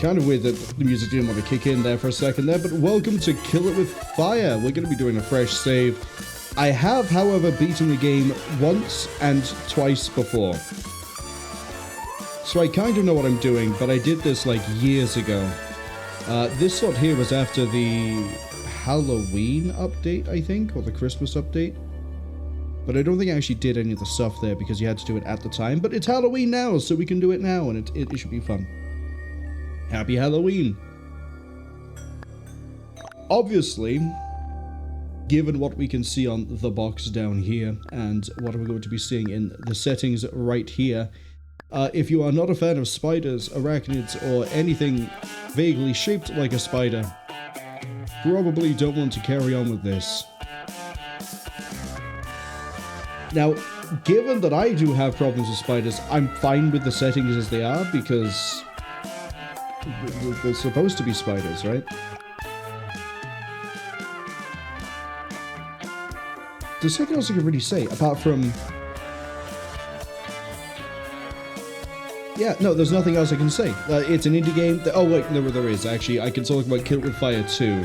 Kind of weird that the music didn't want to kick in there for a second there, but welcome to Kill It With Fire. We're going to be doing a fresh save. I have, however, beaten the game once and twice before. So I kind of know what I'm doing, but I did this like years ago. This slot here was after the Halloween update, I think, or the Christmas update. But I don't think I actually did any of the stuff there because you had to do it at the time. But it's Halloween now, so we can do it now, and it should be fun. Happy Halloween! Obviously, given what we can see on the box down here, and what we're going to be seeing in the settings right here, if you are not a fan of spiders, arachnids, or anything vaguely shaped like a spider, probably don't want to carry on with this. Now, given that I do have problems with spiders, I'm fine with the settings as they are, because they're supposed to be spiders, right? There's nothing else I can really say, apart from... Yeah, no, there's nothing else I can say. It's an indie game. Oh, wait, no, there is, actually. I can talk about Kill It With Fire 2.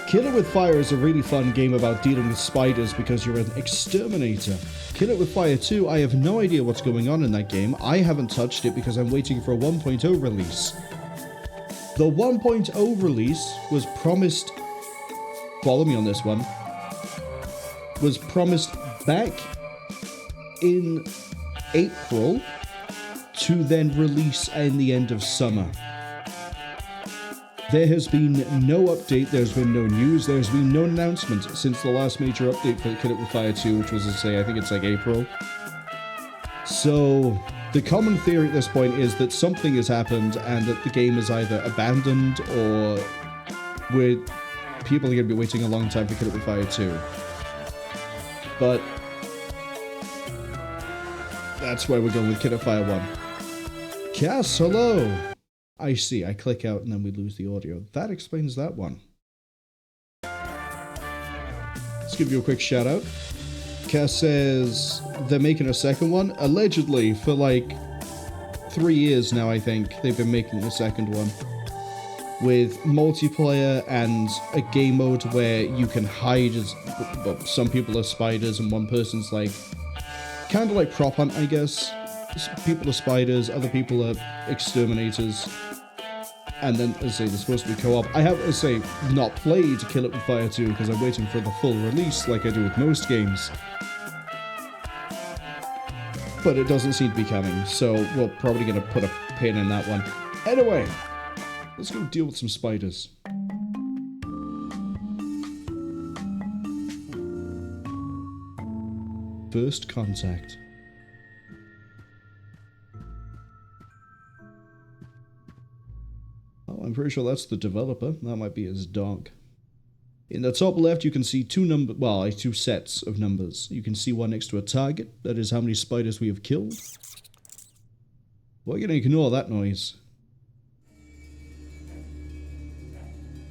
Kill It With Fire is a really fun game about dealing with spiders because you're an exterminator. Kill It With Fire 2, I have no idea what's going on in that game. I haven't touched it because I'm waiting for a 1.0 release. The 1.0 release was promised... Follow me on this one. Was promised back in April to then release in the end of summer. There has been no update, there's been no news, there's been no announcement since the last major update for Kill It With Fire 2, which was, I think it's like April. So, the common theory at this point is that something has happened and that the game is either abandoned or people are going to be waiting a long time for Kill It With Fire 2. But that's why we're going with Kill It With Fire 1. Cass, hello! I see, I click out and then we lose the audio. That explains that one. Let's give you a quick shout out. Cass says they're making a second one. Allegedly, for like 3 years now, I think, they've been making the second one. With multiplayer and a game mode where you can hide as... Well, some people are spiders and one person's like... Kind of like prop hunt, I guess. People are spiders, other people are exterminators. And then, as I say, they're supposed to be co-op. I have, as I say, not played Kill It With Fire 2 because I'm waiting for the full release like I do with most games. But it doesn't seem to be coming, so we're probably going to put a pin in that one. Anyway, let's go deal with some spiders. First contact. Oh, I'm pretty sure that's the developer. That might be his dog. In the top left, you can see two sets of numbers. You can see one next to a target. That is how many spiders we have killed. We're going to ignore that noise.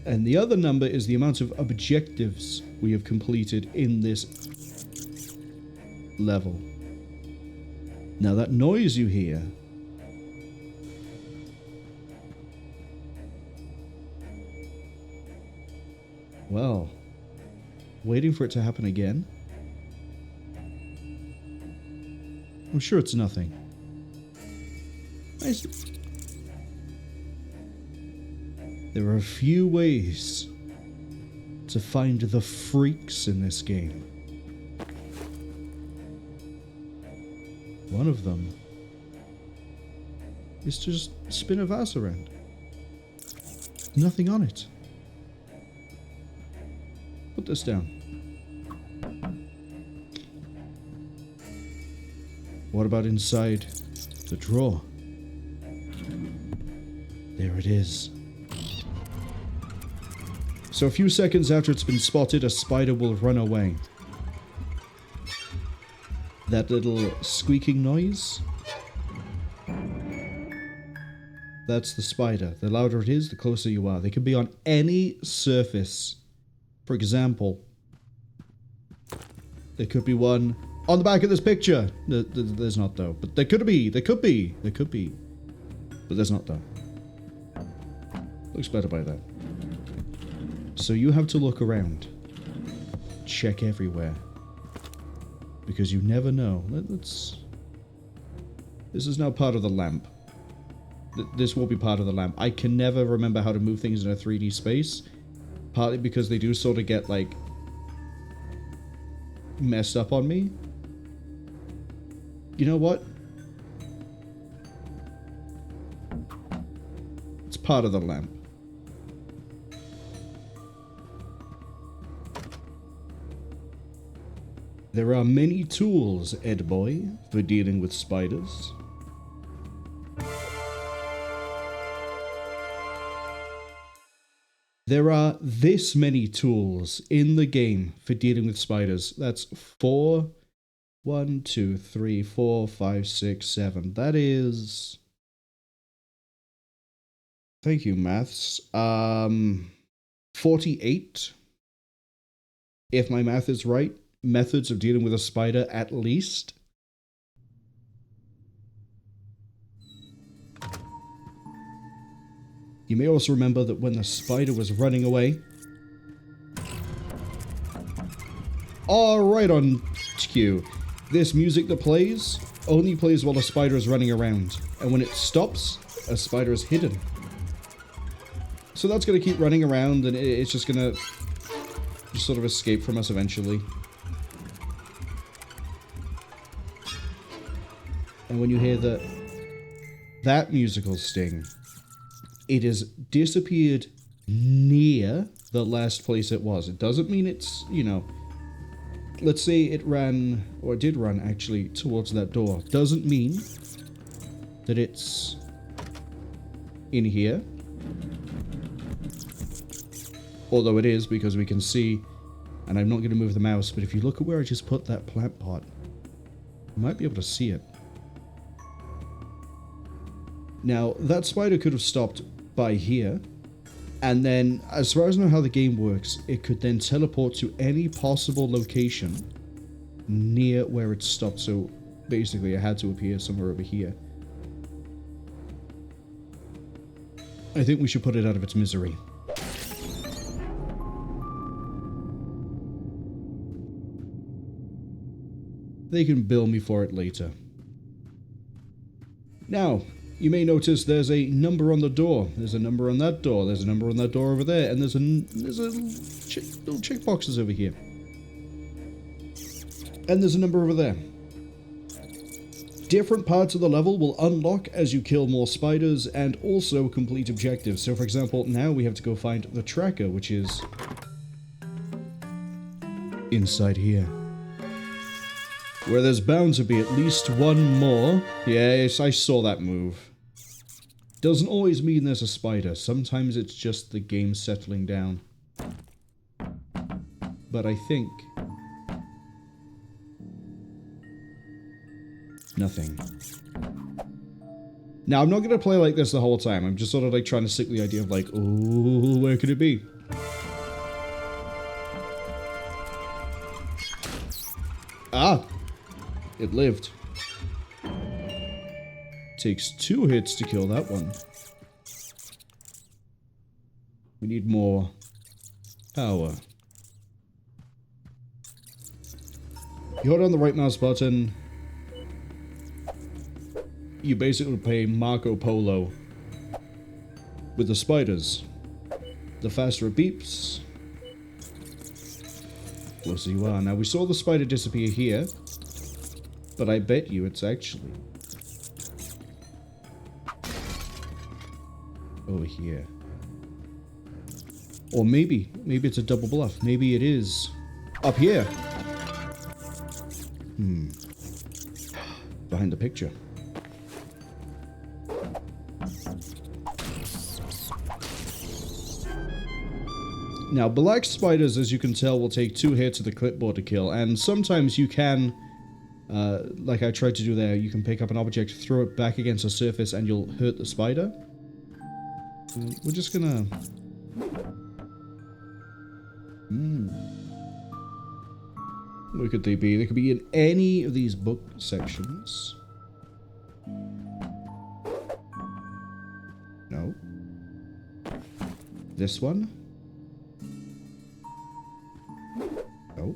And the other number is the amount of objectives we have completed in this level. Now that noise you hear... Well, waiting for it to happen again? I'm sure it's nothing. There are a few ways to find the freaks in this game. One of them is to just spin a vase around. Nothing on it. Put this down. What about inside the drawer? There it is. So a few seconds after it's been spotted, a spider will run away. That little squeaking noise? That's the spider. The louder it is, the closer you are. They can be on any surface. For example, there could be one on the back of this picture. There's not though, but there could be. But there's not, though. Looks better by that. So you have to look around. Check everywhere. Because you never know. Let's... This is now part of the lamp. This will be part of the lamp. I can never remember how to move things in a 3D space. Partly because they do sort of get, like, messed up on me. You know what? It's part of the lamp. There are many tools, Ed Boy, for dealing with spiders. There are this many tools in the game for dealing with spiders. That's 4. 1, 2, 3, 4, 5, 6, 7. That is... Thank you, maths. 48. If my math is right. Methods of dealing with a spider, at least. You may also remember that when the spider was running away... Alright on cue. This music that plays only plays while a spider is running around. And when it stops, a spider is hidden. So that's going to keep running around and it's just going to just sort of escape from us eventually. And when you hear that musical sting, it has disappeared near the last place it was. It doesn't mean it's, you know, let's say it ran, or it did run actually, towards that door. Doesn't mean that it's in here. Although it is, because we can see, and I'm not going to move the mouse, but if you look at where I just put that plant pot, you might be able to see it. Now, that spider could have stopped by here, and then, as far as I know how the game works, it could then teleport to any possible location near where it stopped, so basically it had to appear somewhere over here. I think we should put it out of its misery. They can bill me for it later. Now, you may notice there's a number on the door. There's a number on that door. There's a number on that door over there. And there's a little check boxes over here. And there's a number over there. Different parts of the level will unlock as you kill more spiders and also complete objectives. So for example, now we have to go find the tracker, which is inside here. Where there's bound to be at least one more. Yes, I saw that move. Doesn't always mean there's a spider. Sometimes it's just the game settling down. But I think... nothing. Now, I'm not going to play like this the whole time. I'm just sort of like trying to stick with the idea of like, oh, where could it be? Ah! It lived. Takes 2 hits to kill that one. We need more power. You hold down the right mouse button. You basically play Marco Polo with the spiders. The faster it beeps, closer you are. Now we saw the spider disappear here, but I bet you it's actually over here. Or maybe it's a double bluff. Maybe it is up here. Behind the picture. Now, black spiders, as you can tell, will take 2 hits of the clipboard to kill, and sometimes you can, like I tried to do there, you can pick up an object, throw it back against a surface, and you'll hurt the spider. We're just gonna... Where could they be? They could be in any of these book sections. No. This one? No.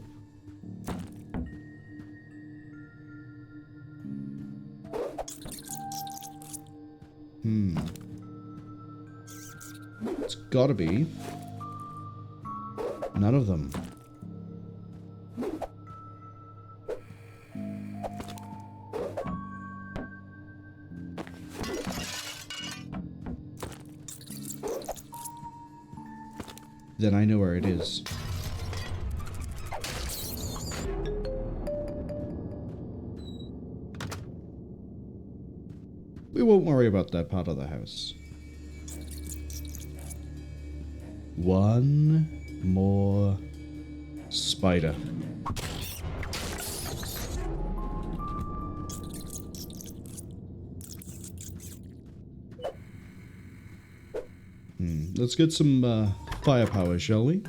It's gotta be none of them. Then I know where it is. We won't worry about that part of the house. One more spider. Let's get some firepower, shall we?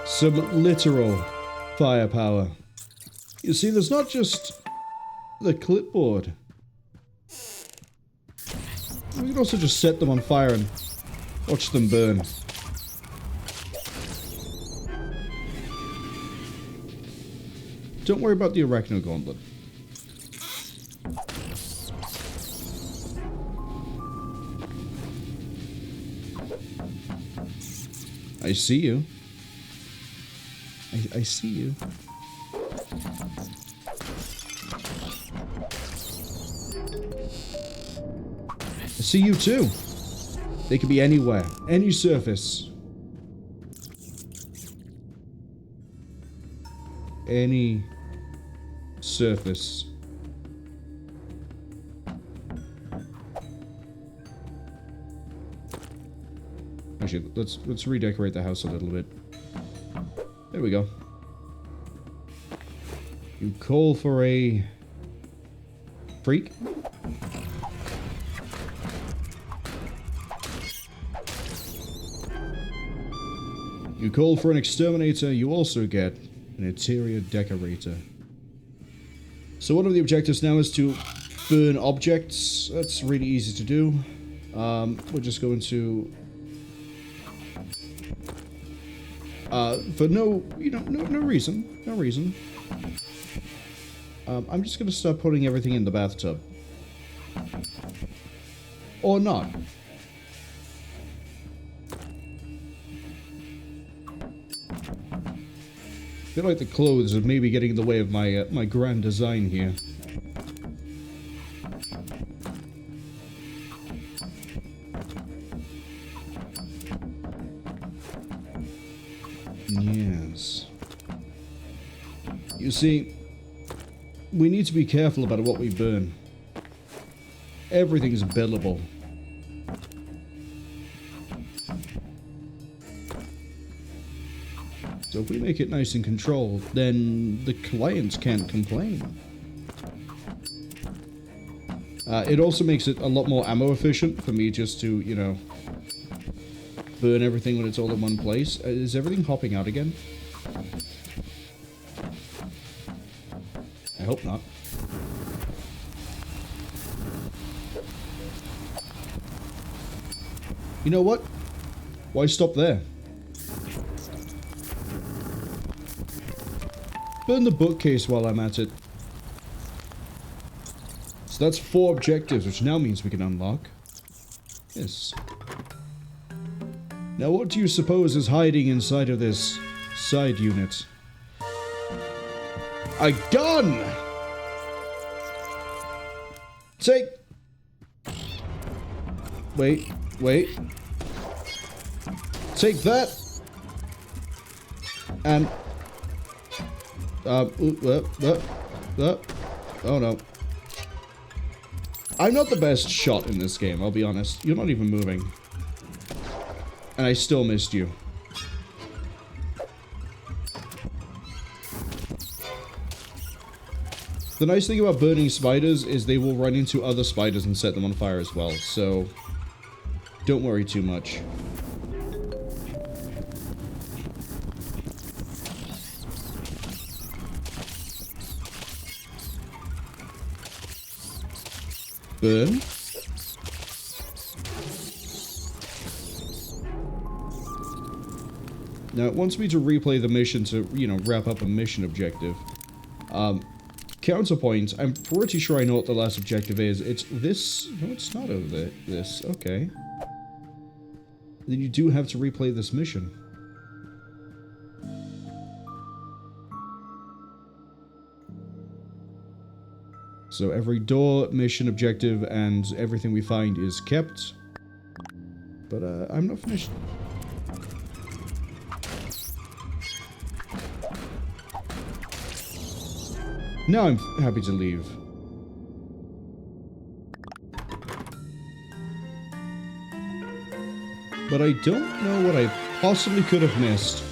Some literal firepower. You see, there's not just the clipboard. We can also just set them on fire and watch them burn. Don't worry about the arachno gauntlet. I see you. I see you. I see you too. They could be anywhere, any surface. Any surface. Actually, let's redecorate the house a little bit. There we go. You call for a freak? You call for an exterminator, you also get an interior decorator. So one of the objectives now is to burn objects. That's really easy to do. We're just going to for no reason. No reason. I'm just going to start putting everything in the bathtub. Or not. I feel like the clothes are maybe getting in the way of my my grand design here. Yes. You see, we need to be careful about what we burn. Everything is billable. So if we make it nice and controlled, then the clients can't complain. It also makes it a lot more ammo efficient for me just to, you know, burn everything when it's all in one place. Is everything hopping out again? I hope not. You know what? Why stop there? Burn the bookcase while I'm at it. So that's 4 objectives, which now means we can unlock this. Now what do you suppose is hiding inside of this side unit? A gun! Take... Wait. Take that! And... oh no. I'm not the best shot in this game, I'll be honest. You're not even moving. And I still missed you. The nice thing about burning spiders is they will run into other spiders and set them on fire as well, so don't worry too much. burn. Now, it wants me to replay the mission to, you know, wrap up a mission objective. Counterpoint, I'm pretty sure I know what the last objective is. It's this... No, it's not over there. This. Okay. Then you do have to replay this mission. So every door, mission, objective, and everything we find is kept. But, I'm not finished. Now I'm happy to leave. But I don't know what I possibly could have missed.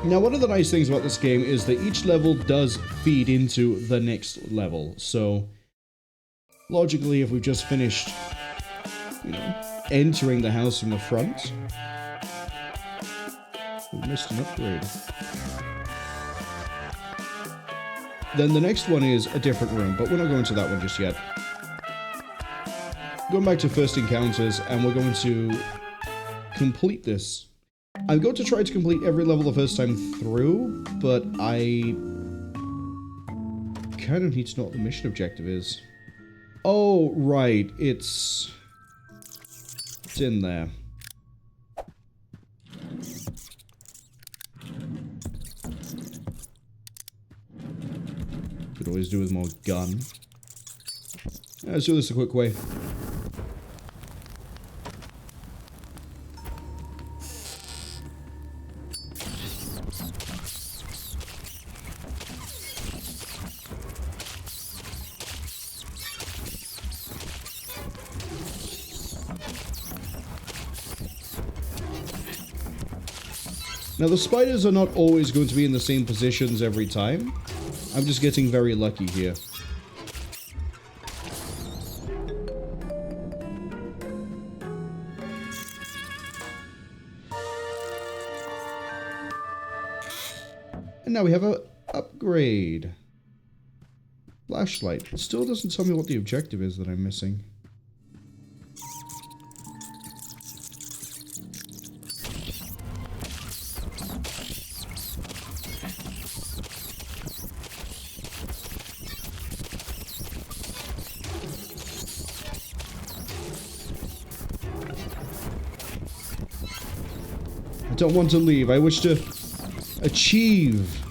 Now, one of the nice things about this game is that each level does feed into the next level. So, logically, if we've just finished, you know, entering the house from the front, we missed an upgrade. Then the next one is a different room, but we're not going to that one just yet. Going back to first encounters, and we're going to complete this. I'm going to try to complete every level the first time through, but I kind of need to know what the mission objective is. Oh, right, it's in there. Could always do with more gun. Let's do this a quick way. Now, the spiders are not always going to be in the same positions every time. I'm just getting very lucky here. And now we have a upgrade. Flashlight. It still doesn't tell me what the objective is that I'm missing. I don't want to leave. I wish to achieve.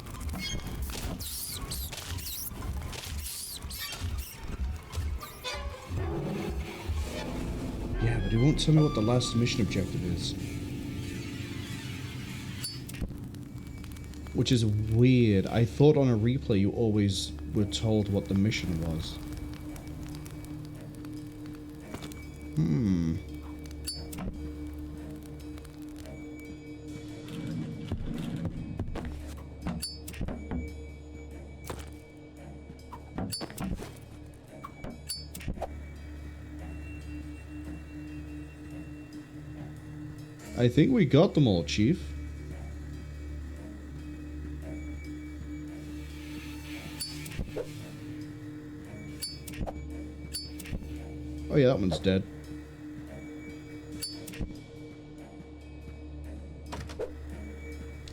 Yeah, but it won't tell me what the last mission objective is. Which is weird. I thought on a replay you always were told what the mission was. I think we got them all, Chief. Oh yeah, that one's dead.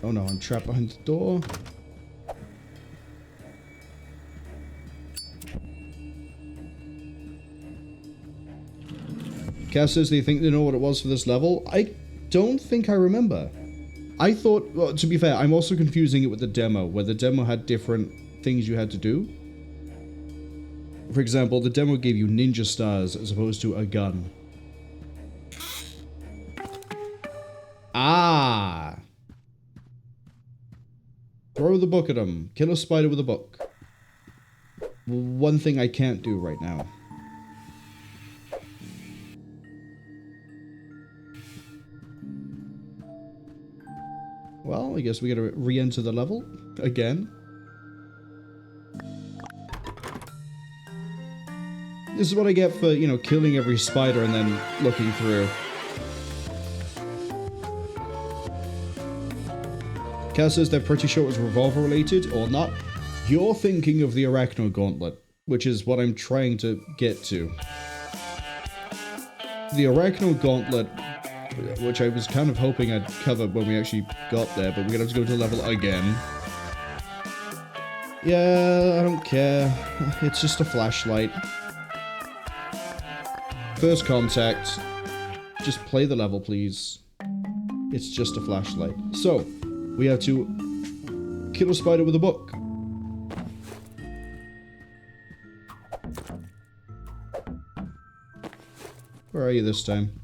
Oh no, I'm trapped behind the door. Cass says they think they know what it was for this level. I don't think I remember. I thought, well, to be fair, I'm also confusing it with the demo, where the demo had different things you had to do. For example, the demo gave you ninja stars as opposed to a gun. Ah! Throw the book at him. Kill a spider with a book. One thing I can't do right now. Well, I guess we gotta re-enter the level again. This is what I get for, you know, killing every spider and then looking through. Cass says they're pretty sure it was revolver related or not. You're thinking of the Arachno Gauntlet, which is what I'm trying to get to. The Arachno Gauntlet, which I was kind of hoping I'd cover when we actually got there, but we're gonna have to go to level again. Yeah, I don't care. It's just a flashlight. First contact. Just play the level, please. It's just a flashlight. So, we have to kill a spider with a book. Where are you this time?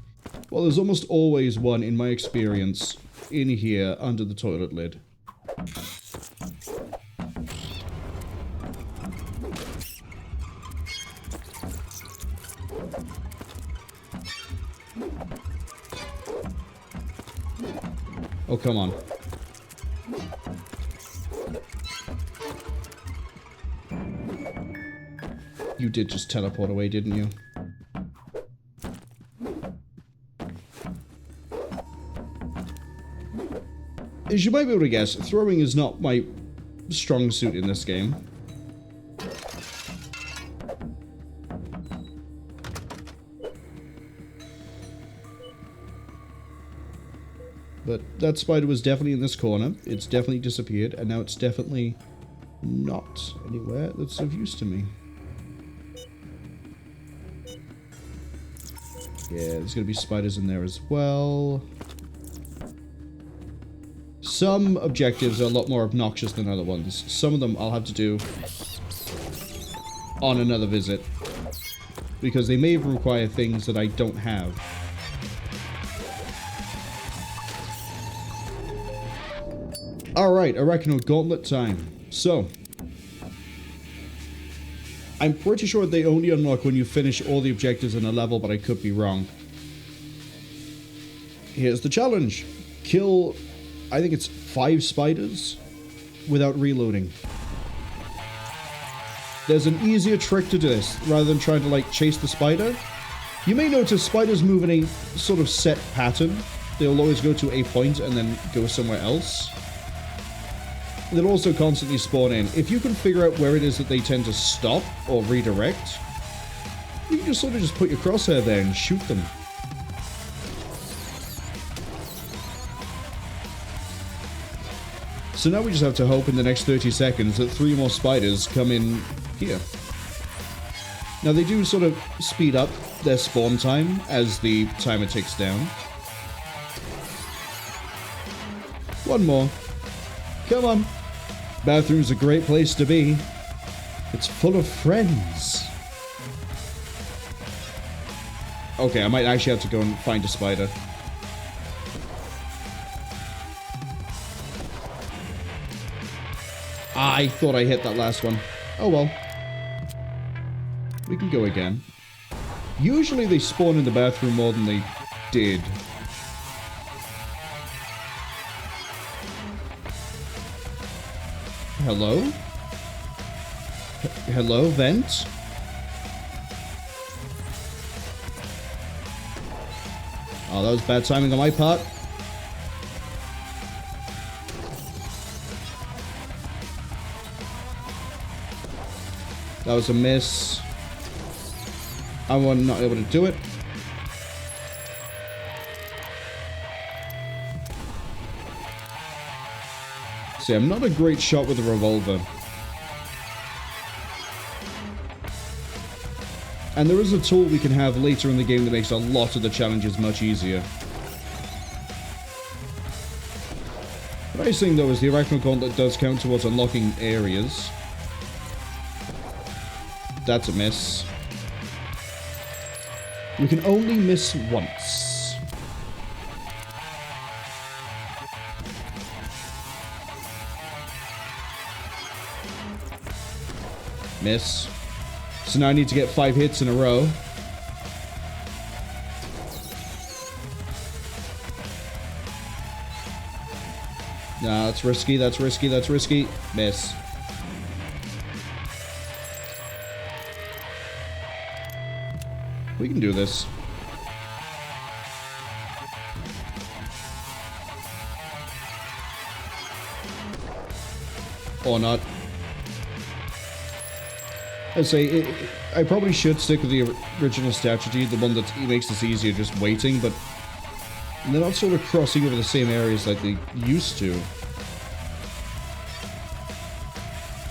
Well, there's almost always one, in my experience, in here under the toilet lid. Oh, come on. You did just teleport away, didn't you? As you might be able to guess, throwing is not my strong suit in this game. But that spider was definitely in this corner. It's definitely disappeared, and now it's definitely not anywhere that's of use to me. Yeah, there's gonna be spiders in there as well. Some objectives are a lot more obnoxious than other ones. Some of them I'll have to do on another visit, because they may require things that I don't have. Alright, Arachno Gauntlet time. So, I'm pretty sure they only unlock when you finish all the objectives in a level, but I could be wrong. Here's the challenge. Kill, I think it's 5 spiders without reloading. There's an easier trick to do this, rather than trying to, like, chase the spider. You may notice spiders move in a sort of set pattern. They'll always go to a point and then go somewhere else. They'll also constantly spawn in. If you can figure out where it is that they tend to stop or redirect, you can just sort of just put your crosshair there and shoot them. So now we just have to hope in the next 30 seconds that 3 more spiders come in here. Now they do sort of speed up their spawn time as the timer ticks down. 1 more. Come on. Bathroom's a great place to be. It's full of friends. Okay, I might actually have to go and find a spider. I thought I hit that last one. Oh well. We can go again. Usually they spawn in the bathroom more than they did. Hello? Hello, vent? Oh, that was bad timing on my part. That was a miss. I was not able to do it. See, I'm not a great shot with a revolver. And there is a tool we can have later in the game that makes a lot of the challenges much easier. The nice thing though is the Arachno Gauntlet does count towards unlocking areas. That's a miss. We can only miss once. Miss. So now I need to get 5 hits in a row. Nah, that's risky, that's risky, that's risky. Miss. We can do this. Or not. I say, I probably should stick with the original strategy, the one that makes this easier, just waiting, but they're not sort of crossing over the same areas like they used to.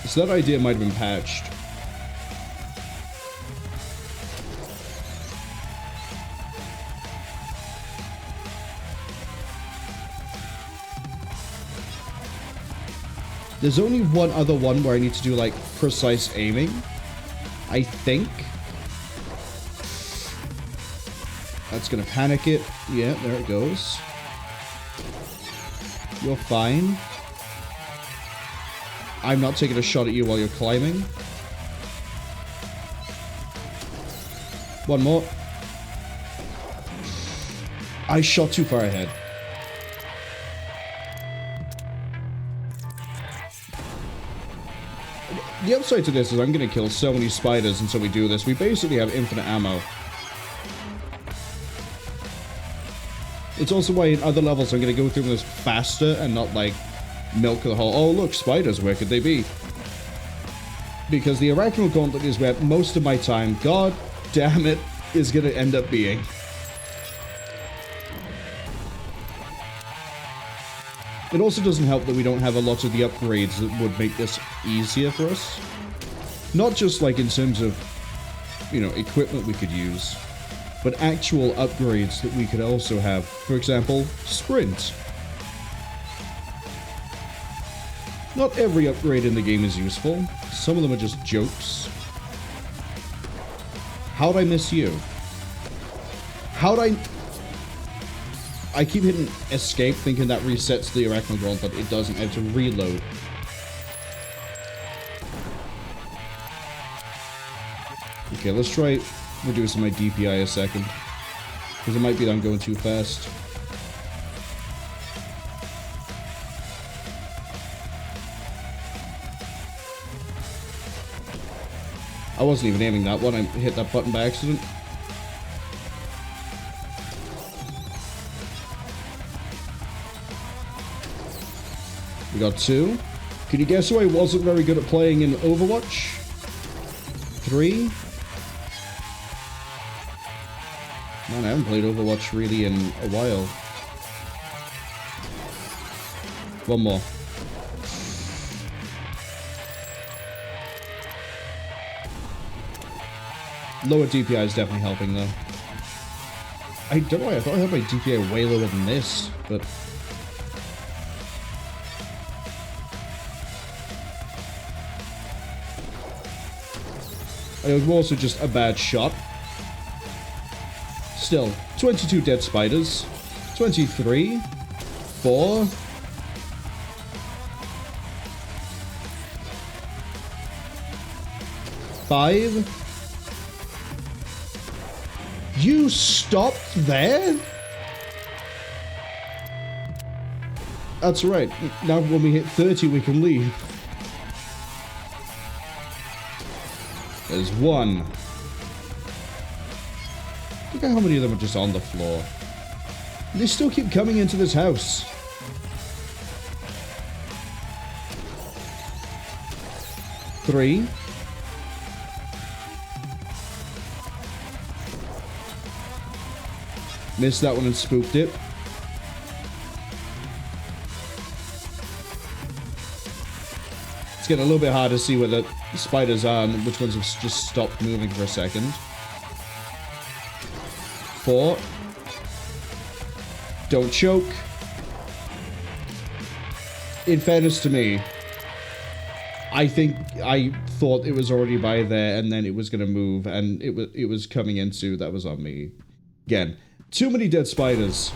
So that idea might have been patched. There's only one other one where I need to do, like, precise aiming. I think. That's gonna panic it. Yeah, there it goes. You're fine. I'm not taking a shot at you while you're climbing. One more. I shot too far ahead. The upside to this is I'm going to kill so many spiders until we do this. We basically have infinite ammo. It's also why in other levels I'm going to go through this faster and not, like, milk the whole, oh, look, spiders, where could they be? Because the Arachnal Gauntlet is where most of my time, god damn it, is going to end up being. It also doesn't help that we don't have a lot of the upgrades that would make this easier for us. Not just, like, in terms of, you know, equipment we could use, but actual upgrades that we could also have. For example, sprint. Not every upgrade in the game is useful. Some of them are just jokes. How'd I miss you? How'd I keep hitting escape thinking that resets the Arachnal Gauntlet, but it doesn't. I have to reload. Okay, let's try reducing my DPI a second. Because it might be that I'm going too fast. I wasn't even aiming that one, I hit that button by accident. We got 2. Can you guess who I wasn't very good at playing in Overwatch? 3. Man, I haven't played Overwatch really in a while. One more. Lower DPI is definitely helping, though. I don't know why I thought I had my DPI way lower than this, but... it was also just a bad shot. Still, 22 dead spiders. 23. 4. 5. You stopped there? That's right. Now when we hit 30, we can leave. There's 1. Look at how many of them are just on the floor. They still keep coming into this house. Three. Missed that one and spooked it. It's getting a little bit hard to see where the spiders are and which ones have just stopped moving for a second. 4. Don't choke. In fairness to me, I thought it was already by there and then it was going to move and it was coming into, that was on me. Again, too many dead spiders.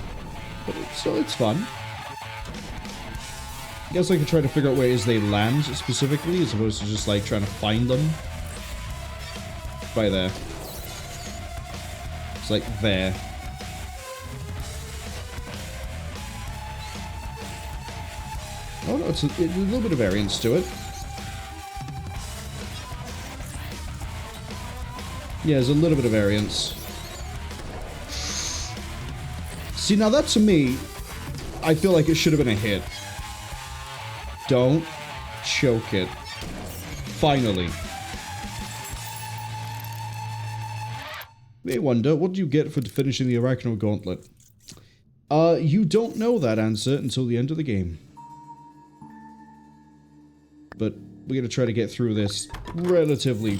But it's fun. I guess I could try to figure out where it is they land specifically, as opposed to just like trying to find them. By there. It's like there. Oh no, it's a little bit of variance to it. Yeah, there's a little bit of variance. See, now that to me, I feel like it should have been a hit. Don't choke it. Finally. may wonder, what do you get for finishing the Arachno Gauntlet? You don't know that answer until the end of the game. But we're going to try to get through this relatively...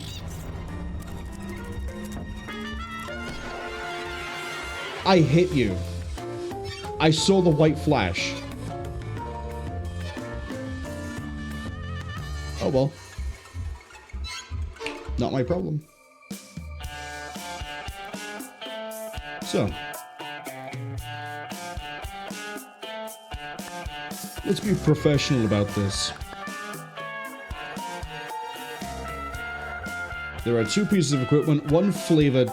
I hit you. I saw the white flash. Oh well. Not my problem. So. Let's be professional about this. There are 2 pieces of equipment, 1 flavored.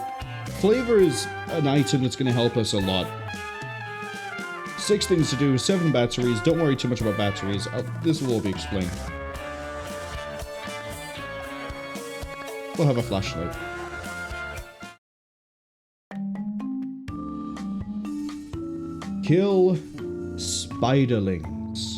Flavor is an item that's going to help us a lot. 6 things to do, 7 batteries. Don't worry too much about batteries. This will all be explained. We'll have a flashlight. Kill spiderlings.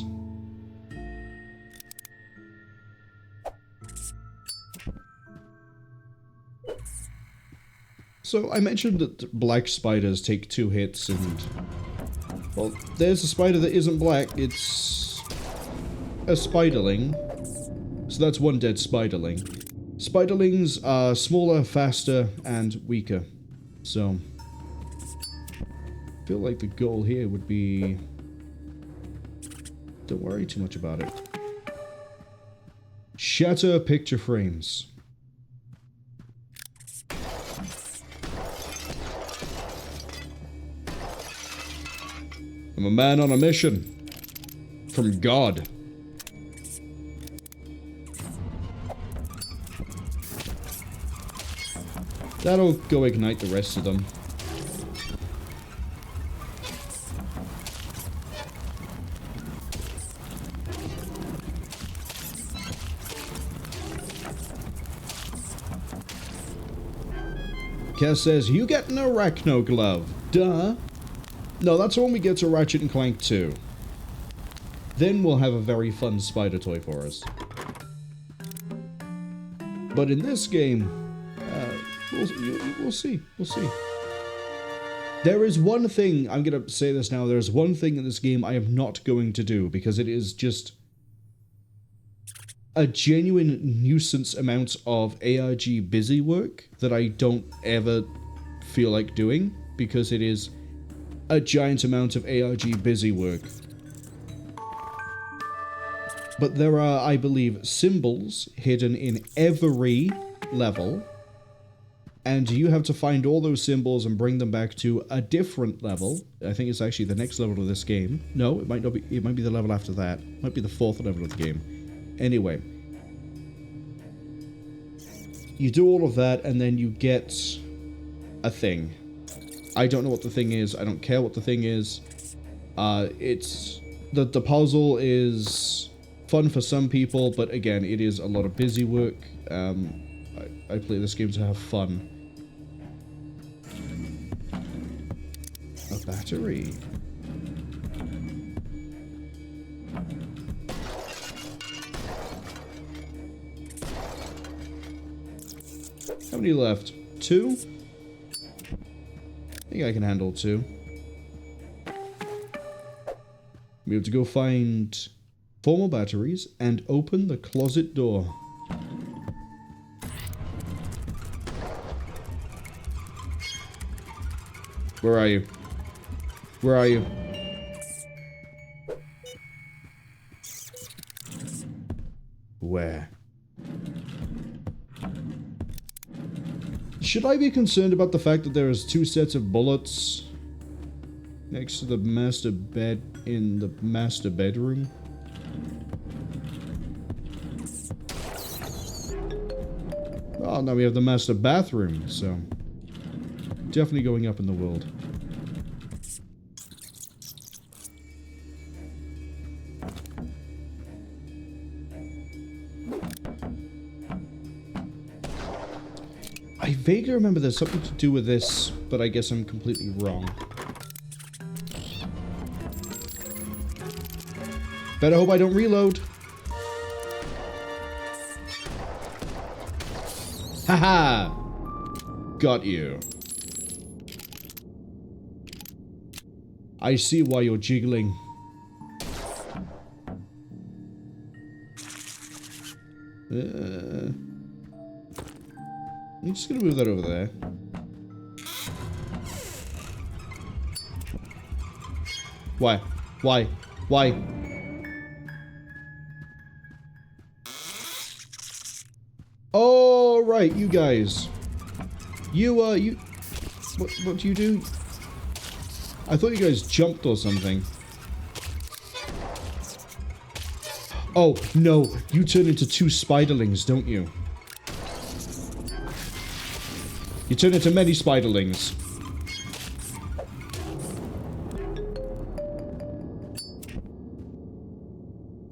So I mentioned that black spiders take 2 hits and... Well, there's a spider that isn't black, it's... a spiderling. So that's 1 dead spiderling. Spiderlings are smaller, faster, and weaker. So... I feel like the goal here would be... Don't worry too much about it. Shatter picture frames. I'm a man on a mission. From God. That'll go ignite the rest of them. Kess says, you get an Arachno glove. Duh. No, that's when we get to Ratchet and Clank 2. Then we'll have a very fun spider toy for us. But in this game, we'll see. We'll see. There is one thing, I'm going to say this now, there's one thing in this game I am not going to do, because it is just a genuine nuisance amount of ARG busy work that I don't ever feel like doing, because it is a giant amount of ARG busy work. But there are, I believe, symbols hidden in every level, and you have to find all those symbols and bring them back to a different level. I think it's actually the next level of this game. No, it might not be. It might be the level after that. It might be the 4th level of the game. Anyway, you do all of that, and then you get a thing. I don't know what the thing is. I don't care what the thing is. It's the puzzle is fun for some people, but again, it is a lot of busy work. I play this game to have fun. A battery. How many left? 2? I think I can handle 2. We have to go find 4 more batteries and open the closet door. Where are you? Where are you? Where? Should I be concerned about the fact that there is 2 sets of bullets next to the master bed in the master bedroom? Oh, now we have the master bathroom, so definitely going up in the world. I vaguely remember there's something to do with this, but I guess I'm completely wrong. Better hope I don't reload. Haha! Got you. I see why you're jiggling. I'm just gonna move that over there. Why? Why? Why? Oh, right, you guys. You, what do you do? I thought you guys jumped or something. Oh, no, you turn into 2 spiderlings, don't you? You turn into many spiderlings.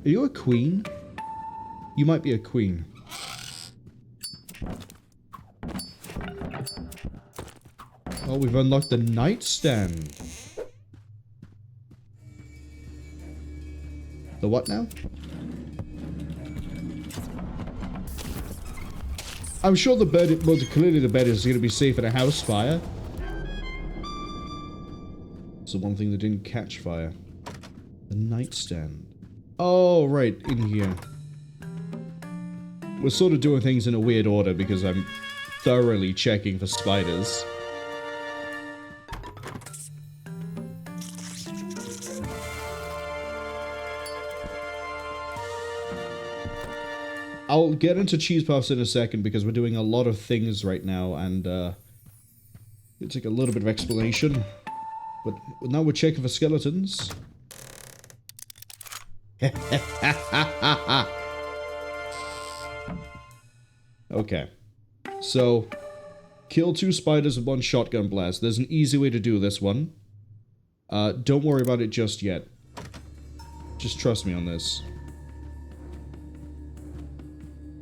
Are you a queen? You might be a queen. Oh, we've unlocked the nightstand. The what now? I'm sure the bed, well, clearly the bed is going to be safe in a house fire. It's the one thing that didn't catch fire. The nightstand. Oh, right, in here. We're sort of doing things in a weird order because I'm thoroughly checking for spiders. I'll get into cheese puffs in a second because we're doing a lot of things right now and it'll take a little bit of explanation. But now we're checking for skeletons. Okay. So, kill 2 spiders with 1 shotgun blast. There's an easy way to do this one. Don't worry about it just yet. Just trust me on this.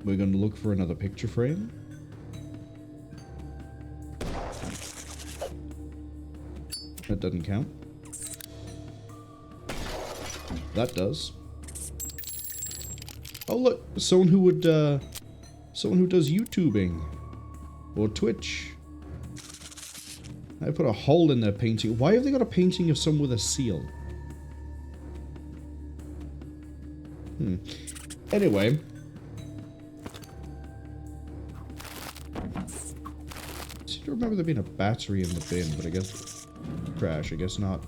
We're going to look for another picture frame. That doesn't count. That does. Oh look, someone who would, someone who does YouTubing. Or Twitch. I put a hole in their painting. Why have they got a painting of someone with a seal? Anyway. I seem to remember there being a battery in the bin, but I guess... Trash, I guess not.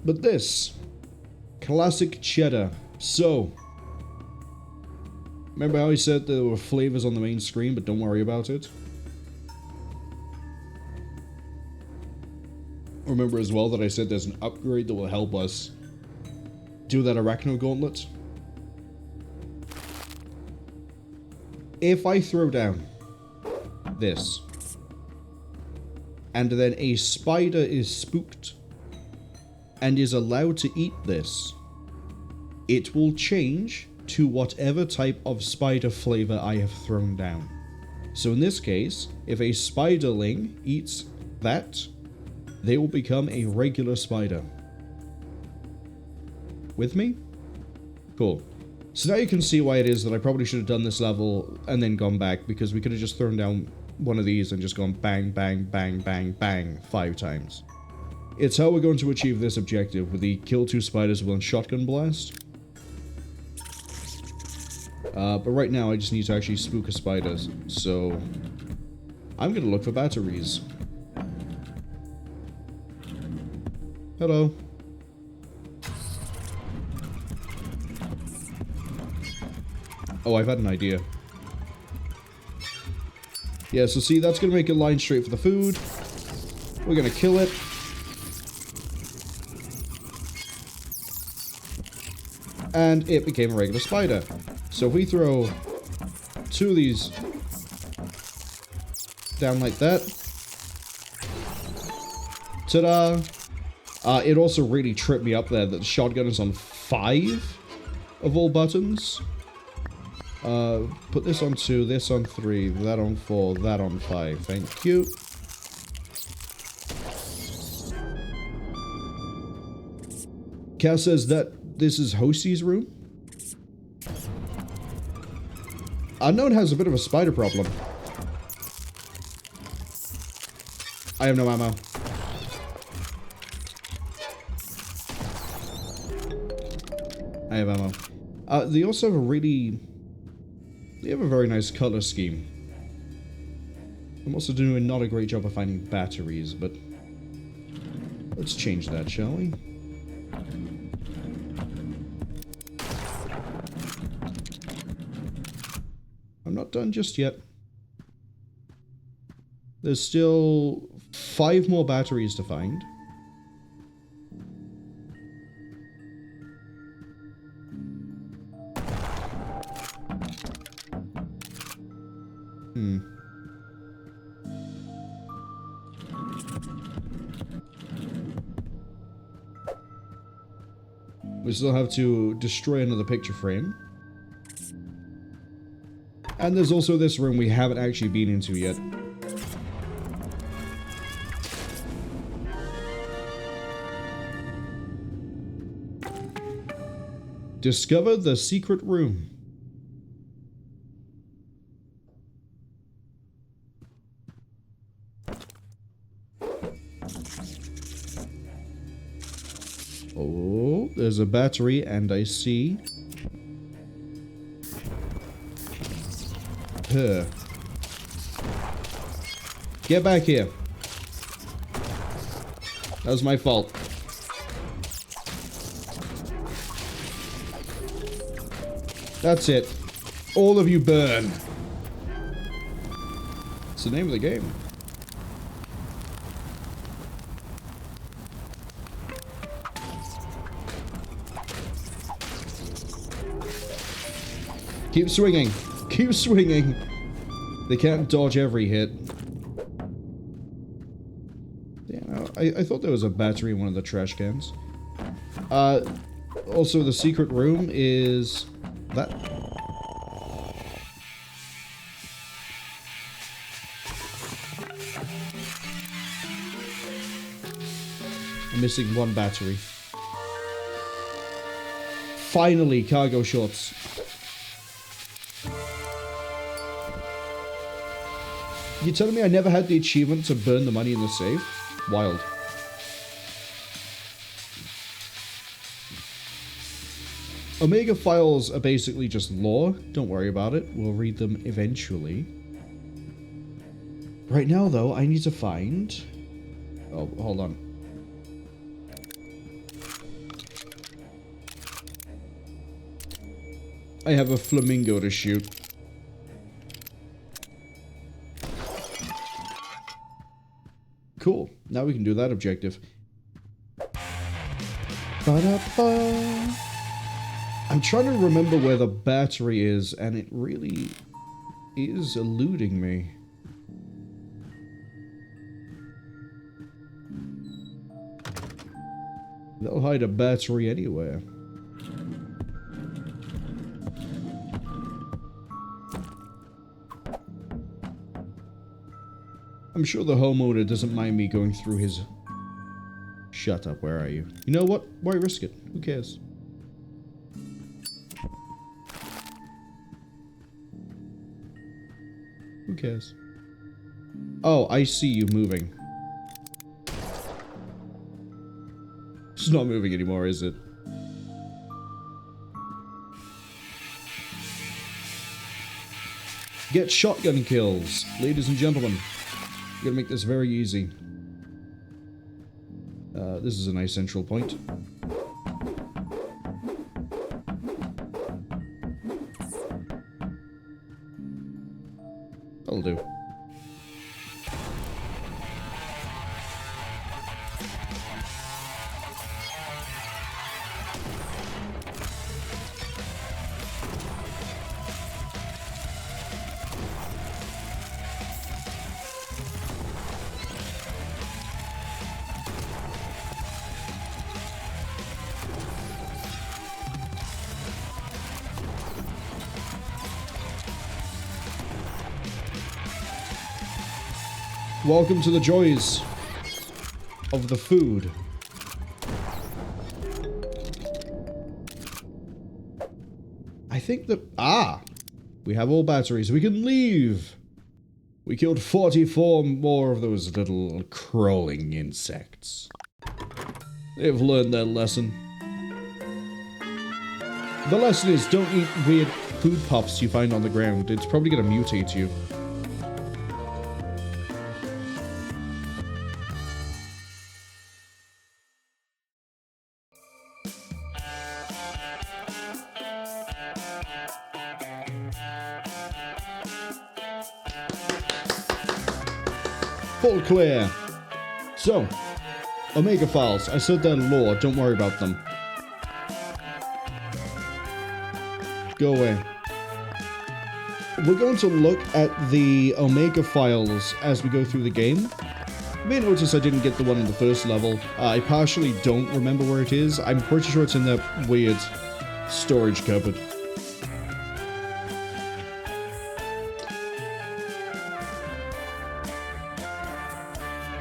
But this. Classic cheddar. So. Remember how I said there were flavors on the main screen, but don't worry about it? Remember as well that I said there's an upgrade that will help us do that arachno gauntlet? If I throw down this, and then a spider is spooked and is allowed to eat this, it will change to whatever type of spider flavor I have thrown down. So in this case, if a spiderling eats that, they will become a regular spider. With me? Cool. So now you can see why it is that I probably should have done this level and then gone back, because we could have just thrown down one of these and just gone bang, bang, bang, bang, bang 5 times. It's how we're going to achieve this objective with the kill 2 spiders with 1 shotgun blast. But right now I just need to actually spook a spider, so I'm gonna look for batteries. Hello. Oh, I've had an idea. Yeah, so see, that's gonna make a line straight for the food. We're gonna kill it. And it became a regular spider. So if we throw 2 of these down like that. Ta-da! It also really tripped me up there that the shotgun is on 5 of all buttons. Put this on 2, this on 3, that on 4, that on 5. Thank you. Cass says that this is Hostie's room. Unknown has a bit of a spider problem. I have no ammo. I have ammo. They also have a really... They have a very nice color scheme. I'm also doing not a great job of finding batteries, but... Let's change that, shall we? I'm not done just yet. There's still 5 more batteries to find. We still have to destroy another picture frame. And there's also this room we haven't actually been into yet. Discover the secret room. Oh, there's a battery, and I see... her. Get back here. That was my fault. That's it. All of you burn. It's the name of the game. Keep swinging. Keep swinging. They can't dodge every hit. Yeah, I thought there was a battery in one of the trash cans. Also, the secret room is... that. I'm missing one battery. Finally, cargo shorts. You telling me I never had the achievement to burn the money in the safe? Wild. Omega files are basically just lore. Don't worry about it. We'll read them eventually. Right now, though, I need to find... oh, hold on. I have a flamingo to shoot. Cool. Now we can do that objective. Ba-da-ba. I'm trying to remember where the battery is, and it really is eluding me. They'll hide a battery anywhere. I'm sure the homeowner doesn't mind me going through his... Shut up, where are you? You know what? Why risk it? Who cares? Who cares? Oh, I see you moving. It's not moving anymore, is it? Get shotgun kills, ladies and gentlemen. I'm gonna make this very easy. This is a nice central point. That'll do. Welcome to the joys of the food. I think that... ah! We have all batteries. We can leave! We killed 44 more of those little crawling insects. They've learned their lesson. The lesson is, don't eat weird food puffs you find on the ground. It's probably going to mutate you. Full clear. So, Omega files. I said they're lore. Don't worry about them. Go away. We're going to look at the Omega files as we go through the game. You may notice I didn't get the one in the first level. I partially don't remember where it is. I'm pretty sure it's in that weird storage cupboard.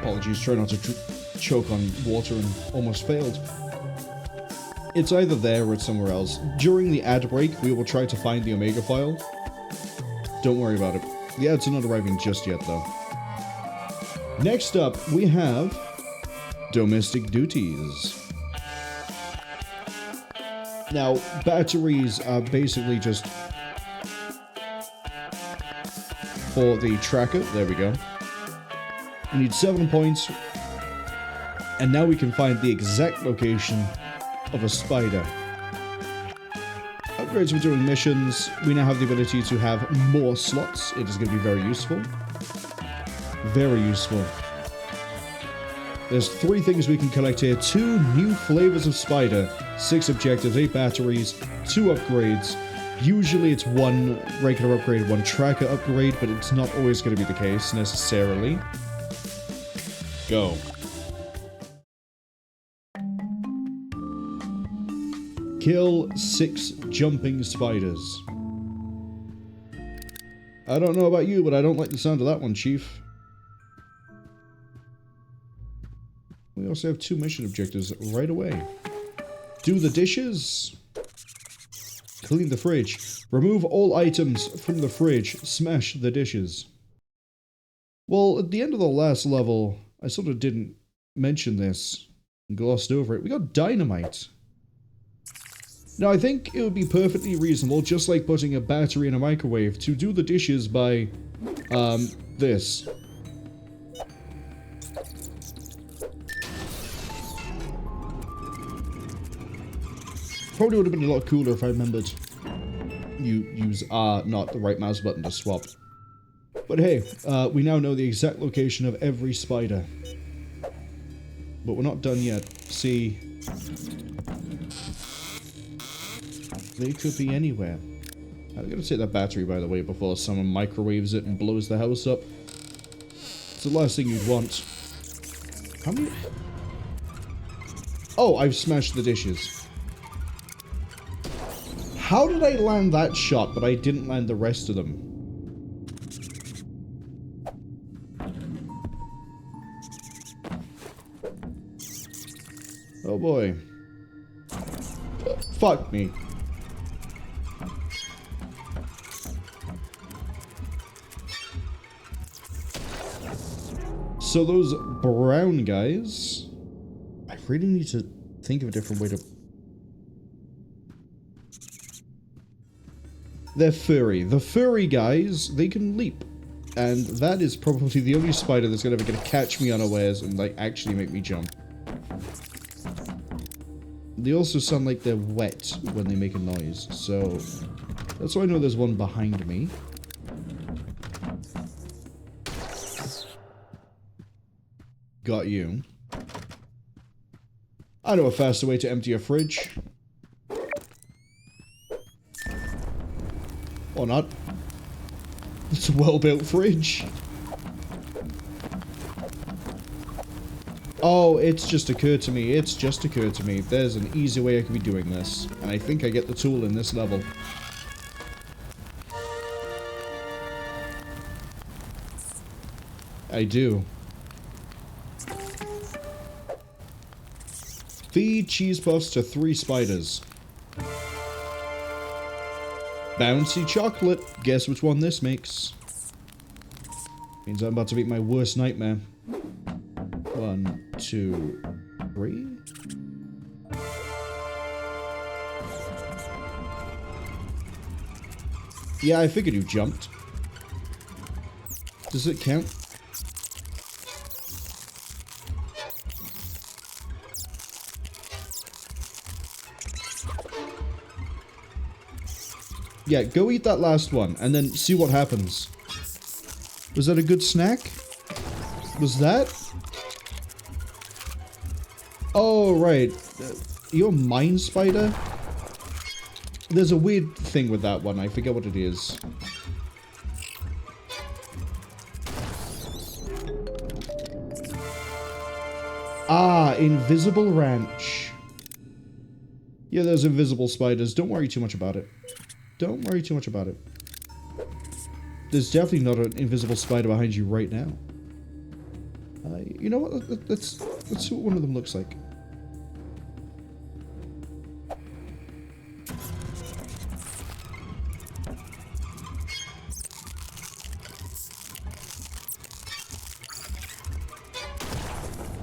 Apologies, try not to choke on water and almost failed. It's either there or it's somewhere else. During the ad break, we will try to find the Omega file. Don't worry about it. The ads are not arriving just yet, though. Next up, we have domestic duties. Now, batteries are basically just for the tracker. There we go. We need 7 points. And now we can find the exact location of a spider. Upgrades for doing missions. We now have the ability to have more slots. It is going to be very useful. Very useful. There's 3 things we can collect here. 2 new flavors of spider. 6 objectives, 8 batteries, 2 upgrades. Usually it's 1 regular upgrade, 1 tracker upgrade, but it's not always going to be the case necessarily. Go. Kill 6 jumping spiders. I don't know about you, but I don't like the sound of that one, Chief. We also have 2 mission objectives right away. Do the dishes. Clean the fridge. Remove all items from the fridge. Smash the dishes. Well, at the end of the last level, I sort of didn't mention this and glossed over it. We got dynamite. Now, I think it would be perfectly reasonable, just like putting a battery in a microwave, to do the dishes by, this. Probably would have been a lot cooler if I remembered you use R, not the right mouse button to swap. But hey, we now know the exact location of every spider. But we're not done yet. See, they could be anywhere. I'm gonna take that battery, by the way, before someone microwaves it and blows the house up. It's the last thing you'd want. How many? Oh, I've smashed the dishes. How did I land that shot, but I didn't land the rest of them? Oh boy. Fuck me. So those brown guys, I really need to think of a different way to... They're furry. The furry guys, they can leap. And that is probably the only spider that's gonna catch me unawares and like actually make me jump. They also sound like they're wet when they make a noise, so that's why I know there's one behind me. Got you. I know a faster way to empty a fridge. Or not. It's a well-built fridge. Oh, it's just occurred to me. It's just occurred to me. There's an easy way I could be doing this. And I think I get the tool in this level. I do. Feed cheese puffs to 3 spiders. Bouncy chocolate. Guess which one this makes. Means I'm about to meet my worst nightmare. 1, 2, 3. Yeah, I figured you jumped. Does it count? Yeah, go eat that last one, and then see what happens. Was that a good snack? Was that? Oh, right. You're a mine spider? There's a weird thing with that one. I forget what it is. Ah, Invisible Ranch. Yeah, there's invisible spiders. Don't worry too much about it. Don't worry too much about it. There's definitely not an invisible spider behind you right now. You know what? Let's see what one of them looks like.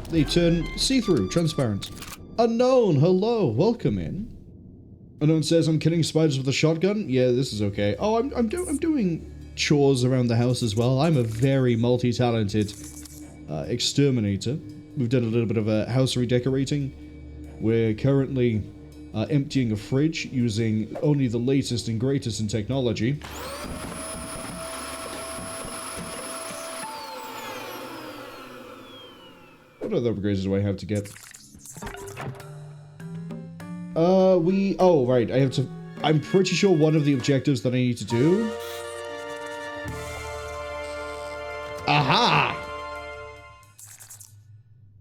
They turn see-through, transparent. Unknown, hello, welcome in. Unknown says, I'm killing spiders with a shotgun. Yeah, this is okay. Oh, I'm doing chores around the house as well. I'm a very multi-talented exterminator. We've done a little bit of a house redecorating. We're currently emptying a fridge using only the latest and greatest in technology. What other upgrades do I have to get? Oh, right, I have to... I'm pretty sure one of the objectives that I need to do... Aha!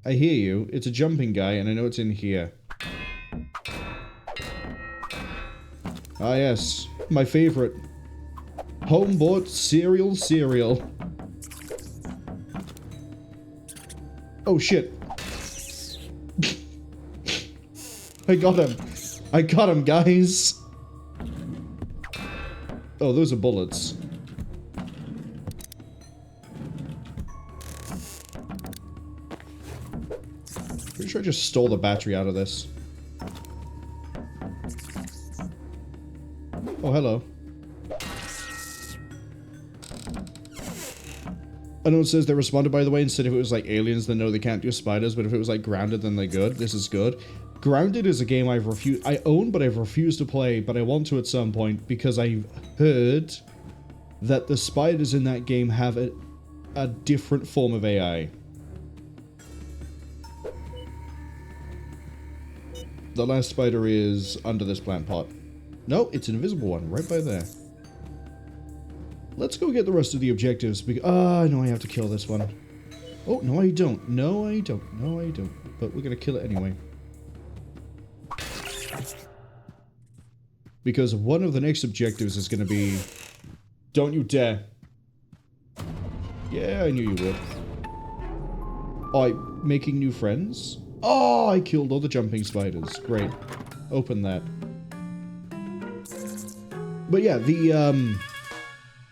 I hear you. It's a jumping guy, and I know it's in here. Ah, yes. My favorite. Home-bought cereal. Oh, shit. I got him. I got him, guys. Oh, those are bullets. Pretty sure I just stole the battery out of this. Oh, hello. I know it says they responded, by the way, instead if it was like aliens, then no, they can't do spiders, but if it was like grounded, then they're good. This is good. Grounded is a game I own, but I've refused to play, but I want to at some point, because I've heard that the spiders in that game have a different form of AI. The last spider is under this plant pot. No, it's an invisible one, right by there. Let's go get the rest of the objectives, because... no, I have to kill this one. Oh, no I don't. No, I don't. No, I don't. But we're gonna kill it anyway. Because one of the next objectives is gonna be... Don't you dare. Yeah, I knew you would. Oh, making new friends? Oh, I killed all the jumping spiders. Great. Open that. But yeah,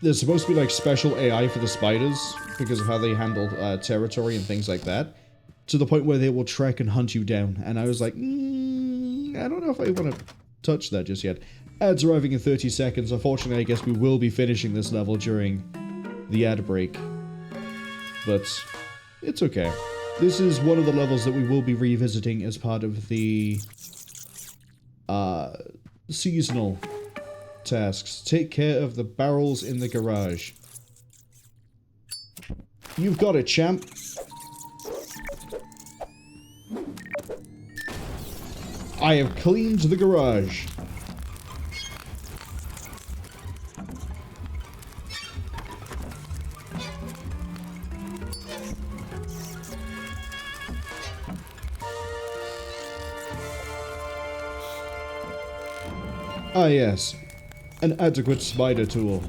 there's supposed to be like special AI for the spiders because of how they handle territory and things like that. To the point where they will track and hunt you down. And I was like, I don't know if I want to touch that just yet. Ads arriving in 30 seconds. Unfortunately, I guess we will be finishing this level during the ad break. But it's okay. This is one of the levels that we will be revisiting as part of the seasonal tasks. Take care of the barrels in the garage. You've got it, champ. I have cleaned the garage. Ah, yes. An adequate spider tool.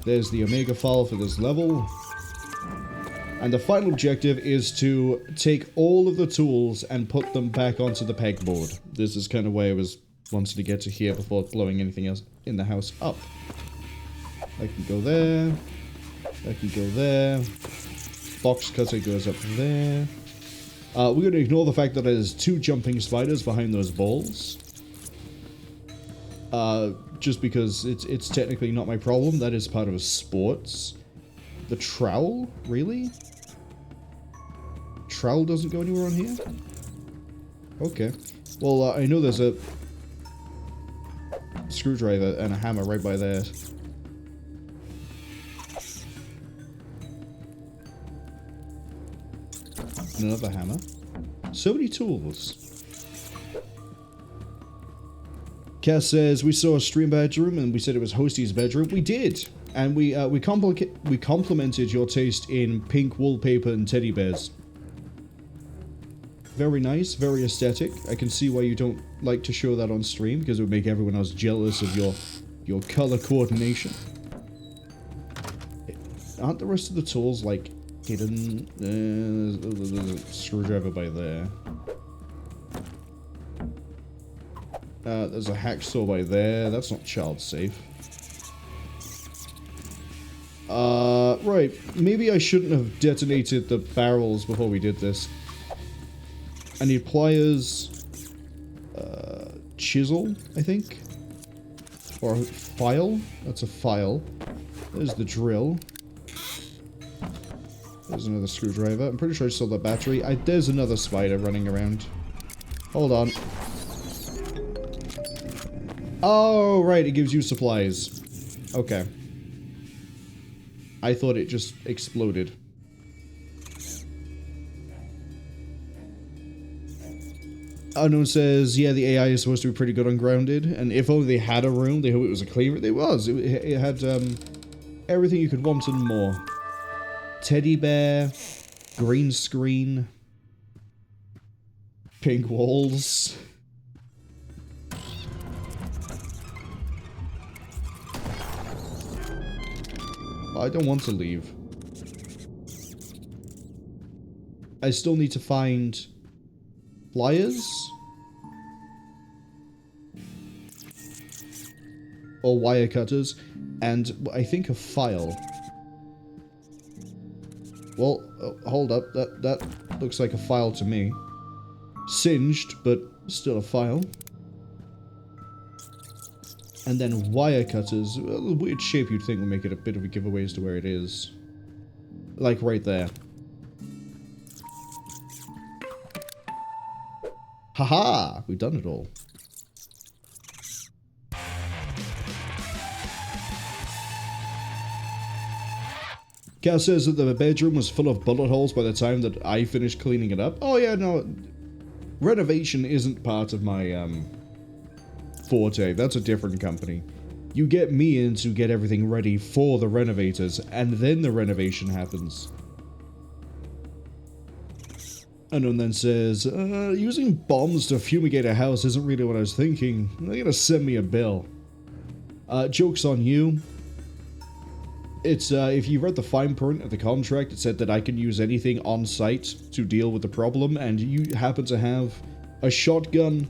There's the Omega file for this level. And the final objective is to take all of the tools and put them back onto the pegboard. This is kind of where I was wanting to get to here before blowing anything else in the house up. I can go there. I can go there. Box cutter goes up there. We're going to ignore the fact that there's two jumping spiders behind those balls. Just because it's technically not my problem. That is part of sports. The trowel? Really? Trowel doesn't go anywhere on here? Okay. Well, I know there's a screwdriver and a hammer right by there. And another hammer. So many tools. Cass says, we saw a stream bedroom and we said it was Hosty's bedroom. We did. And we complimented your taste in pink wallpaper and teddy bears. Very nice, very aesthetic. I can see why you don't like to show that on stream, because it would make everyone else jealous of your color coordination. Aren't the rest of the tools, like, hidden? There's a screwdriver by there. There's a hacksaw by there. That's not child safe. Right. Maybe I shouldn't have detonated the barrels before we did this. I need pliers. Chisel, I think. Or file. That's a file. There's the drill. There's another screwdriver. I'm pretty sure I saw the battery. There's another spider running around. Hold on. Oh, right, it gives you supplies. Okay. I thought it just exploded. Unknown says, yeah, the AI is supposed to be pretty good on grounded, and if only they had a room, they hope it was a clean room. It was. It had everything you could want and more. Teddy bear, green screen, pink walls. I don't want to leave. I still need to find pliers or wire cutters, and I think a file. Well, hold up. That looks like a file to me. Singed, but still a file. And then wire cutters. A weird shape you'd think would make it a bit of a giveaway as to where it is. Like right there. Haha! We've done it all. Cal says that the bedroom was full of bullet holes by the time that I finished cleaning it up. Oh yeah, no. Renovation isn't part of my, forte. That's a different company. You get me in to get everything ready for the renovators, and then the renovation happens. Unknown then says, using bombs to fumigate a house isn't really what I was thinking. They're gonna send me a bill. Joke's on you. It's, if you read the fine print of the contract, it said that I can use anything on site to deal with the problem, and you happen to have a shotgun,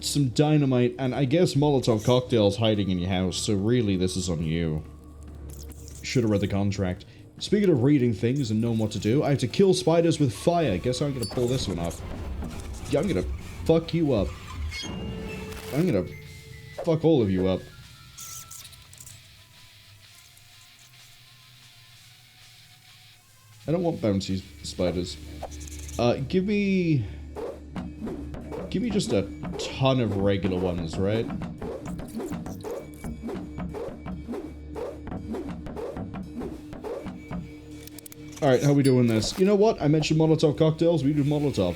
some dynamite, and I guess Molotov cocktails hiding in your house, so really this is on you. Should have read the contract. Speaking of reading things and knowing what to do, I have to kill spiders with fire. Guess I'm gonna pull this one off. Yeah, I'm gonna fuck you up. I'm gonna fuck all of you up. I don't want bouncy spiders. Give me just a ton of regular ones, right? Alright, how are we doing this? You know what? I mentioned Molotov cocktails. We do Molotov.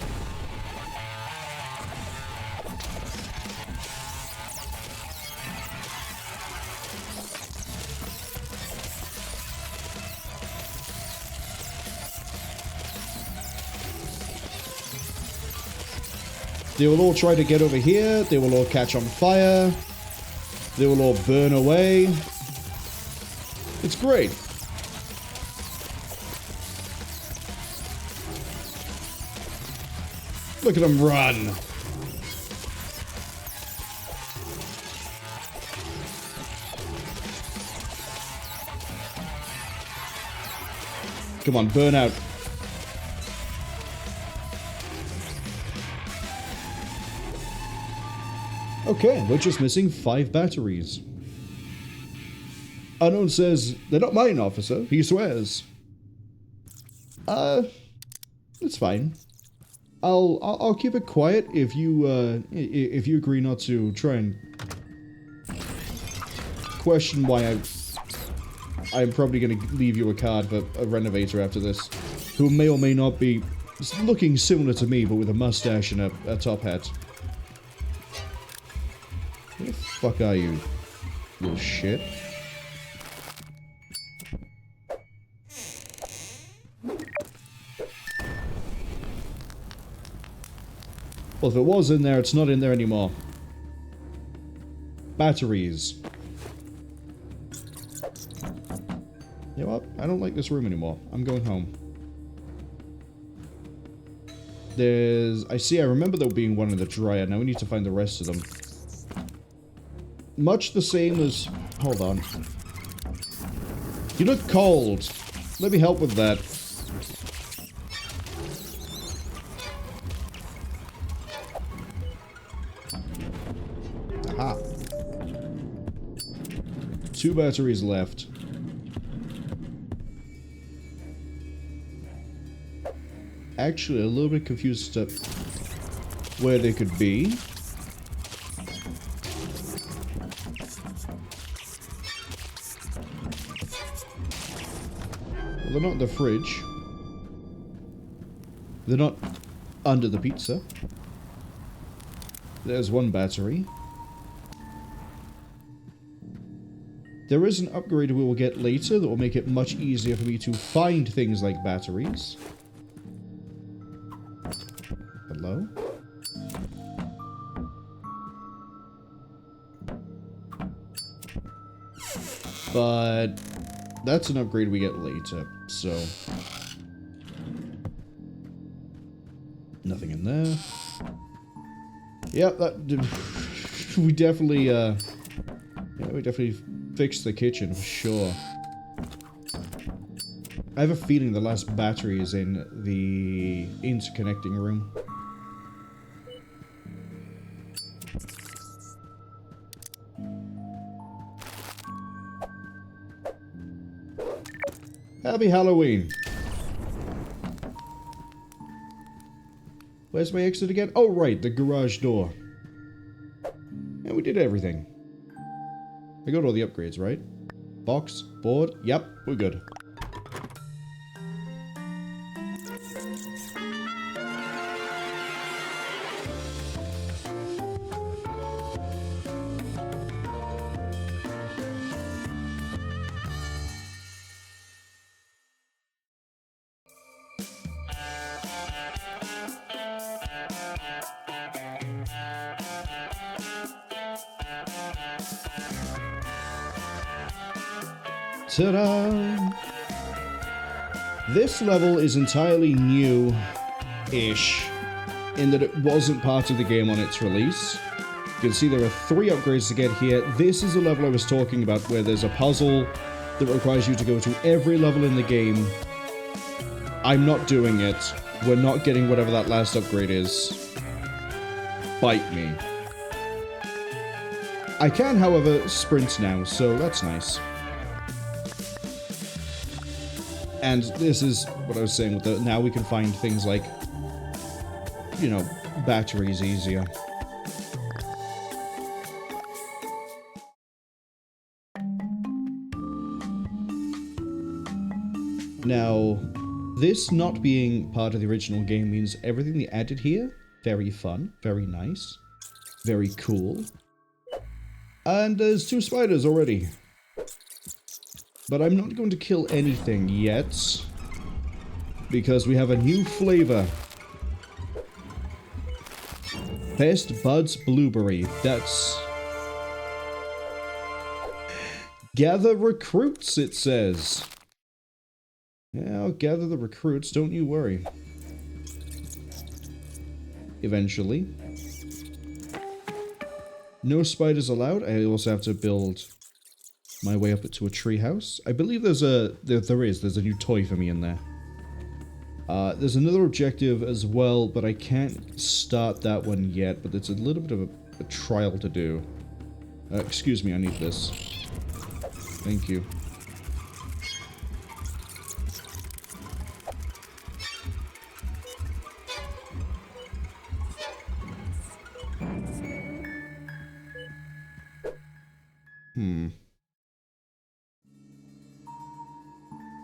They will all try to get over here. They will all catch on fire. They will all burn away. It's great. Look at them run. Come on, burn out. Okay, we're just missing 5 batteries. Unknown says, they're not mine, officer. He swears. It's fine. I'll keep it quiet if you agree not to try and question why I'm probably going to leave you a card for a renovator after this, who may or may not be looking similar to me, but with a mustache and a top hat. Where the fuck are you, little shit? Well, if it was in there, it's not in there anymore. Batteries. You know what? I don't like this room anymore. I'm going home. I remember there being one in the dryer. Now we need to find the rest of them. Much the same as... Hold on. You look cold. Let me help with that. Aha. 2 batteries left. Actually, a little bit confused as to where they could be. Well, they're not in the fridge. They're not under the pizza. There's 1 battery. There is an upgrade we will get later that will make it much easier for me to find things like batteries. Hello? But that's an upgrade we get later, so... Nothing in there. Yep, that... we definitely, yeah, we definitely fixed the kitchen, for sure. I have a feeling the last battery is in the interconnecting room. Happy Halloween! Where's my exit again? Oh, right, the garage door. Yeah, we did everything. I got all the upgrades, right? Box, board, yep, we're good. Ta-da! This level is entirely new-ish, in that it wasn't part of the game on its release. You can see there are 3 upgrades to get here. This is the level I was talking about, where there's a puzzle that requires you to go to every level in the game. I'm not doing it. We're not getting whatever that last upgrade is. Bite me. I can, however, sprint now, so that's nice. And this is what I was saying with the... Now we can find things like, you know, batteries easier. Now, this not being part of the original game means everything they added here, very fun, very nice, very cool. And there's 2 spiders already. But I'm not going to kill anything yet, because we have a new flavor. Best Buds Blueberry. That's... Gather recruits, it says. Yeah, I'll gather the recruits, don't you worry. Eventually. No spiders allowed. I also have to build my way up to a treehouse. I believe there's a... There's a new toy for me in there. There's another objective as well, but I can't start that one yet, but it's a little bit of a a trial to do. Excuse me, I need this. Thank you.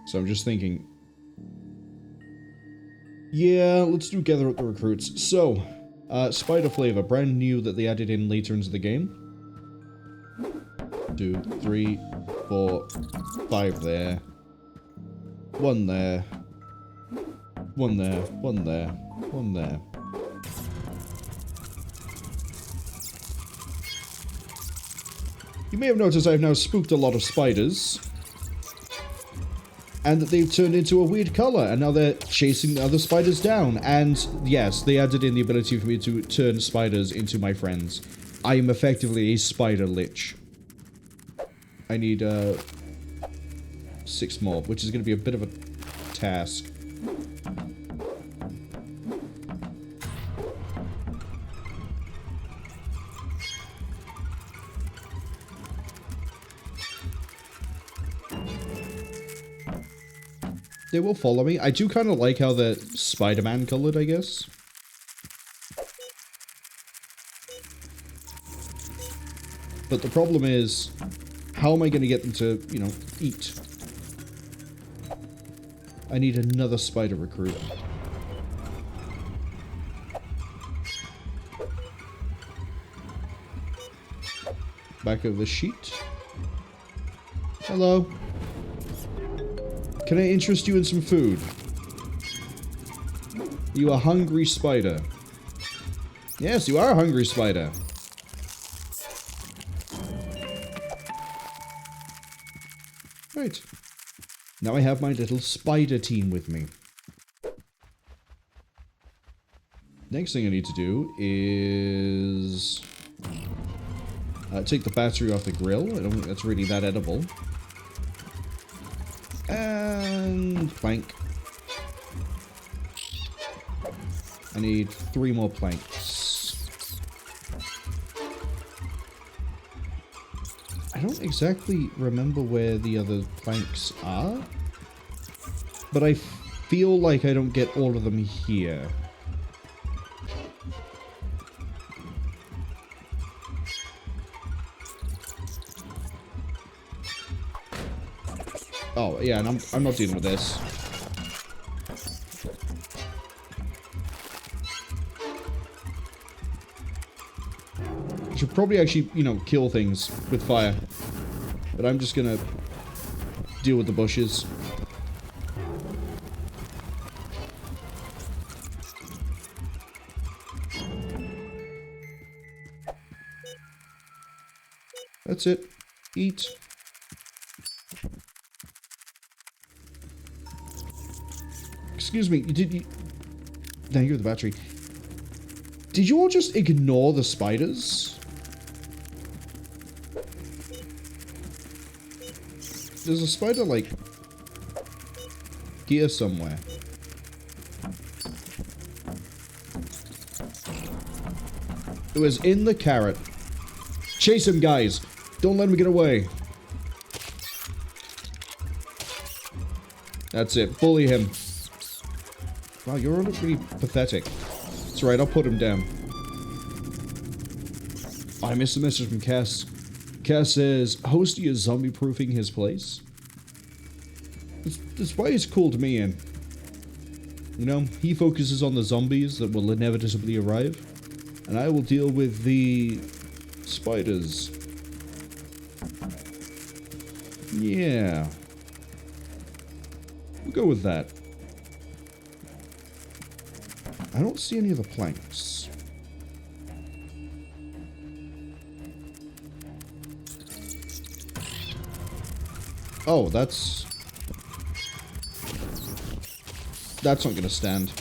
So I'm just thinking... Yeah, let's do gather up the recruits. So, spider flavor, brand new that they added in later into the game. 2, 3, 4, 5 there. 1 there. 1 there, 1 there, 1 there. You may have noticed I've now spooked a lot of spiders. And that they've turned into a weird color, and now they're chasing the other spiders down. And yes, they added in the ability for me to turn spiders into my friends. I am effectively a spider lich. I need 6 more, which is going to be a bit of a task. They will follow me. I do kind of like how they're Spider-Man colored, I guess. But the problem is, how am I going to get them to, you know, eat? I need another spider recruit. Back of the sheet. Hello. Can I interest you in some food? You a hungry spider? Yes, you are a hungry spider. Right. Now I have my little spider team with me. Next thing I need to do is... take the battery off the grill. I don't think that's really that edible. And plank. I need 3 more planks. I don't exactly remember where the other planks are, but I feel like I don't get all of them here. Oh, yeah, and I'm not dealing with this. I should probably actually, you know, kill things with fire. But I'm just gonna deal with the bushes. That's it. Eat. Excuse me, now you're the battery. Did you all just ignore the spiders? There's a spider, like, here somewhere. It was in the carrot. Chase him, guys. Don't let him get away. That's it. Bully him. Wow, you're really pathetic. It's right, I'll put him down. Oh, I missed a message from Cass. Cass says, Hosty is zombie-proofing his place. That's why he's called me in. You know, he focuses on the zombies that will inevitably arrive, and I will deal with the spiders. Yeah. We'll go with that. I don't see any of the planks. Oh, that's not gonna stand.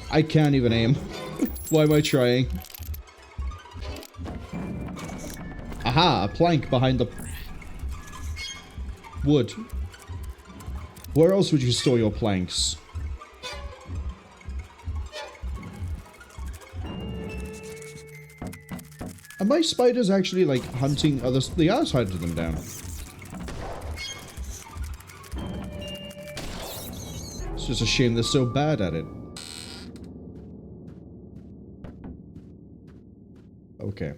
I can't even aim. Why am I trying? Aha! A plank behind the wood. Where else would you store your planks? Are my spiders actually, like, hunting others? They are hunting them down. It's just a shame they're so bad at it. Okay.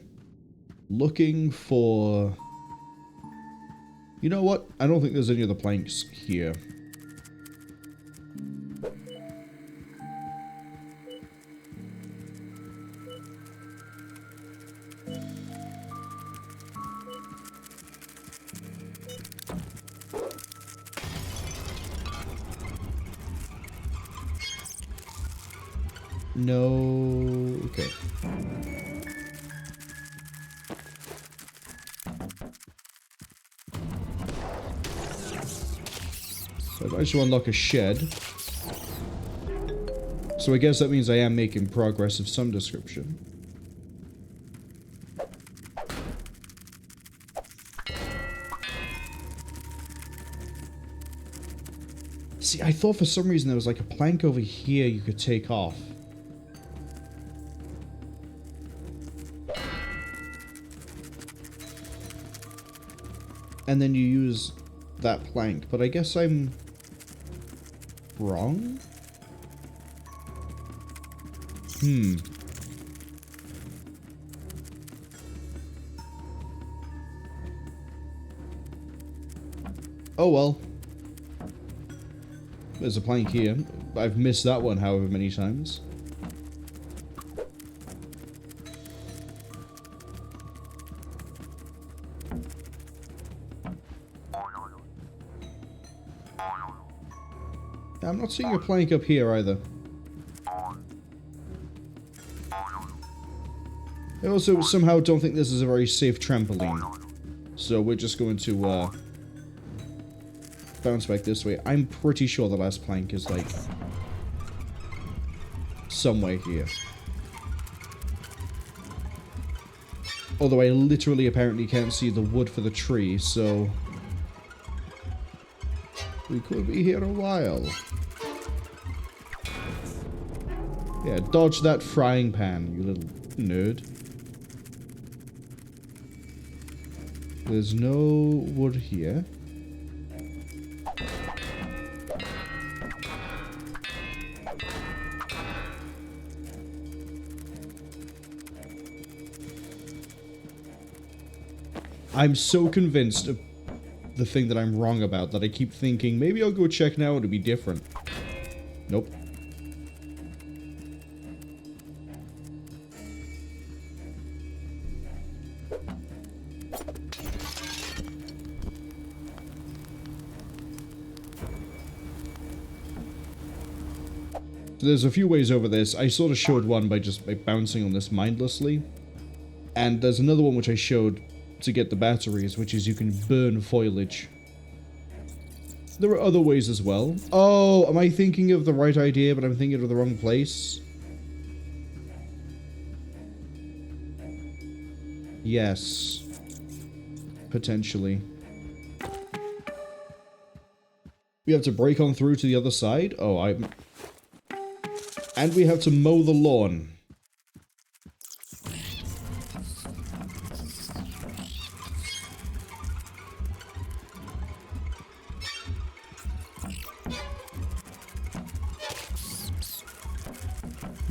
Looking for... You know what? I don't think there's any other planks here. No... Okay. So I've managed to unlock a shed. So I guess that means I am making progress of some description. See, I thought for some reason there was like a plank over here you could take off. And then you use that plank, but I guess I'm wrong? Oh well. There's a plank here. I've missed that one however many times. I'm not seeing a plank up here either. I also somehow don't think this is a very safe trampoline. So we're just going to bounce back this way. I'm pretty sure the last plank is like somewhere here. Although I literally apparently can't see the wood for the tree, so we could be here a while. Yeah, dodge that frying pan, you little nerd. There's no wood here. I'm so convinced of the thing that I'm wrong about that I keep thinking, maybe I'll go check now, it'll be different. Nope. So there's a few ways over this. I sort of showed one by just bouncing on this mindlessly. And there's another one which I showed to get the batteries, which is you can burn foliage. There are other ways as well. Oh, am I thinking of the right idea, but I'm thinking of the wrong place? Yes. Potentially. We have to break on through to the other side? Oh, and we have to mow the lawn.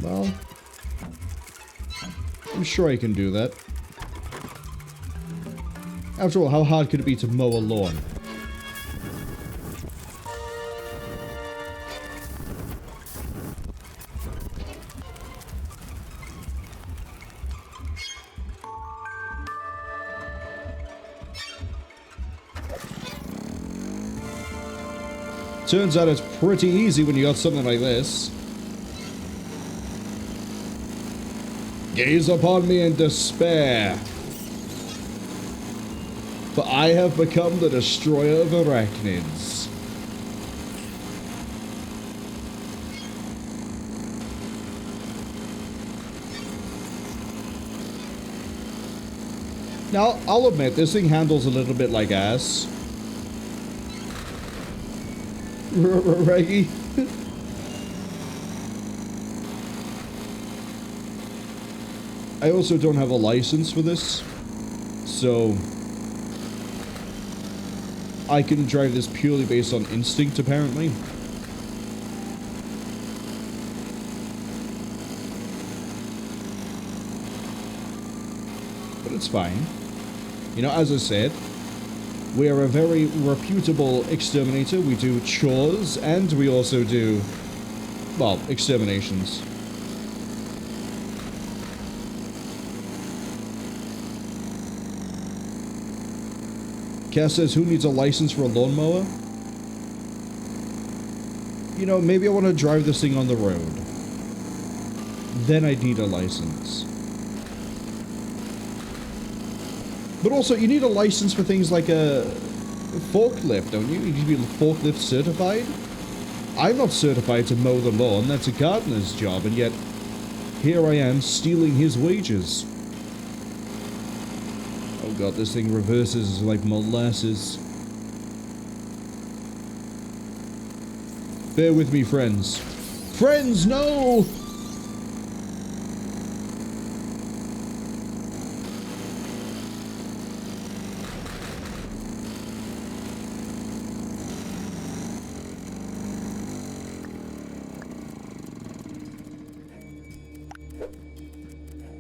Well, I'm sure I can do that. After all, how hard could it be to mow a lawn? Turns out it's pretty easy when you got something like this. Gaze upon me in despair, for I have become the destroyer of arachnids. Now, I'll admit, this thing handles a little bit like ass. Reggie. I also don't have a license for this, so I can drive this purely based on instinct, apparently. But it's fine. You know, as I said, we are a very reputable exterminator. We do chores, and we also do, well, exterminations. Cass says, who needs a license for a lawnmower? You know, maybe I want to drive this thing on the road. Then I'd need a license. But also, you need a license for things like a forklift, don't you? You need to be forklift certified? I'm not certified to mow the lawn. That's a gardener's job, and yet here I am stealing his wages. Oh god, this thing reverses like molasses. Bear with me, friends. Friends, no!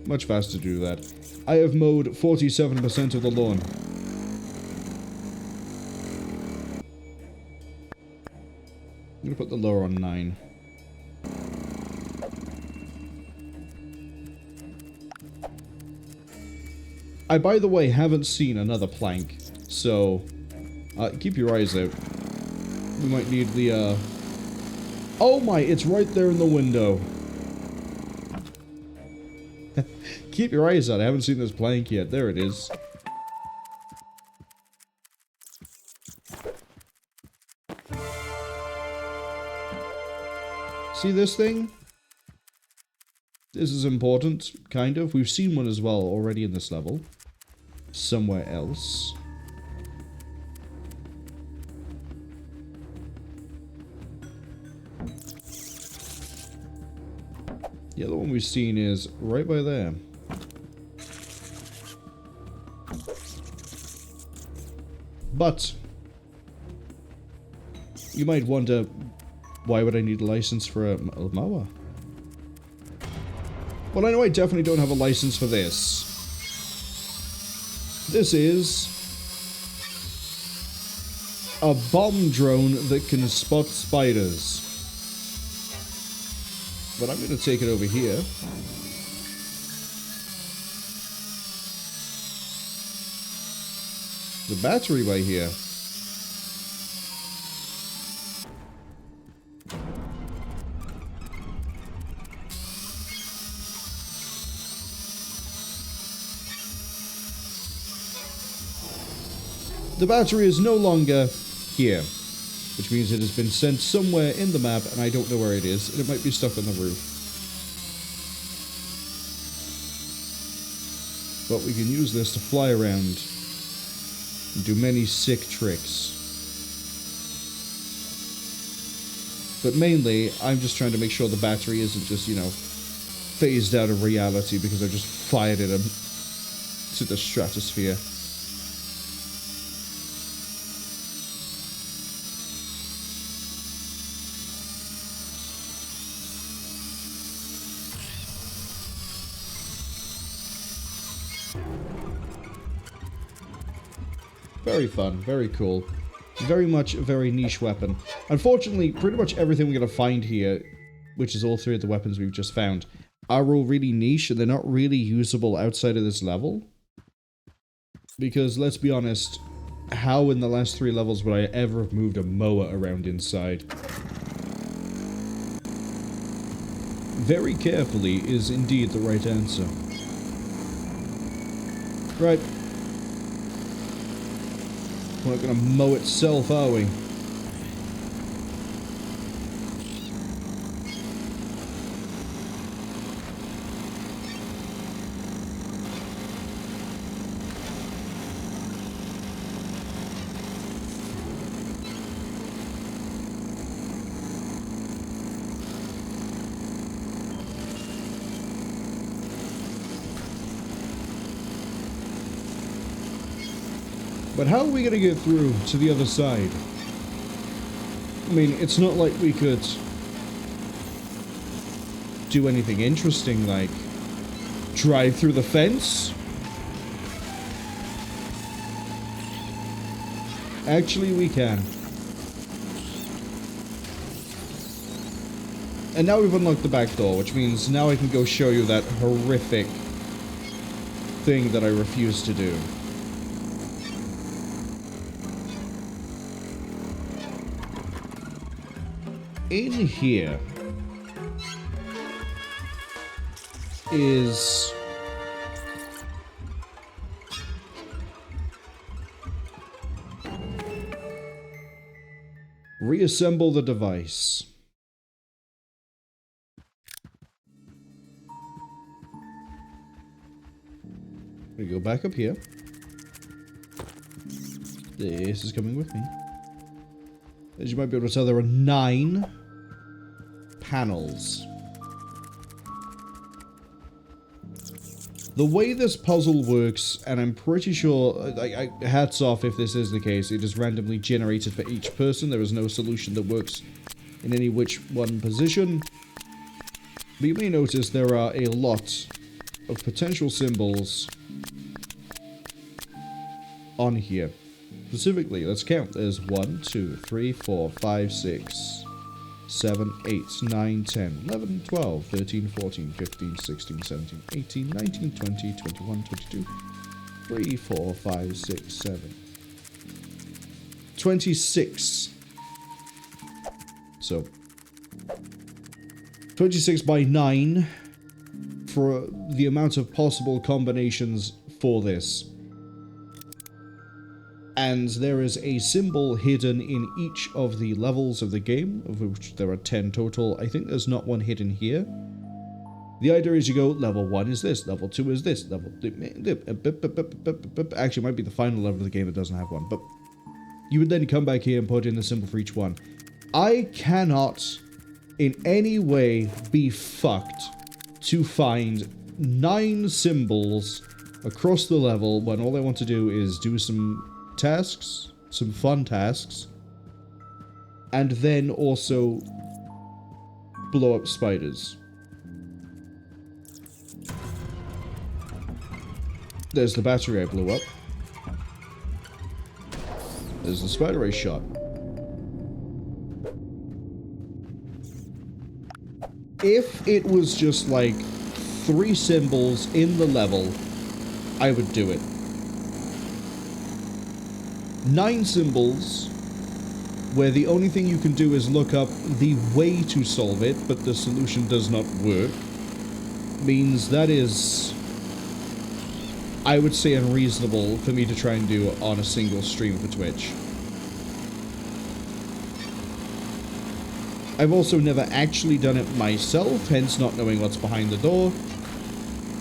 Much faster to do that. I have mowed 47% of the lawn. I'm gonna put the lower on 9. I, by the way, haven't seen another plank, so keep your eyes out. We might need the, Oh my, it's right there in the window. Keep your eyes out, I haven't seen this plank yet. There it is. See this thing? This is important, kind of. We've seen one as well already in this level. Somewhere else. The other one we've seen is right by there. But you might wonder, why would I need a license for a mower? Well, I know I definitely don't have a license for this. This is a bomb drone that can spot spiders. But I'm going to take it over here. The battery by here. The battery is no longer here, which means it has been sent somewhere in the map and I don't know where it is, and it might be stuck on the roof. But we can use this to fly around and do many sick tricks. But mainly, I'm just trying to make sure the battery isn't just, you know, phased out of reality because I just fired it to the stratosphere. Very fun, very cool. Very much a very niche weapon. Unfortunately, pretty much everything we're going to find here, which is all three of the weapons we've just found, are all really niche and they're not really usable outside of this level. Because, let's be honest, how in the last 3 levels would I ever have moved a mower around inside? Very carefully is indeed the right answer. Right. We're not going to mow itself, are we? But how are we gonna get through to the other side? I mean, it's not like we could do anything interesting, like drive through the fence. Actually, we can. And now we've unlocked the back door, which means now I can go show you that horrific thing that I refuse to do. In here is reassemble the device. We go back up here. This is coming with me. As you might be able to tell, there are 9 panels. The way this puzzle works, and I'm pretty sure, hats off if this is the case, it is randomly generated for each person. There is no solution that works in any which one position. But you may notice there are a lot of potential symbols on here. Specifically, let's count. There's 1, 2, 3, 4, 5, 6, 7, 8, 9, 10, 11, 12, 13, 14, 15, 16, 17, 18, 19, 20, 21, 22, 3, 4, 5, 6, 7, 26. So, 26 by 9 for the amount of possible combinations for this. And there is a symbol hidden in each of the levels of the game, of which there are 10 total. I think there's not one hidden here. The idea is you go, level 1 is this, level 2 is this, level... Actually, it might be the final level of the game that doesn't have one, but you would then come back here and put in the symbol for each one. I cannot in any way be fucked to find 9 symbols across the level when all I want to do is do some tasks, some fun tasks, and then also blow up spiders. There's the battery I blew up. There's the spider I shot. If it was just like 3 symbols in the level, I would do it. 9 symbols, where the only thing you can do is look up the way to solve it, but the solution does not work, means that is, I would say, unreasonable for me to try and do on a single stream for Twitch. I've also never actually done it myself, hence not knowing what's behind the door,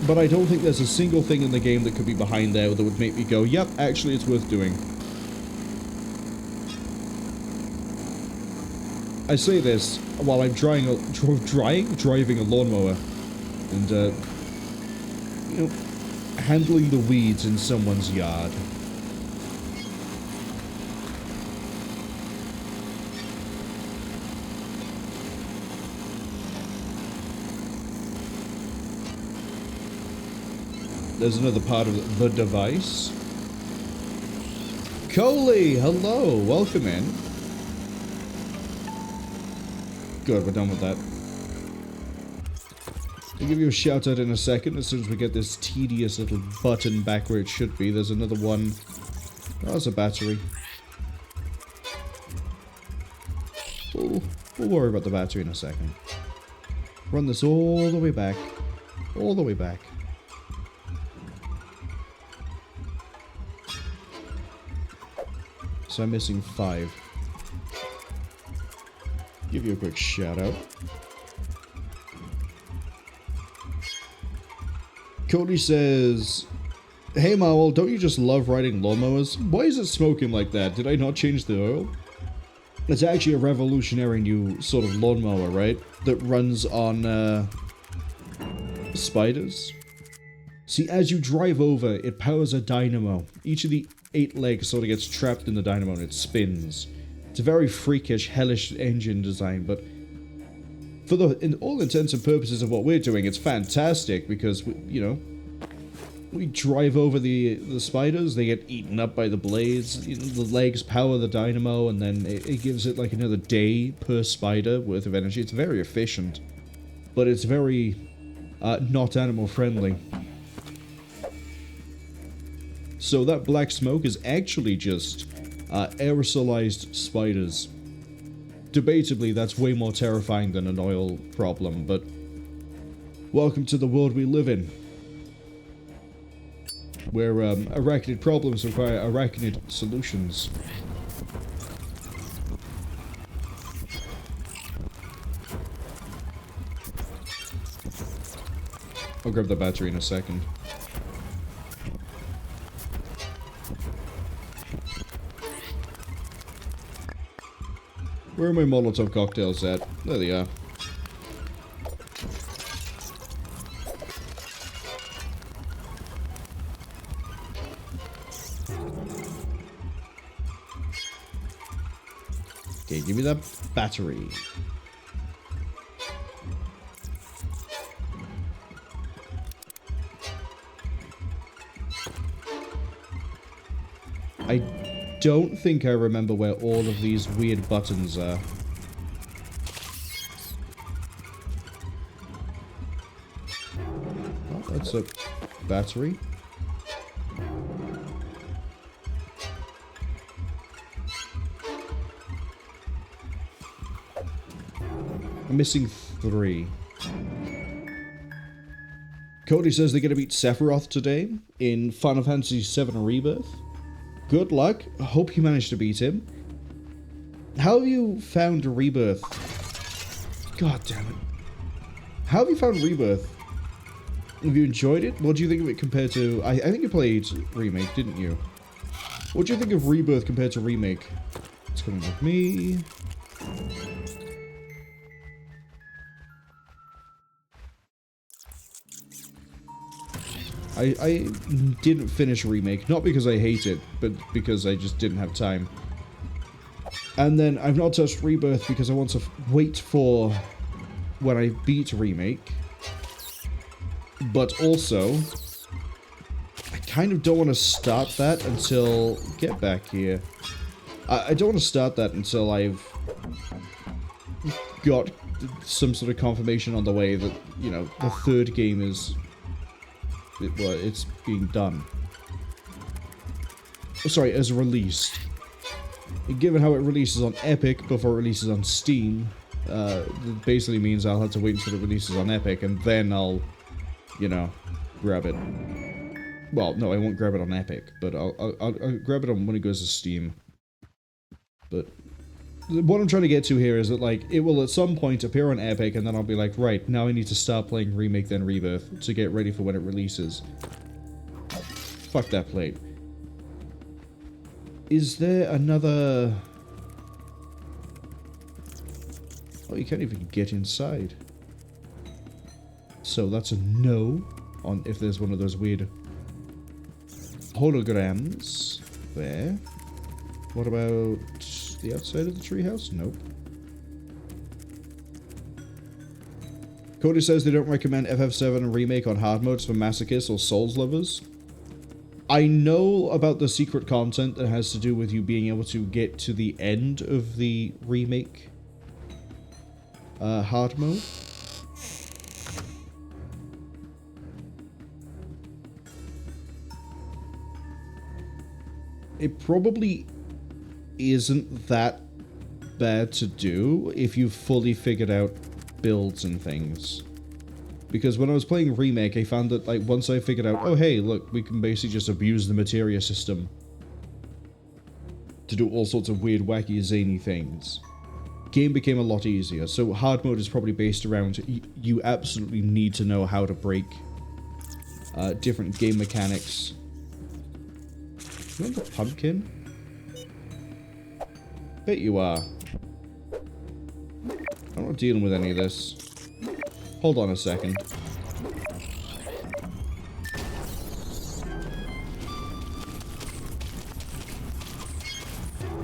but I don't think there's a single thing in the game that could be behind there that would make me go, yep, actually it's worth doing. I say this while I'm driving a lawnmower and, you know, handling the weeds in someone's yard. There's another part of the device. Coley, hello, welcome in. Good, we're done with that. I'll give you a shout out in a second as soon as we get this tedious little button back where it should be. There's another one. Oh, there's a battery. We'll worry about the battery in a second. Run this all the way back. All the way back. So I'm missing 5. Give you a quick shout out. Cody says, hey Marwol, don't you just love riding lawnmowers? Why is it smoking like that? Did I not change the oil? It's actually a revolutionary new sort of lawnmower, right? That runs on spiders. See, as you drive over, it powers a dynamo. Each of the 8 legs sort of gets trapped in the dynamo and it spins. It's a very freakish, hellish engine design, but in all intents and purposes of what we're doing, it's fantastic because, we drive over the spiders, they get eaten up by the blades, the legs power the dynamo, and then it gives it like another day per spider worth of energy. It's very efficient, but it's very not animal friendly. So that black smoke is actually just aerosolized spiders. Debatably, that's way more terrifying than an oil problem, but welcome to the world we live in, where arachnid problems require arachnid solutions. I'll grab the battery in a second. Where are my Molotov cocktails at? There they are. Okay, give me that battery. I don't think I remember where all of these weird buttons are. Oh, that's a battery. I'm missing 3. Cody says they're going to beat Sephiroth today in Final Fantasy VII Rebirth. Good luck. I hope you manage to beat him. How have you found Rebirth? God damn it. How have you found Rebirth? Have you enjoyed it? What do you think of it compared to... I think you played Remake, didn't you? What do you think of Rebirth compared to Remake? It's coming with me. I didn't finish Remake, not because I hate it, but because I just didn't have time. And then I've not touched Rebirth because I want to wait for when I beat Remake. But also, I kind of don't want to start that until... Get back here. I don't want to start that until I've got some sort of confirmation on the way that, the third game is... Well, it's being done. Oh, sorry, as released. Given how it releases on Epic before it releases on Steam, it basically means I'll have to wait until it releases on Epic, and then I'll, grab it. Well, no, I won't grab it on Epic, but I'll grab it on when it goes to Steam. But what I'm trying to get to here is that, it will at some point appear on Epic, and then I'll be like, right, now I need to start playing Remake then Rebirth to get ready for when it releases. Fuck that plate. Is there another... Oh, you can't even get inside. So that's a no on if there's one of those weird holograms there. What about the outside of the treehouse? Nope. Cody says they don't recommend FF7 Remake on hard modes for masochists or souls lovers. I know about the secret content that has to do with you being able to get to the end of the Remake hard mode. It probably isn't that bad to do if you've fully figured out builds and things. Because when I was playing Remake, I found that, once I figured out, oh hey, look, we can basically just abuse the materia system to do all sorts of weird, wacky, zany things. Game became a lot easier. So hard mode is probably based around you absolutely need to know how to break different game mechanics. You want the pumpkin? Bet you are. I'm not dealing with any of this. Hold on a second.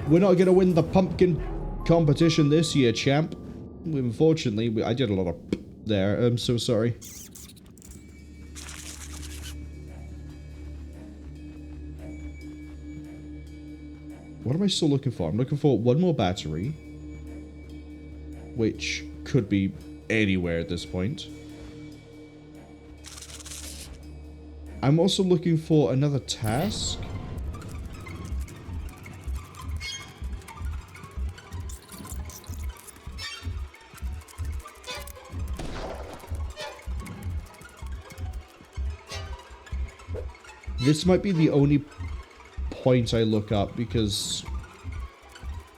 We're not gonna win the pumpkin competition this year, champ. Unfortunately, I did a lot of there. I'm so sorry. What am I still looking for? I'm looking for one more battery, which could be anywhere at this point. I'm also looking for another task. This might be the only point I look up because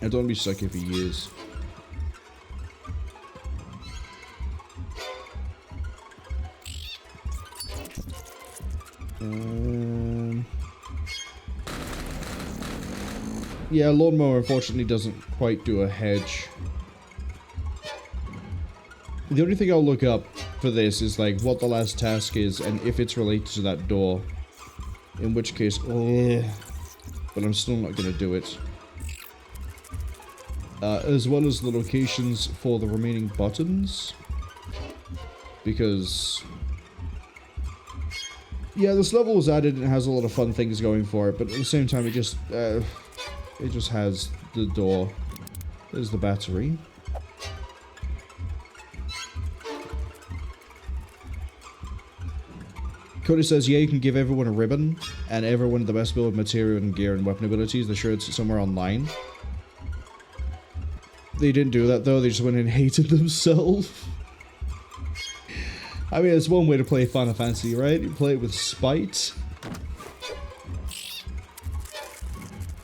I don't want to be stuck here for years. Yeah, lawnmower unfortunately doesn't quite do a hedge. The only thing I'll look up for this is like what the last task is and if it's related to that door. In which case, but I'm still not going to do it. As well as the locations for the remaining buttons. Because, yeah, this level was added and it has a lot of fun things going for it, but at the same time it just has the door. There's the battery. Cody says, yeah, you can give everyone a ribbon, and everyone the best build of material and gear and weapon abilities. They're sure it's somewhere online. They didn't do that, though. They just went and hated themselves. I mean, it's one way to play Final Fantasy, right? You play it with spite.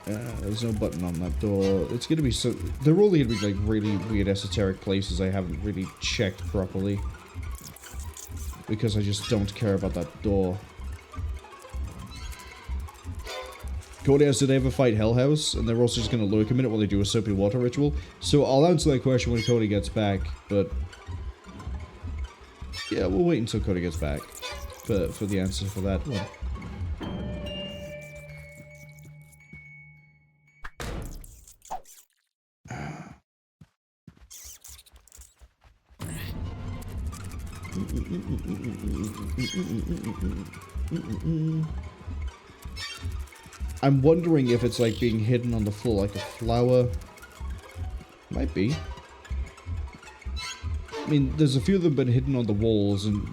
There's no button on that door. It's gonna be so... They're all gonna be, like, really weird esoteric places I haven't really checked properly. Because I just don't care about that door. Cody asks, did they ever fight Hell House? And they're also just going to lurk a minute while they do a soapy water ritual. So I'll answer that question when Cody gets back, but... yeah, we'll wait until Cody gets back for the answer for that one. I'm wondering if it's like being hidden on the floor like a flower. Might be. I mean, there's a few of them been hidden on the walls, and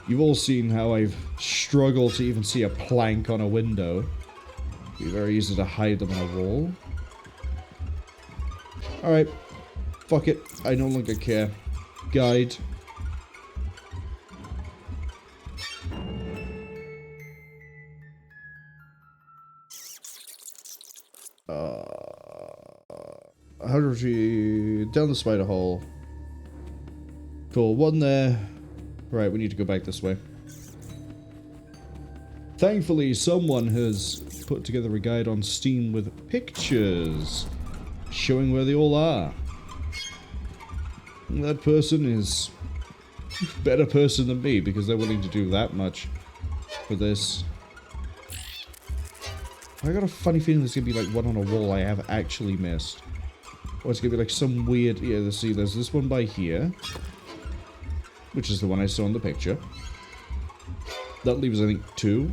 you've all seen how I've struggled to even see a plank on a window. It'd be very easy to hide them on a wall. Alright. Fuck it. I no longer care. Guide. How do we... down the spider hole. Cool, one there. Right, we need to go back this way. Thankfully, someone has put together a guide on Steam with pictures showing where they all are. And that person is a better person than me because they're willing to do that much for this. I got a funny feeling there's gonna be like one on a wall I have actually missed. Or it's gonna be like some weird... yeah, let's see, there's this one by here. Which is the one I saw in the picture. That leaves, I think, 2.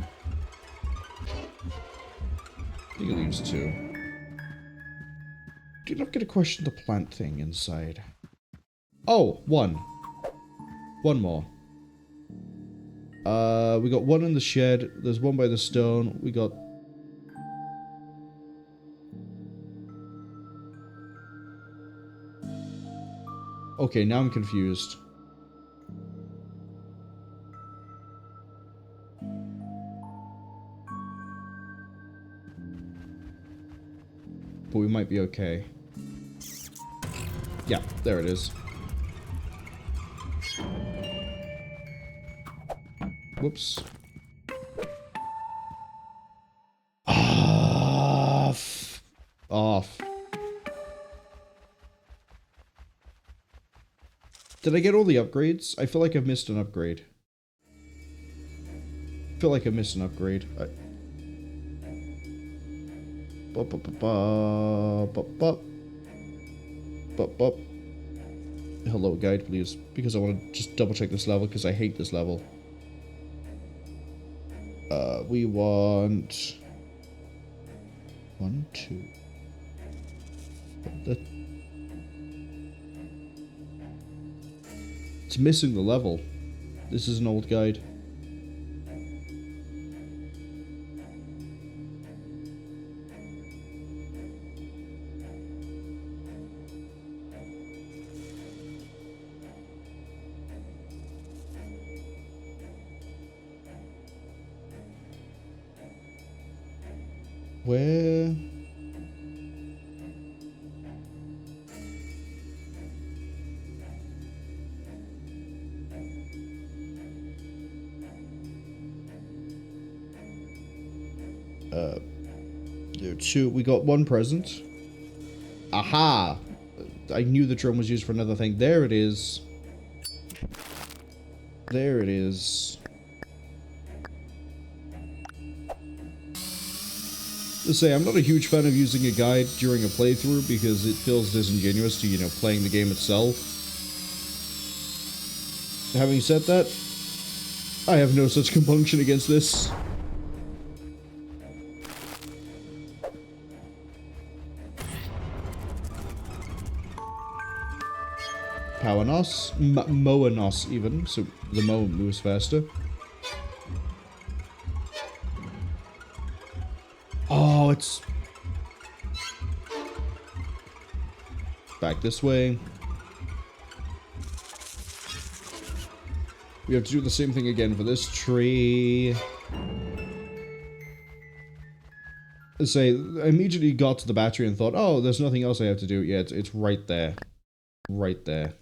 I think it leaves 2. Do you not get to question the plant thing inside? Oh, 1. 1 more. We got 1 in the shed. There's 1 by the stone. We got... okay, now I'm confused. But we might be okay. Yeah, there it is. Whoops. Off. Off. Did I get all the upgrades? I feel like I've missed an upgrade. I feel like I missed an upgrade. Hello, guide, please. Because I want to just double check this level, because I hate this level. We want... 1, 2... It's missing the level. This is an old guide. Where? Two. We got one present. Aha! I knew the drum was used for another thing. There it is. There it is. To say, I'm not a huge fan of using a guide during a playthrough because it feels disingenuous to, you know, playing the game itself. Having said that, I have no such compunction against this. Powernos, Moanos even, so the Mo moves faster. Oh, it's... Back this way. We have to do the same thing again for this tree. Say, I immediately got to the battery and thought, oh, there's nothing else I have to do. Yeah, it's right there. Right there.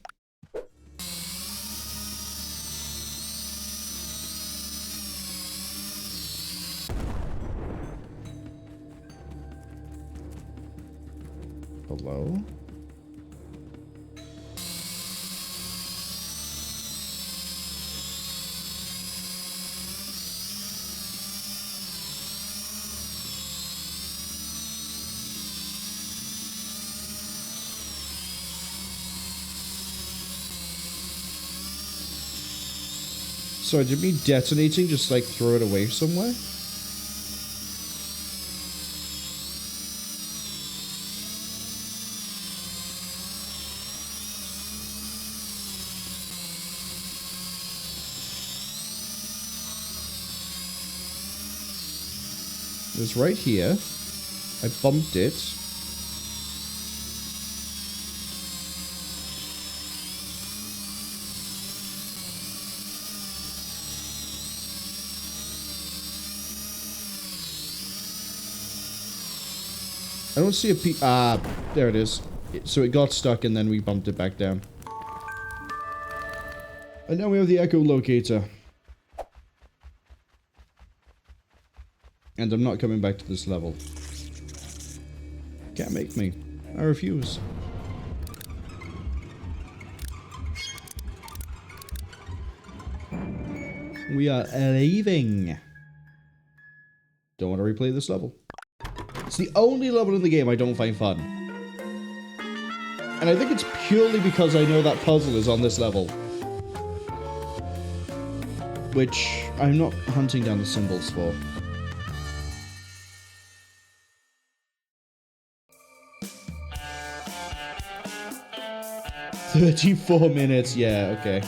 Hello? So did me detonating just like throw it away somewhere? It was right here. I bumped it. I don't see a P. Ah, there it is. So it got stuck and then we bumped it back down. And now we have the echolocator. And I'm not coming back to this level. Can't make me. I refuse. We are leaving. Don't want to replay this level. It's the only level in the game I don't find fun. And I think it's purely because I know that puzzle is on this level. Which I'm not hunting down the symbols for. "34 minutes, yeah, okay.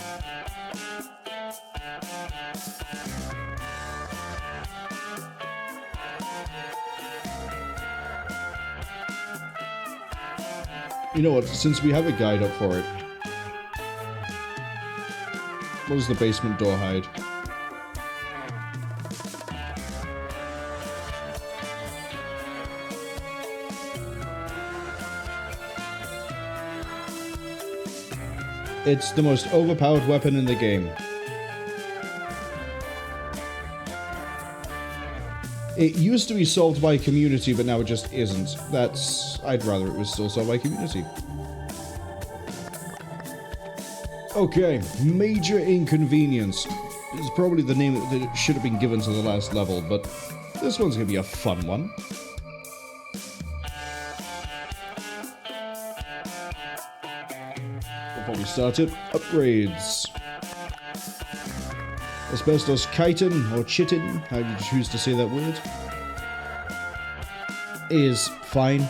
You know what, since we have a guide up for it. What does the basement door hide? It's the most overpowered weapon in the game. It used to be solved by community, but now it just isn't. I'd rather it was still solved by community. Okay, Major Inconvenience. This is probably the name that it should have been given to the last level, but this one's gonna be a fun one. We started upgrades. Asbestos chitin, or chitin, how you choose to say that word, is fine.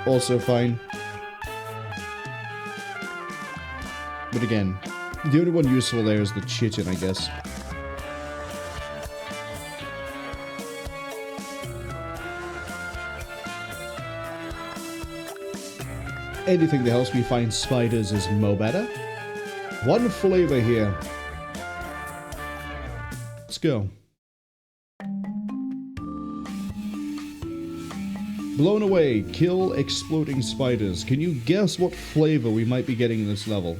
Also fine. But again, the only one useful there is the chitin, I guess. Anything that helps me find spiders is mo better. One flavor here. Let's go. Blown away. Kill exploding spiders. Can you guess what flavor we might be getting in this level?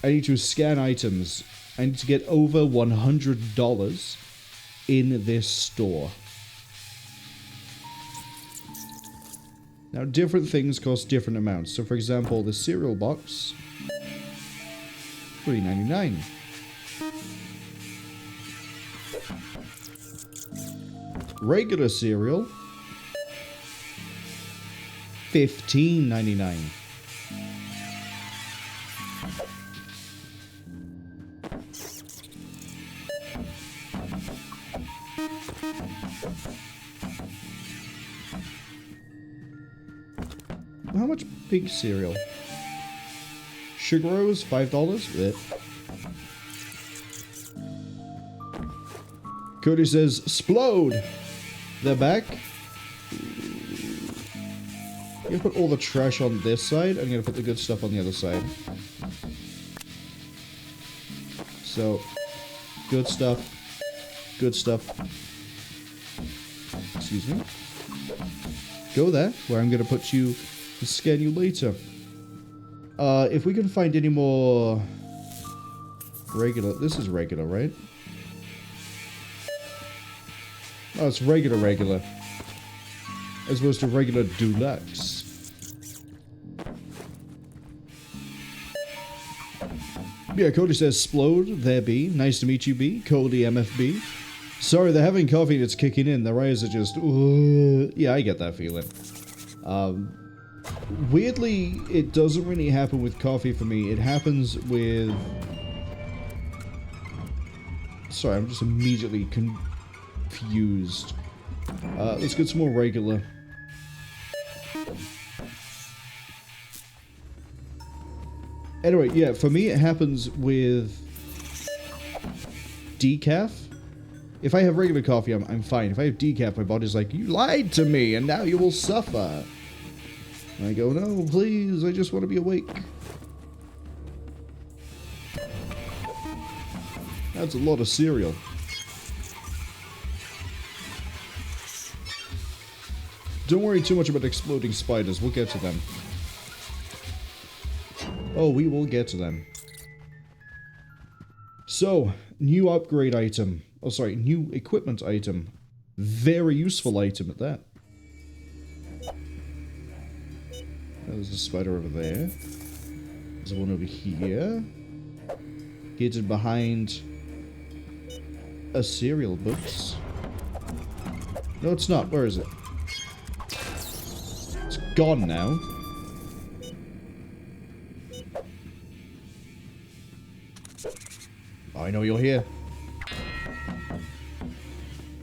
I need to scan items. I need to get over $100 in this store. Now, different things cost different amounts. So, for example, the cereal box, $3.99. Regular cereal, $15.99. How much pig cereal? Sugar Rose, $5. Cody says, "Splode." They're back. I'm gonna put all the trash on this side. I'm gonna put the good stuff on the other side. So, good stuff. Good stuff. Excuse me. Go there, where I'm gonna put you and scan you later. If we can find any more regular, this is regular, right? Oh, it's regular. As opposed to regular deluxe. Yeah, Cody says, "Splode, there B. Nice to meet you, B. Cody MFB. Sorry, they're having coffee and it's kicking in. Their eyes are just, yeah, I get that feeling. Weirdly, it doesn't really happen with coffee for me. It happens with... Sorry, I'm just immediately confused. Let's get some more regular. Anyway, yeah, for me it happens with decaf. If I have regular coffee, I'm fine. If I have decaf, my body's like, "You lied to me, and now you will suffer." And I go, "No, please, I just want to be awake." That's a lot of cereal. Don't worry too much about exploding spiders. We'll get to them. Oh, we will get to them. So, new upgrade item. Oh, sorry, new equipment item. Very useful item at that. There's a spider over there. There's one over here. Hidden behind a cereal box. No, it's not. Where is it? It's gone now. Oh, I know you're here.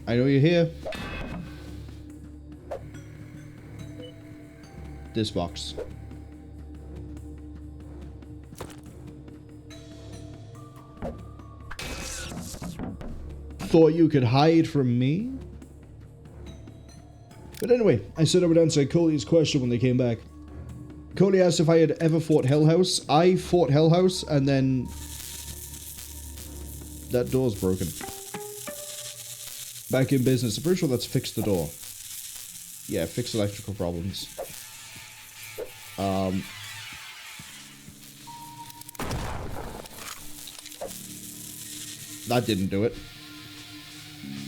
I know you're here. This box. Thought you could hide from me? But anyway, I said I would answer Coley's question when they came back. Coley asked if I had ever fought Hell House. I fought Hell House, and then... that door's broken. Back in business. I'm pretty sure that's fixed the door. Yeah, fix electrical problems. That didn't do it.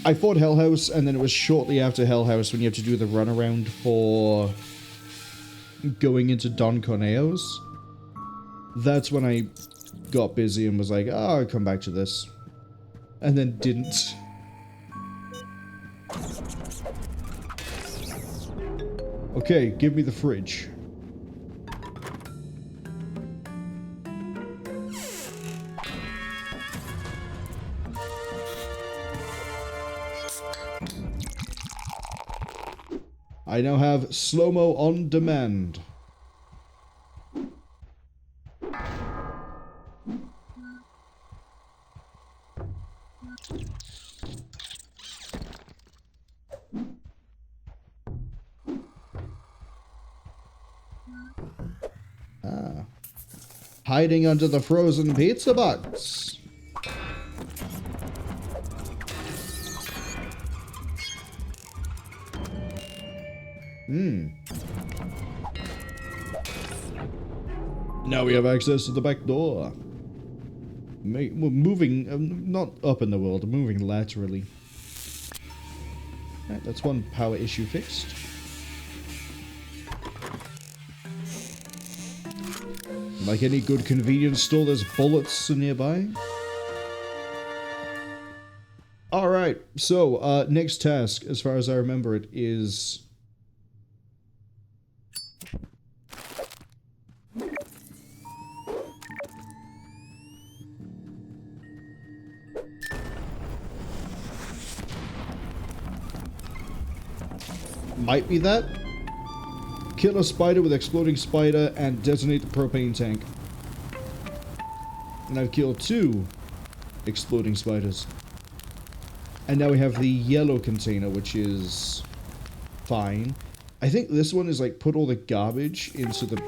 I fought Hell House, and then it was shortly after Hell House when you have to do the runaround for going into Don Corneo's. That's when I got busy and was like, oh, I'll come back to this. And then didn't. Okay, give me the fridge. I now have slow-mo on demand. Ah. Hiding under the frozen pizza box. Now we have access to the back door. We're moving, not up in the world, moving laterally. Right, that's one power issue fixed. Like any good convenience store, there's bullets nearby. Alright, so, next task, as far as I remember it, is... might be that. Kill a spider with exploding spider and detonate the propane tank. And I've killed 2 exploding spiders. And now we have the yellow container, which is fine. I think this one is like put all the garbage into the...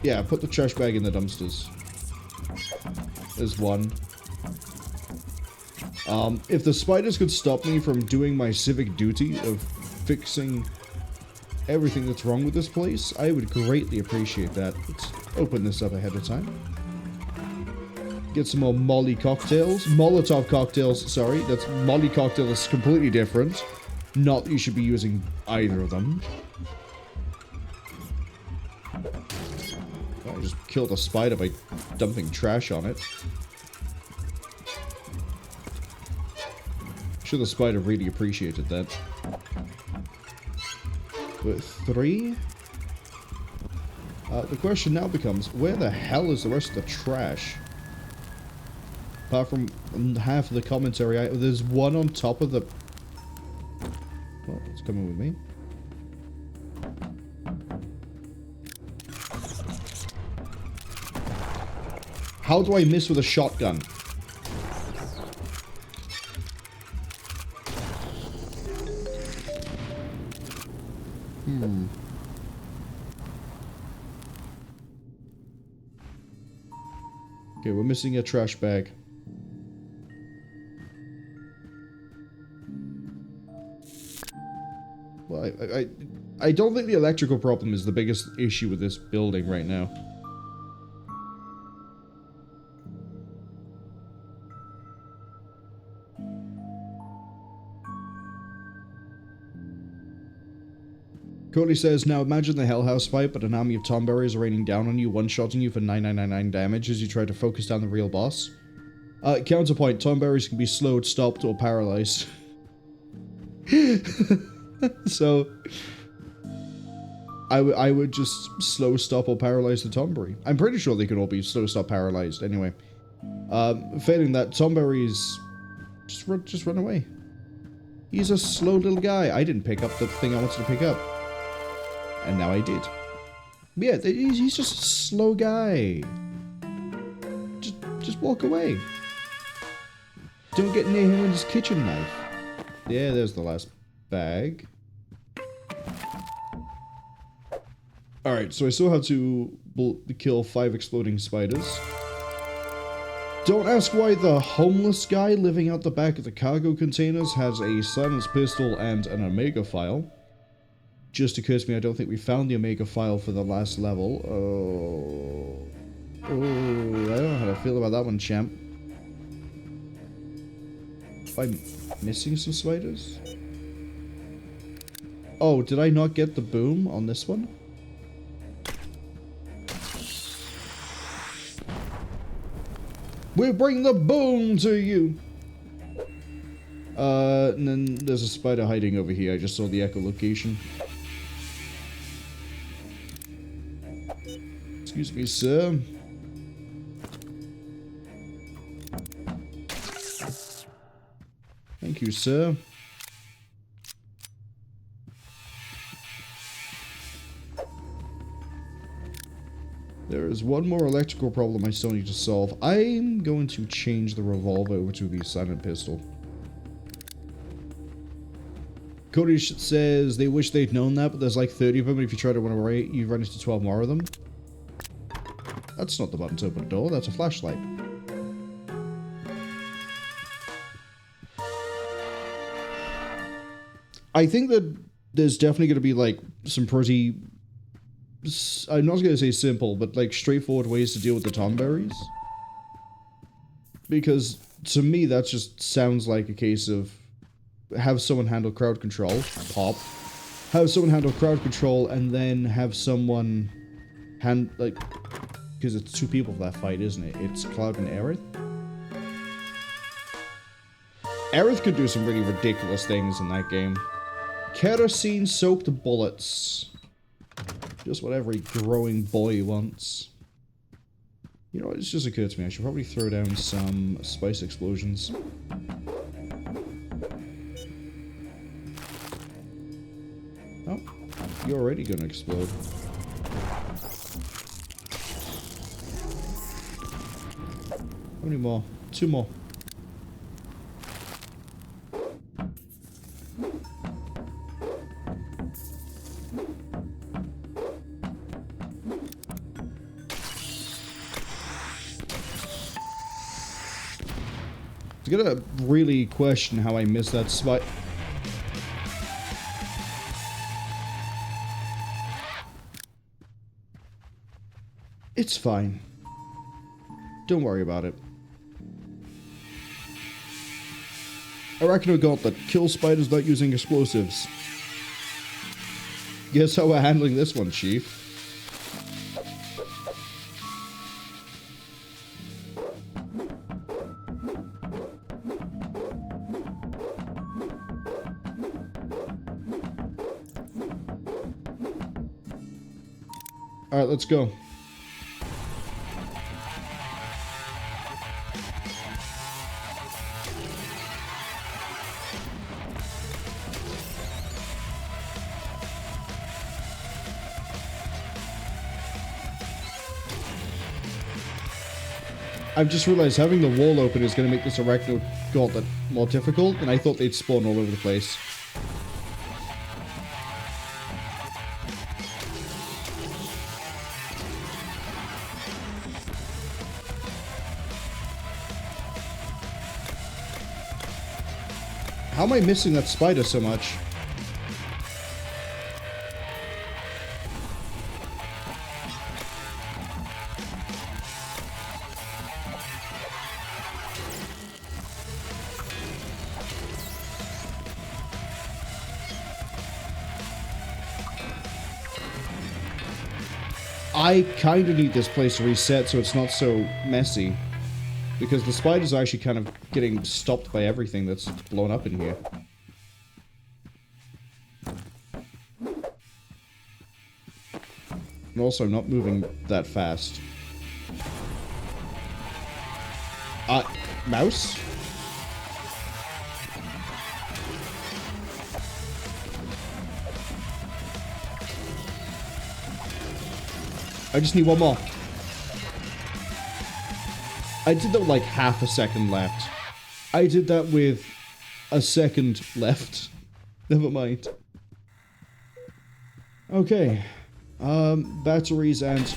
yeah, put the trash bag in the dumpsters. There's one. If the spiders could stop me from doing my civic duty of fixing everything that's wrong with this place, I would greatly appreciate that. Let's open this up ahead of time. Get some more Molly cocktails. Molotov cocktails, sorry. That's Molly cocktail is completely different. Not that you should be using either of them. I just killed a spider by dumping trash on it. I'm sure the spider really appreciated that. But 3? The question now becomes, where the hell is the rest of the trash? Apart from half of the commentary, there's one on top of the... oh, it's coming with me. How do I miss with a shotgun? Okay, we're missing a trash bag. Well, I don't think the electrical problem is the biggest issue with this building right now. Cody says, now imagine the Hell House fight, but an army of Tomberries are raining down on you, one-shotting you for 9999 damage as you try to focus down the real boss. Counterpoint, Tomberries can be slowed, stopped, or paralyzed. So, I would just slow, stop, or paralyze the Tomberry. I'm pretty sure they could all be slow, stop, paralyzed, anyway. Failing that, Tomberries just run away. He's a slow little guy. I didn't pick up the thing I wanted to pick up. And now I did. Yeah, he's just a slow guy. Just walk away. Don't get near him with his kitchen knife. Yeah, there's the last bag. Alright, so I still have to kill 5 exploding spiders. Don't ask why the homeless guy living out the back of the cargo containers has a silenced pistol and an Omega file. Just occurs to me I don't think we found the Omega file for the last level. Oh, I don't know how to feel about that one, champ. I'm missing some spiders? Oh, did I not get the boom on this one? We bring the boom to you! And then there's a spider hiding over here. I just saw the echolocation. Excuse me, sir. Thank you, sir. There is one more electrical problem I still need to solve. I'm going to change the revolver over to the silent pistol. Cody says they wish they'd known that, but there's like 30 of them, and if you try to run away, you run into 12 more of them. That's not the button to open a door, that's a flashlight. I think that there's definitely going to be, like, some pretty... I'm not going to say simple, but, like, straightforward ways to deal with the tomberries. Because, to me, that just sounds like a case of... have someone handle crowd control. Pop. Have someone handle crowd control, and then have someone... like... because it's two people for that fight, isn't it? It's Cloud and Aerith. Aerith could do some really ridiculous things in that game. Kerosene-soaked bullets. Just what every growing boy wants. You know what, it's just occurred to me, I should probably throw down some spice explosions. Oh, you're already gonna explode. How many more? 2 more. I'm gonna really question how I missed that spot. It's fine. Don't worry about it. Arachno Gauntlet. Kill spiders without using explosives. Guess how we're handling this one, Chief. Alright, let's go. I've just realized having the wall open is going to make this Arachno Gauntlet more difficult, and I thought they'd spawn all over the place. How am I missing that spider so much? I kind of need this place to reset so it's not so messy. Because the spiders are actually kind of getting stopped by everything that's blown up in here. And also, I'm not moving that fast. Mouse? I just need one more. I did that with like half a second left. I did that with a second left. Never mind. Okay. Batteries and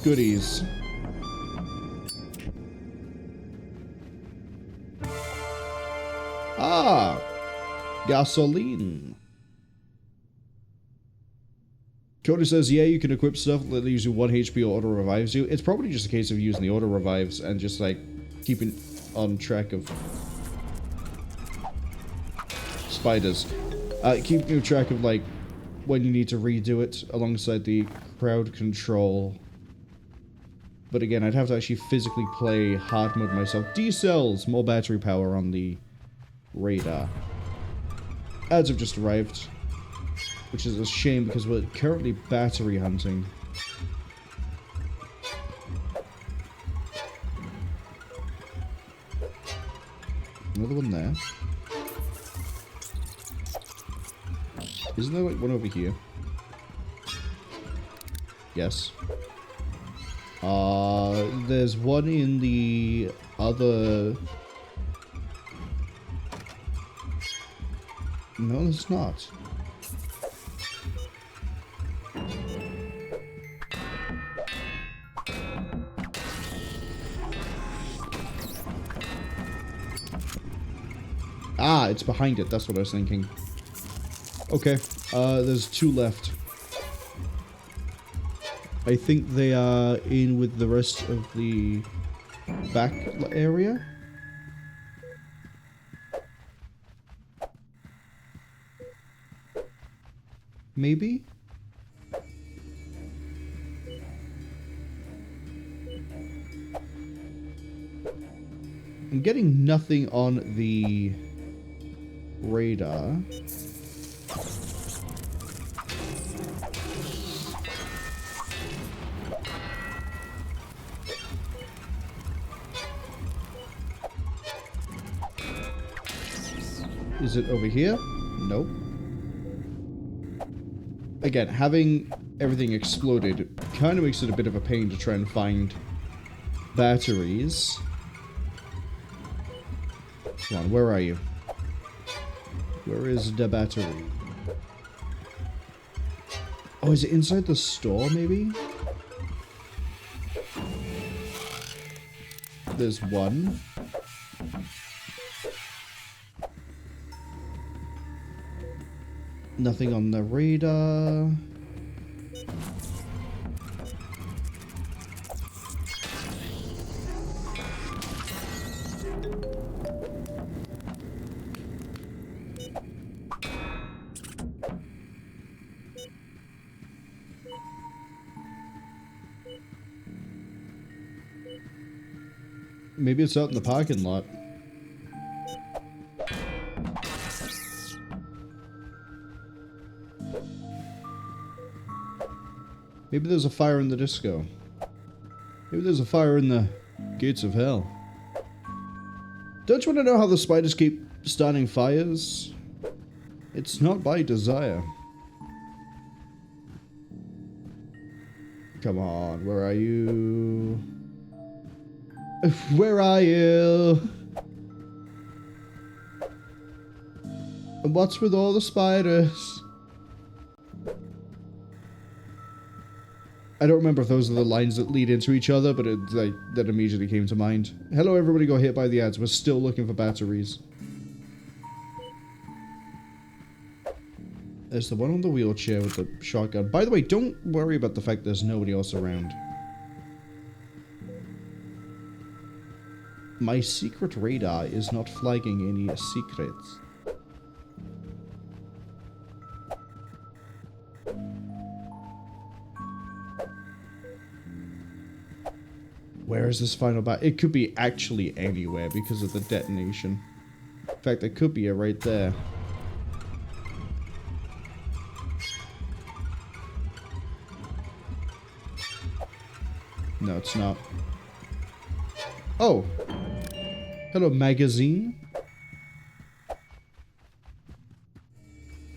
goodies. Ah! Gasoline. Cody says, yeah, you can equip stuff that leaves you 1 HP or auto-revives you. It's probably just a case of using the auto-revives and just, like, keeping on track of spiders. Keeping track of, like, when you need to redo it alongside the crowd control. But again, I'd have to actually physically play hard mode myself. D-cells! More battery power on the radar. Ads have just arrived, which is a shame because we're currently battery hunting. Another one there. Isn't there like one over here? Yes. There's one in the other... No, there's not. Ah, it's behind it. That's what I was thinking. Okay, there's 2 left. I think they are in with the rest of the back area. Maybe? I'm getting nothing on the radar. Is it over here? Nope. Again, having everything exploded kind of makes it a bit of a pain to try and find batteries. Come on, where are you? Where is the battery? Oh, is it inside the store, maybe? There's one. Nothing on the radar. Maybe it's out in the parking lot. Maybe there's a fire in the disco. Maybe there's a fire in the gates of hell. Don't you want to know how the spiders keep starting fires? It's not by desire. Come on, where are you? Where are you? And what's with all the spiders? I don't remember if those are the lines that lead into each other, but that immediately came to mind. Hello, everybody got hit by the ads. We're still looking for batteries. There's the one on the wheelchair with the shotgun. By the way, don't worry about the fact there's nobody else around. My secret radar is not flagging any secrets. Where is this final bat? It could be actually anywhere because of the detonation. In fact, there could be it right there. No, it's not. Oh! Hello, magazine.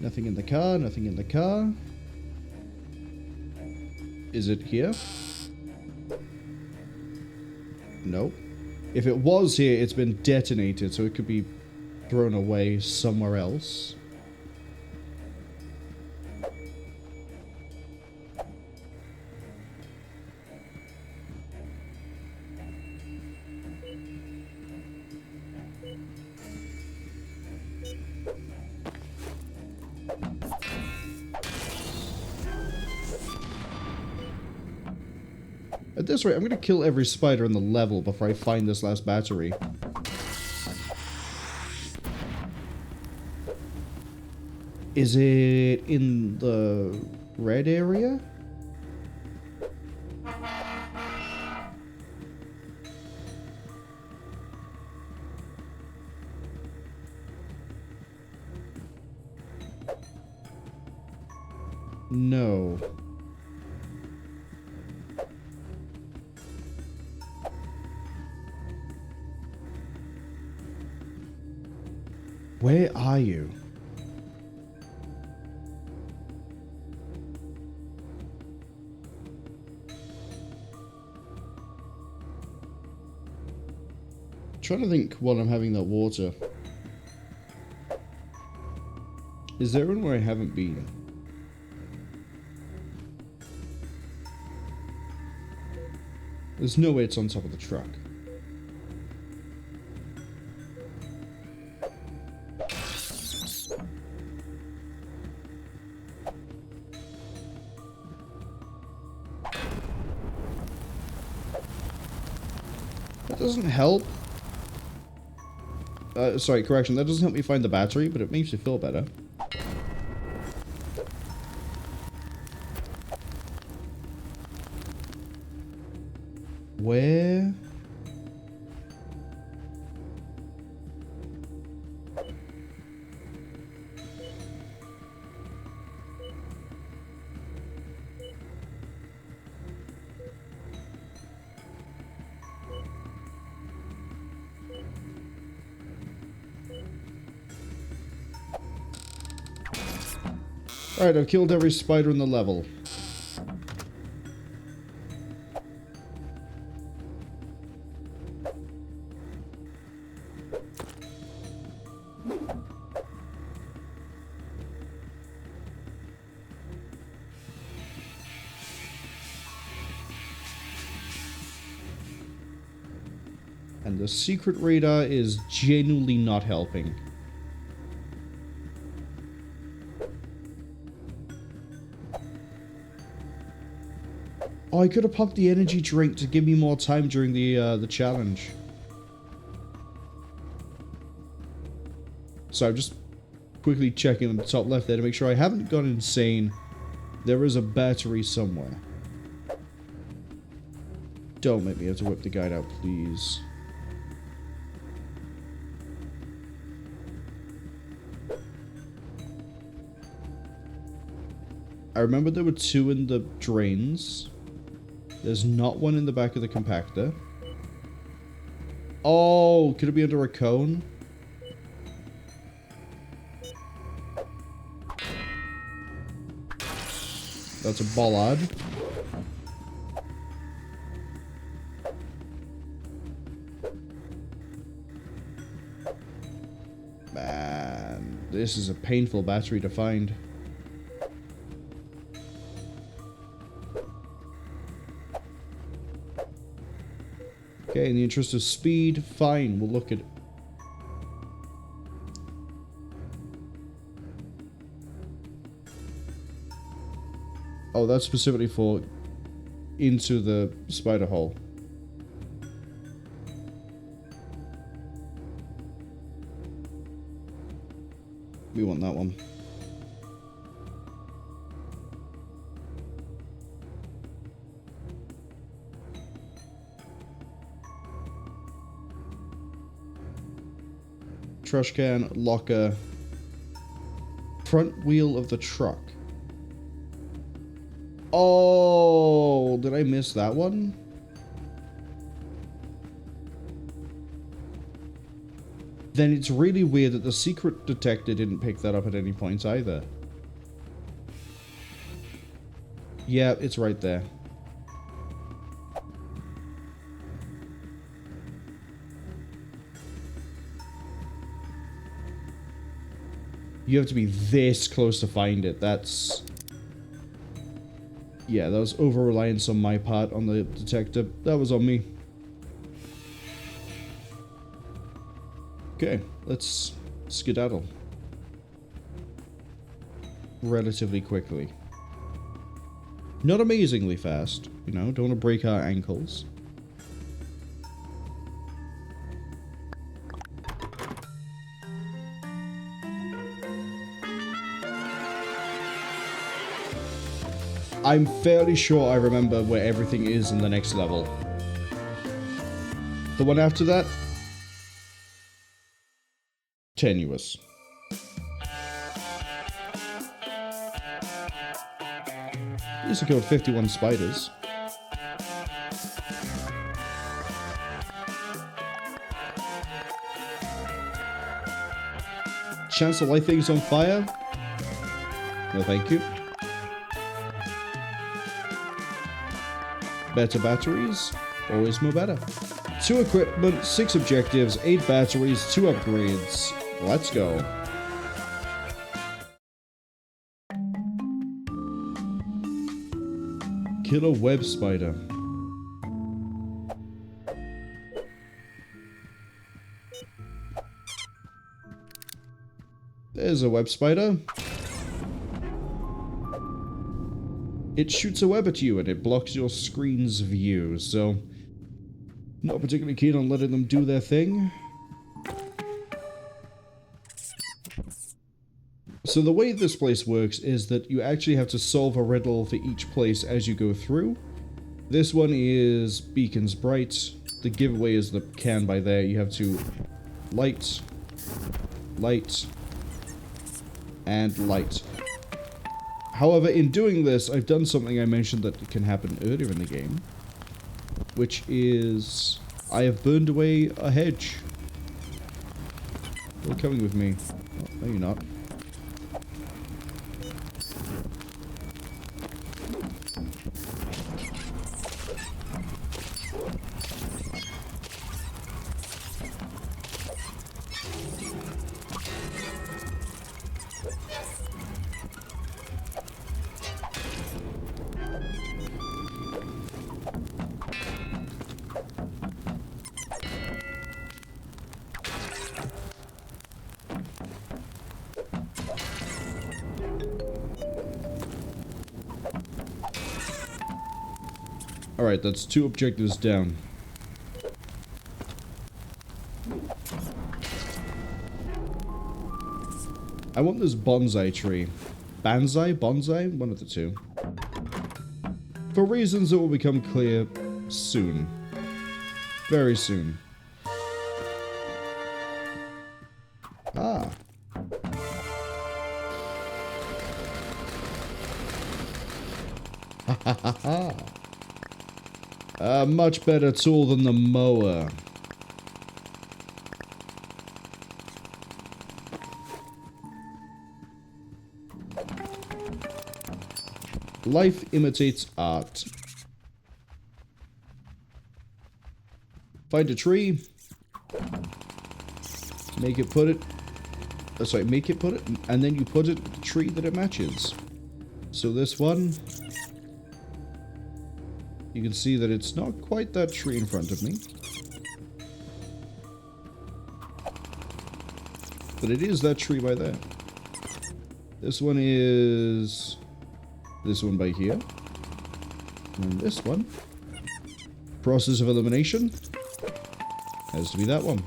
Nothing in the car, nothing in the car. Is it here? Nope. If it was here, it's been detonated, so it could be thrown away somewhere else. At this rate, I'm going to kill every spider in the level before I find this last battery. Is it in the red area? No. Where are you? Trying to think while I'm having that water. Is there anywhere I haven't been? There's no way it's on top of the truck. That doesn't help. Sorry, correction. That doesn't help me find the battery, but it makes me feel better. Where? Alright, I've killed every spider in the level. And the secret radar is genuinely not helping. Oh, I could have popped the energy drink to give me more time during the challenge. So I'm just quickly checking on the top left there to make sure I haven't gone insane. There is a battery somewhere. Don't make me have to whip the guide out, please. I remember there were two in the drains. There's not one in the back of the compactor. Oh, could it be under a cone? That's a bollard. Man, this is a painful battery to find. Okay, in the interest of speed, fine, we'll look at it. Oh, that's specifically for into the spider hole. We want that one. Trash can, locker, front wheel of the truck. Oh, did I miss that one? Then it's really weird that the secret detector didn't pick that up at any point either. Yeah, it's right there. You have to be this close to find it. That's... Yeah, that was over-reliance on my part on the detector. That was on me. Okay, let's skedaddle. Relatively quickly. Not amazingly fast, you know, don't want to break our ankles. I'm fairly sure I remember where everything is in the next level. The one after that? Tenuous. Used to kill 51 spiders. Chance to light things on fire? No, thank you. Better batteries? Always more better. 2 equipment, 6 objectives, 8 batteries, 2 upgrades. Let's go. Killer web spider. There's a web spider. It shoots a web at you and it blocks your screen's view, so not particularly keen on letting them do their thing. So the way this place works is that you actually have to solve a riddle for each place as you go through. This one is Beacons Bright. The giveaway is the can by there. You have to light, light, and light. However, in doing this, I've done something I mentioned that can happen earlier in the game, which is I have burned away a hedge. You're coming with me. Oh, no, you're not. Alright, that's 2 objectives down. I want this bonsai tree. Banzai? Bonsai? One of the two. For reasons that will become clear soon. Very soon. Ah. Ha ha ha ha. A much better tool than the mower. Life imitates art. Find a tree. Make it put it... sorry, make it put it, and then you put it with the tree that it matches. So this one... you can see that it's not quite that tree in front of me. But it is that tree by there. This one is... this one by here. And this one. Process of elimination. Has to be that one.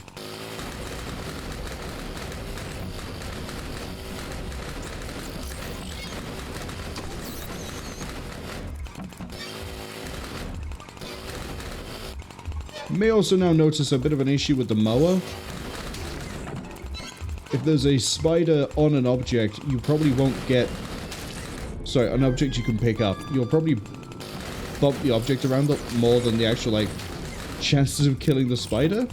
You may also now notice a bit of an issue with the mower. If there's a spider on an object, you probably won't get... sorry, an object you can pick up. You'll probably bump the object around more than the actual, like, chances of killing the spider.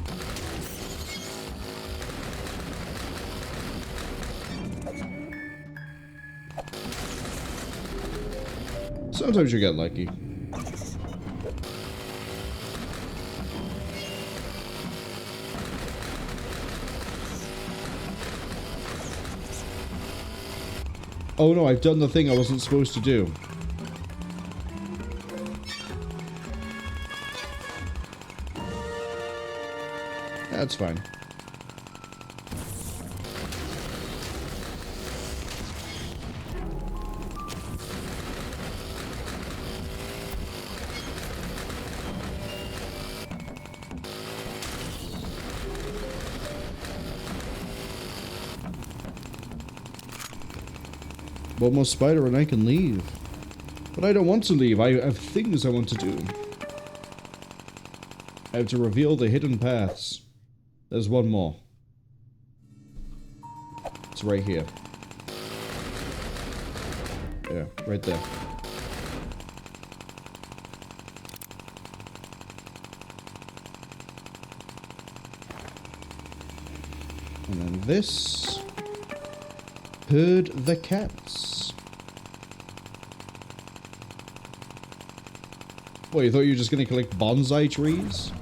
Sometimes you get lucky. Oh no, I've done the thing I wasn't supposed to do. That's fine. One more spider and I can leave. But I don't want to leave. I have things I want to do. I have to reveal the hidden paths. There's one more. It's right here. Yeah, right there. And then this. Herd the cats. What, you thought you were just going to collect bonsai trees?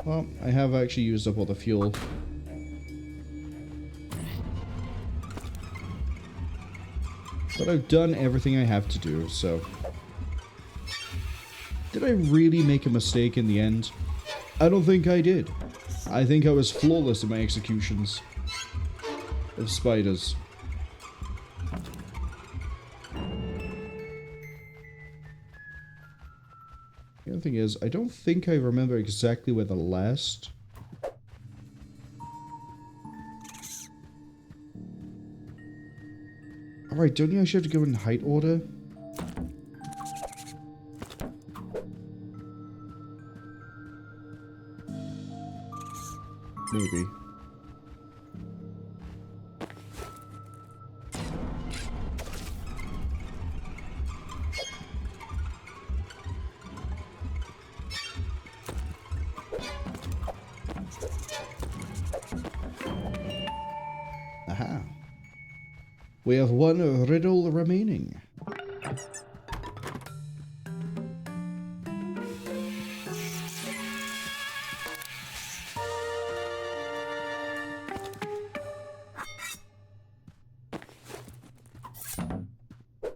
Well, I have actually used up all the fuel. But I've done everything I have to do, so... Did I really make a mistake in the end? I don't think I did. I think I was flawless in my executions of spiders. The other thing is, I don't think I remember exactly where the last... Alright, don't you actually have to go in height order? Maybe. Aha. We have one riddle remaining.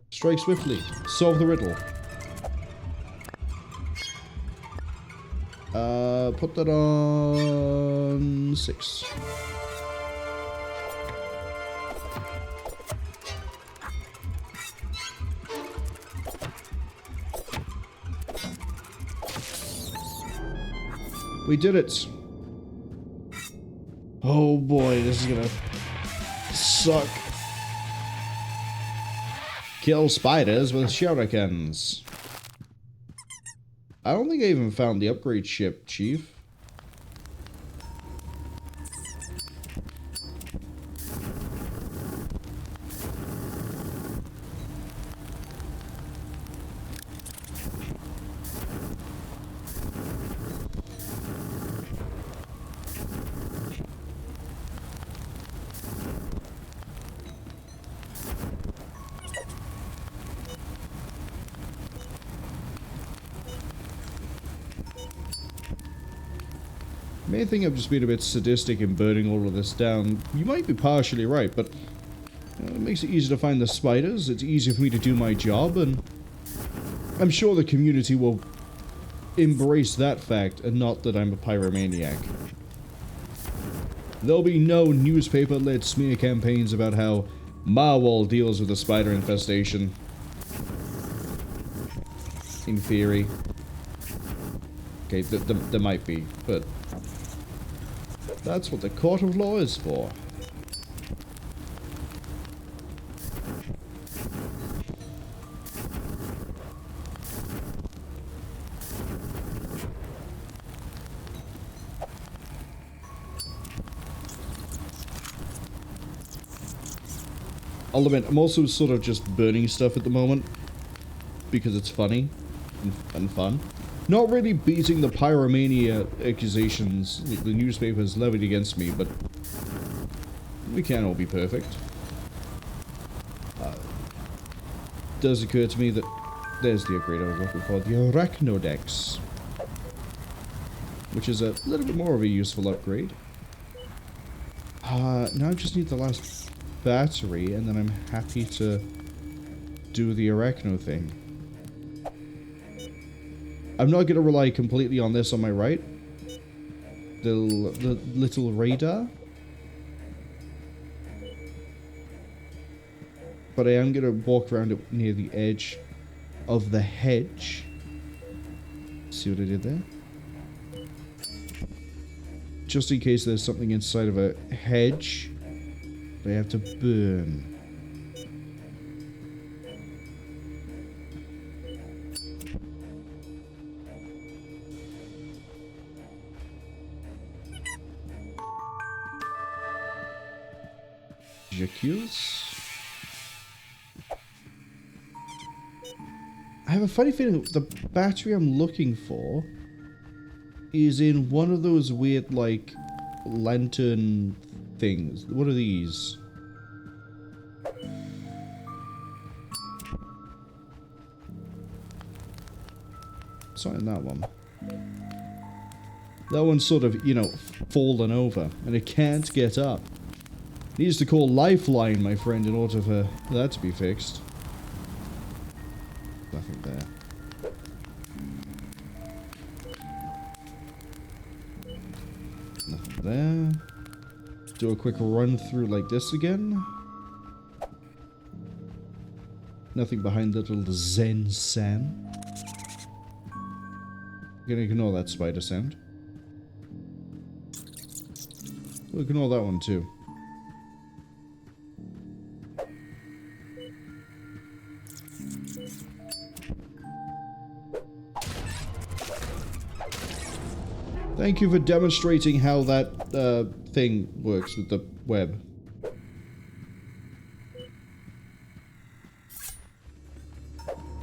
Strike swiftly. Solve the riddle. Put that on 6. We did it. Oh boy, this is gonna suck. Kill spiders with shurikens. I don't think I even found the upgrade ship, Chief. I may think I've just been a bit sadistic in burning all of this down. You might be partially right, but it makes it easier to find the spiders. It's easier for me to do my job, and I'm sure the community will embrace that fact, and not that I'm a pyromaniac. There'll be no newspaper-led smear campaigns about how Marwol deals with the spider infestation. In theory. Okay, there might be, but that's what the court of law is for. I'll admit, I'm also sort of just burning stuff at the moment because it's funny and fun. Not really beating the pyromania accusations the newspapers levied against me, but we can't all be perfect. It does occur to me that there's the upgrade I was looking for, the Arachnodex, which is a little bit more of a useful upgrade. Now I just need the last battery, and then I'm happy to do the Arachno thing. I'm not going to rely completely on this on my right. The little radar. But I am going to walk around it near the edge of the hedge. See what I did there? Just in case there's something inside of a hedge that I have to burn. J'accuse. have a funny feeling the battery I'm looking for is in one of those weird, like, lantern things. What are these? It's not in that one. That one's sort of, you know, fallen over, and it can't get up. Needs to call Lifeline, my friend, in order for that to be fixed. Nothing there. Nothing there. Do a quick run through like this again. Nothing behind the little Zen San. Gonna ignore that spider sound. We'll ignore that one too. Thank you for demonstrating how that thing works with the web.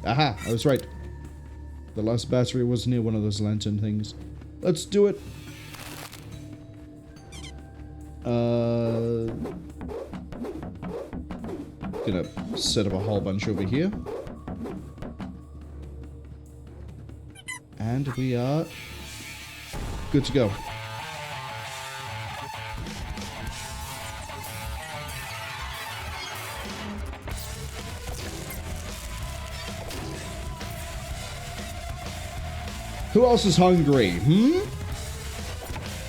Aha, I was right. The last battery was near one of those lantern things. Let's do it. Gonna set up a whole bunch over here. And we are good to go. Who else is hungry?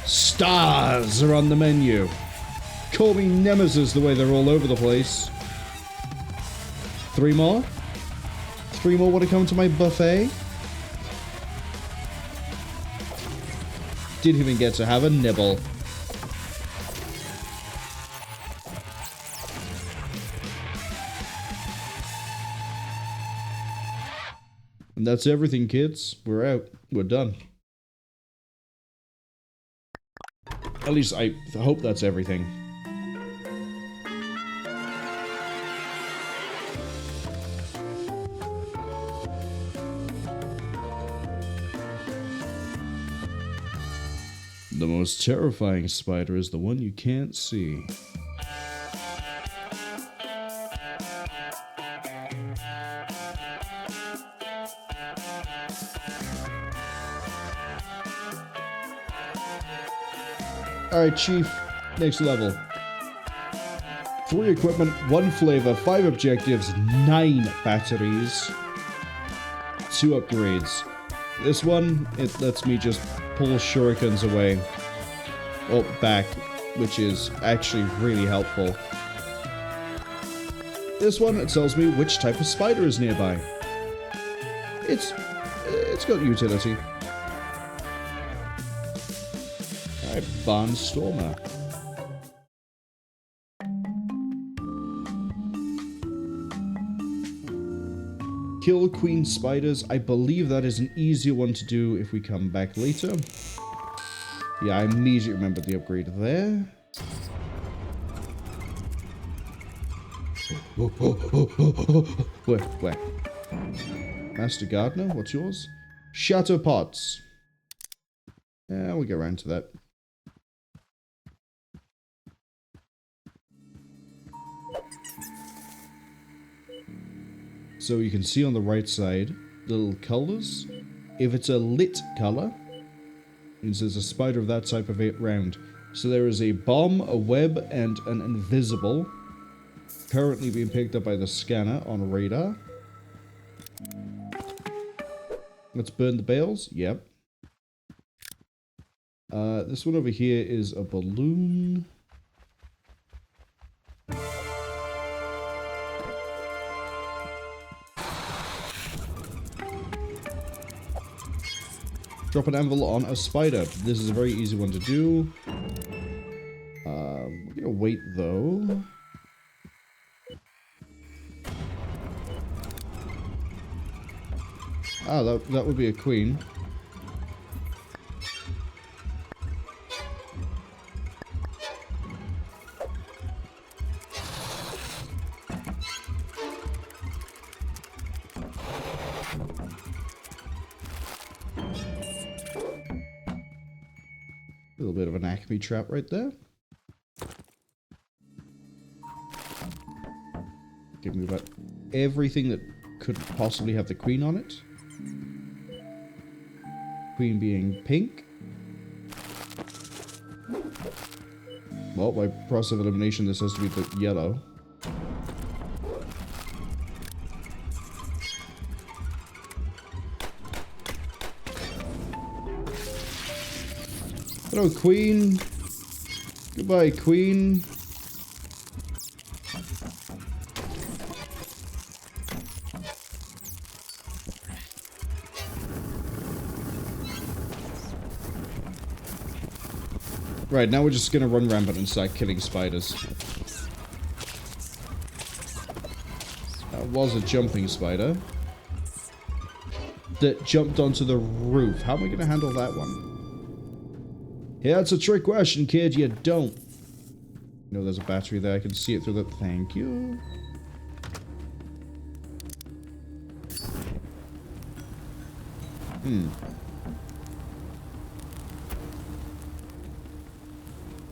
Stars are on the menu. Call me Nemesis the way they're all over the place. 3 more? 3 more want to come to my buffet? Didn't even get to have a nibble. And that's everything, kids. We're out. We're done. At least I hope that's everything. The most terrifying spider is the one you can't see. Alright, Chief. Next level. 3 equipment, 1 flavor, 5 objectives, 9 batteries, 2 upgrades. This one, it lets me just pull shurikens away. Or back, which is actually really helpful. This one, it tells me which type of spider is nearby. It's got utility. Alright, Barnstormer. Kill queen spiders. I believe that is an easier one to do if we come back later. Yeah, I immediately remembered the upgrade there. Where? Master Gardener, what's yours? Shatter Pots. Yeah, we'll get around to that. So you can see on the right side, little colors. If it's a lit color, it means there's a spider of that type of it round. So there is a bomb, a web, and an invisible. Currently being picked up by the scanner on radar. Let's burn the bales. Yep. This one over here is a balloon. Drop an anvil on a spider. This is a very easy one to do. We're gonna wait though. Ah, that would be a queen. little bit of an acme trap right there. Give me about everything that could possibly have the queen on it. Queen being pink. Well, by process of elimination, this has to be the yellow. Hello, queen. Goodbye, queen. Right, now we're just gonna run rampant and start killing spiders. That was a jumping spider that jumped onto the roof. How am I gonna handle that one? Yeah, it's a trick question, kid. You don't. No, there's a battery there. I can see it through the... Thank you.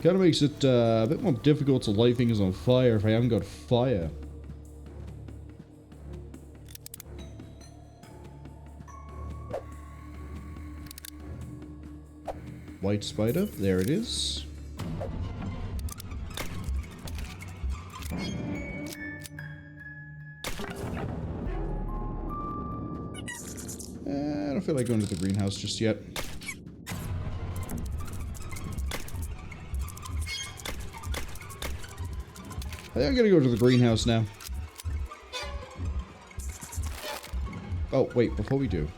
Kind of makes it a bit more difficult to light things on fire if I haven't got fire. White spider, there it is. I don't feel like going to the greenhouse just yet. I think I'm gonna go to the greenhouse now. Oh, wait, before we do.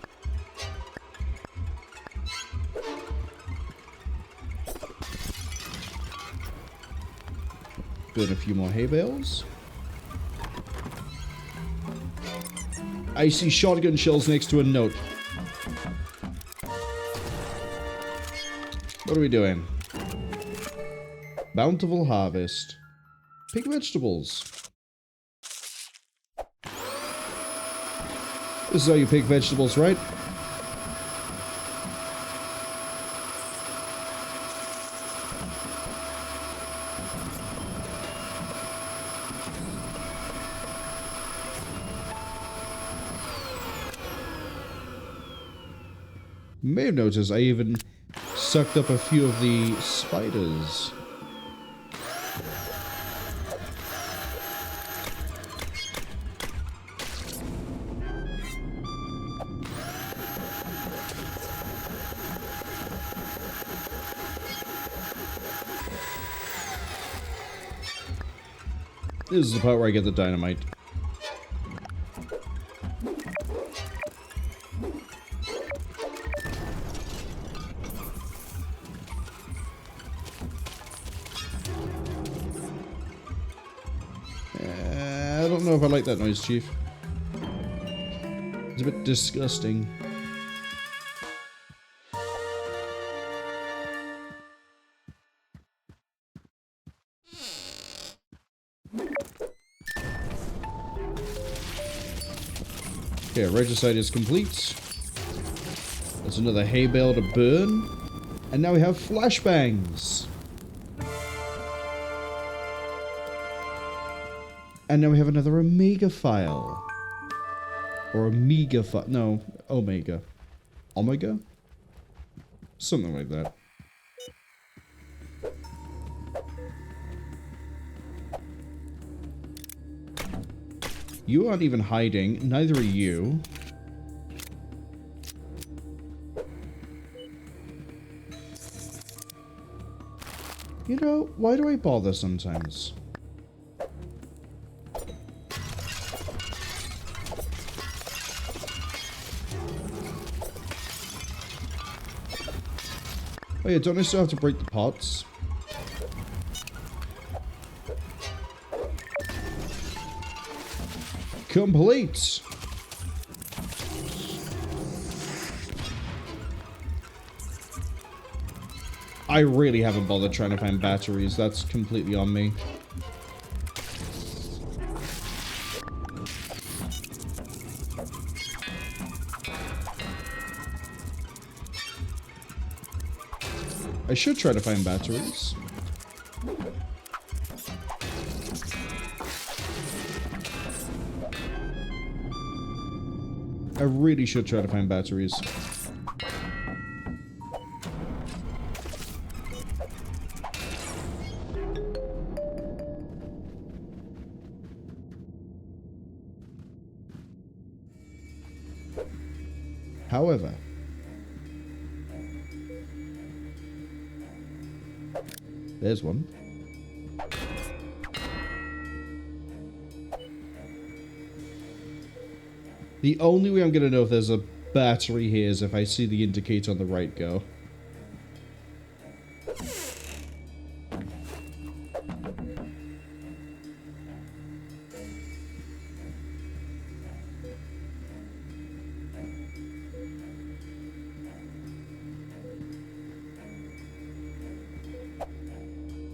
Burn a few more hay bales. I see shotgun shells next to a note. What are we doing? Bountiful harvest. Pick vegetables. This is how you pick vegetables, right? You may have noticed I even sucked up a few of the spiders. This is the part where I get the dynamite. I don't know if I like that noise, Chief. It's a bit disgusting. Okay, regicide is complete. There's another hay bale to burn. And now we have flashbangs. And now we have another Omega file. Or Omega file. No, Omega. Omega? Something like that. You aren't even hiding. Neither are you. You know, why do I bother sometimes? Oh yeah, don't I still have to break the pots? Complete! I really haven't bothered trying to find batteries. That's completely on me. I should try to find batteries. I really should try to find batteries. However, there's one. The only way I'm going to know if there's a battery here is if I see the indicator on the right go.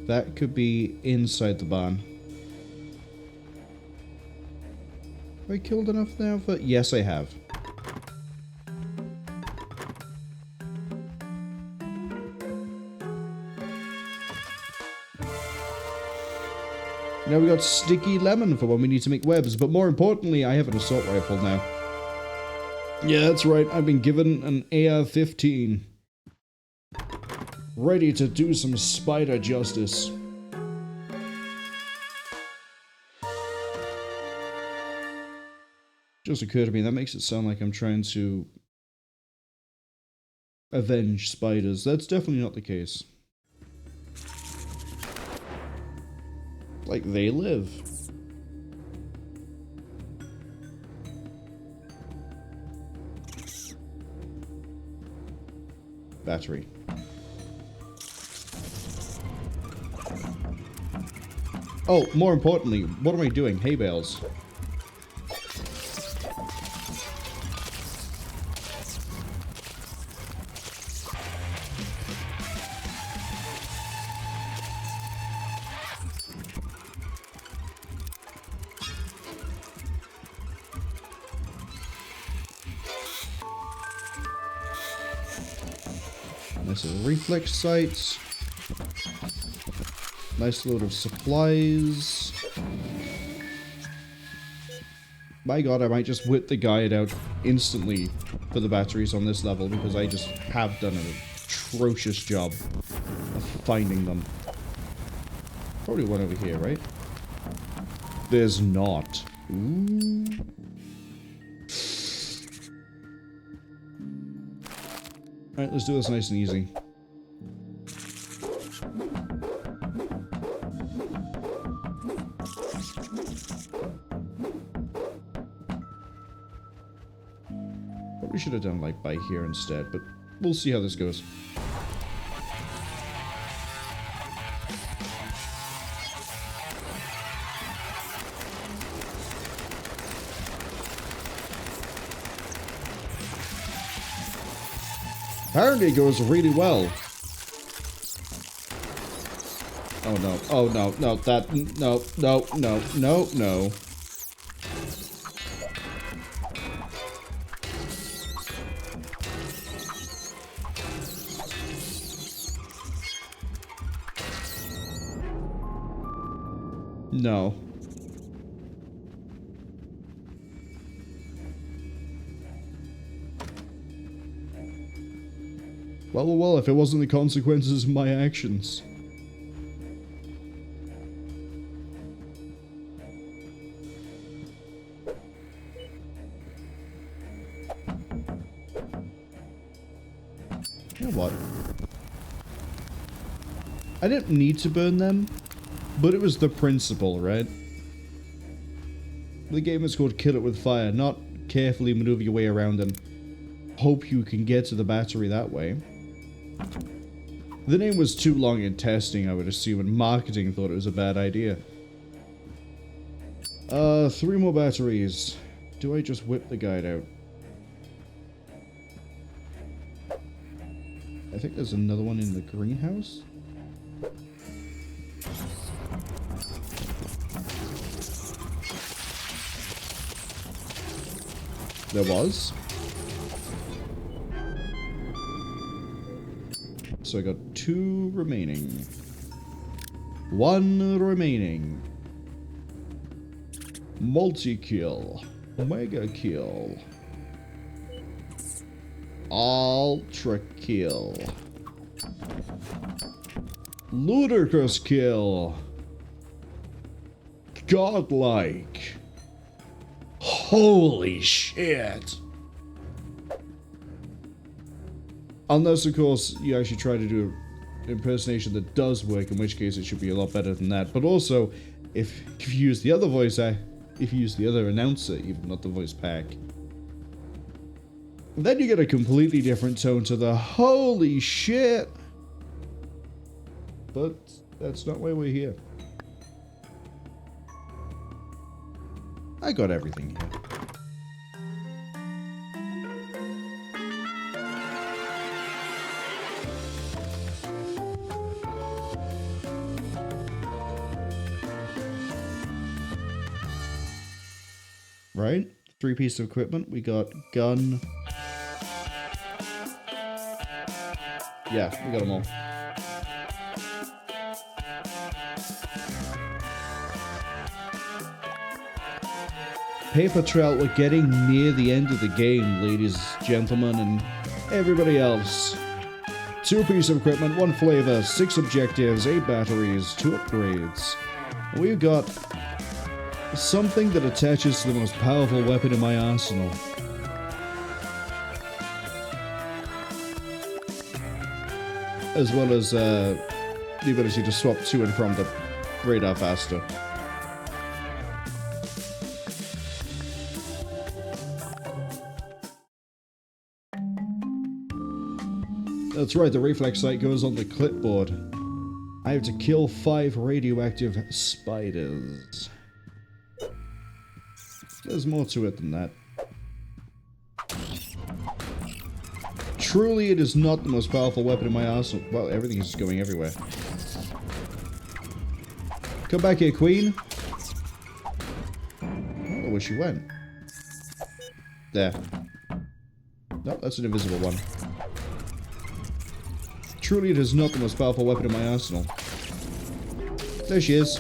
That could be inside the barn. Have I killed enough now for... Yes, I have. Now we got sticky lemon for when we need to make webs, but more importantly, I have an assault rifle now. Yeah, that's right, I've been given an AR-15. Ready to do some spider justice. Just occurred to me, that makes it sound like I'm trying to avenge spiders. That's definitely not the case. Like, they live. Battery. Oh, more importantly, what am I doing? Hay bales. Nice little reflex sights. Nice load of supplies. My god, I might just whip the guide out instantly for the batteries on this level because I just have done an atrocious job of finding them. Probably one over here, right? There's not. Ooh. Alright, let's do this nice and easy. Probably should have done like by here instead, but we'll see how this goes. Apparently it goes really well. Oh no, oh no, no, that, no, no, no, no, no. No. Well, well, well, if it wasn't the consequences of my actions. You know what? I didn't need to burn them, but it was the principle, right? The game is called Kill It With Fire, not carefully maneuver your way around and hope you can get to the battery that way. The name was too long in testing, I would assume, and marketing thought it was a bad idea. 3 more batteries. Do I just whip the guide out? I think there's another one in the greenhouse. There was. So I got 2 remaining. 1 remaining. Multi-kill. Mega kill. Ultra kill. Ludicrous kill. Godlike. Holy shit. Unless, of course, you actually try to do an impersonation that does work, in which case it should be a lot better than that. But also, if you use the other voice, if you use the other announcer, even not the voice pack, then you get a completely different tone to the holy shit. But that's not why we're here. I got everything here. Right? 3 pieces of equipment. We got gun. Yeah, we got them all. Paper trail, we're getting near the end of the game, ladies, gentlemen, and everybody else. 2 pieces of equipment, 1 flavor, 6 objectives, 8 batteries, 2 upgrades. And we've got something that attaches to the most powerful weapon in my arsenal. As well as the ability to swap to and from the radar faster. That's right, the reflex sight goes on the clipboard. I have to kill 5 radioactive spiders. There's more to it than that. Truly, it is not the most powerful weapon in my arsenal. Well, everything is just going everywhere. Come back here, Queen. I don't know where she went. There. No, that's an invisible one. Truly, it is not the most powerful weapon in my arsenal. There she is.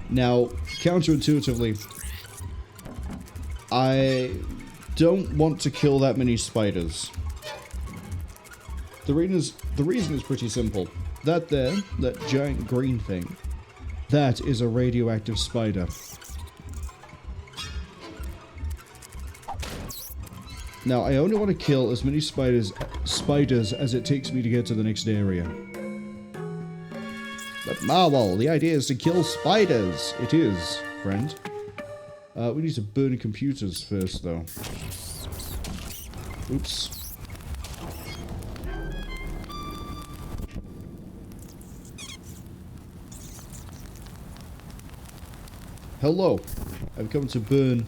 Now, counterintuitively, I don't want to kill that many spiders. The reason is pretty simple. That there, that giant green thing, that is a radioactive spider. Now, I only want to kill as many spiders as it takes me to get to the next area. But Marwol, the idea is to kill spiders. It is, friend. We need to burn computers first, though. Oops. Hello. I've come to burn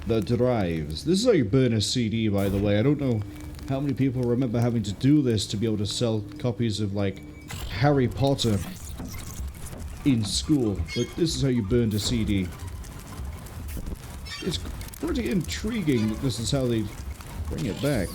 the drives. This is how you burn a CD, by the way. I don't know how many people remember having to do this to be able to sell copies of, like, Harry Potter in school, but this is how you burned a CD. It's pretty intriguing that this is how they bring it back.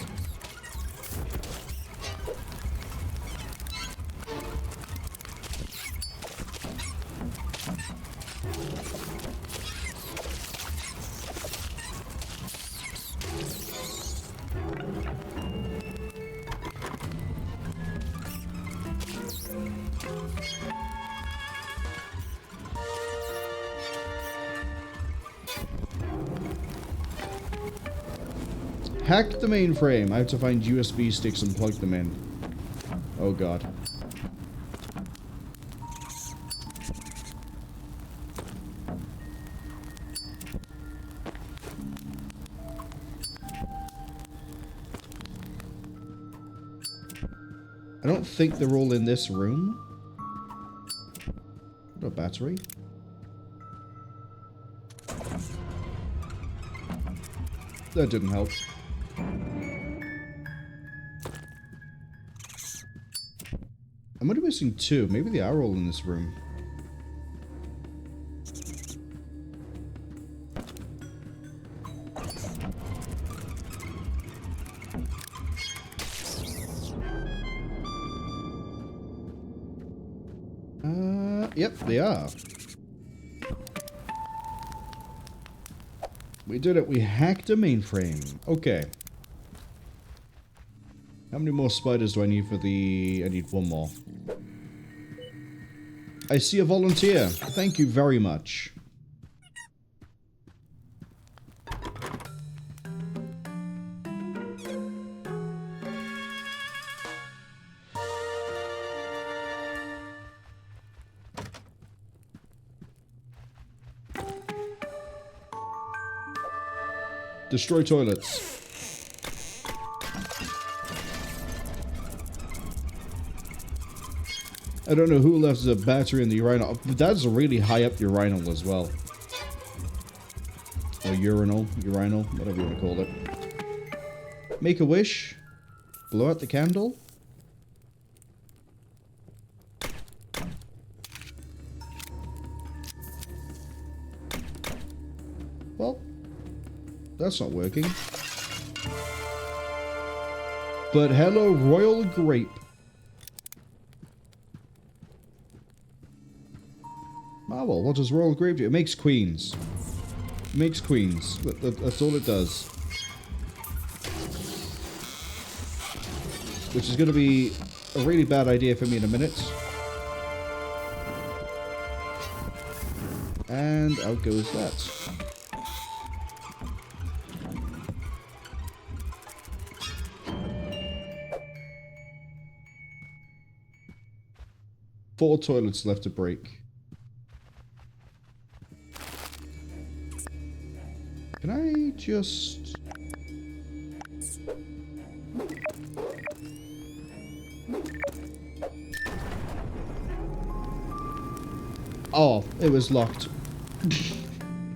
Hack the mainframe. I have to find USB sticks and plug them in. Oh god. I don't think they're all in this room. What a battery. That didn't help. I'm only missing 2. Maybe they are all in this room. Yep, they are. We did it. We hacked a mainframe. Okay. How many more spiders do I need for the... I need one more. I see a volunteer. Thank you very much. Destroy toilets. I don't know who left a battery in the urinal. That's really high up urinal as well. Or urinal, whatever you want to call it. Make a wish. Blow out the candle. Well, that's not working. But hello, Royal Grape. Marwol, what does Royal Grape do? It makes queens. It makes queens. That's all it does. Which is going to be a really bad idea for me in a minute. And out goes that. Four toilets left to break. Can I just... Oh, it was locked.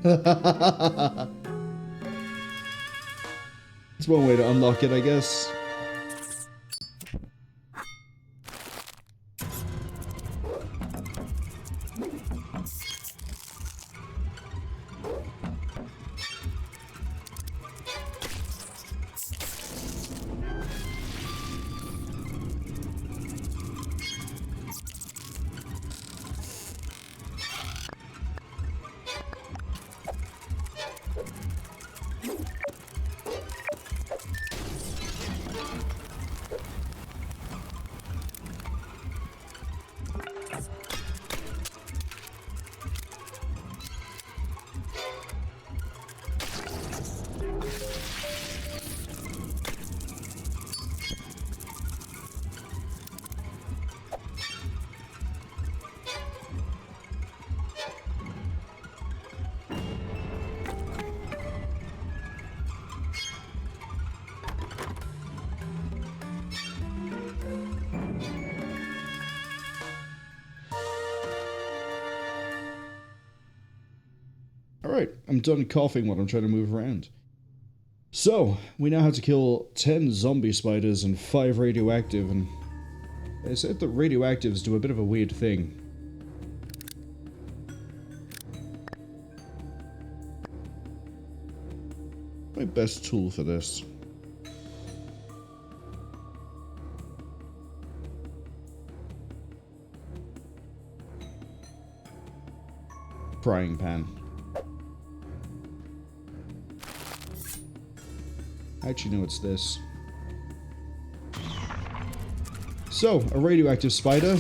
It's one way to unlock it, I guess. Alright, I'm done coughing while I'm trying to move around. So, we now have to kill 10 zombie spiders and 5 radioactive, and they said that radioactives do a bit of a weird thing. My best tool for this. Frying pan. Actually, no, it's this. So, a radioactive spider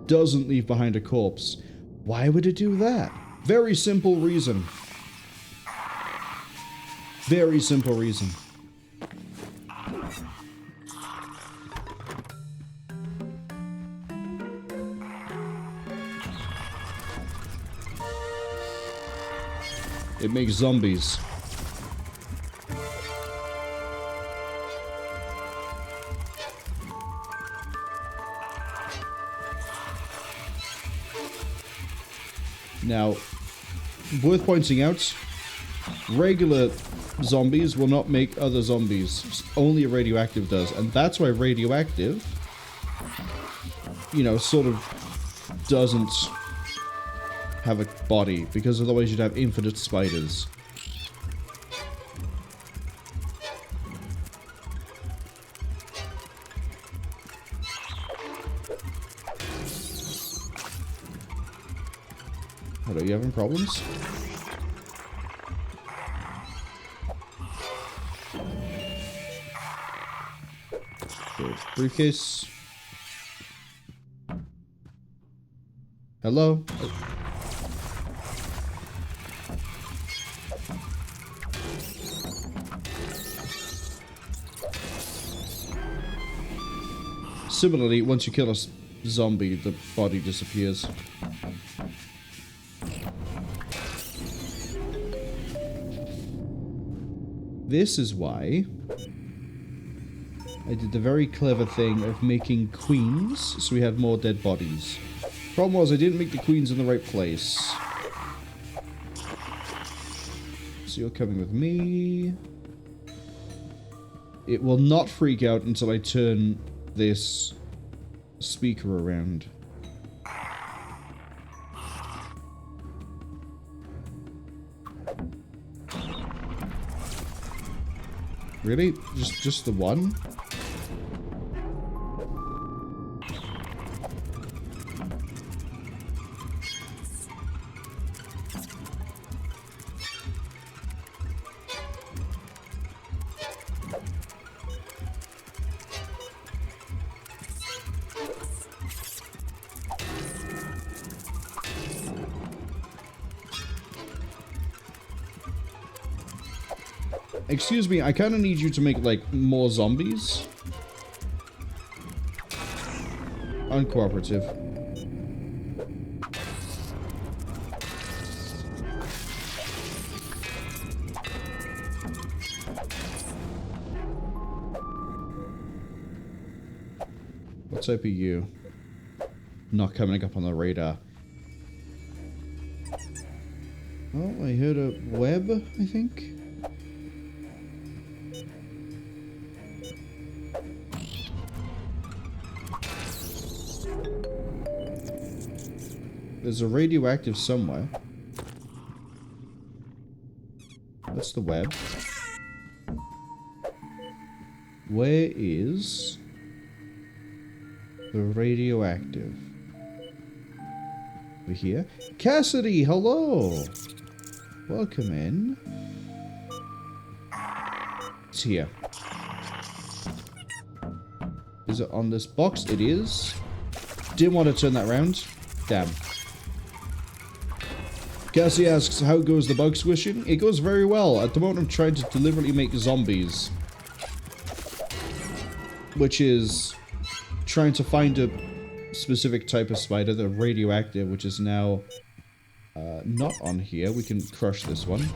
doesn't leave behind a corpse. Why would it do that? Very simple reason. Very simple reason. It makes zombies. Now, worth pointing out, regular zombies will not make other zombies. Only radioactive does. And that's why radioactive, you know, sort of doesn't have a body. Because otherwise you'd have infinite spiders. Hello, you having problems? Okay, briefcase. Hello? Similarly, once you kill a zombie, the body disappears. This is why I did the very clever thing of making queens, so we had more dead bodies. Problem was, I didn't make the queens in the right place. So you're coming with me. It will not freak out until I turn this speaker around. Really? Just the one? Excuse me, I kind of need you to make, like, more zombies. Uncooperative. What type are you? Not coming up on the radar. Oh, I heard a web, I think. There's a radioactive somewhere. That's the web. Where is the radioactive? Over here. Cassidy, hello! Welcome in. It's here. Is it on this box? It is. Didn't want to turn that around. Damn. Cassie asks, how goes the bug squishing? It goes very well. At the moment I'm trying to deliberately make zombies. Which is trying to find a specific type of spider, the radioactive, which is now not on here. We can crush this one.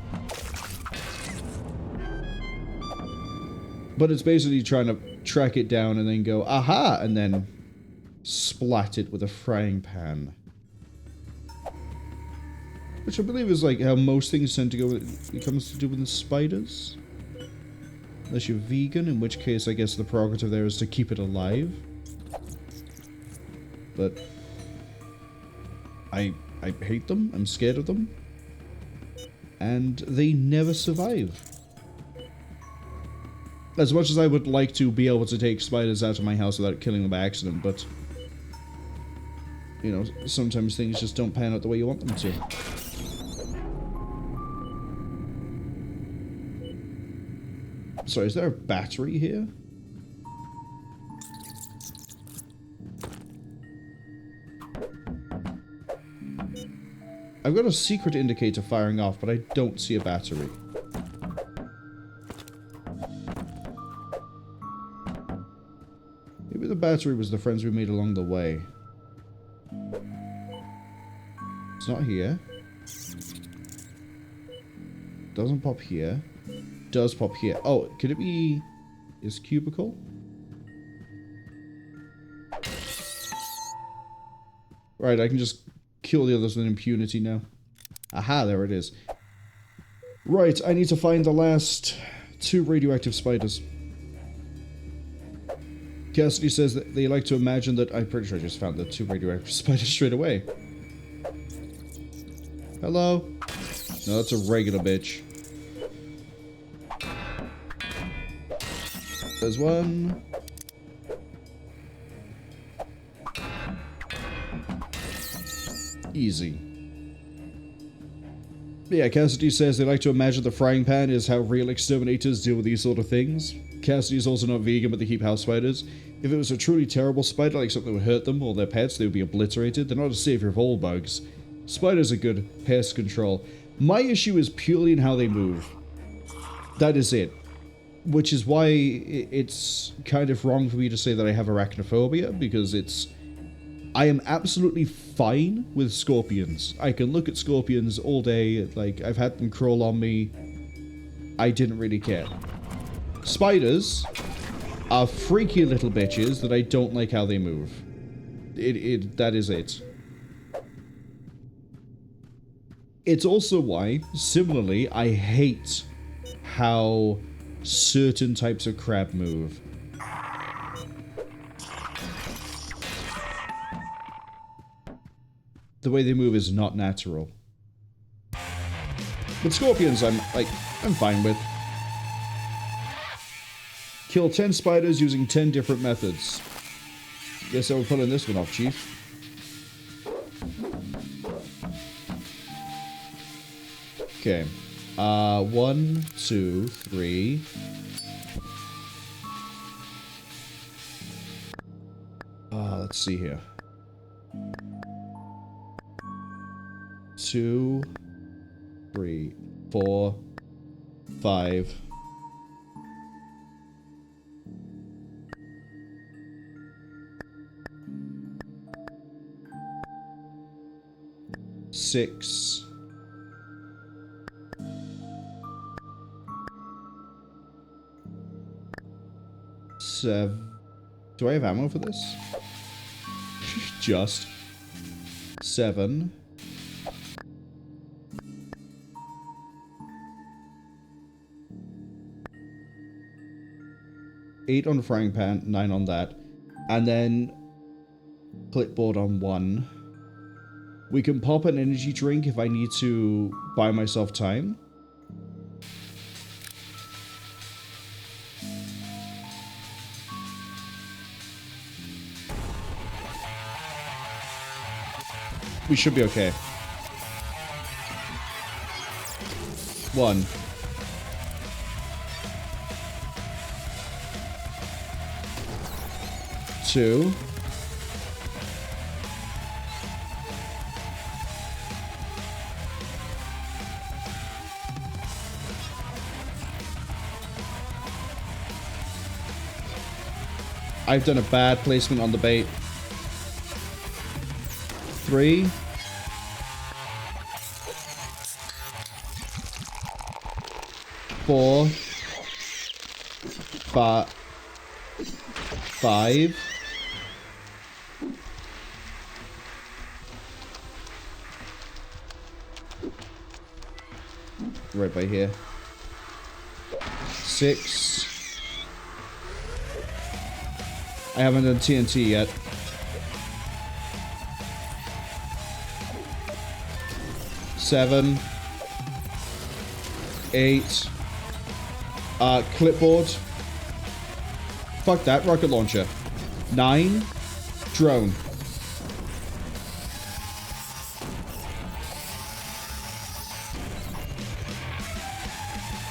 But it's basically trying to track it down and then go, aha, and then splat it with a frying pan. Which I believe is like how most things tend to go when it comes to doing with spiders. Unless you're vegan, in which case I guess the prerogative there is to keep it alive. But I hate them, I'm scared of them. And they never survive. As much as I would like to be able to take spiders out of my house without killing them by accident, but you know, sometimes things just don't pan out the way you want them to. Sorry, is there a battery here? I've got a secret indicator firing off, but I don't see a battery. Maybe the battery was the friends we made along the way. It's not here. Doesn't pop here. Does pop here. Oh, could it be his cubicle? Right, I can just kill the others with impunity now. Aha, there it is. Right, I need to find the last 2 radioactive spiders. Cassidy says that they like to imagine that... I'm pretty sure I just found the 2 radioactive spiders straight away. Hello? No, that's a regular bitch. There's one. Easy. Yeah, Cassidy says they like to imagine the frying pan is how real exterminators deal with these sort of things. Cassidy's also not vegan, but they keep house spiders. If it was a truly terrible spider, like something that would hurt them or their pets, they would be obliterated. They're not a savior of all bugs. Spiders are good pest control. My issue is purely in how they move. That is it. Which is why it's kind of wrong for me to say that I have arachnophobia, because I am absolutely fine with scorpions. I can look at scorpions all day, like, I've had them crawl on me. I didn't really care. Spiders are freaky little bitches that I don't like how they move. That is it. It's also why, similarly, I hate how certain types of crab move. The way they move is not natural. But scorpions, I'm fine with. Kill 10 spiders using 10 different methods. Guess I will pull in this one off, Chief. Okay. 1, 2, 3. Let's see here. 2, 3, 4, 5. Six. 7. Do I have ammo for this? Just 7. 8 on the frying pan, 9 on that, and then clipboard on 1. We can pop an energy drink if I need to buy myself time. We should be okay. 1. 2. 've done a bad placement on the bait. 3. 4. 5. 'Right by here. 6. I haven't done TNT yet. 7. 8. Clipboard. Fuck that, rocket launcher. 9. Drone.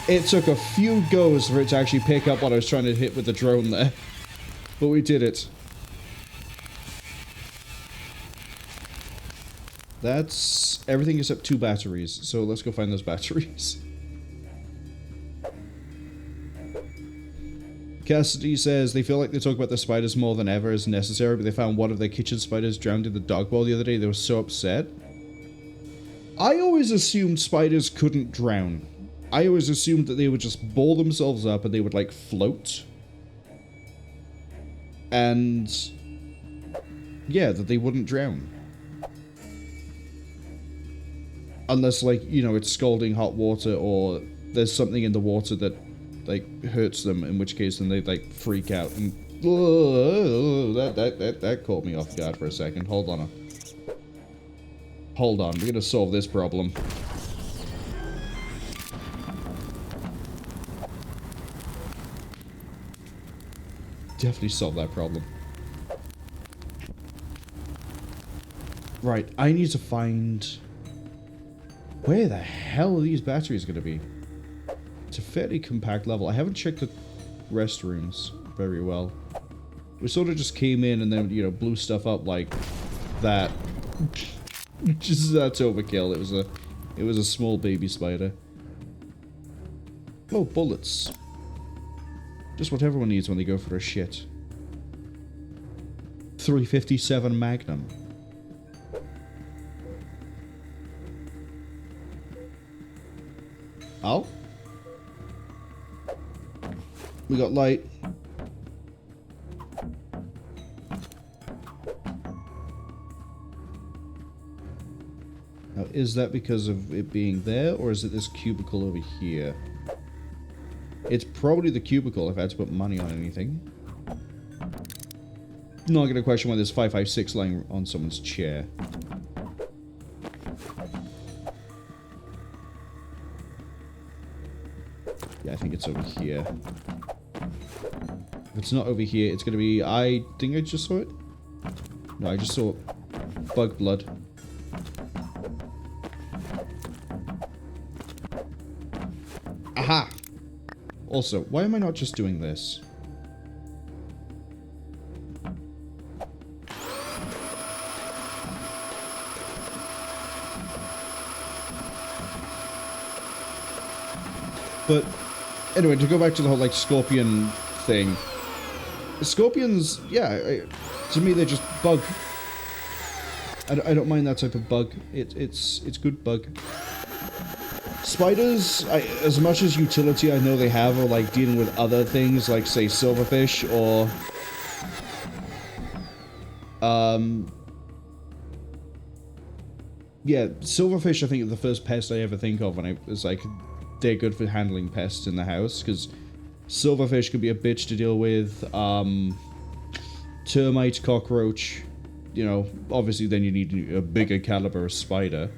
It took a few goes for it to actually pick up what I was trying to hit with the drone there. But we did it. That's everything except 2 batteries. So let's go find those batteries. Cassidy says they feel like they talk about the spiders more than ever as necessary, but they found one of their kitchen spiders drowned in the dog bowl the other day. They were so upset. I always assumed spiders couldn't drown. I always assumed that they would just ball themselves up and they would, like, float. And yeah, that they wouldn't drown. Unless, like, you know, it's scalding hot water or there's something in the water that, like, hurts them, in which case then they, like, freak out. And that caught me off guard for a second. Hold on. Hold on, we're gonna solve this problem. Definitely solve that problem. Right, I need to find Where the hell are these batteries going to be? It's a fairly compact level. I haven't checked the restrooms very well. We sort of just came in and then, you know, blew stuff up like that. Just that's overkill. It was a small baby spider. Oh, bullets. Just what everyone needs when they go for a shit. 357 Magnum. Oh? We got light. Now, is that because of it being there, or is it this cubicle over here? It's probably the cubicle if I had to put money on anything. Not gonna question why there's 556 lying on someone's chair. Yeah, I think it's over here. If it's not over here, it's gonna be... I think I just saw it. No, I just saw bug blood. Aha! Also, why am I not just doing this? But, anyway, to go back to the whole, like, scorpion thing. Scorpions, yeah, to me, they're just bug. I don't mind that type of bug. It's good bug. Spiders, as much as utility I know they have, are like dealing with other things, like, say, silverfish, or... yeah, silverfish, I think, are the first pest I ever think of when I was like... They're good for handling pests in the house, because silverfish could be a bitch to deal with. Termite, cockroach, you know, obviously then you need a bigger caliber spider.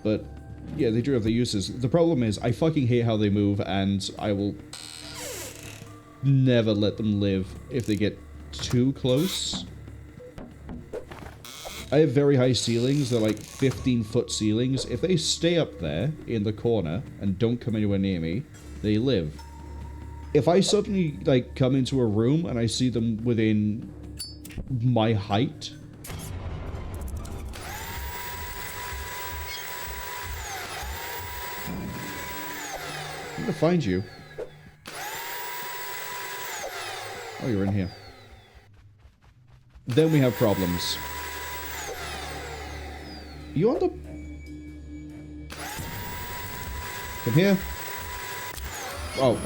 But, yeah, they do have their uses. The problem is, I fucking hate how they move, and I will never let them live if they get too close. I have very high ceilings, they're like 15-foot ceilings. If they stay up there, in the corner, and don't come anywhere near me, they live. If I suddenly, like, come into a room and I see them within my height... I'm gonna find you. Oh, you're in here. Then we have problems. You on the... Come here. Oh,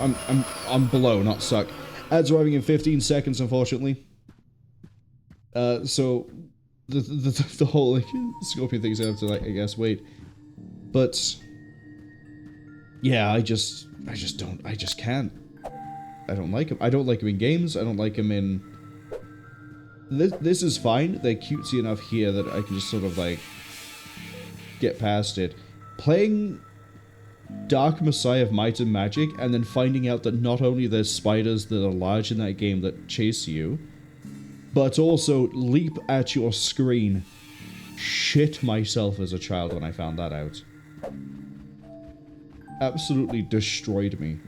I'm below, not suck. Ads arriving in 15 seconds, unfortunately. So the whole like scorpion thing's gonna have to, like, I guess wait. But yeah, I just can't. I don't like him. I don't like him in games. I don't like him in... This is fine. They're cutesy enough here that I can just sort of, like, get past it. Playing Dark Messiah of Might and Magic and then finding out that not only there's spiders that are large in that game that chase you, but also leap at your screen. Shit myself as a child when I found that out. Absolutely destroyed me.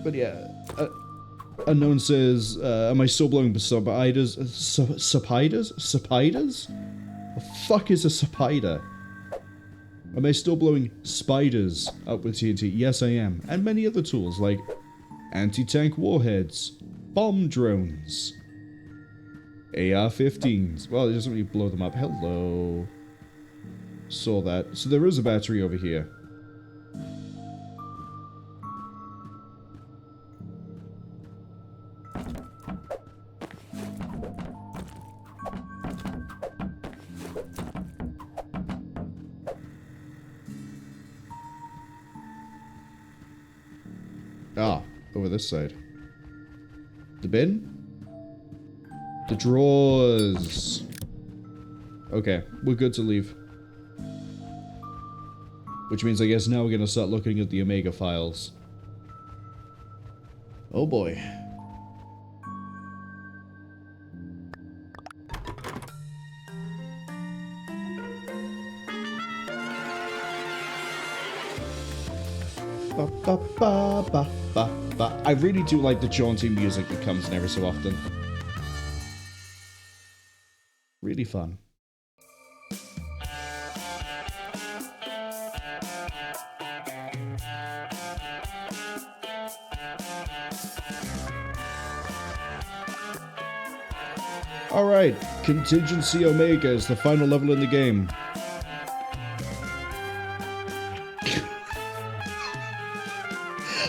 But yeah, Unknown says, am I still blowing spiders? Spiders? Spiders? The fuck is a spider? Am I still blowing spiders up with TNT? Yes, I am. And many other tools like anti-tank warheads, bomb drones, AR-15s. Well, it doesn't really blow them up. Hello. Saw that. So there is a battery over here. Ah, over this side. The bin? The drawers. Okay, we're good to leave. Which means I guess now we're gonna start looking at the Omega files. Oh boy. ba, ba, ba, ba, ba, ba. I really do like the jaunty music that comes in every so often. Really fun. Alright, Contingency Omega is the final level in the game.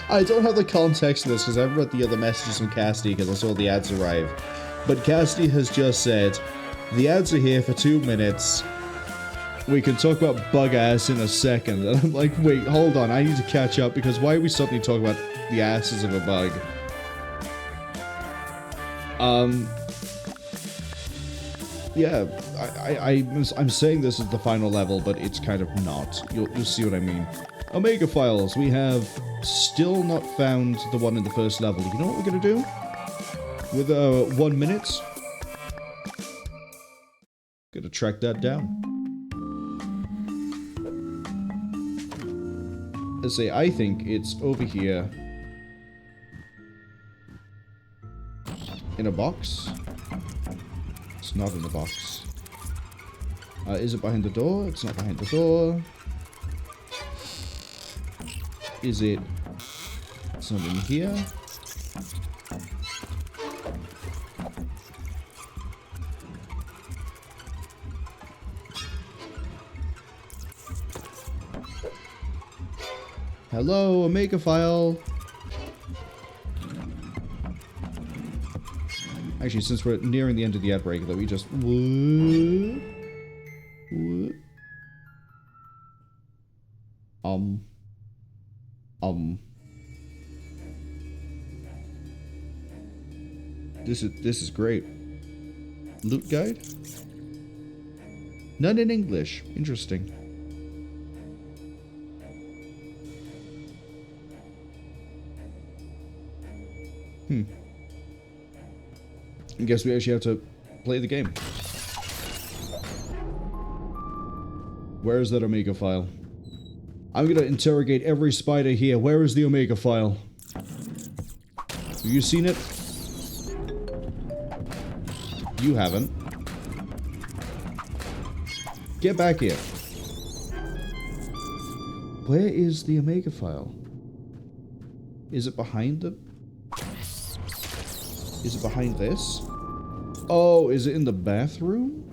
I don't have the context of this because I haven't read the other messages from Cassidy because I saw the ads arrive. But Cassidy has just said, the ads are here for 2 minutes. We can talk about bug ass in a second. And I'm like, wait, hold on, I need to catch up because why are we suddenly talking about the asses of a bug? Yeah, I'm saying this is the final level, but it's kind of not. You'll see what I mean. Omega files, we have still not found the one in the first level. You know what we're gonna do? With 1 minute? Gonna track that down. Let's say, I think it's over here. In a box? It's not in the box. Is it behind the door? It's not behind the door. Is it... It's not in here. Hello, Omega file. Actually, since we're nearing the end of the ad break, let me just... What? This is great. Loot guide? None in English. Interesting. I guess we actually have to play the game. Where is that Omega file? I'm gonna interrogate every spider here. Where is the Omega file? Have you seen it? You haven't. Get back here. Where is the Omega file? Is it behind the... Is it behind this? Oh, is it in the bathroom?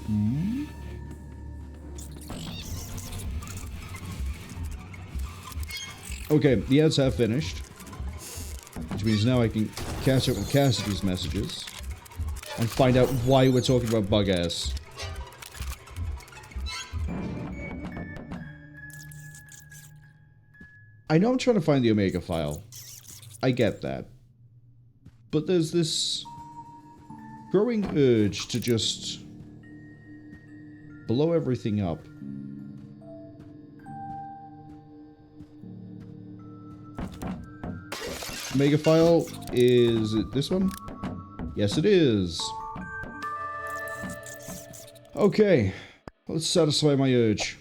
Hmm? Okay, the ads have finished. Which means now I can catch up with Cassidy's messages. And find out why we're talking about bug ass. I know I'm trying to find the Omega file. I get that. But there's this growing urge to just blow everything up. Omega file, is it this one? Yes, it is. Okay, let's satisfy my urge.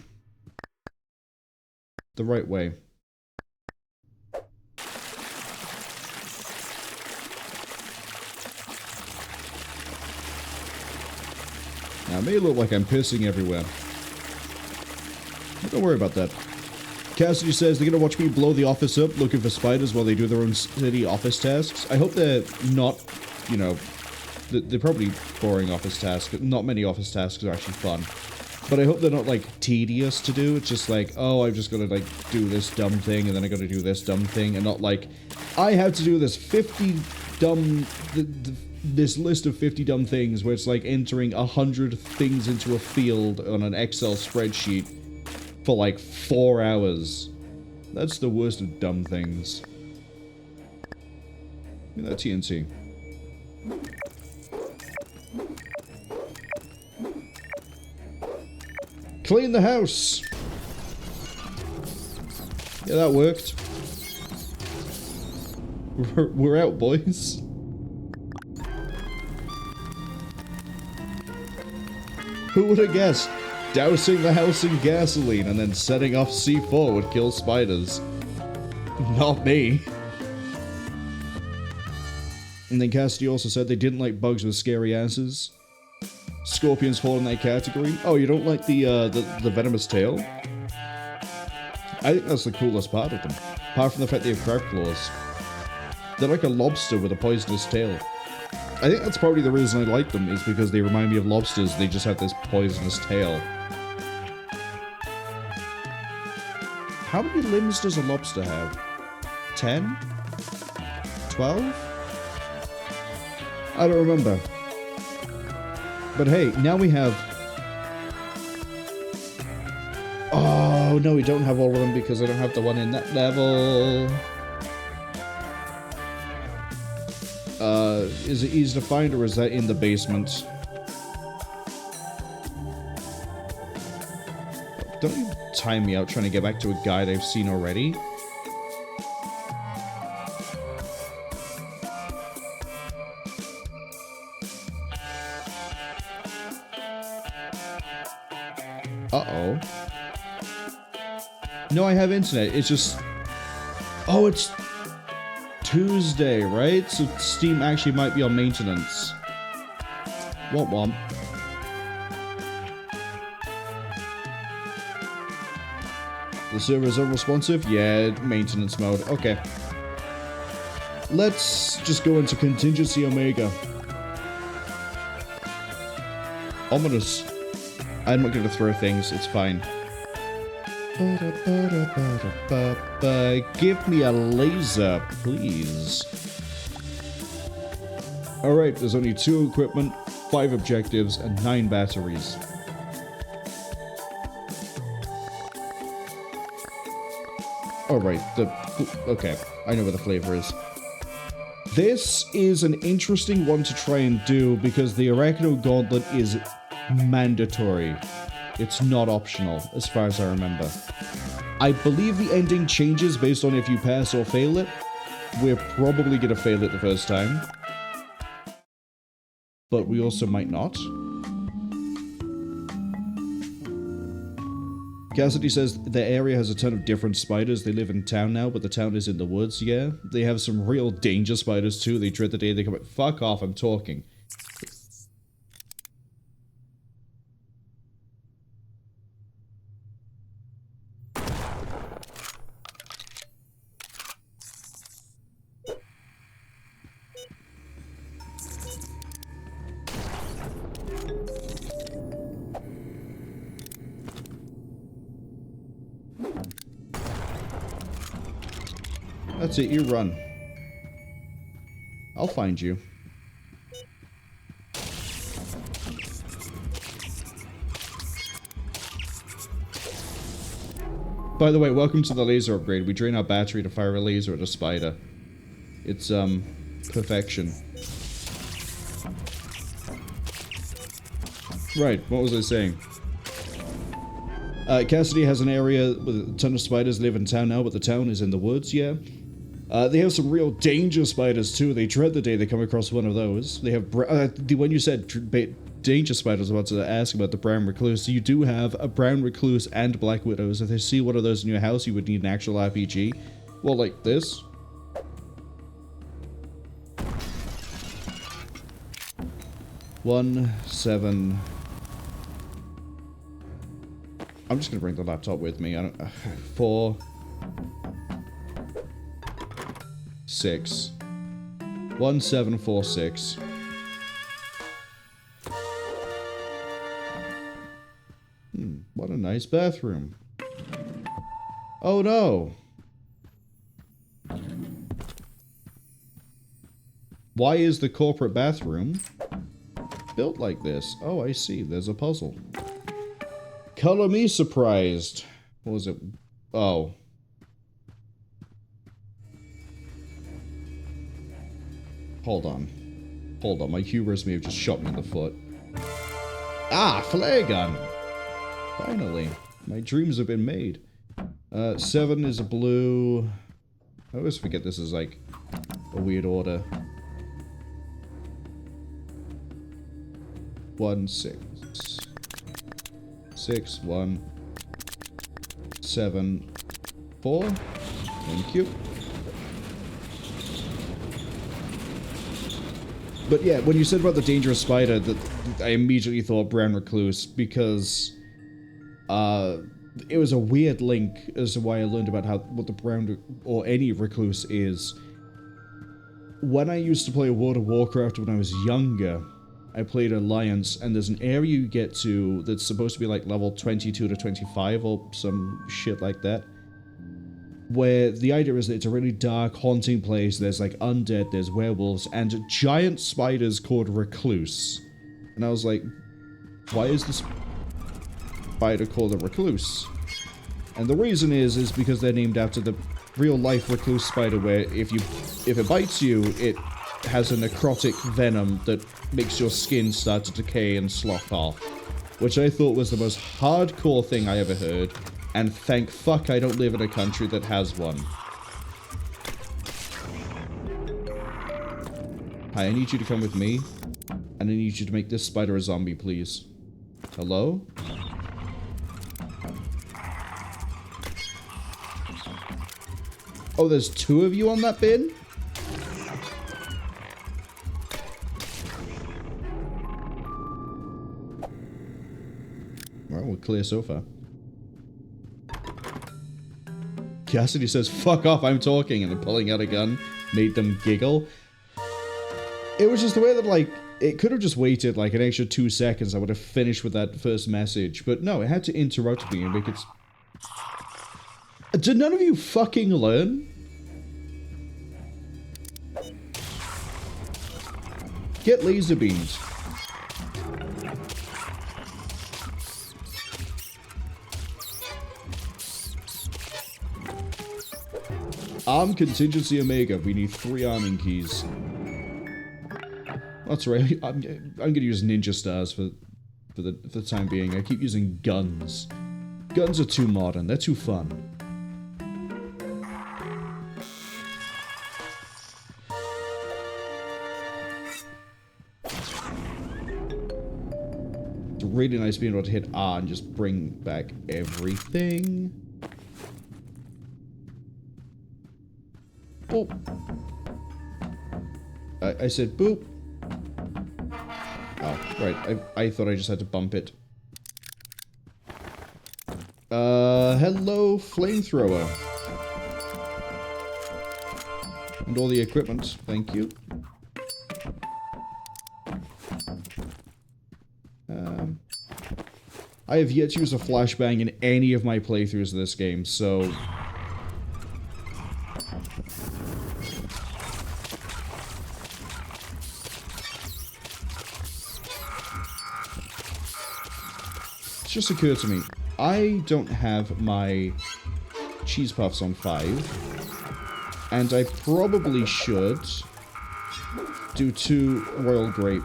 The right way. Now, it may look like I'm pissing everywhere. But don't worry about that. Cassidy says they're gonna watch me blow the office up looking for spiders while they do their own city office tasks. I hope they're not, you know, they're probably boring office tasks, but not many office tasks are actually fun. But I hope they're not, like, tedious to do. It's just like, oh, I've just gotta, like, do this dumb thing, and then I gotta do this dumb thing, and not like, I have to do this 50 dumb... this list of 50 dumb things where it's like entering 100 things into a field on an Excel spreadsheet for like 4 hours. That's the worst of dumb things. Look at that TNT. Clean the house! Yeah, that worked. We're out, boys. Who would have guessed? Dousing the house in gasoline and then setting off C4 would kill spiders. Not me. And then Cassidy also said they didn't like bugs with scary asses. Scorpions fall in that category. Oh, you don't like the venomous tail? I think that's the coolest part of them. Apart from the fact they have crab claws. They're like a lobster with a poisonous tail. I think that's probably the reason I like them, is because they remind me of lobsters. They just have this poisonous tail. How many limbs does a lobster have? 10? 12? I don't remember. But hey, now we have... Oh, no, we don't have all of them because I don't have the one in that level. Is it easy to find, or is that in the basement? Don't you time me out trying to get back to a guide I've seen already? Uh-oh. No, I have internet. It's just... Oh, it's Tuesday, right? So Steam actually might be on maintenance. Womp womp. The server is unresponsive? Yeah, maintenance mode. Okay. Let's just go into Contingency Omega. Ominous. I'm not going to throw things, it's fine. Give me a laser, please. Alright, there's only 2 equipment, 5 objectives, and 9 batteries. Alright, okay, I know where the flavor is. This is an interesting one to try and do because the Arachno Gauntlet is mandatory. It's not optional, as far as I remember. I believe the ending changes based on if you pass or fail it. We're probably gonna fail it the first time. But we also might not. Cassidy says the area has a ton of different spiders. They live in town now, but the town is in the woods, yeah. They have some real danger spiders too. They dread the day they come out. Fuck off, I'm talking. That's it, you run. I'll find you. By the way, welcome to the laser upgrade. We drain our battery to fire a laser at a spider. It's, perfection. Right, what was I saying? Cassidy has an area with a ton of spiders live in town now, but the town is in the woods, yeah. They have some real danger spiders too. They dread the day they come across one of those. They have, when you said danger spiders, I was about to ask about the brown recluse. So you do have a brown recluse and black widows. If they see one of those in your house, you would need an actual RPG. Well, like this. One, 7... I'm just gonna bring the laptop with me. I don't... 4... 6. 1746. What a nice bathroom. Oh no! Why is the corporate bathroom built like this? Oh, I see. There's a puzzle. Color me surprised. What was it? Oh. Hold on. Hold on. My hubris may have just shot me in the foot. Ah, flare gun! Finally. My dreams have been made. 7 is a blue. I always forget this is like a weird order. 1, 6. 6, 1, 7, 4. Thank you. But yeah, when you said about the dangerous spider, that I immediately thought brown recluse, because it was a weird link as to why I learned about what the brown or any recluse is. When I used to play World of Warcraft when I was younger, I played Alliance, and there's an area you get to that's supposed to be like level 22 to 25 or some shit like that, where the idea is that it's a really dark, haunting place. There's like undead, there's werewolves, and giant spiders called recluse. And I was like, why is this spider called a recluse? And the reason is because they're named after the real-life recluse spider, where if it bites you, it has a necrotic venom that makes your skin start to decay and slough off. Which I thought was the most hardcore thing I ever heard. And thank fuck I don't live in a country that has one. Hi, I need you to come with me. And I need you to make this spider a zombie, please. Hello? Oh, there's 2 of you on that bin? Well, we're clear so far. Cassidy says, fuck off, I'm talking, and then pulling out a gun made them giggle. It was just the way that, like, it could have just waited, like, an extra 2 seconds. I would have finished with that first message. But no, it had to interrupt me and make it... Did none of you fucking learn? Get laser beams. Arm Contingency Omega. We need 3 arming keys. That's right. I'm gonna use ninja stars for the time being. I keep using guns. Guns are too modern. They're too fun. It's really nice being able to hit R and just bring back everything. Boop. I said boop. Oh, right. I thought I just had to bump it. Hello, flamethrower. And all the equipment. Thank you. I have yet to use a flashbang in any of my playthroughs of this game, so... It just occurred to me, I don't have my cheese puffs on 5, and I probably should do 2 royal grape.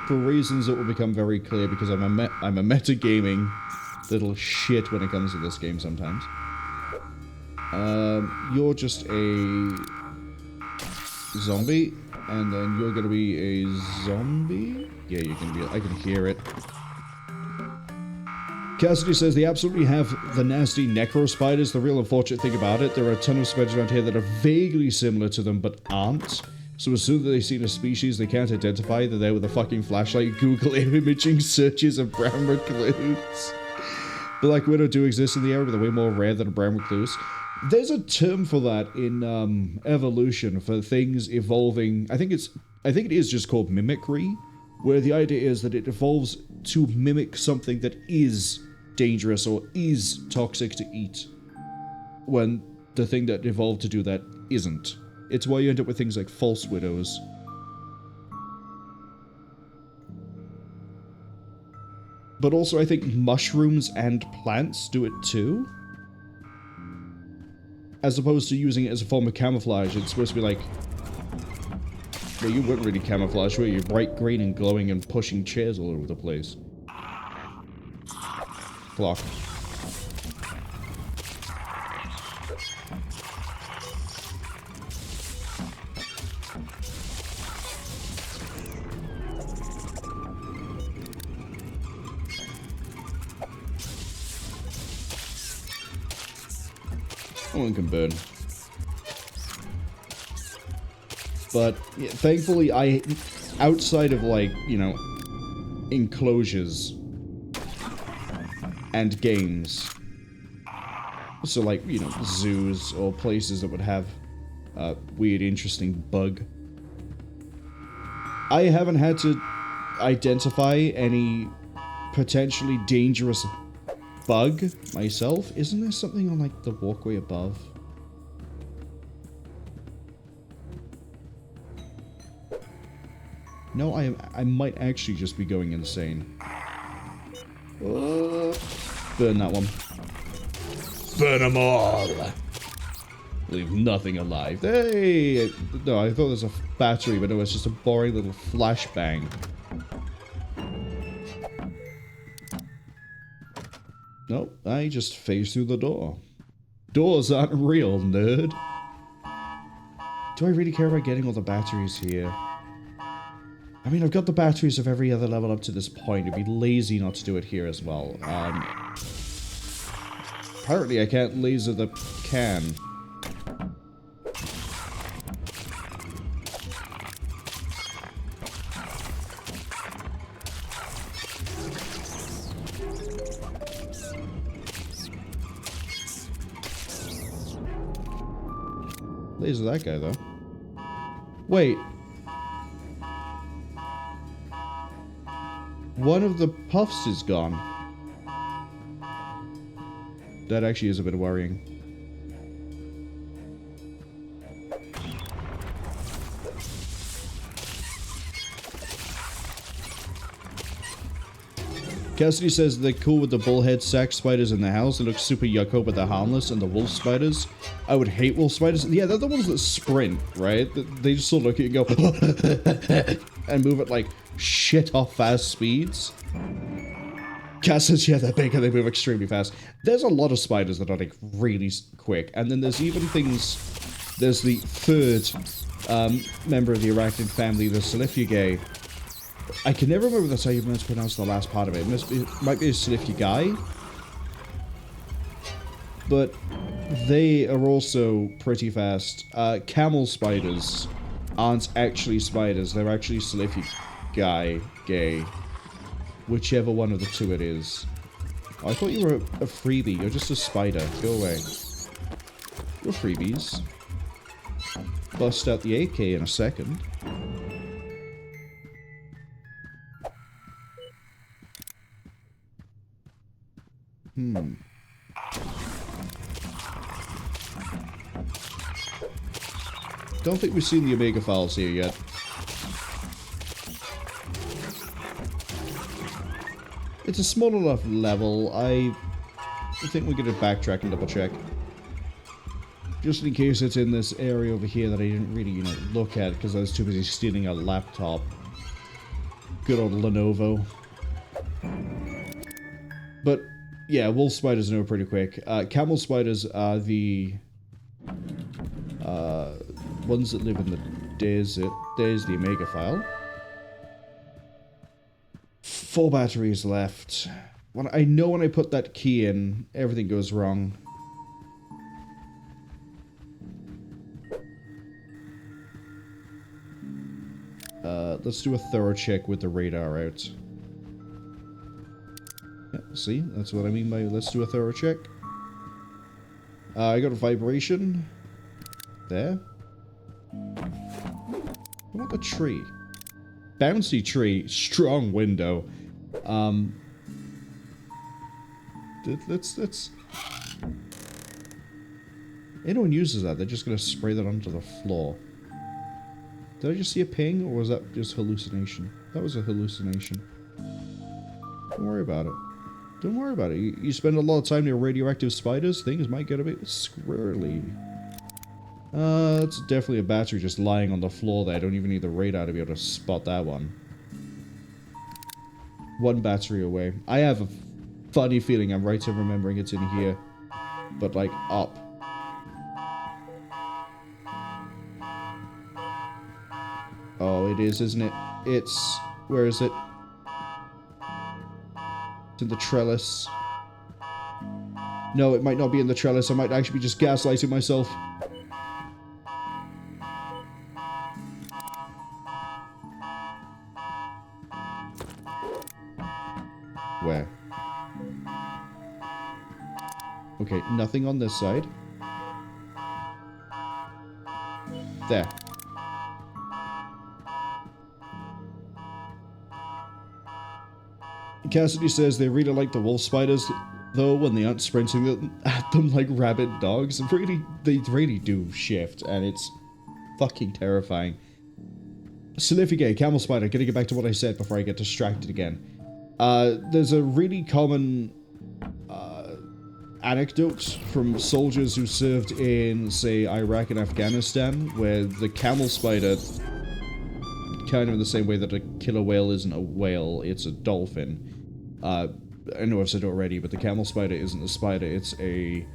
For reasons that will become very clear, because I'm a metagaming little shit when it comes to this game sometimes. You're just a zombie, and then you're gonna be a zombie? Yeah, you're gonna be, I can hear it. Cassidy says they absolutely have the nasty necro spiders. The real unfortunate thing about it, there are a ton of spiders around here that are vaguely similar to them, but aren't. So as soon as they see a species they can't identify, they're there with a fucking flashlight, Google imaging searches of brown recluse. Black Widow do exist in the area, but they're way more rare than a brown recluse. There's a term for that in evolution, for things evolving. I think it is just called mimicry, where the idea is that it evolves to mimic something that is dangerous or is toxic to eat, when the thing that evolved to do that isn't. It's why you end up with things like false widows. But also, I think mushrooms and plants do it too. As opposed to using it as a form of camouflage, it's supposed to be like... Well, you wouldn't really camouflage, were you? Bright green and glowing and pushing chairs all over the place. Clock. One can burn. But yeah, thankfully, outside of like, you know, enclosures and games, so like, you know, zoos or places that would have a weird, interesting bug, I haven't had to identify any potentially dangerous bug myself. Isn't there something on like the walkway above? No, I might actually just be going insane. Burn that one. Burn them all! Leave nothing alive. Hey! No, I thought there was a battery, but no, it's just a boring little flashbang. Nope, I just phased through the door. Doors aren't real, nerd. Do I really care about getting all the batteries here? I mean, I've got the batteries of every other level up to this point. It'd be lazy not to do it here as well. Apparently I can't laser the can. Laser that guy, though. Wait. One of the puffs is gone. That actually is a bit worrying. Cassidy says they're cool with the bullhead sack spiders in the house. They look super yucko, but they're harmless. And the wolf spiders, I would hate wolf spiders. Yeah, they're the ones that sprint, right? They just sort of look at you and go and move at like shit off fast speeds. Cass says, yeah, they're big and they move extremely fast. There's a lot of spiders that are like really quick. And then there's even things, there's the third member of the arachnid family, the Siliphigae. I can never remember if that's how you meant to pronounce the last part of it. It might be a Siliphigae. But they are also pretty fast. Camel spiders aren't actually spiders. They're actually Siliphigae. Whichever one of the two it is. Oh, I thought you were a freebie. You're just a spider. Go away. You're freebies. Bust out the AK in a second. Don't think we've seen the Omega files here yet. It's a small enough level. I think we're going to backtrack and double check. Just in case it's in this area over here that I didn't really, you know, look at because I was too busy stealing a laptop. Good old Lenovo. But, yeah, wolf spiders know pretty quick. Camel spiders are the ones that live in the desert. There's the Omega file. 4 batteries left. I know when I put that key in, everything goes wrong. Let's do a thorough check with the radar out. Yeah, see? That's what I mean by let's do a thorough check. I got a vibration. There. I want the tree. Bouncy tree. Strong window. Let's... Anyone uses that, they're just gonna spray that onto the floor. Did I just see a ping, or was that just hallucination? That was a hallucination. Don't worry about it. Don't worry about it. You spend a lot of time near radioactive spiders, things might get a bit squirrely. That's definitely a battery just lying on the floor there. I don't even need the radar to be able to spot that one. 1 battery away. I have a funny feeling I'm right in remembering it's in here. But, like, up. Oh, it is, isn't it? It's... Where is it? It's in the trellis. No, it might not be in the trellis. I might actually be just gaslighting myself. Where? Okay, nothing on this side. There. Cassidy says they really like the wolf spiders, though, when they aren't sprinting at them like rabid dogs. They really do shift, and it's fucking terrifying. Silifigay, camel spider. Gonna get back to what I said before I get distracted again. There's a really common anecdote from soldiers who served in, say, Iraq and Afghanistan, where the camel spider, kind of in the same way that a killer whale isn't a whale, it's a dolphin. I know I've said it already, but the camel spider isn't a spider, it's a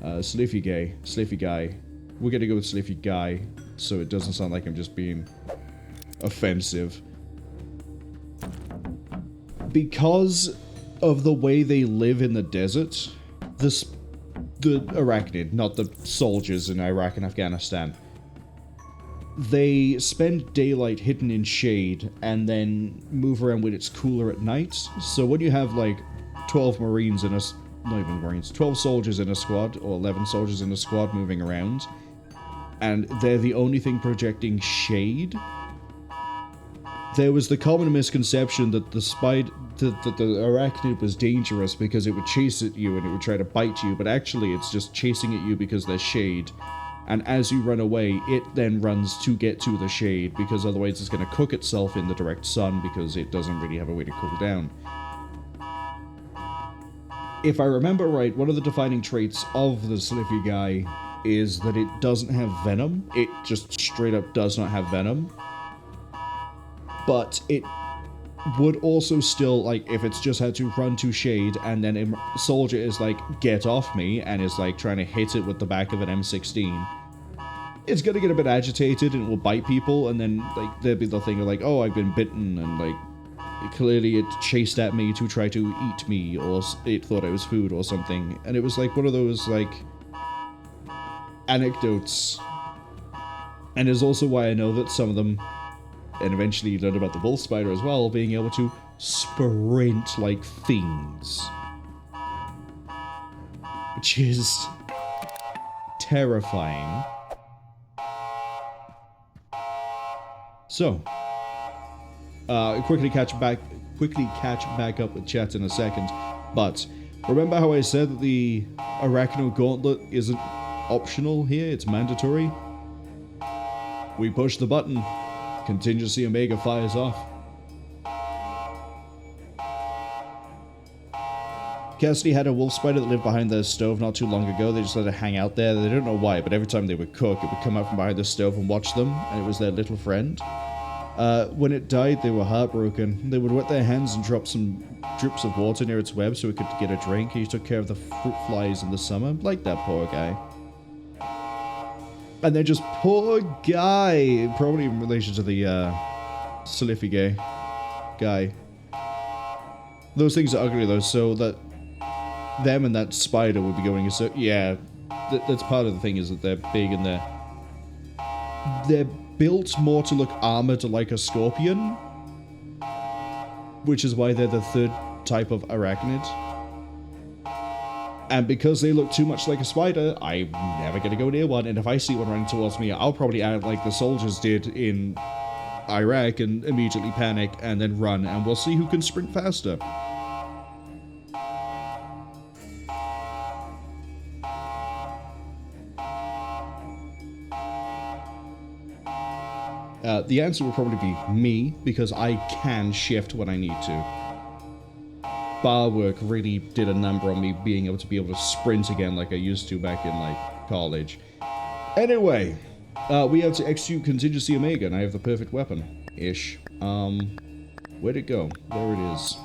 Silifigay. We're gonna go with Silifigay, so it doesn't sound like I'm just being offensive. Because of the way they live in the desert, the arachnid, not the soldiers in Iraq and Afghanistan, they spend daylight hidden in shade and then move around when it's cooler at night. So when you have like 12 Marines in a... not even Marines, 12 soldiers in a squad, or 11 soldiers in a squad moving around, and they're the only thing projecting shade, there was the common misconception that the arachnid was dangerous because it would chase at you and it would try to bite you, but actually it's just chasing at you because there's shade. And as you run away, it then runs to get to the shade, because otherwise it's going to cook itself in the direct sun because it doesn't really have a way to cool down. If I remember right, one of the defining traits of the Silifigay is that it doesn't have venom. It just straight up does not have venom. But it would also still, like, if it's just had to run to shade and then a soldier is like, get off me, and is like trying to hit it with the back of an M16, it's gonna get a bit agitated and it will bite people, and then like there'll be the thing of like, oh, I've been bitten, and like clearly it chased at me to try to eat me, or it thought I was food or something. And it was like one of those like anecdotes, and is also why I know that some of them, and eventually learned about the wolf spider as well, being able to sprint like fiends, which is terrifying. So, quickly catch back up with chat in a second, but remember how I said that the Arachno Gauntlet isn't optional here, it's mandatory? We push the button. Contingency Omega fires off. Cassidy had a wolf spider that lived behind their stove not too long ago. They just let it hang out there. They don't know why, but every time they would cook, it would come out from behind the stove and watch them, and it was their little friend. When it died, they were heartbroken. They would wet their hands and drop some drips of water near its web so it could get a drink. He took care of the fruit flies in the summer, like that poor guy. And then just poor guy, probably in relation to the Silifigay guy. Those things are ugly though, so that them and that spider would be going. So yeah, that's part of the thing, is that they're big and they're built more to look armored like a scorpion, which is why they're the third type of arachnid. And because they look too much like a spider, I'm never gonna go near one, and if I see one running towards me, I'll probably act like the soldiers did in Iraq and immediately panic and then run, and we'll see who can sprint faster. The answer would probably be me, because I can shift when I need to. Bar work really did a number on me being able to sprint again like I used to back in like college. Anyway, we have to execute Contingency Omega, and I have the perfect weapon ish. Where'd it go? There it is.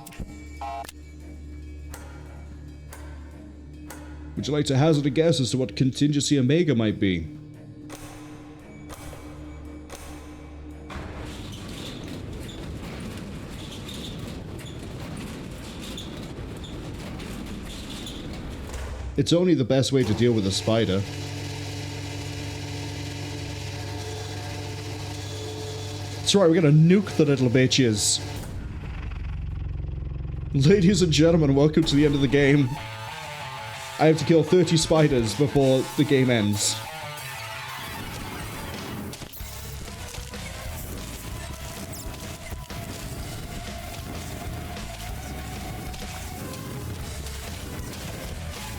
Would you like to hazard a guess as to what Contingency Omega might be? It's only the best way to deal with a spider. That's right, we're gonna nuke the little bitches. Ladies and gentlemen, welcome to the end of the game. I have to kill 30 spiders before the game ends.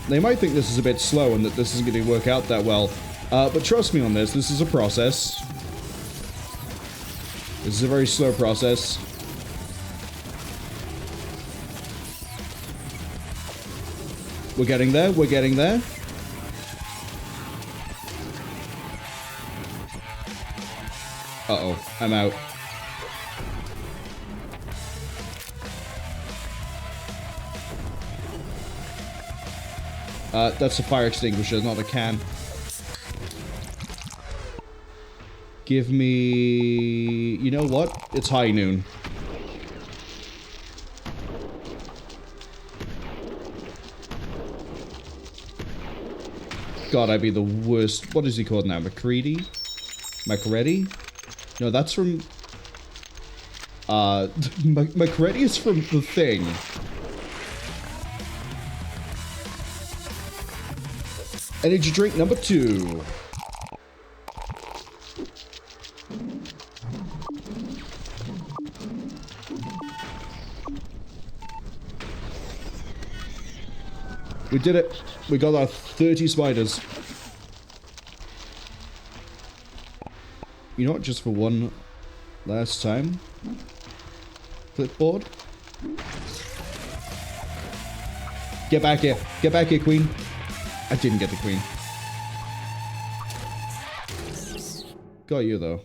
They might think this is a bit slow and that this isn't going to work out that well. But trust me on this is a process. This is a very slow process. We're getting there, we're getting there. Uh-oh, I'm out. That's a fire extinguisher, not a can. Give me... You know what? It's high noon. God, I'd be the worst. What is he called now? McCready? McReady? No, that's from... McReady is from The Thing. Energy drink number 2. We did it. We got our 30 spiders. You know what? Just for one last time. Clipboard. Get back here. Get back here, Queen. I didn't get the Queen. Got you, though.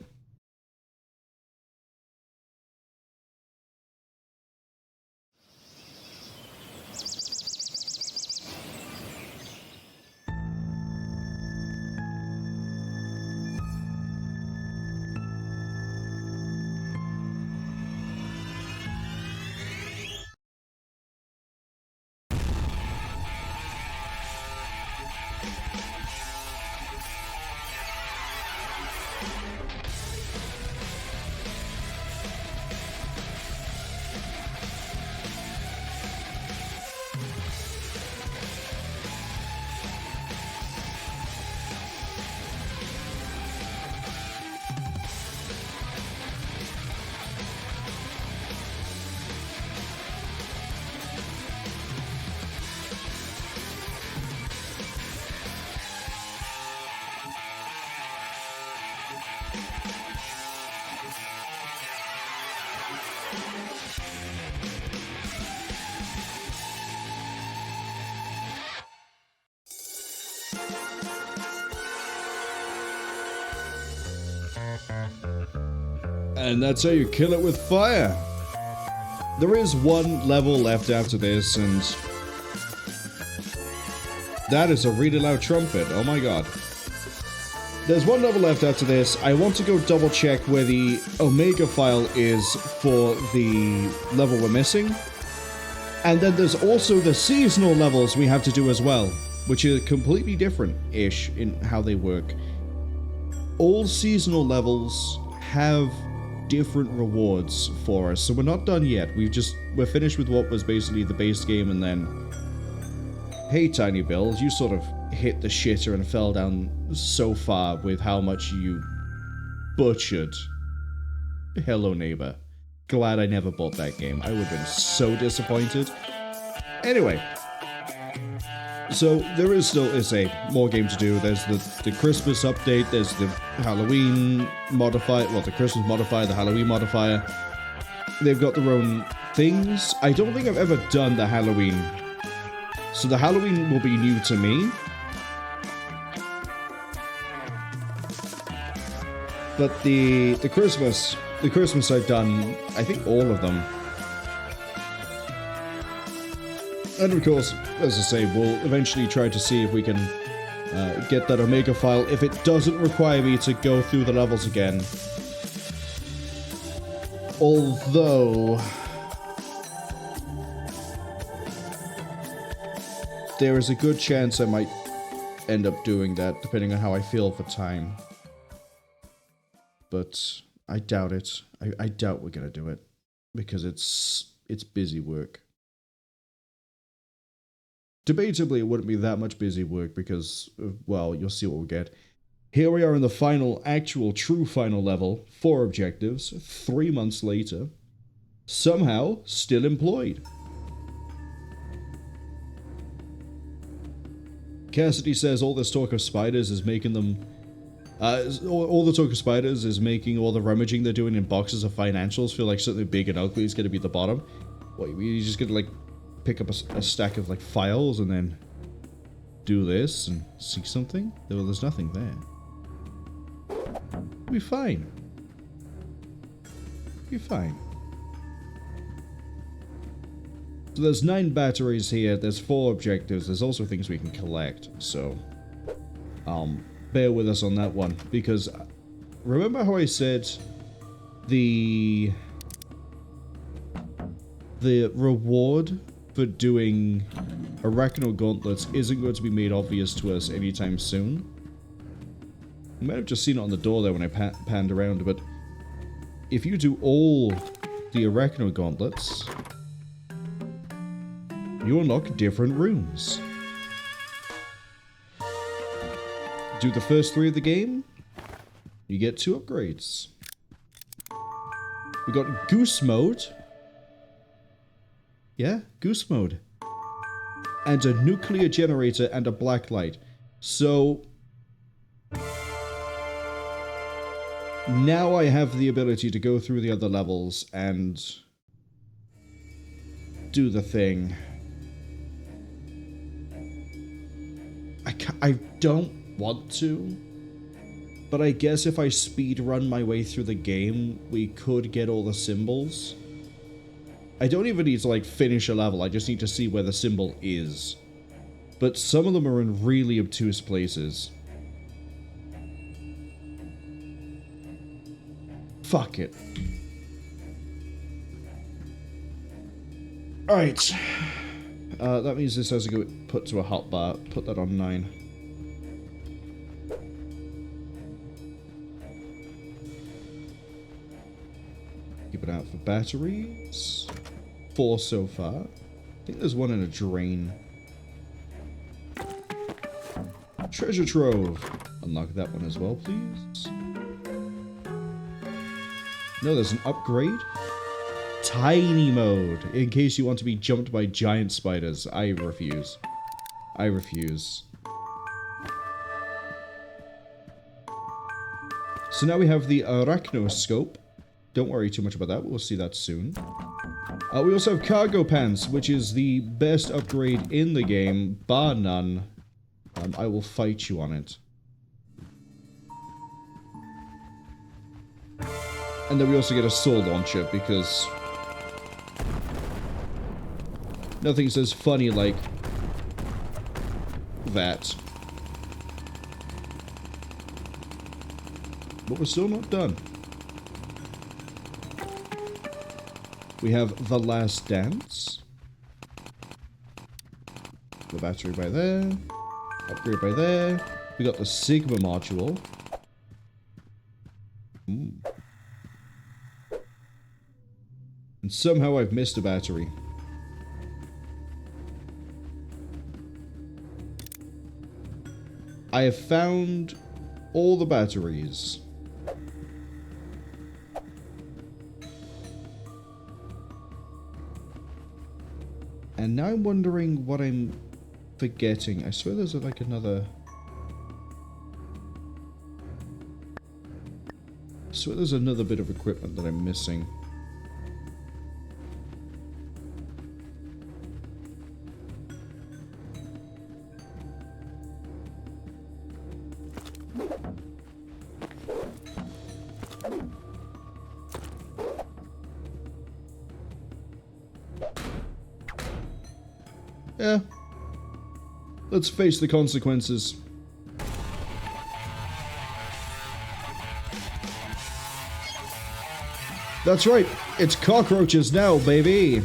And that's how you kill it with fire. There is one level left after this, and that is a really loud trumpet. Oh my god. There's one level left after this. I want to go double check where the Omega file is for the level we're missing. And then there's also the seasonal levels we have to do as well, which are completely different-ish in how they work. All seasonal levels have different rewards for us, so we're not done yet. We're finished with what was basically the base game, and then, hey Tiny Bill, you sort of hit the shitter and fell down so far with how much you butchered Hello Neighbor. Glad I never bought that game. I would have been so disappointed. Anyway, so there is still more game to do. There's the Christmas update, there's the Halloween modifier, well, the Christmas modifier, the Halloween modifier. They've got their own things. I don't think I've ever done the Halloween. So the Halloween will be new to me. But the Christmas I've done, I think all of them. And of course, as I say, we'll eventually try to see if we can get that Omega file if it doesn't require me to go through the levels again. Although... there is a good chance I might end up doing that, depending on how I feel for time. But I doubt it. I doubt we're gonna do it, because it's busy work. Debatably, it wouldn't be that much busy work because, well, you'll see what we'll get. Here we are in the final, actual, true final level. 4 objectives, 3 months later. Somehow, still employed. Cassidy says all this talk of spiders is making them... all the talk of spiders is making all the rummaging they're doing in boxes of financials feel like something big and ugly is going to be at the bottom. What, you're just going to, like, pick up a stack of, like, files and then do this and see something? Well, there's nothing there. It'll be fine. It'll be fine. So there's 9 batteries here, there's 4 objectives, there's also things we can collect, so... bear with us on that one, because... Remember how I said... The reward for doing Arachno Gauntlets isn't going to be made obvious to us anytime soon. You might have just seen it on the door there when I panned around, but... If you do all the Arachno Gauntlets... You unlock different rooms. Do the first 3 of the game, you get 2 upgrades. We got Goose mode. Yeah, Goose mode. And a nuclear generator and a black light. So... Now I have the ability to go through the other levels and... do the thing. I don't want to, but I guess if I speed run my way through the game, we could get all the symbols. I don't even need to, like, finish a level, I just need to see where the symbol is. But some of them are in really obtuse places. Fuck it. Alright. That means this has to go put to a hotbar. Put that on 9. Keep it out for batteries. 4 so far. I think there's one in a drain. Treasure trove. Unlock that one as well, please. No, there's an upgrade. Tiny mode, in case you want to be jumped by giant spiders. I refuse. I refuse. So now we have the arachnoscope. Don't worry too much about that, we'll see that soon. We also have cargo pants, which is the best upgrade in the game, bar none. I will fight you on it. And then we also get a sword launcher, because... nothing says funny like that. But we're still not done. We have The Last Dance. The battery by there. Upgrade by there. We got the Sigma module. And somehow I've missed a battery. I have found all the batteries. And now I'm wondering what I'm forgetting. I swear there's like another... I swear there's another bit of equipment that I'm missing. Yeah. Let's face the consequences. That's right, it's cockroaches now, baby!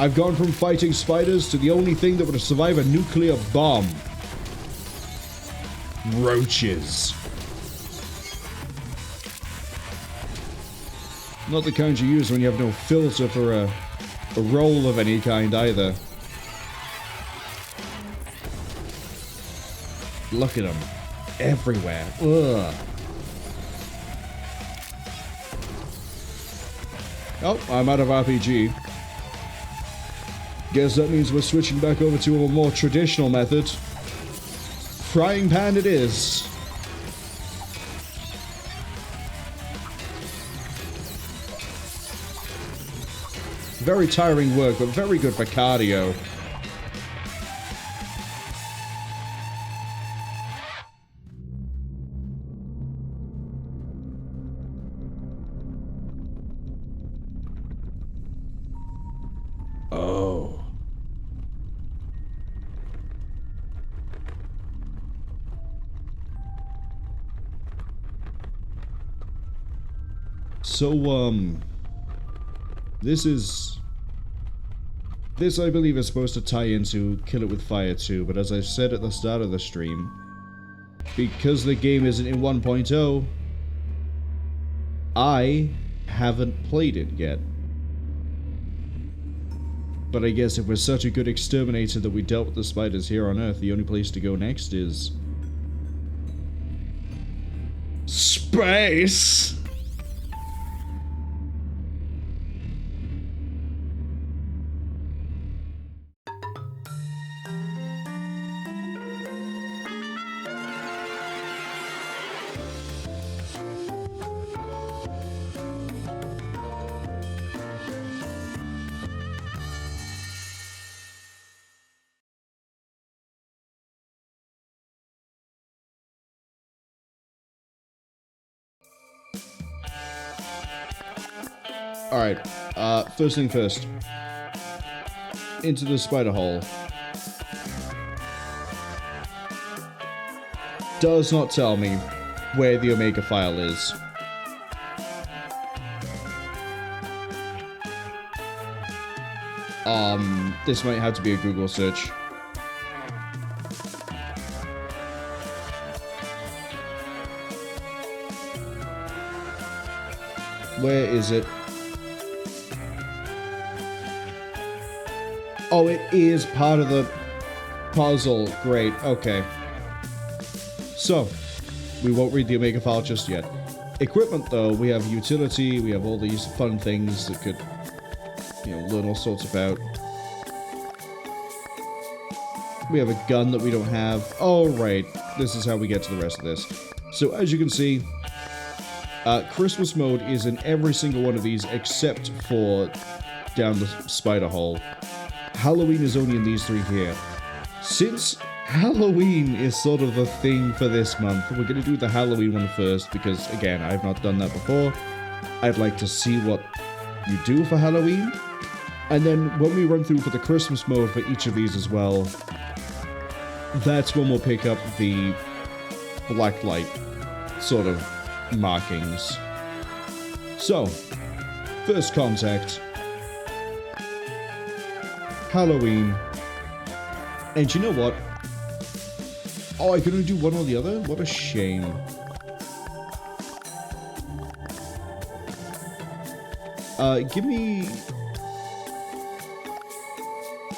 I've gone from fighting spiders to the only thing that would survive a nuclear bomb. Roaches. Not the kind you use when you have no filter for a roll of any kind either. Look at them. Everywhere. Ugh. Oh, I'm out of RPG. Guess that means we're switching back over to a more traditional method. Frying pan it is. Very tiring work, but very good for cardio. Oh. So, This, I believe, is supposed to tie into Kill It With Fire 2, but as I said at the start of the stream, because the game isn't in 1.0, I haven't played it yet. But I guess if we're such a good exterminator that we dealt with the spiders here on Earth, the only place to go next is... space! Alright, first thing first. Into the spider hole. Does not tell me where the Omega file is. This might have to be a Google search. Where is it? Oh, it is part of the puzzle. Great, okay. So, we won't read the Omega file just yet. Equipment, though, we have utility, we have all these fun things that could, you know, learn all sorts about. We have a gun that we don't have. Oh, right. This is how we get to the rest of this. So, as you can see, Christmas mode is in every single one of these except for down the spider hole. Halloween is only in these three here. Since Halloween is sort of the thing for this month, we're going to do the Halloween one first because, again, I've not done that before. I'd like to see what you do for Halloween. And then when we run through for the Christmas mode for each of these as well, that's when we'll pick up the blacklight sort of markings. So, first contact, Halloween, and you know what? Oh, I can only do one or the other? What a shame. Give me...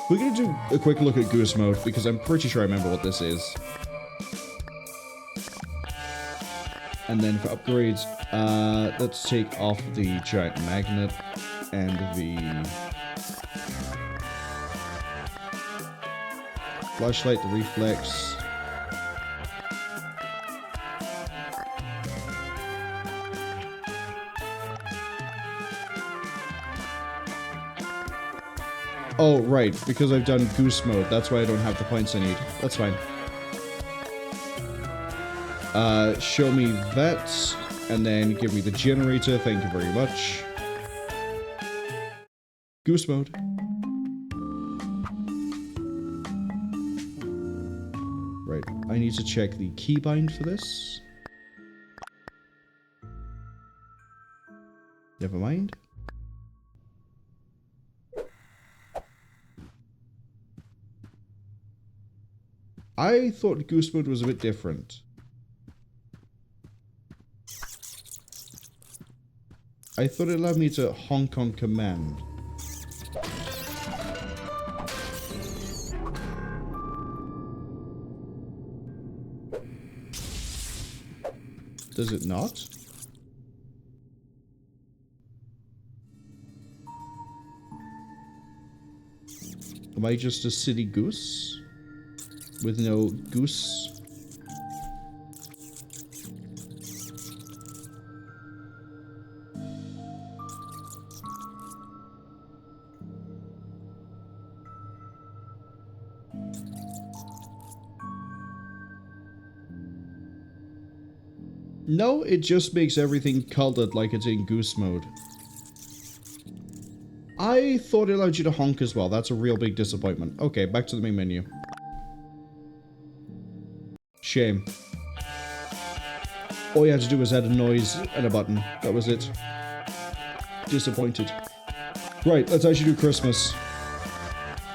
We're gonna do a quick look at Goose mode, because I'm pretty sure I remember what this is. And then for upgrades, let's take off the giant magnet and the flashlight, the reflex. Oh, right, because I've done Goose mode, that's why I don't have the points I need. That's fine. Show me that, and then give me the generator, thank you very much. Goose mode. Right, I need to check the keybind for this. Never mind. I thought Goose mode was a bit different. I thought it allowed me to honk on command. Does it not? Am I just a silly goose? With no goose? No, it just makes everything colored like it's in goose mode. I thought it allowed you to honk as well. That's a real big disappointment. Okay, back to the main menu. Shame. All you had to do was add a noise and a button. That was it. Disappointed. Right, let's actually do Christmas.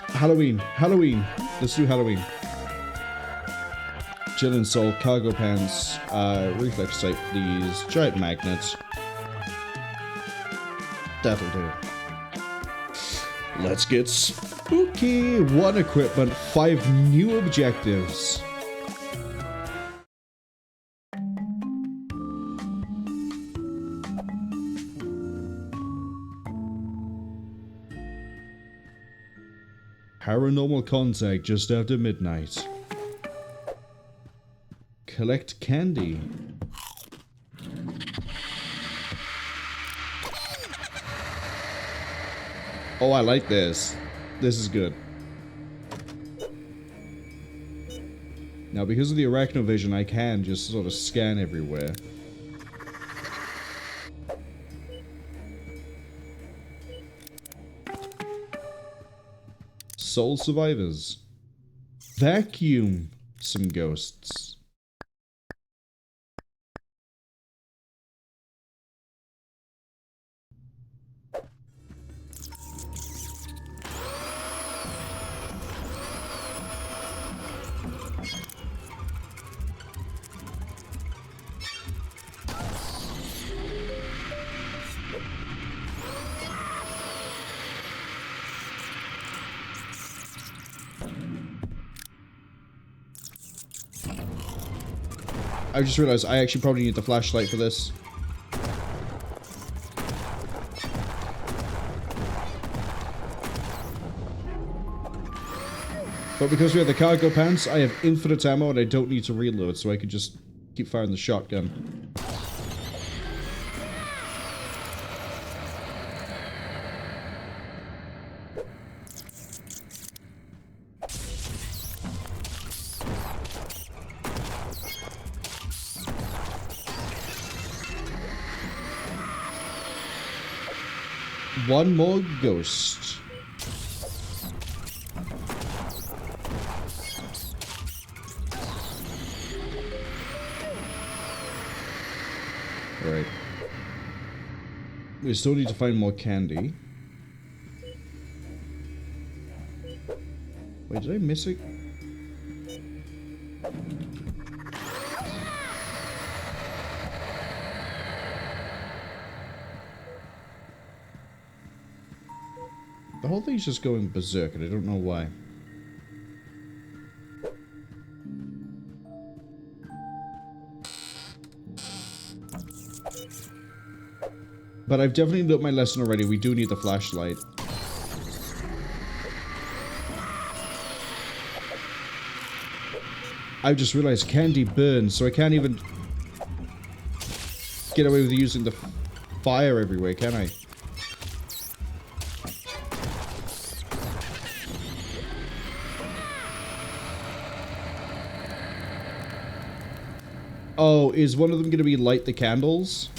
Halloween. Halloween. Let's do Halloween. Jill and Soul, cargo pants, reflex sight, these giant magnets. That'll do. Let's get spooky. 1 equipment, 5 new objectives. Paranormal contact just after midnight. Collect candy. Oh, I like this. This is good. Now, because of the arachnovision, I can just sort of scan everywhere. Soul survivors. Vacuum some ghosts. I just realized I actually probably need the flashlight for this. But because we have the cargo pants, I have infinite ammo and I don't need to reload, so I could just keep firing the shotgun. One more ghost. Alright. We still need to find more candy. Wait, did I miss it? The whole thing's just going berserk and I don't know why. But I've definitely learned my lesson already. We do need the flashlight. I've just realized candy burns, so I can't even get away with using the fire everywhere, can I? Oh, is one of them going to be light the candles?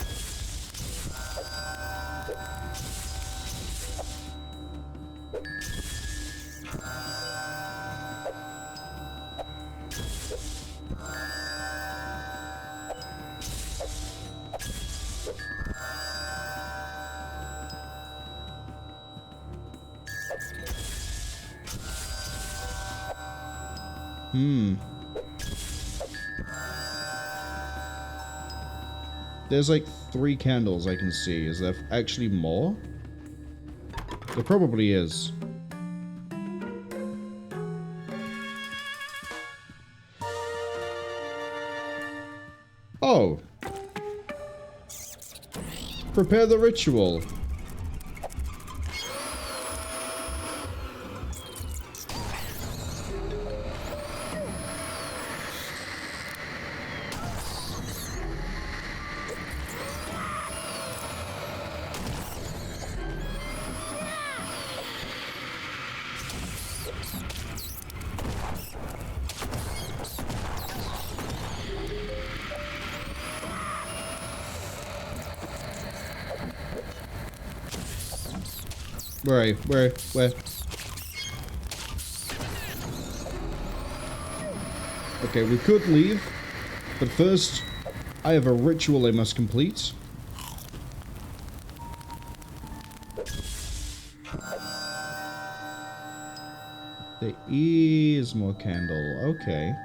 There's like 3 candles I can see. Is there actually more? There probably is. Oh. Prepare the ritual. Where are you? Where? Okay, we could leave, but first, I have a ritual I must complete. There is more candle. Okay.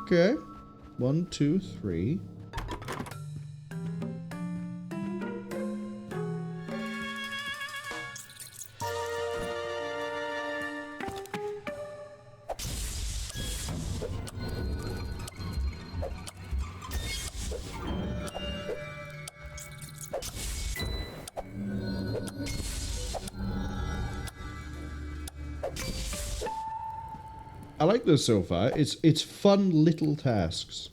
Okay. 1, 2, 3. I like this so far. It's fun little tasks.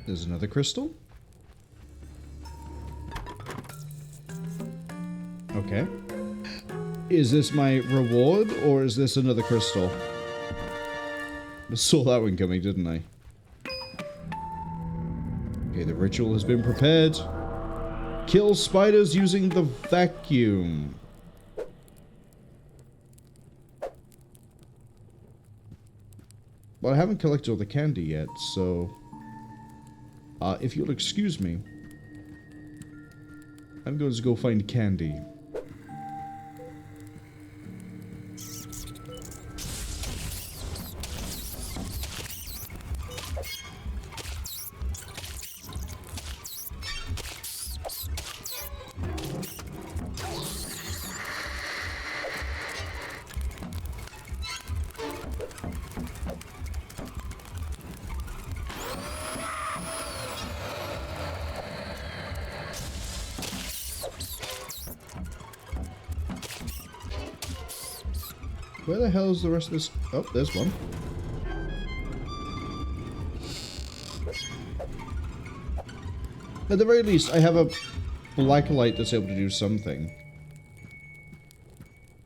There's another crystal. Okay. Is this my reward, or is this another crystal? I saw that one coming, didn't I? Okay, the ritual has been prepared. Kill spiders using the vacuum. Well, I haven't collected all the candy yet, so... if you'll excuse me, I'm going to go find candy. Where the hell is the rest of this? Oh, there's one. At the very least, I have a black light that's able to do something.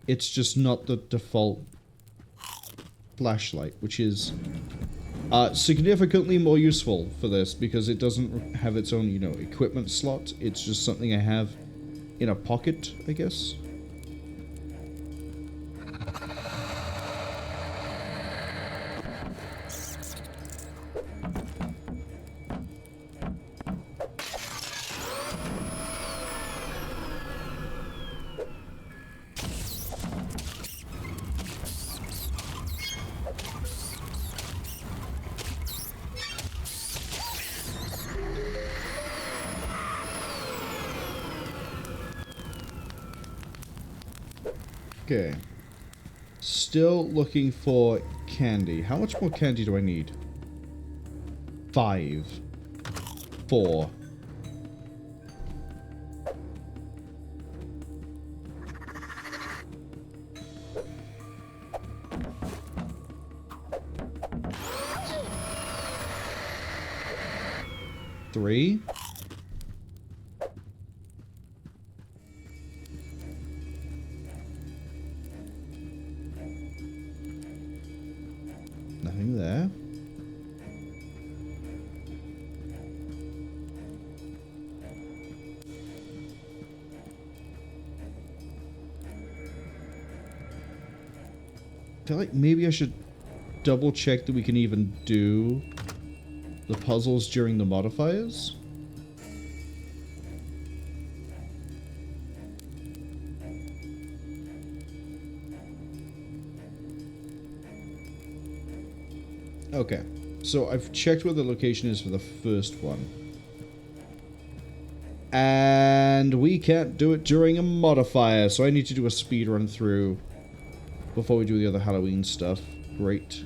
It's just not the default flashlight, which is significantly more useful for this because it doesn't have its own, you know, equipment slot. It's just something I have in a pocket, I guess. Okay. Still looking for candy. How much more candy do I need? 5. 4. Three. Nothing there. I feel like maybe I should double check that we can even do The puzzles during the modifiers? Okay, so I've checked where the location is for the first one. And we can't do it during a modifier, so I need to do a speed run through before we do the other Halloween stuff. Great.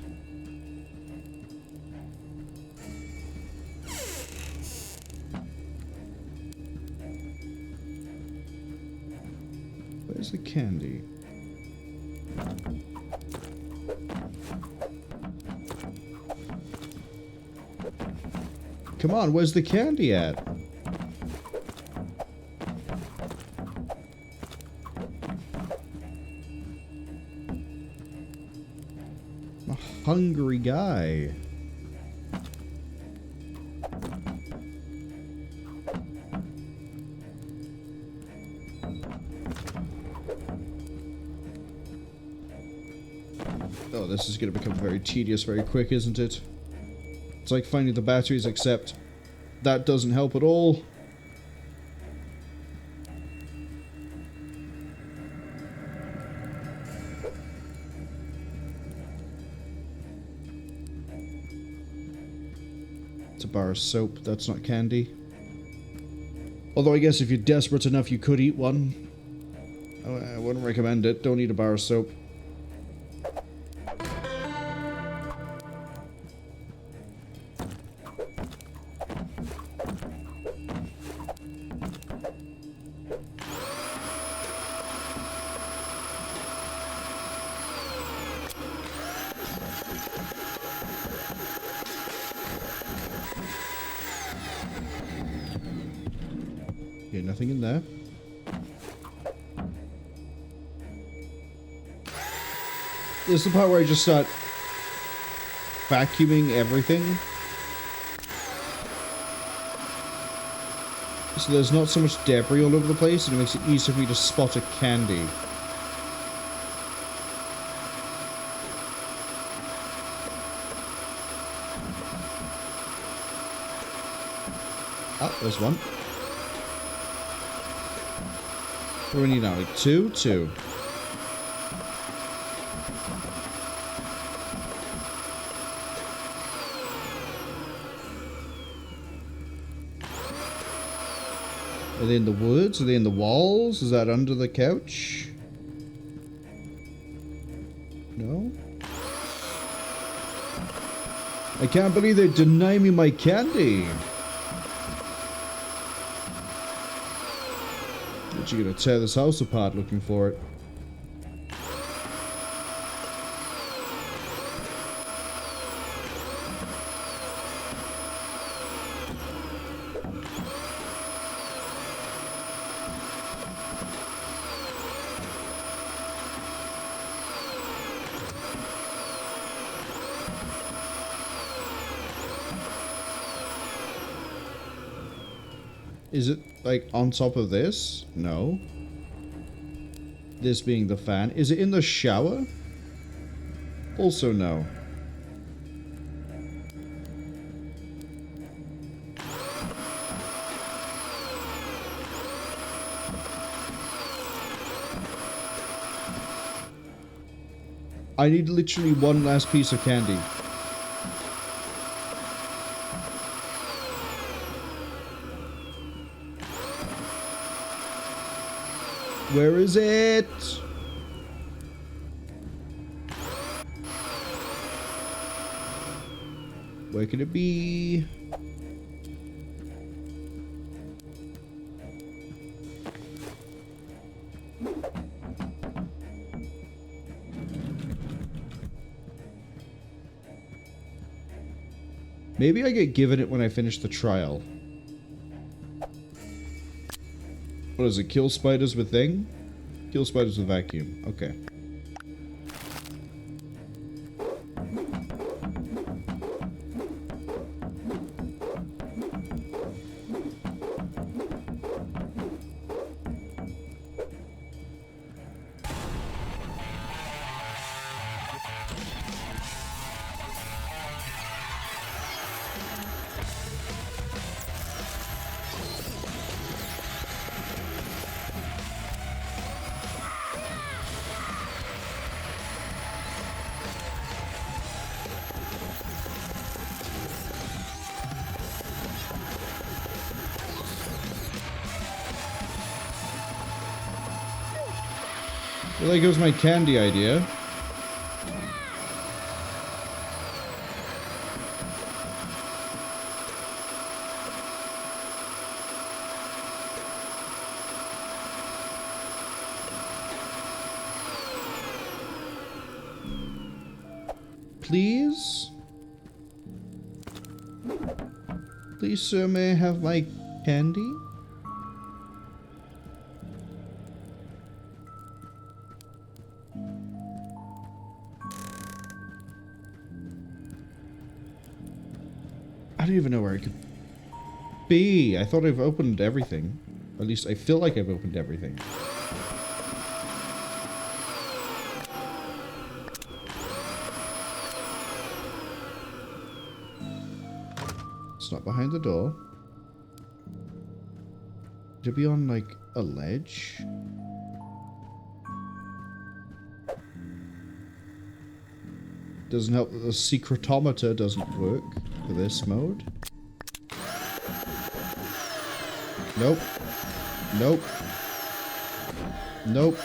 Where's the candy? Come on, where's the candy at? I'm a hungry guy. Oh, this is going to become very tedious very quick, isn't it? It's like finding the batteries, except that doesn't help at all. It's a bar of soap, that's not candy. Although I guess if you're desperate enough, you could eat one. I wouldn't recommend it. Don't eat a bar of soap. Okay, nothing in there. This is the part where I just start vacuuming everything. So there's not so much debris all over the place, and it makes it easier for me to spot a candy. Oh, there's one. What do we need now? Like two? Two. Are they in the woods? Are they in the walls? Is that under the couch? No? I can't believe they deny me my candy. You're gonna tear this house apart looking for it. Is it, like, on top of this? No. This being the fan. Is it in the shower? Also no. I need literally one last piece of candy. Where is it? Where could it be? Maybe I get given it when I finish the trial. What is it? Kill spiders with thing? Kill spiders with vacuum. Okay. Well, there goes my candy idea. Please? Please, sir, may I have my candy? I don't even know where it could be. I thought I've opened everything. At least I feel like I've opened everything. It's not behind the door. Could it be on, like, a ledge? Doesn't help that the secretometer doesn't work for this mode. Nope. Nope. Nope.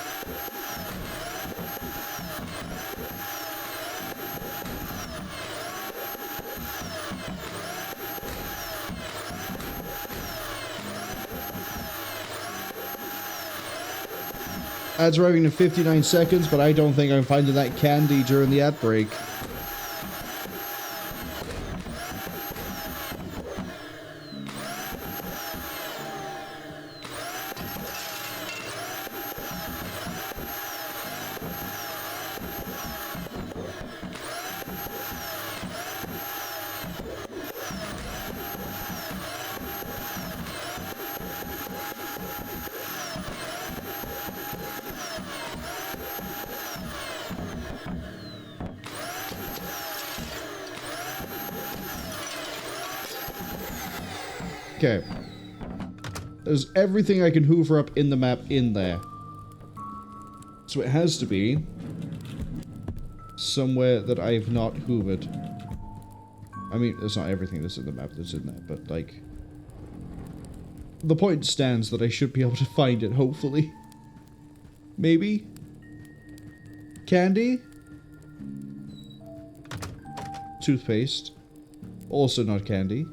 Ads arriving in 59 seconds, but I don't think I'm finding that candy during the ad break. Okay. There's everything I can hoover up in the map in there. So it has to be somewhere that I've not hoovered. I mean, it's not everything that's in the map that's in there, but like... the point stands that I should be able to find it, hopefully. Maybe? Candy? Toothpaste. Also not candy.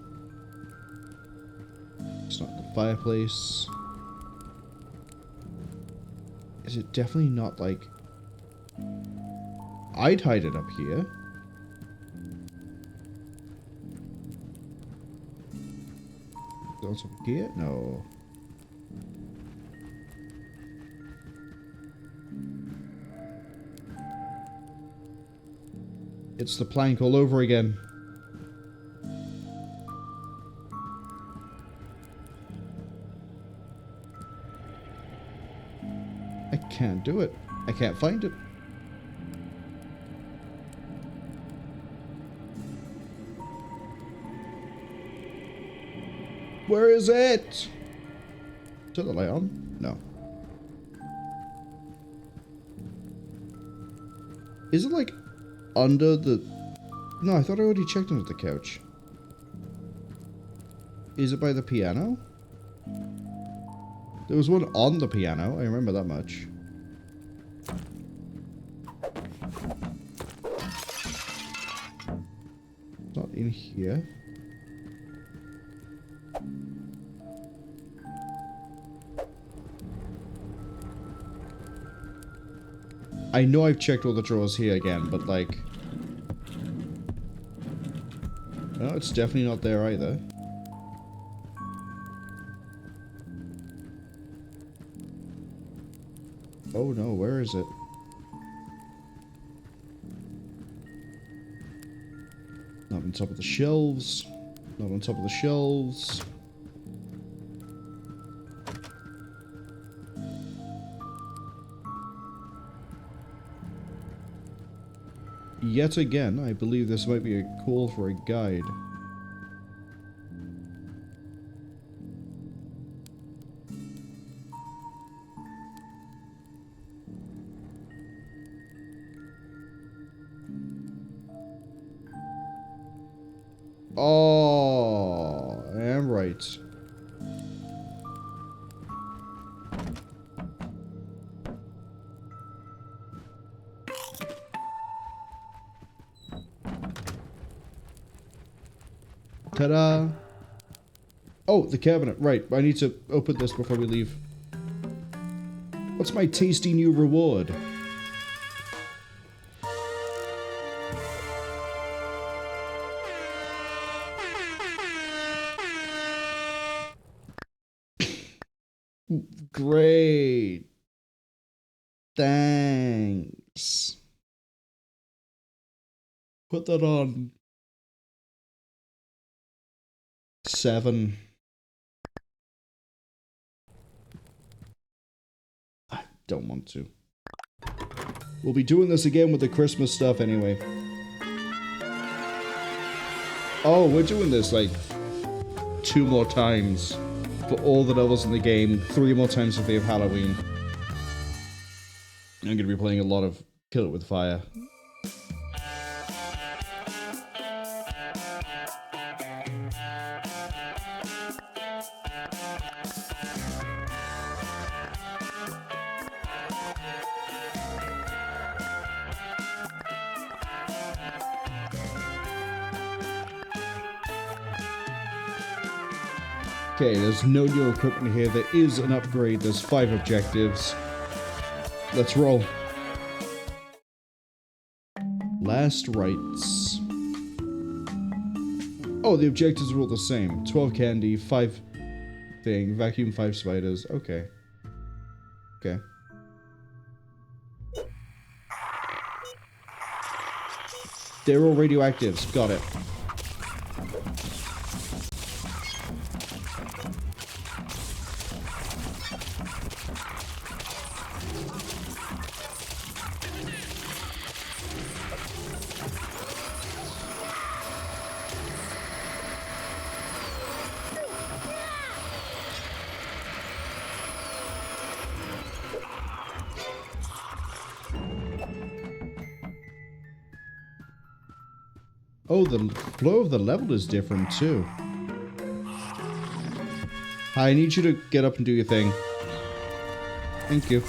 It's not the fireplace. Is it definitely not like... I'd hide it up here. Goes up here? No. It's the plank all over again. I can't do it. I can't find it. Where is it? Is that the light on? No. Is it like under the... No, I thought I already checked under the couch. Is it by the piano? There was one on the piano, I remember that much. Not in here. I know I've checked all the drawers here again, but like... No, it's definitely not there either. Oh no, where is it? Not on top of the shelves. Not on top of the shelves. Yet again, I believe this might be a call for a guide. Oh, I am right. Ta-da! Oh, the cabinet. Right, I need to open this before we leave. What's my tasty new reward? Great. Thanks. Put that on 7. I don't want to. We'll be doing this again with the Christmas stuff anyway. Oh, we're doing this like 2 more times for all the levels in the game, 3 more times if they have Halloween. I'm going to be playing a lot of Kill It With Fire. Okay, there's no new equipment here. There is an upgrade. There's 5 objectives. Let's roll. Last rites. Oh, the objectives are all the same. 12 candy, 5 thing, vacuum 5 spiders. Okay. Okay. They're all radioactives. Got it. Oh, the flow of the level is different too. Hi, I need you to get up and do your thing. Thank you.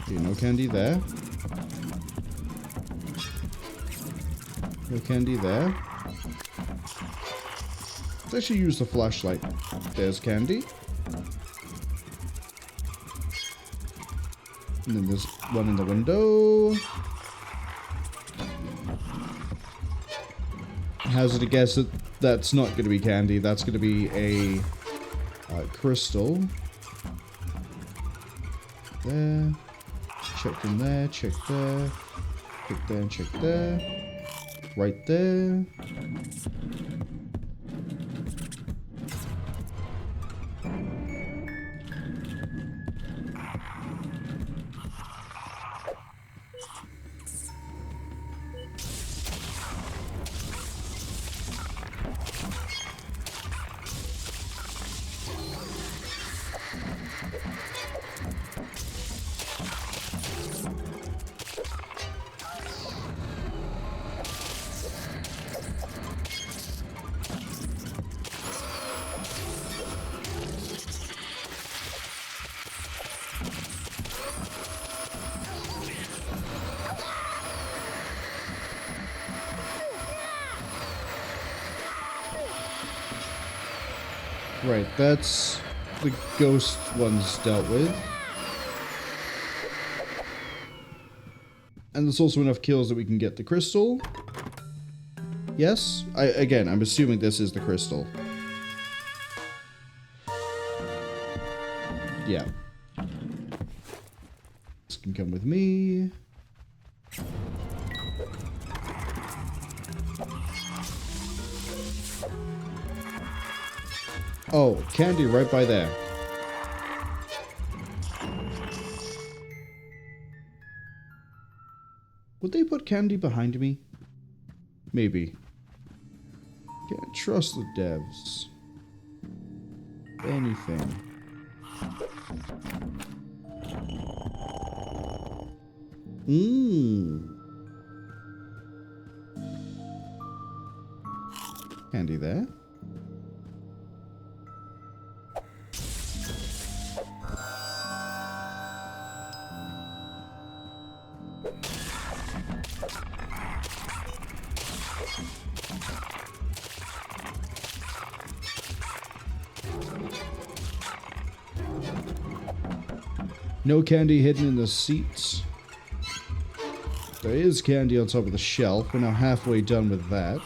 Okay, no candy there. No candy there. Let's actually use the flashlight. There's candy. And then there's one in the window. Hazard a guess that that's not going to be candy. That's going to be a crystal. There. Check in there. Check there. Check there and check there. Right there. Right, that's the ghost ones dealt with. And there's also enough kills that we can get the crystal. Yes? Again, I'm assuming this is the crystal. Yeah. This can come with me. Oh, candy right by there. Would they put candy behind me? Maybe. Can't trust the devs. Anything. Candy there. No candy hidden in the seats. There is candy on top of the shelf. We're now halfway done with that.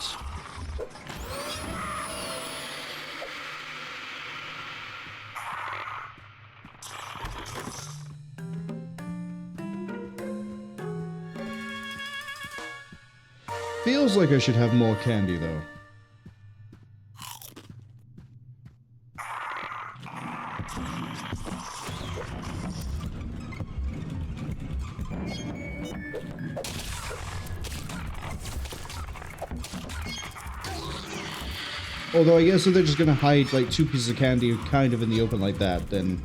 Feels like I should have more candy, though. Although I guess if they're just gonna hide like 2 pieces of candy kind of in the open like that, then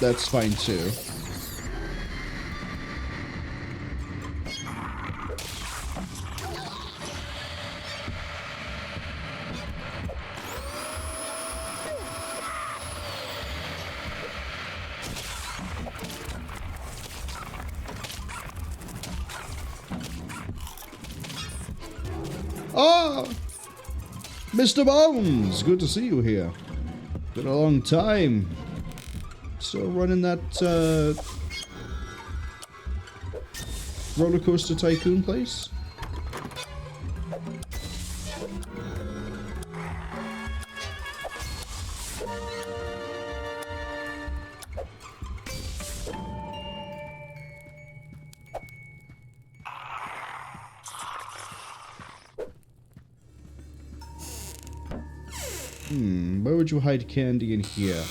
that's fine too. Oh! Mr. Bones! Good to see you here. Been a long time. Still running that, roller coaster tycoon place? Where would you hide candy in here?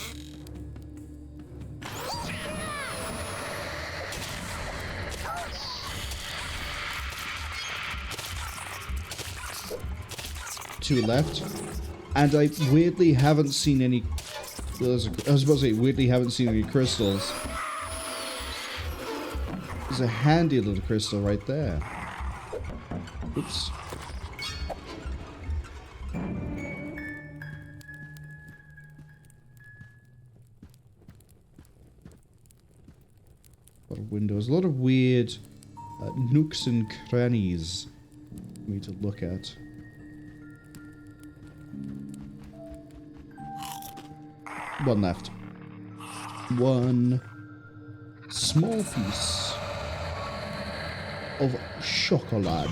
Two left. And I weirdly haven't seen any... I was supposed to say, weirdly haven't seen any crystals. There's a handy little crystal right there. Oops. Windows. A lot of weird nooks and crannies for me to look at. One left. One small piece of chocolate.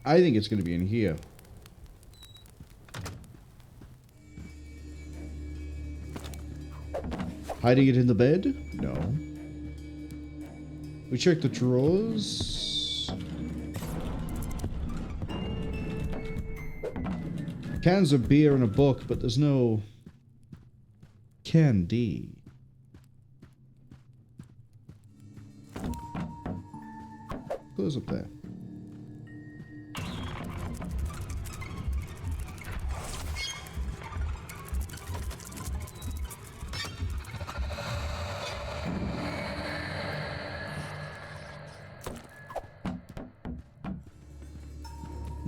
I think it's going to be in here. Hiding it in the bed? No. We checked the drawers. Cans of beer and a book, but there's no candy. Close up there.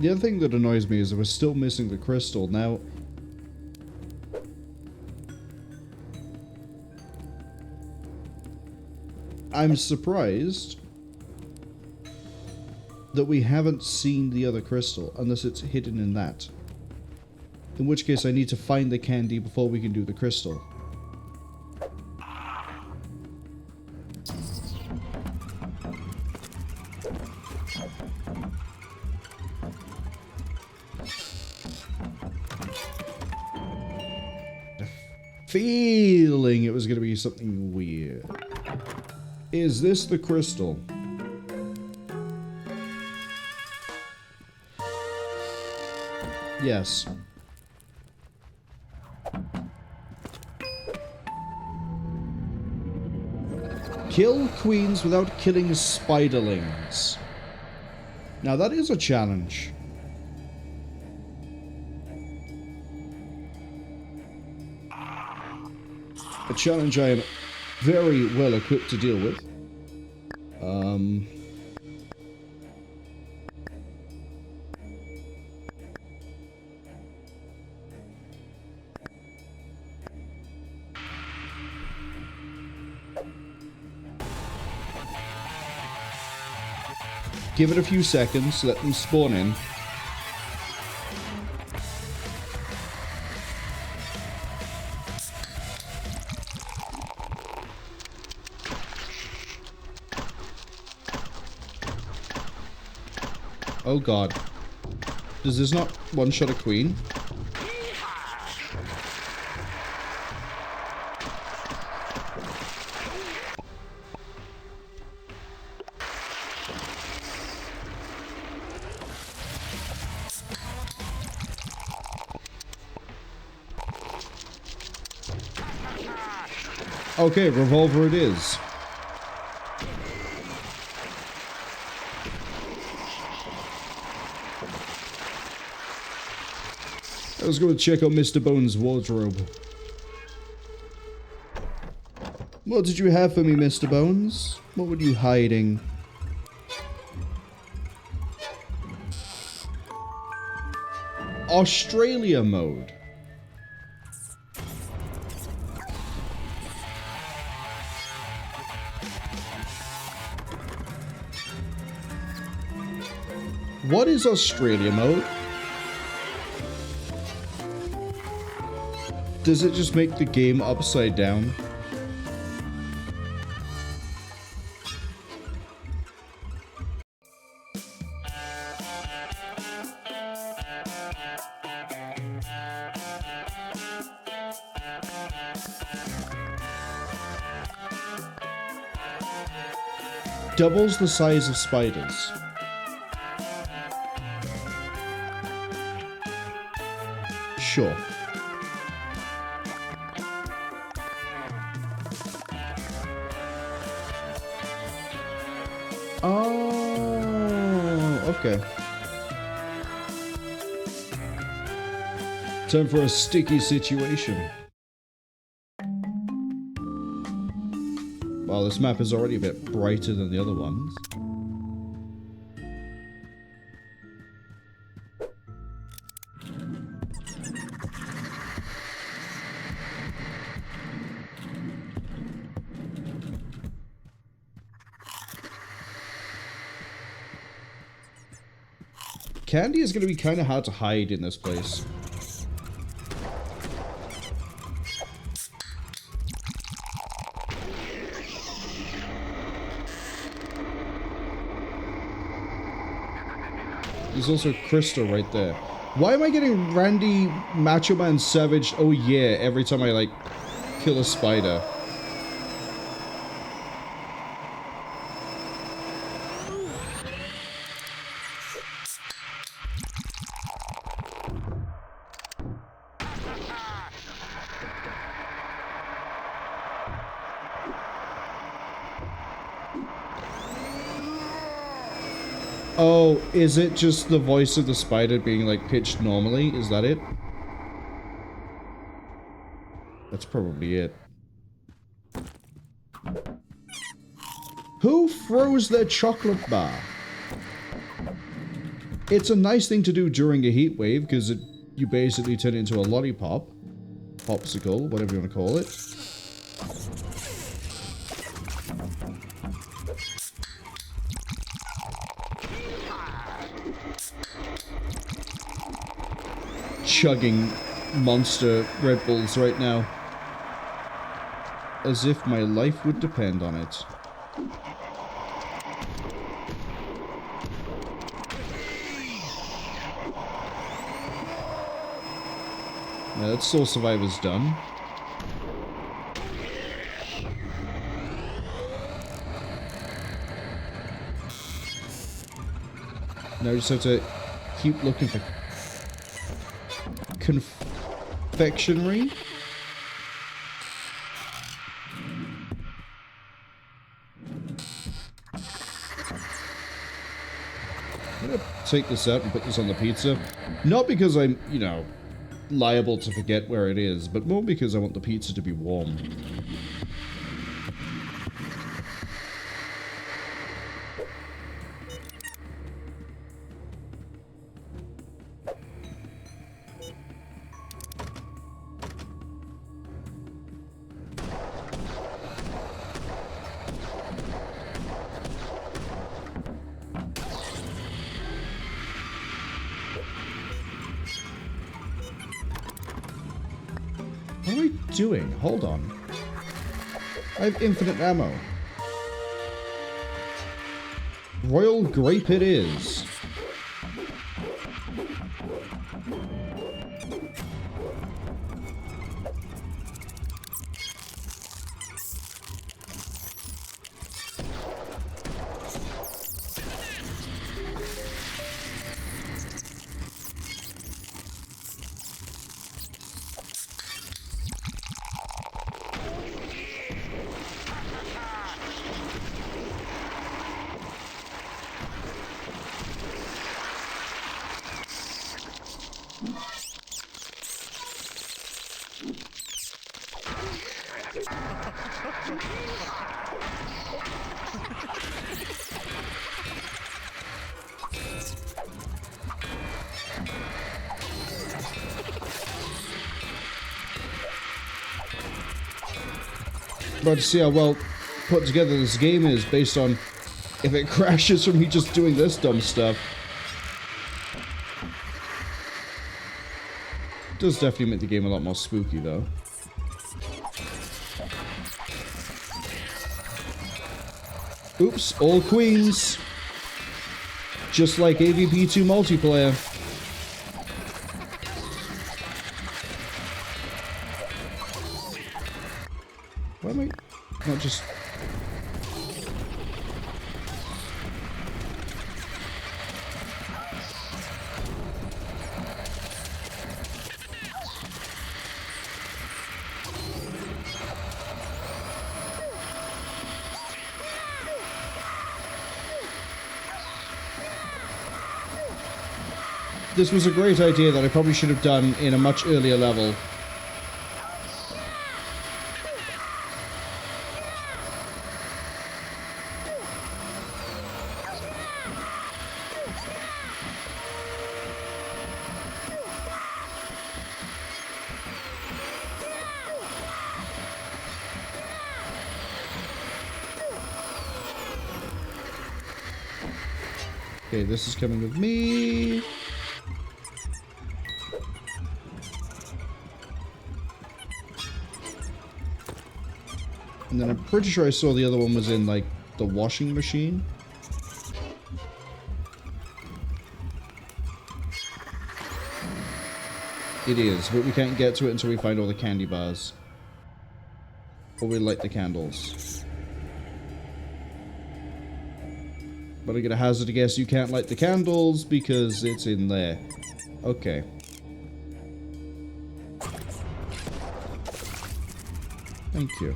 The other thing that annoys me is that we're still missing the crystal. Now, I'm surprised that we haven't seen the other crystal, unless it's hidden in that. In which case I need to find the candy before we can do the crystal. Feeling it was going to be something weird. Is this the crystal? Yes. Kill queens without killing spiderlings. Now that is a challenge. A challenge I am very well equipped to deal with. Give it a few seconds, let them spawn in. Oh god. Does this not one-shot a queen? Okay, revolver it is. Let's go check out Mr. Bones' wardrobe. What did you have for me, Mr. Bones? What were you hiding? Australia mode. What is Australia mode? Does it just make the game upside down? Doubles the size of spiders. Sure. Oh, okay. Time for a sticky situation. Well, this map is already a bit brighter than the other ones. Candy is going to be kind of hard to hide in this place. There's also Crystal right there. Why am I getting Randy Macho Man Savage oh yeah every time I like kill a spider? Oh, is it just the voice of the spider being, like, pitched normally? Is that it? That's probably it. Who throws their chocolate bar? It's a nice thing to do during a heat wave, because you basically turn it into a lollipop. Popsicle, whatever you want to call it. Chugging monster Red Bulls right now. As if my life would depend on it. Now that's Soul Survivor's done. Now I just have to keep looking for confectionery. I'm gonna take this out and put this on the pizza. Not because I'm, you know, liable to forget where it is, but more because I want the pizza to be warm. doing? Hold on. I have infinite ammo. Royal Grape it is. About to see how well put together this game is based on if it crashes from me just doing this dumb stuff. It does definitely make the game a lot more spooky though. Oops, all queens. Just like AVP2 multiplayer. Why am I not just... This was a great idea that I probably should have done in a much earlier level. Okay, this is coming with me. And then I'm pretty sure I saw the other one was in, like, the washing machine. It is, but we can't get to it until we find all the candy bars. Or we light the candles. But I get a hazard to guess you can't light the candles because it's in there. Okay. Thank you.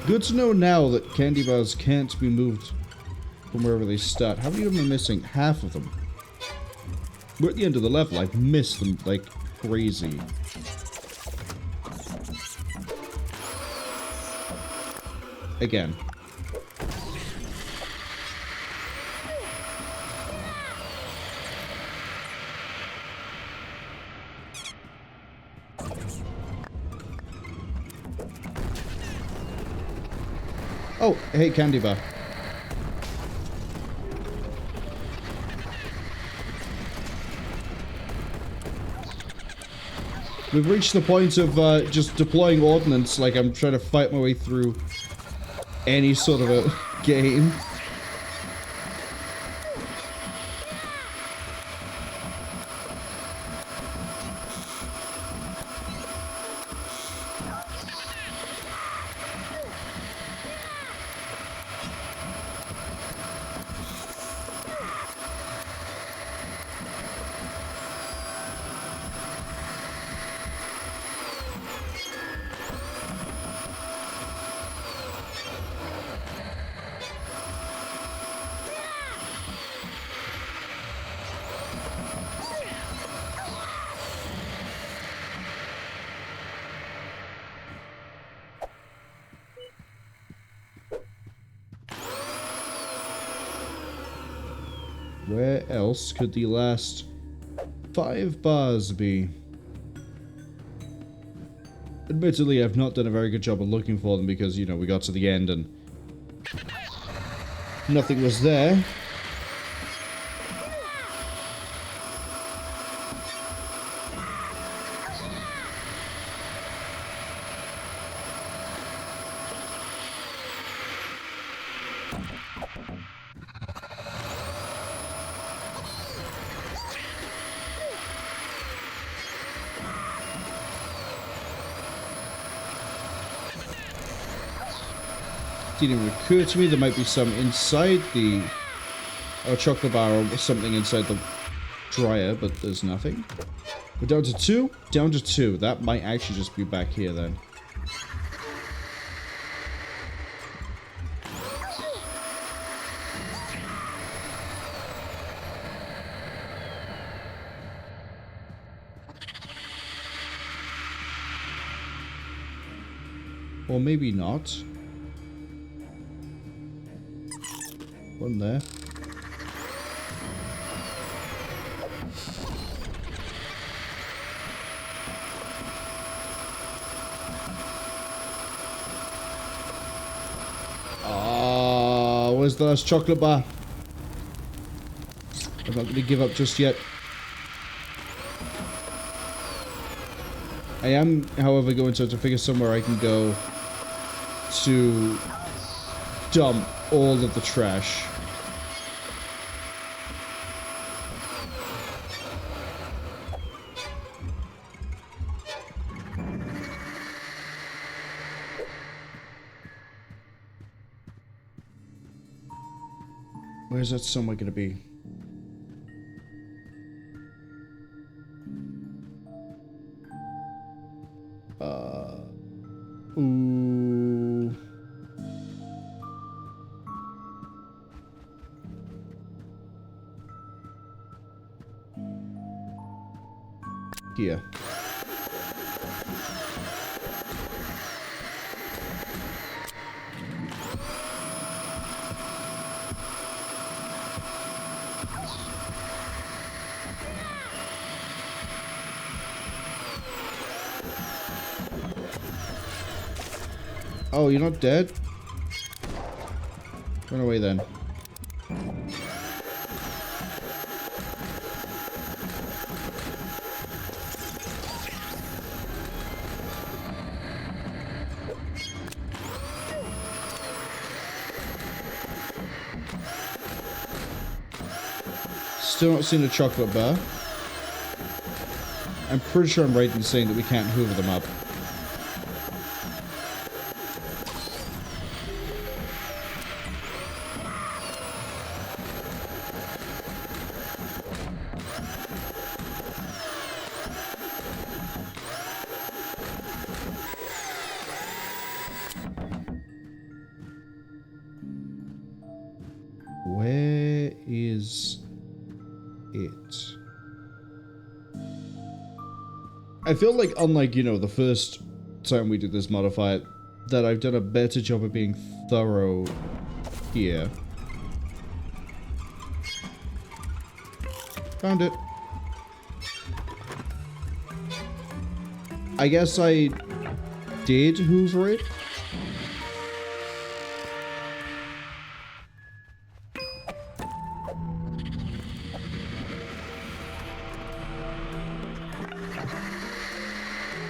Good to know now that candy bars can't be moved from wherever they start. How many of them are missing? Half of them. We're at the end of the level. I've missed them like crazy. Again. Oh, hey, candy bar. We've reached the point of just deploying ordnance like I'm trying to fight my way through any sort of a game. Where else could the last 5 bars be? Admittedly, I've not done a very good job of looking for them because, you know, we got to the end and nothing was there. Didn't even occur to me there might be some inside the chocolate bar or something inside the dryer, but there's nothing. We're down to 2? Down to 2. That might actually just be back here then. Or maybe not. One there. Where's the last chocolate bar? I'm not going to give up just yet. I am, however, going to have to figure somewhere I can go to dump all of the trash. Where's that somewhere gonna be? Ooh. Here. Oh, you're not dead? Run away then. Still not seeing a chocolate bar. I'm pretty sure I'm right in saying that we can't hoover them up. Where is it? I feel like, unlike, you know, the first time we did this modifier, that I've done a better job of being thorough here. Found it. I guess I did hoover it.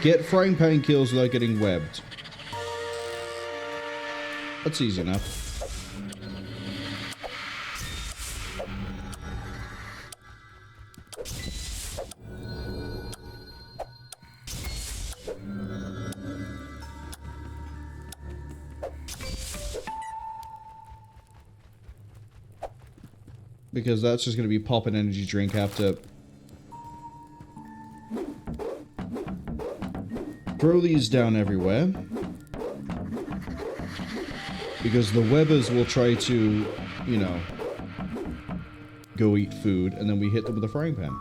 Get frying pan kills without getting webbed. That's easy enough. Because that's just going to be pop an energy drink after. Throw these down everywhere. Because the webbers will try to, you know, go eat food, and then we hit them with a frying pan.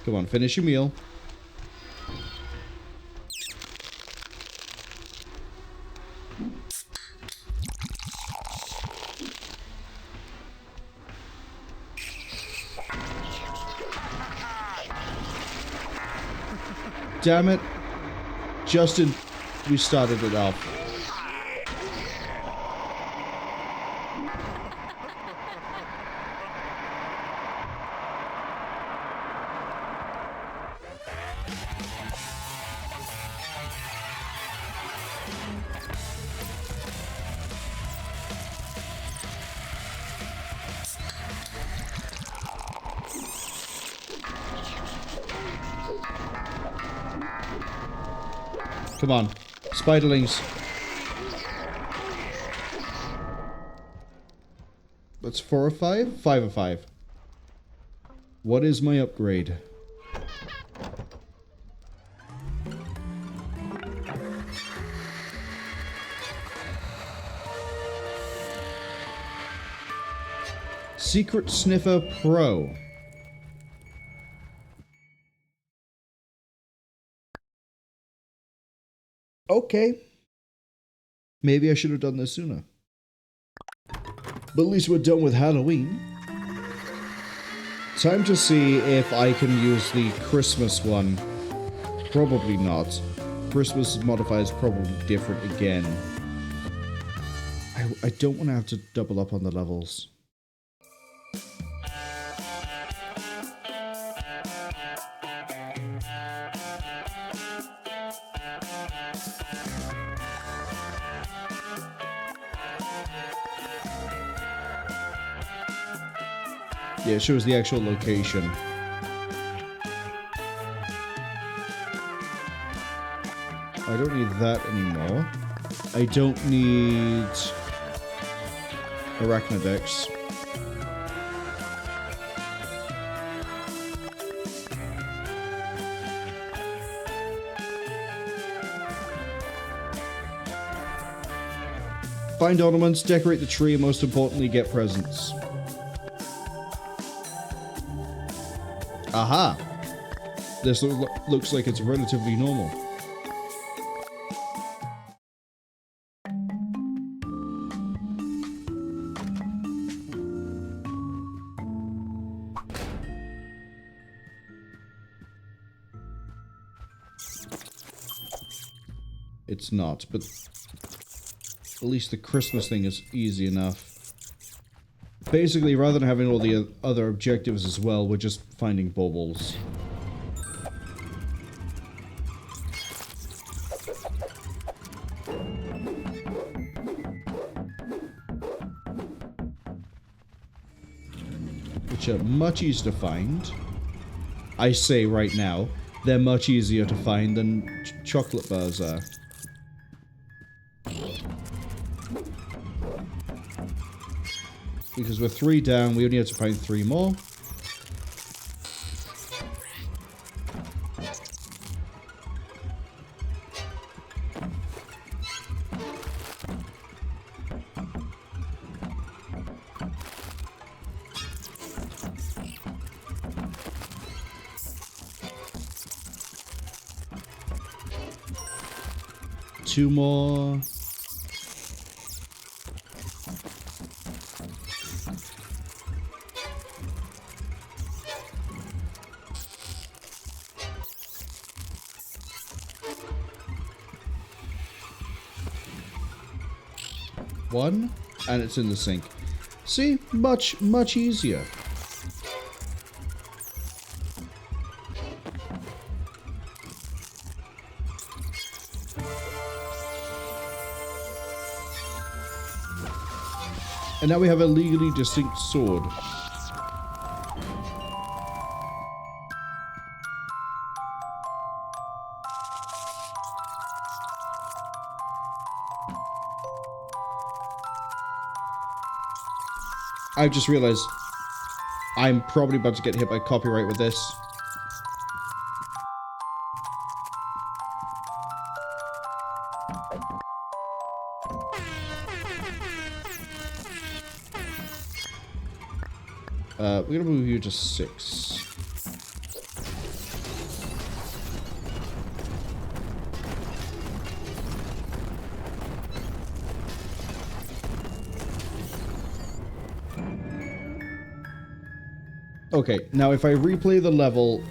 Come on, finish your meal. Damn it. Justin, we started it off. Come on, spiderlings. That's 4 or 5? 5 or 5. What is my upgrade? Secret Sniffer Pro. Okay. Maybe I should have done this sooner. But at least we're done with Halloween. Time to see if I can use the Christmas one. Probably not. Christmas modifier is probably different again. I don't want to have to double up on the levels. Yeah, it shows the actual location. I don't need that anymore. I don't need Arachnodex. Find ornaments, decorate the tree, and most importantly, get presents. Aha! This looks like it's relatively normal. It's not, but at least the Christmas thing is easy enough. Basically, rather than having all the other objectives as well, we're just finding baubles. Which are much easier to find. I say right now, they're much easier to find than chocolate bars are. Because we're 3 down, we only have to find 3 more. Two more. One, and it's in the sink. See? Much easier. And now we have a legally distinct sword. I've just realized I'm probably about to get hit by copyright with this. We're gonna move you to 6. Okay, now if I replay the level...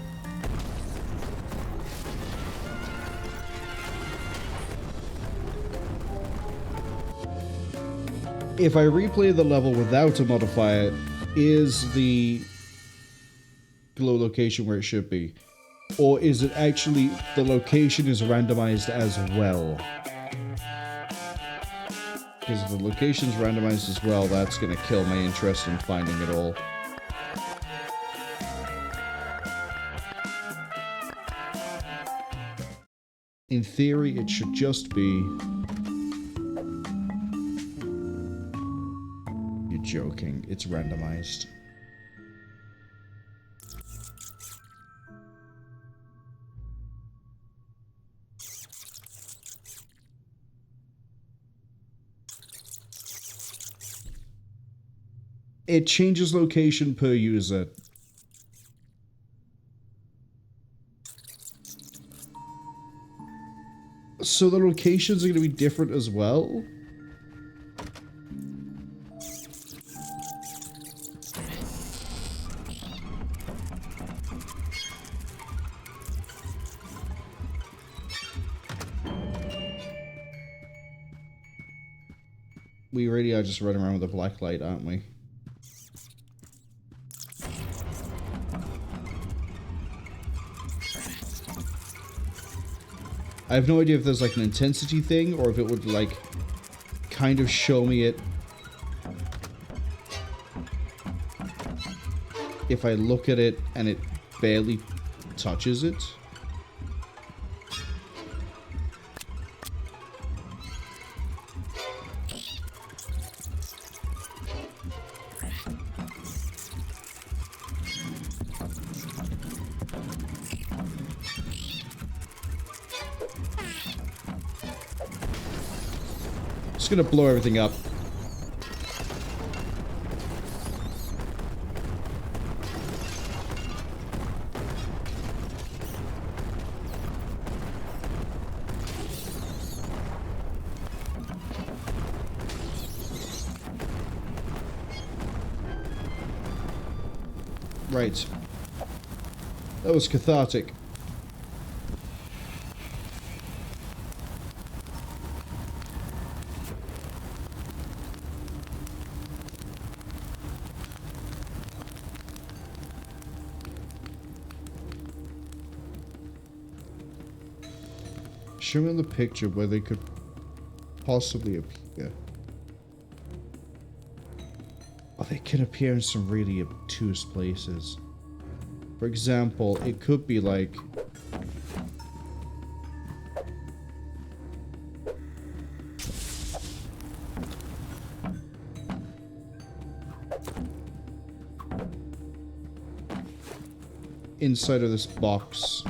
If I replay the level without a modifier, is the glow location where it should be? Or is it actually the location is randomized as well? Because if the location's randomized as well, that's going to kill my interest in finding it all. In theory, it should just be... You're joking. It's randomized. It changes location per user. So the locations are going to be different as well? We really are just running around with a black light, aren't we? I have no idea if there's like an intensity thing or if it would like kind of show me it if I look at it and it barely touches it. Just gonna blow everything up. Right. That was cathartic. Show me the picture where they could possibly appear. Oh, they can appear in some really obtuse places. For example, it could be like... inside of this box.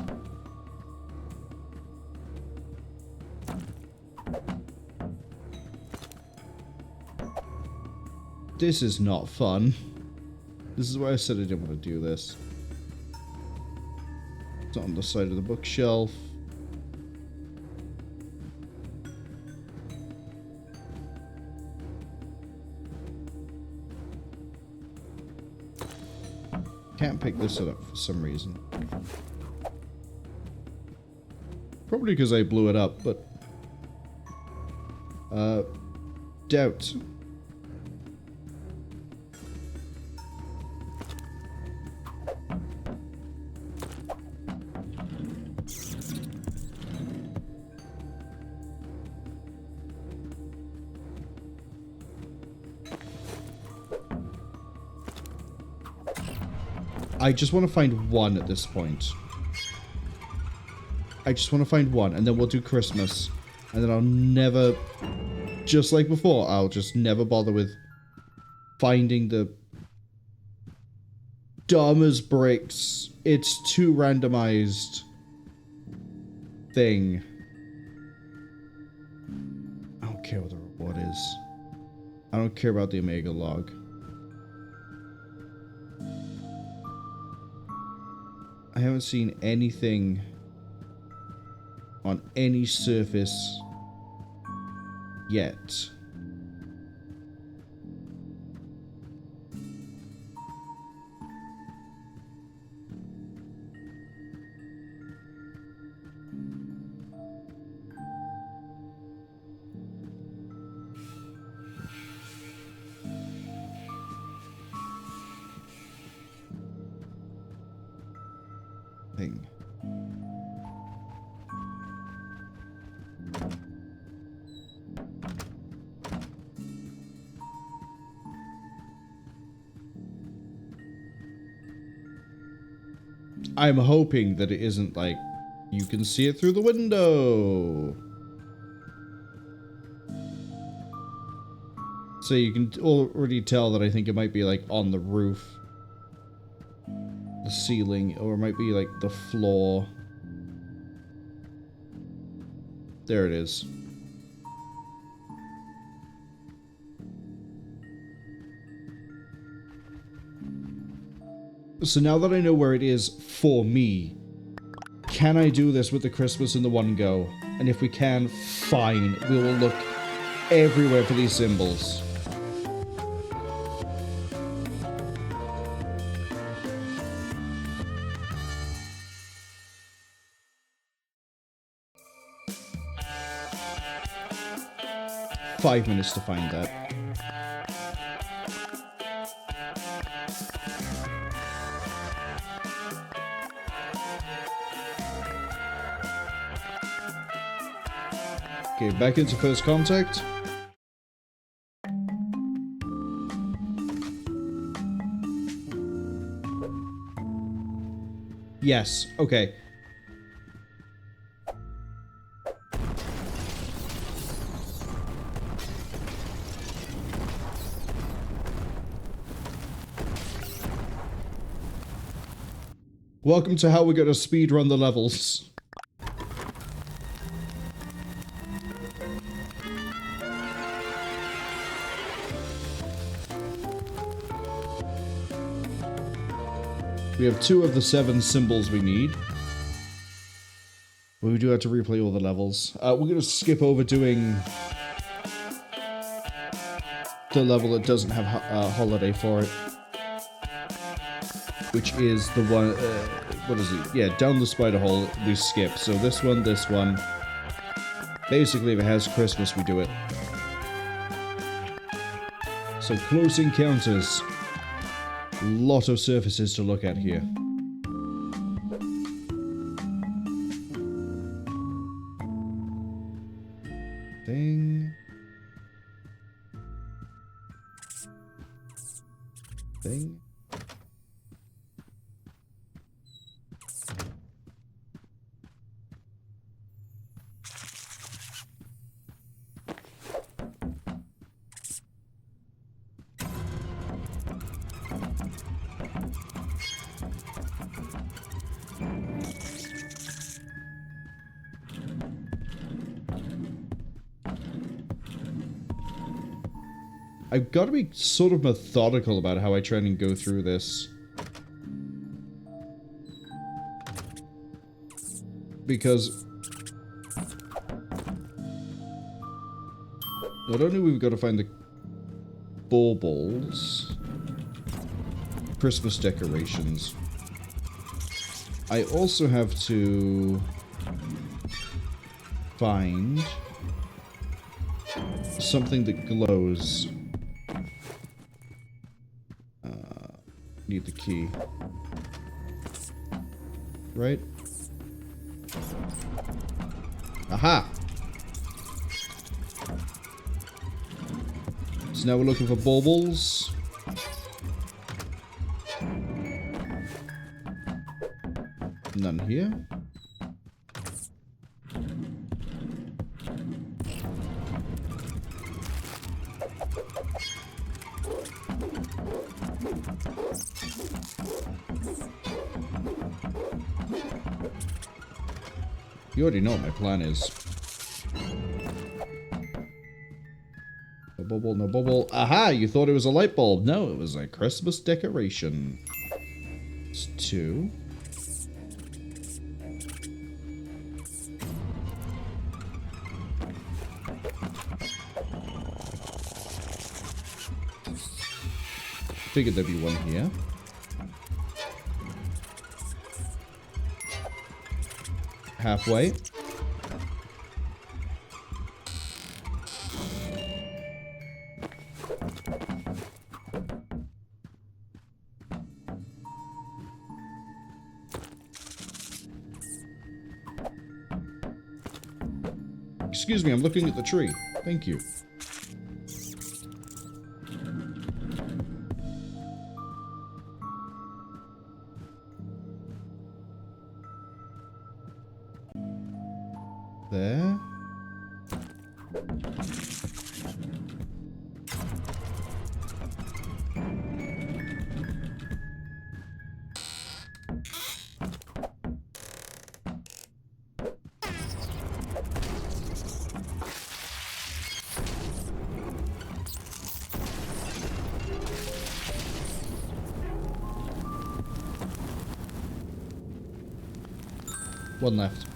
This is not fun. This is why I said I didn't want to do this. It's on the side of the bookshelf. Can't pick this up for some reason. Probably because I blew it up, but... doubt. I just want to find one at this point. I just want to find one, and then we'll do Christmas. And then I'll never... Just like before, I'll just never bother with finding the... dumb as bricks. It's too randomized... thing. I don't care what the reward is. I don't care about the Omega log. I haven't seen anything on any surface yet. thing. I'm hoping that it isn't like you can see it through the window. So you can already tell that I think it might be like on the roof, the ceiling, or it might be like the floor. There it is. So now that I know where it is for me, can I do this with the Christmas in the one go? And if we can, fine. We will look everywhere for these symbols. Five minutes to find that. Okay, back into first contact. Yes, okay. Welcome to how we're going to speedrun the levels. We have 2 of the 7 symbols we need. But we do have to replay all the levels. We're going to skip over doing the level that doesn't have a holiday for it. Which is the one, what is it? Yeah, down the spider hole, we skip. So this one. Basically, if it has Christmas, we do it. So close encounters. Lot of surfaces to look at here. Thing. I've got to be sort of methodical about how I try and go through this. Because not only we've got to find the baubles, Christmas decorations, I also have to find something that glows. Need the key. Right? Aha! So now we're looking for baubles. None here. You already know what my plan is. No bubble, no bubble. Aha! You thought it was a light bulb. No, it was a Christmas decoration. It's 2. Figured there'd be one here. Halfway. Excuse me, I'm looking at the tree. Thank you. There. One left.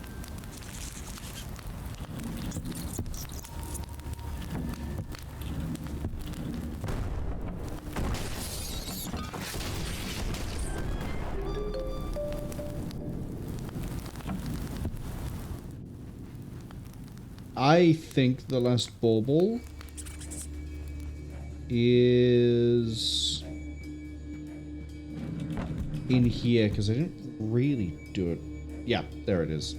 I think the last bauble is in here, because I didn't really do it. Yeah, there it is.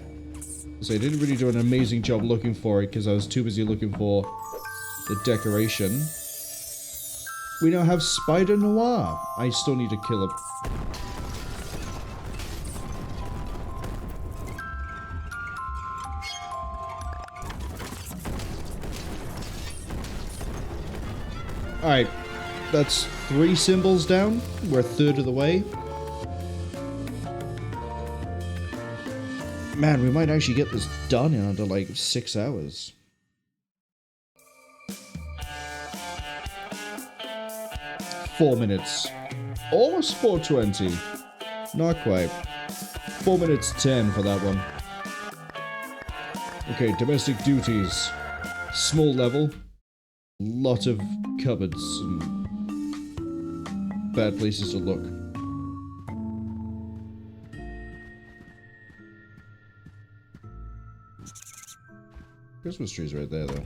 So I didn't really do an amazing job looking for it, because I was too busy looking for the decoration. We now have Spider Noir. I still need to kill it. Alright, that's 3 symbols down. We're a third of the way. Man, we might actually get this done in under like 6 hours. Four minutes. Almost 4:20. Not quite. 4 minutes 10 for that one. Okay, domestic duties. Small level. Lot of cupboards and bad places to look. Christmas tree's right there, though.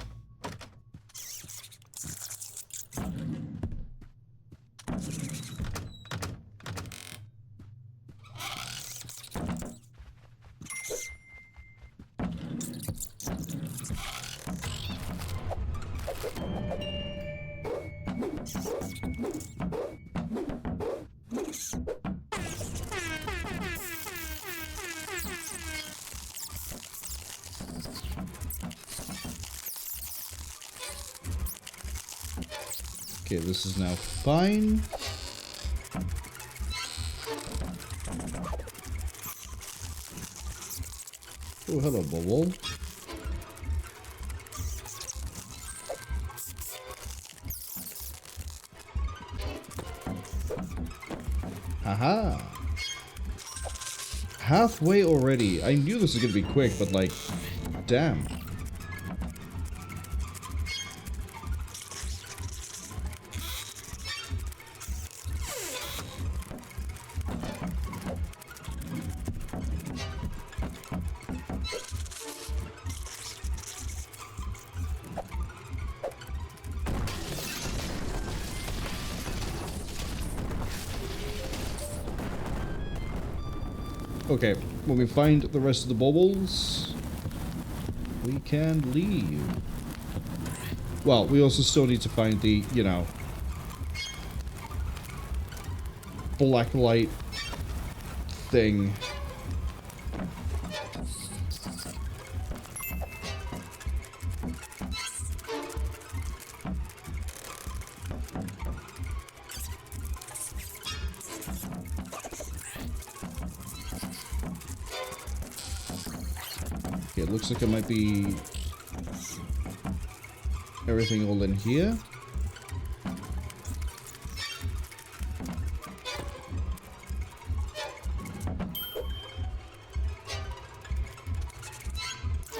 Okay, this is now fine. Oh, hello, Marwol. Haha. Halfway already. I knew this was gonna be quick, but like, damn. Okay, when we find the rest of the baubles, we can leave. Well, we also still need to find the, you know, black light thing. It looks like it might be everything all in here.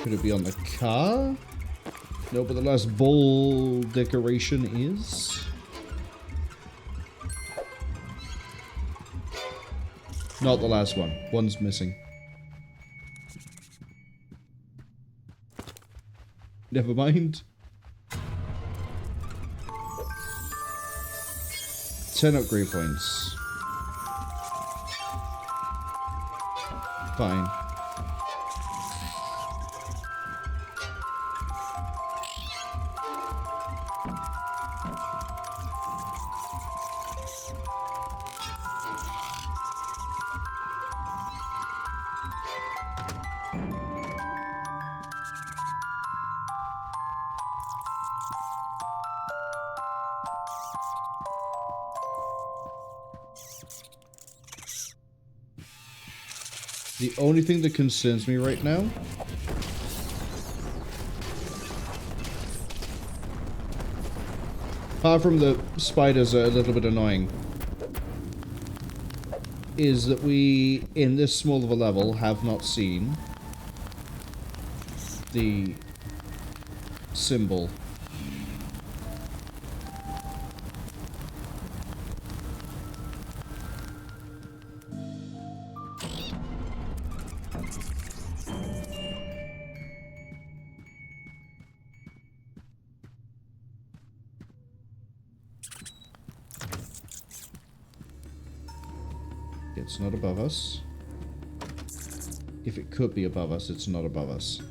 Could it be on the car? No, but the last bowl decoration is. Not the last one. One's missing. Never mind. 10 upgrade points. Fine. The only thing that concerns me right now apart from the spiders are a little bit annoying, is that we, in this small of a level, have not seen the symbol. It's not above us. If it could be above us, it's not above us.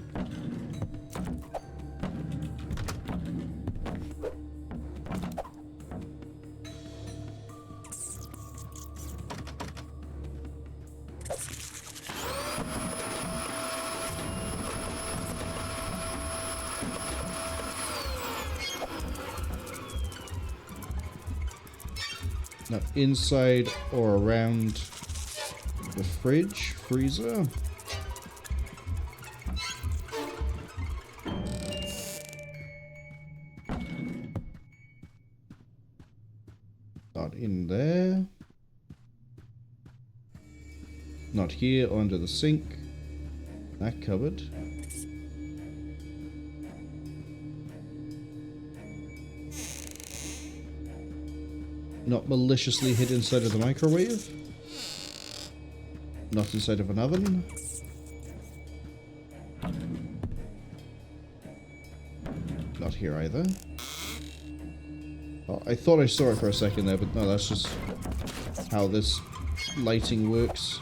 Not inside or around the freezer. Not in there. Not here or under the sink. That cupboard. Not maliciously hid inside of the microwave. Not inside of an oven. Not here either. Oh, I thought I saw it for a second there, but no, that's just how this lighting works.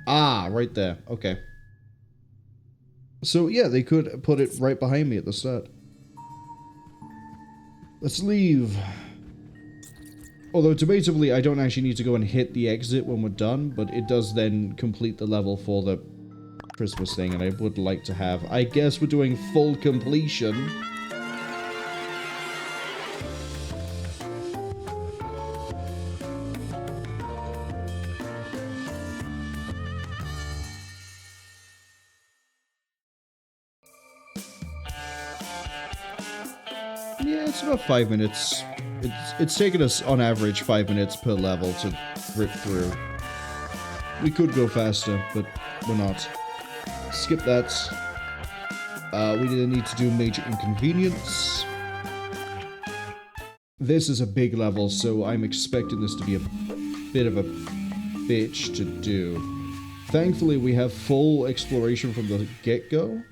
Ah, right there. Okay. So yeah, they could put it right behind me at the start. Let's leave. Although, debatably, I don't actually need to go and hit the exit when we're done, but it does then complete the level for the Christmas thing, and I would like to have... I guess we're doing full completion. Yeah, it's about 5 minutes. It's taken us, on average, 5 minutes per level to rip through. We could go faster, but we're not. Skip that. We didn't need to do Major Inconvenience. This is a big level, so I'm expecting this to be a bit of a bitch to do. Thankfully, we have full exploration from the get-go,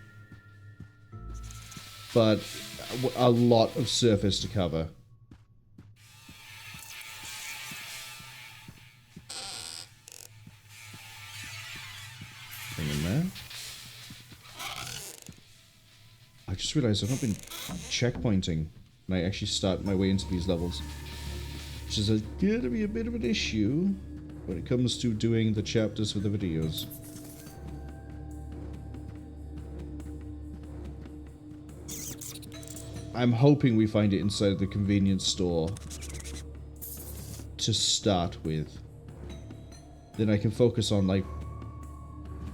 but a lot of surface to cover. Thing in there. I just realized I've not been checkpointing when I actually start my way into these levels, which is gonna be a bit of an issue when it comes to doing the chapters for the videos. I'm hoping we find it inside the convenience store to start with. Then I can focus on, like,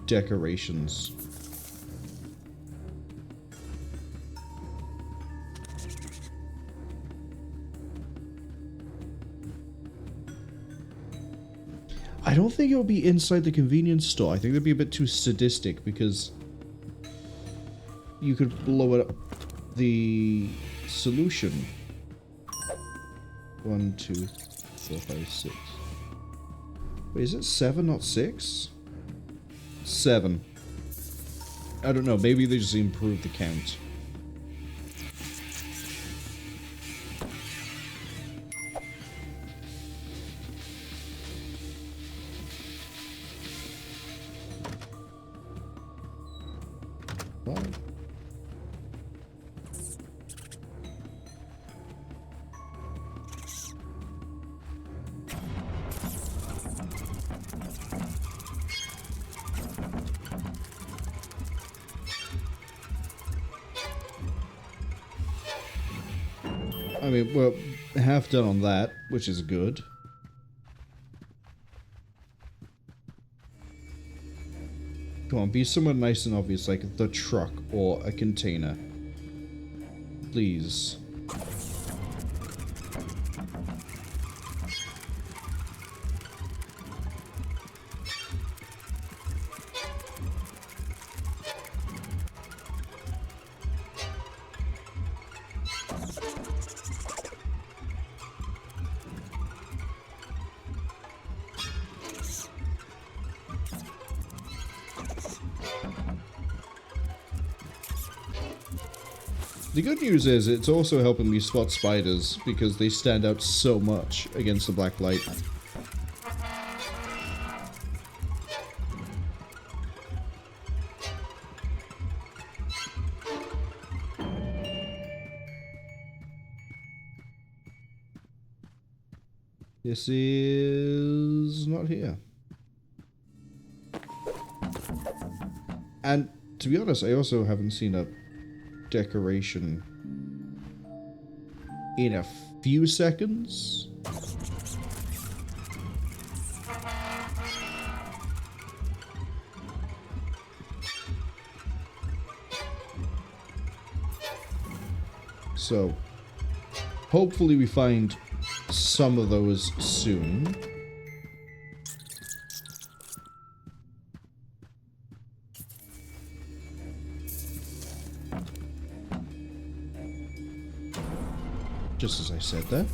decorations. I don't think it would be inside the convenience store. I think that'd be a bit too sadistic, because you could blow it up. The solution. 1, 2, 4, 5, 6. Wait, is it 7, not 6? 7. I don't know, maybe they just improved the count. What? I mean, we're half done on that, which is good. Come on, be somewhere nice and obvious, like the truck or a container. Please. The good news is it's also helping me spot spiders because they stand out so much against the black light. This is not here. And to be honest, I also haven't seen a decoration in a few seconds. So hopefully we find some of those soon. Just as I said there.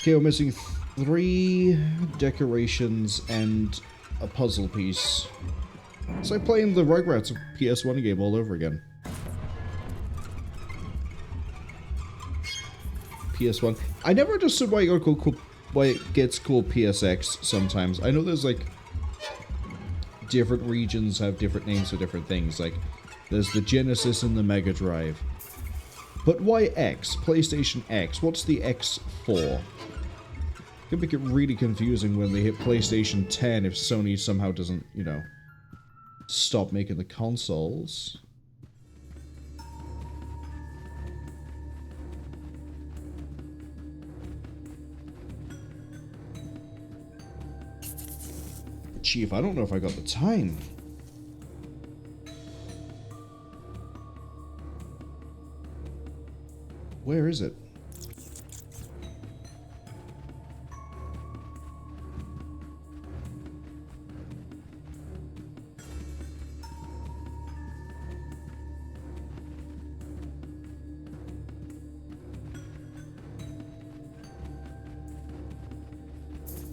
Okay, we're missing 3 decorations and a puzzle piece. It's like playing the Rugrats PS1 game all over again. PS1. I never understood why it gets called PSX sometimes. I know there's like different regions have different names for different things. Like there's the Genesis and the Mega Drive. But why X? PlayStation X. What's the X for? It could make it really confusing when they hit PlayStation 10 if Sony somehow doesn't, you know, stop making the consoles. Chief, I don't know if I got the time. Where is it?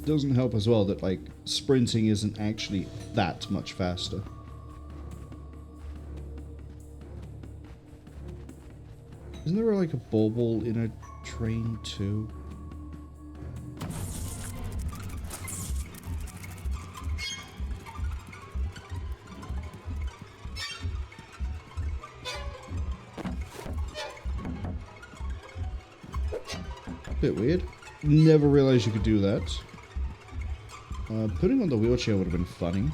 Doesn't help as well that, like, sprinting isn't actually that much faster. Isn't there like a bauble in a train too? Bit weird. Never realized you could do that. Putting on the wheelchair would have been funny.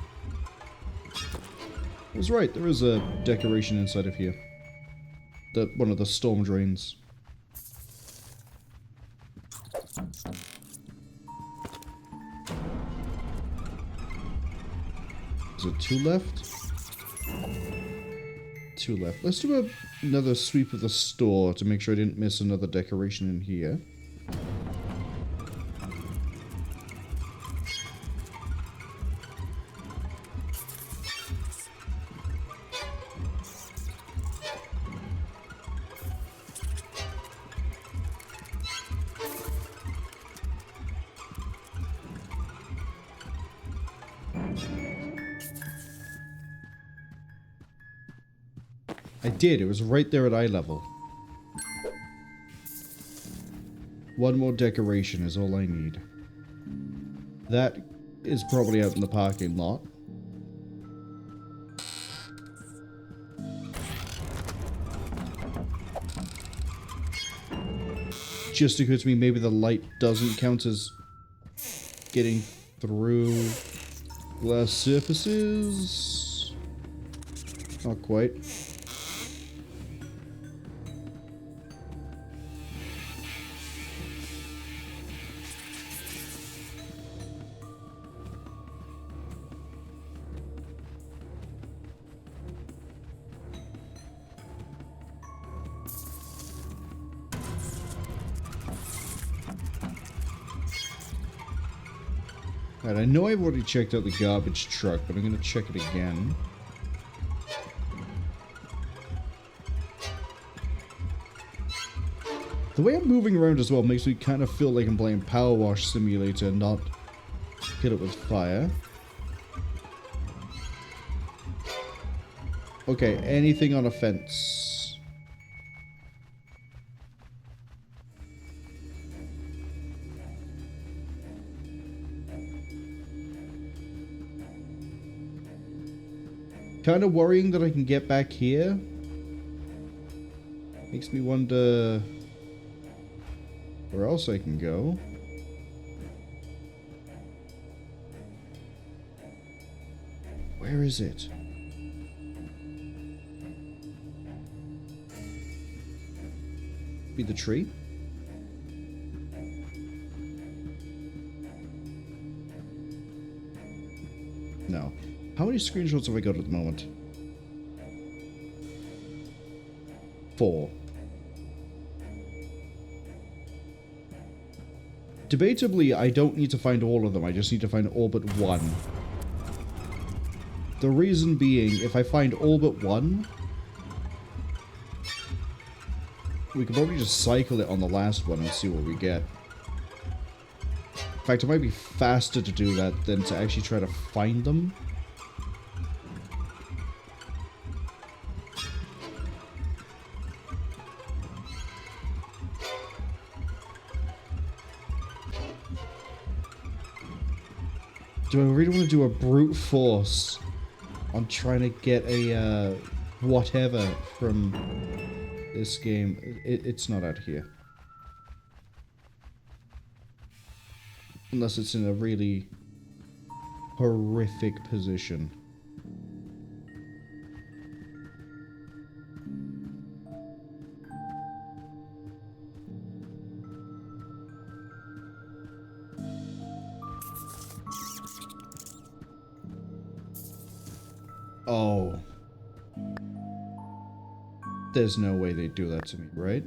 I was right, there is a decoration inside of here. One of the storm drains. Is it 2 left? 2 left. Let's do another sweep of the store to make sure I didn't miss another decoration in here. I did, it was right there at eye level. One more decoration is all I need. That is probably out in the parking lot. Just occurred to me maybe the light doesn't count as getting through glass surfaces. Not quite. Alright, I know I've already checked out the garbage truck, but I'm gonna check it again. The way I'm moving around as well makes me kind of feel like I'm playing Power Wash Simulator, not hit it with fire. Okay, anything on a fence? Kind of worrying that I can get back here. Makes me wonder where else I can go. Where is it? Be the tree? No. How many screenshots have I got at the moment? 4. Debatably, I don't need to find all of them. I just need to find all but one. The reason being, if I find all but one, we could probably just cycle it on the last one and see what we get. In fact, it might be faster to do that than to actually try to find them. Do I really want to do a brute force on trying to get a whatever from this game? It's not out here. Unless it's in a really horrific position. Oh. There's no way they'd do that to me, right?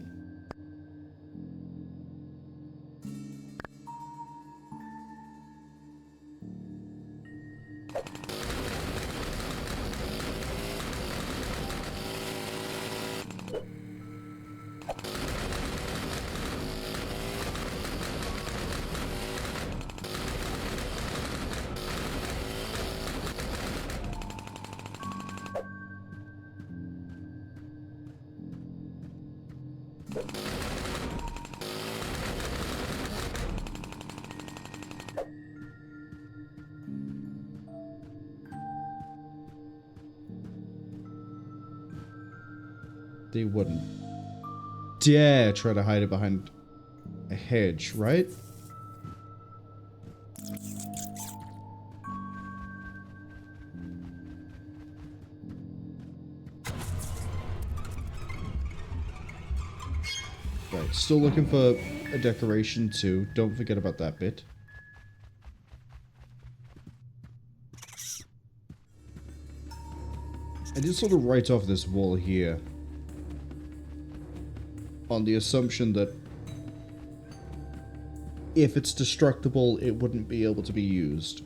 They wouldn't dare try to hide it behind a hedge, right? Right, still looking for a decoration too. Don't forget about that bit. I did sort of write off this wall here on the assumption that if it's destructible, it wouldn't be able to be used.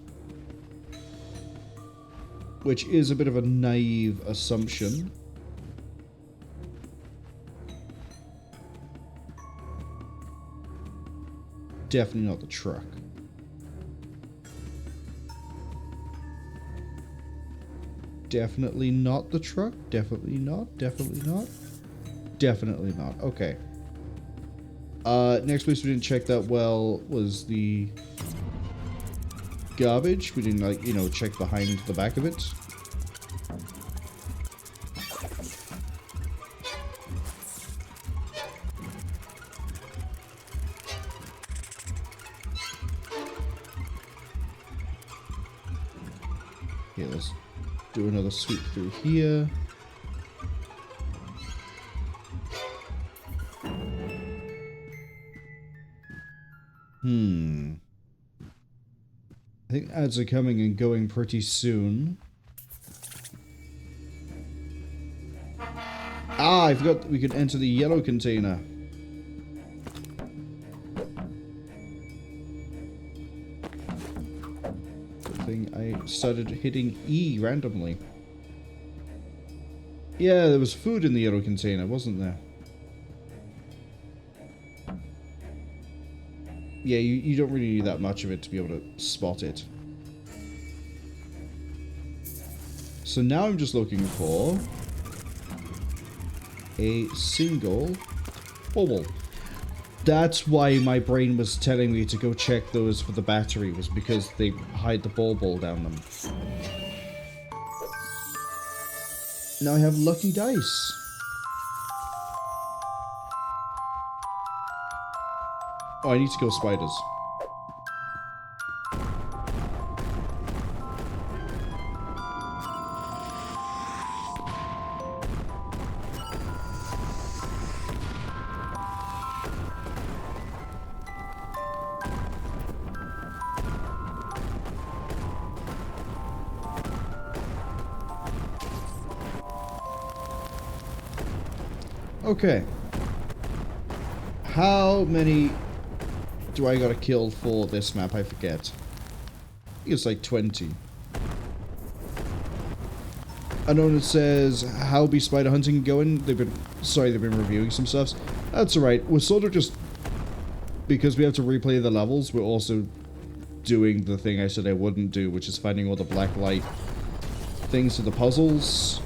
Which is a bit of a naive assumption. Definitely not the truck. Definitely not the truck. Definitely not. Definitely not. Definitely not. Okay. Next place we didn't check that well was the garbage. We didn't, like, you know, check behind the back of it. Yeah, let's do another sweep through here. I think ads are coming and going pretty soon. Ah, I forgot we could enter the yellow container. started hitting E randomly. Yeah, there was food in the yellow container, wasn't there? Yeah, you don't really need that much of it to be able to spot it. So now I'm just looking for a single bubble. That's why my brain was telling me to go check those for the battery, was because they hide the ball down them. Now I have lucky dice. Oh, I need to kill spiders. Okay. How many do I gotta kill for this map? I forget. I think it's like 20. I know it says, how be spider hunting going? They've been reviewing some stuff. That's alright. We're sort of just, because we have to replay the levels, we're also doing the thing I said I wouldn't do, which is finding all the black light things to the puzzles.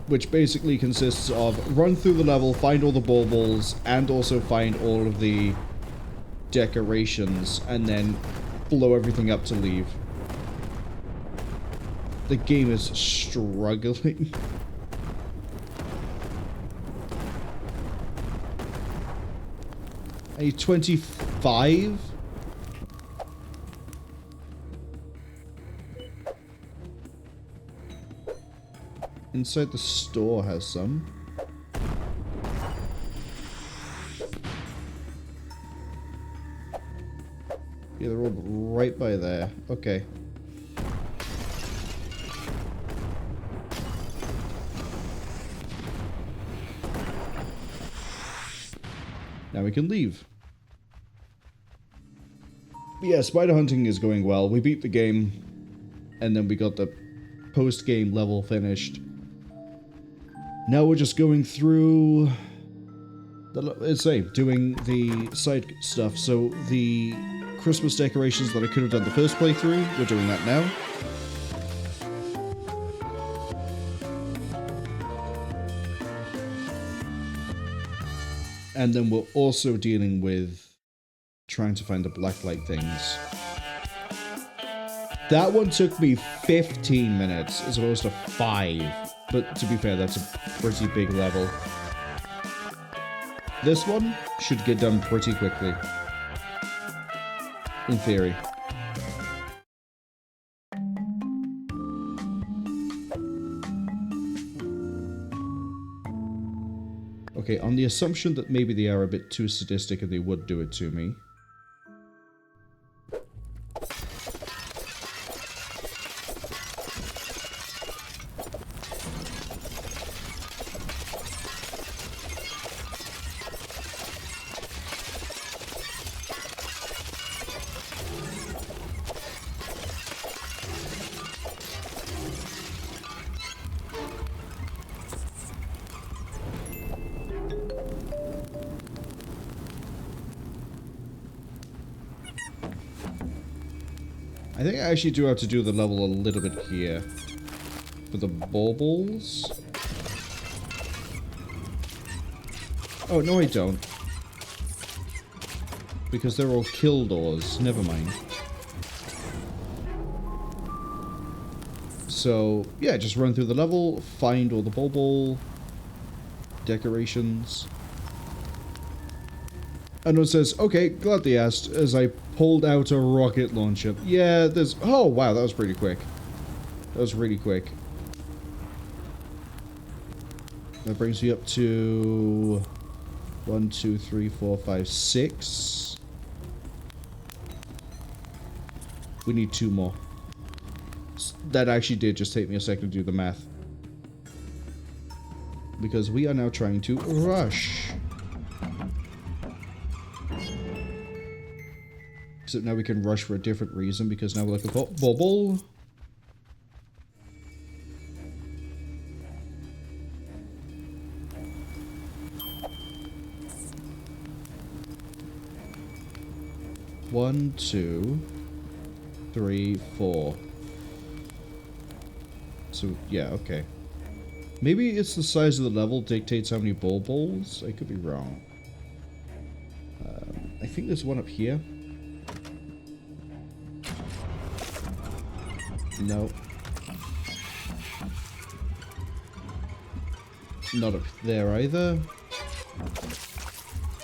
Which basically consists of run through the level, find all the baubles, and also find all of the decorations, and then blow everything up to leave. The game is struggling. A 25? Inside the store has some. Yeah, they're all right by there. Okay. Now we can leave. Yeah, spider hunting is going well. We beat the game, and then we got the post-game level finished. Now we're just going through doing the side stuff. So the Christmas decorations that I could have done the first playthrough, we're doing that now. And then we're also dealing with trying to find the blacklight things. That one took me 15 minutes as opposed to 5. But to be fair, that's a pretty big level. This one should get done pretty quickly. In theory. Okay, on the assumption that maybe they are a bit too sadistic and they would do it to me. I think I actually do have to do the level a little bit here. For the baubles. Oh, no I don't. Because they're all kill doors. Never mind. So, yeah, just run through the level, find all the bauble decorations. And it says, okay, glad they asked, as I pulled out a rocket launcher. Yeah, there's... Oh, wow, that was pretty quick. That was really quick. That brings me up to... 1, 2, 3, 4, 5, 6. We need 2 more. That actually did just take me a second to do the math. Because we are now trying to rush. Except now we can rush for a different reason, because now we're looking for bubble. One, 2, 3, 4. So, yeah, okay. Maybe it's the size of the level dictates how many balls? I could be wrong. I think there's one up here. No. Not up there either.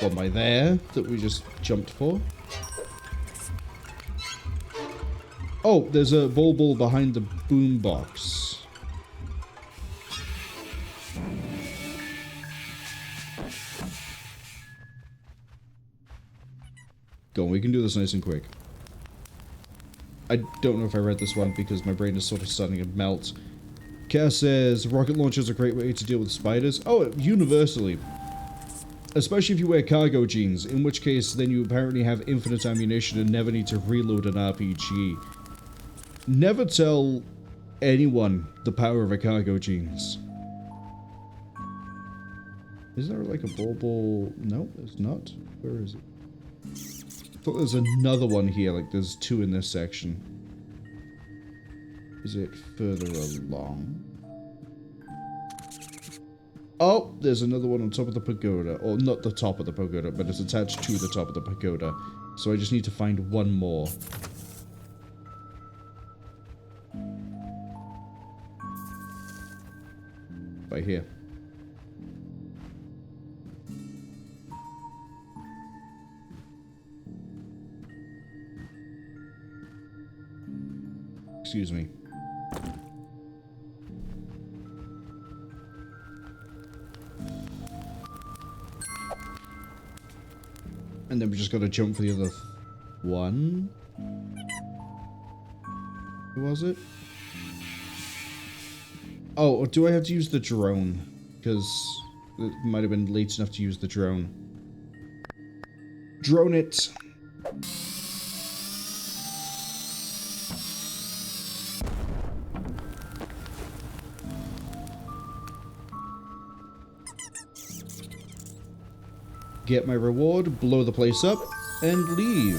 One by there that we just jumped for. Oh, there's a ball behind the boombox. Go on, we can do this nice and quick. I don't know if I read this one because my brain is sort of starting to melt. Cass says, rocket launcher is a great way to deal with spiders. Oh, universally. Especially if you wear cargo jeans, in which case then you apparently have infinite ammunition and never need to reload an RPG. Never tell anyone the power of a cargo jeans. Is there like a ball? No, there's not. Where is it? I thought there's another one here, like there's 2 in this section. Is it further along? Oh, there's another one on top of the pagoda. Or not the top of the pagoda, but it's attached to the top of the pagoda. So I just need to find one more. By here. Excuse me. And then we just gotta jump for the other one. Who was it? Oh, or do I have to use the drone? Because it might have been late enough to use the drone. Drone it! Get my reward, blow the place up, and leave.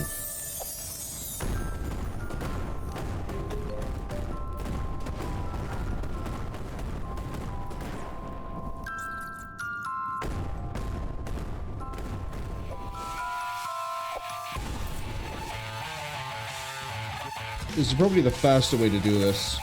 This is probably the faster way to do this.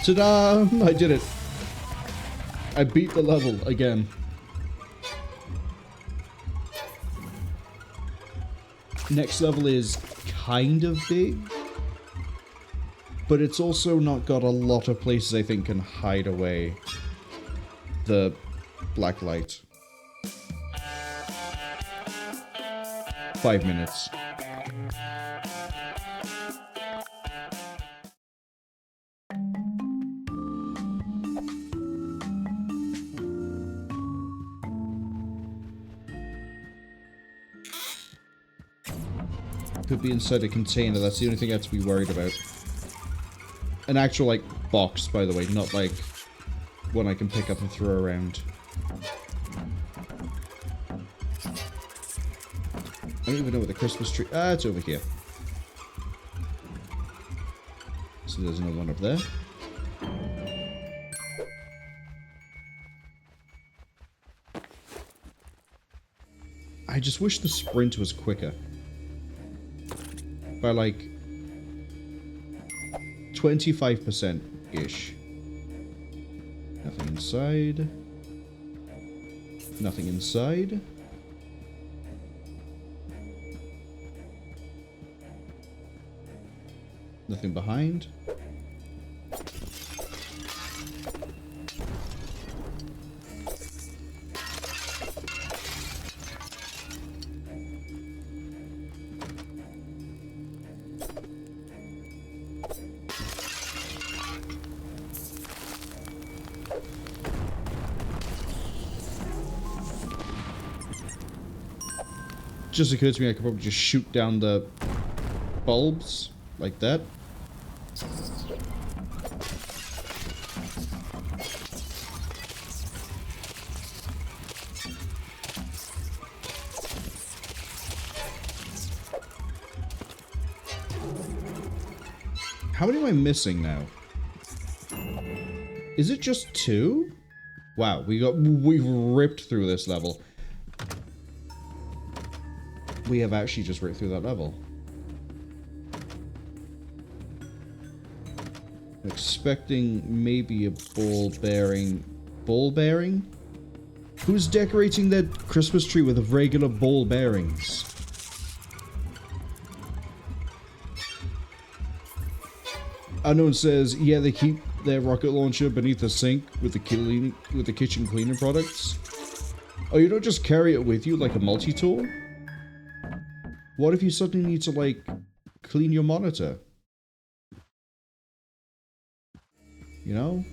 Ta-da! I did it. I beat the level again. Next level is kind of big, but it's also not got a lot of places I think can hide away the black light. 5 minutes. Could be inside a container, that's the only thing I have to be worried about. An actual, like, box, by the way, not like one I can pick up and throw around. I don't even know where the Christmas tree... Ah, it's over here. So there's another one up there. I just wish the sprint was quicker. By like 25%-ish. Nothing inside. Nothing inside. Nothing behind. just occurred to me I could probably just shoot down the bulbs like that. How many am I missing now? Is it just 2? Wow, we've ripped through this level. We have actually just ripped through that level. I'm expecting maybe a ball bearing. Ball bearing? Who's decorating their Christmas tree with regular ball bearings? Unknown says, yeah, they keep their rocket launcher beneath the sink with the kitchen cleaning products. Oh, you don't just carry it with you like a multi-tool? What if you suddenly need to, like, clean your monitor? You know?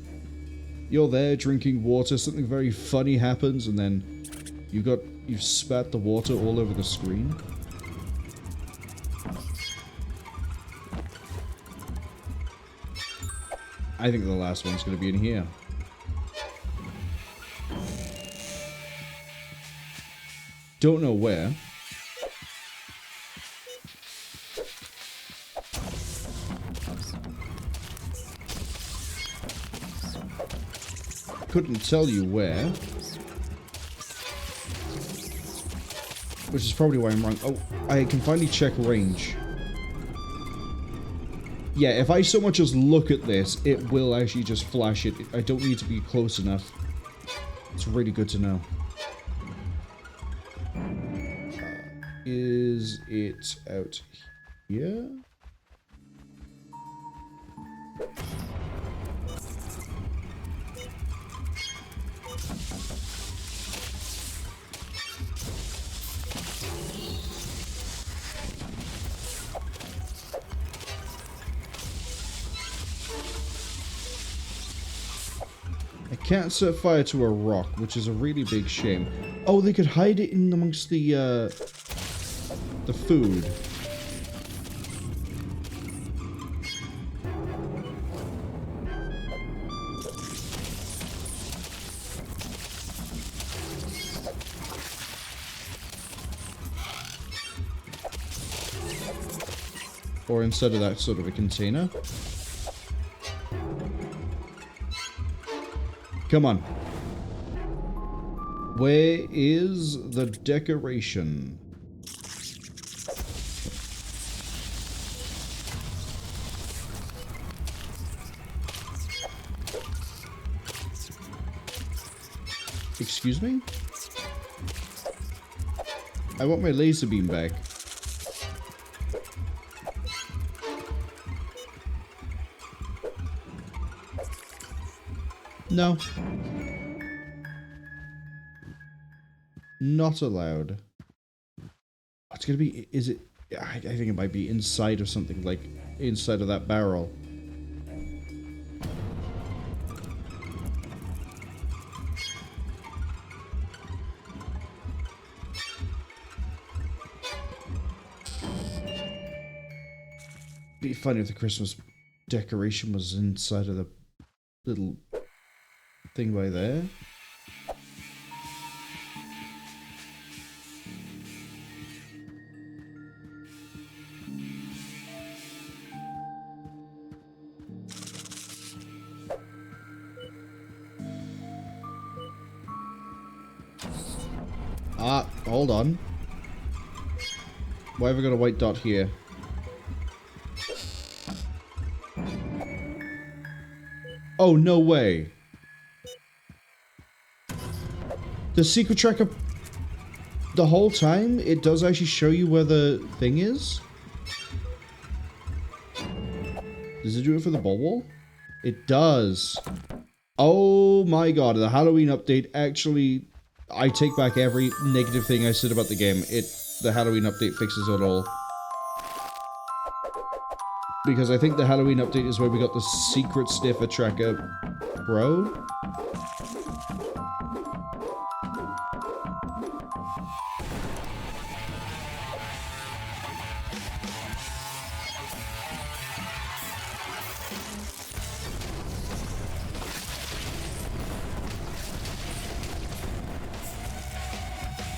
You're there drinking water, something very funny happens, and then you've spat the water all over the screen. I think the last one's going to be in here. Don't know where. Couldn't tell you where. Which is probably why I'm wrong. Oh, I can finally check range. Yeah, if I so much as look at this, it will actually just flash it. I don't need to be close enough. It's really good to know. Is it out here? Can't set fire to a rock, which is a really big shame. Oh, they could hide it in amongst the food. Or instead of that, sort of a container. Come on. Where is the decoration? Excuse me? I want my laser beam back. No. Not allowed. It's gonna be, is it, I think it might be inside of something, like inside of that barrel. It'd be funny if the Christmas decoration was inside of the little thing by there. Ah, hold on. Why have I got a white dot here? Oh, no way. The secret tracker, the whole time, it does actually show you where the thing is? Does it do it for the ball wall? It does. Oh my god, the Halloween update actually, I take back every negative thing I said about the game. The Halloween update fixes it all. Because I think the Halloween update is where we got the secret sniffer tracker Pro.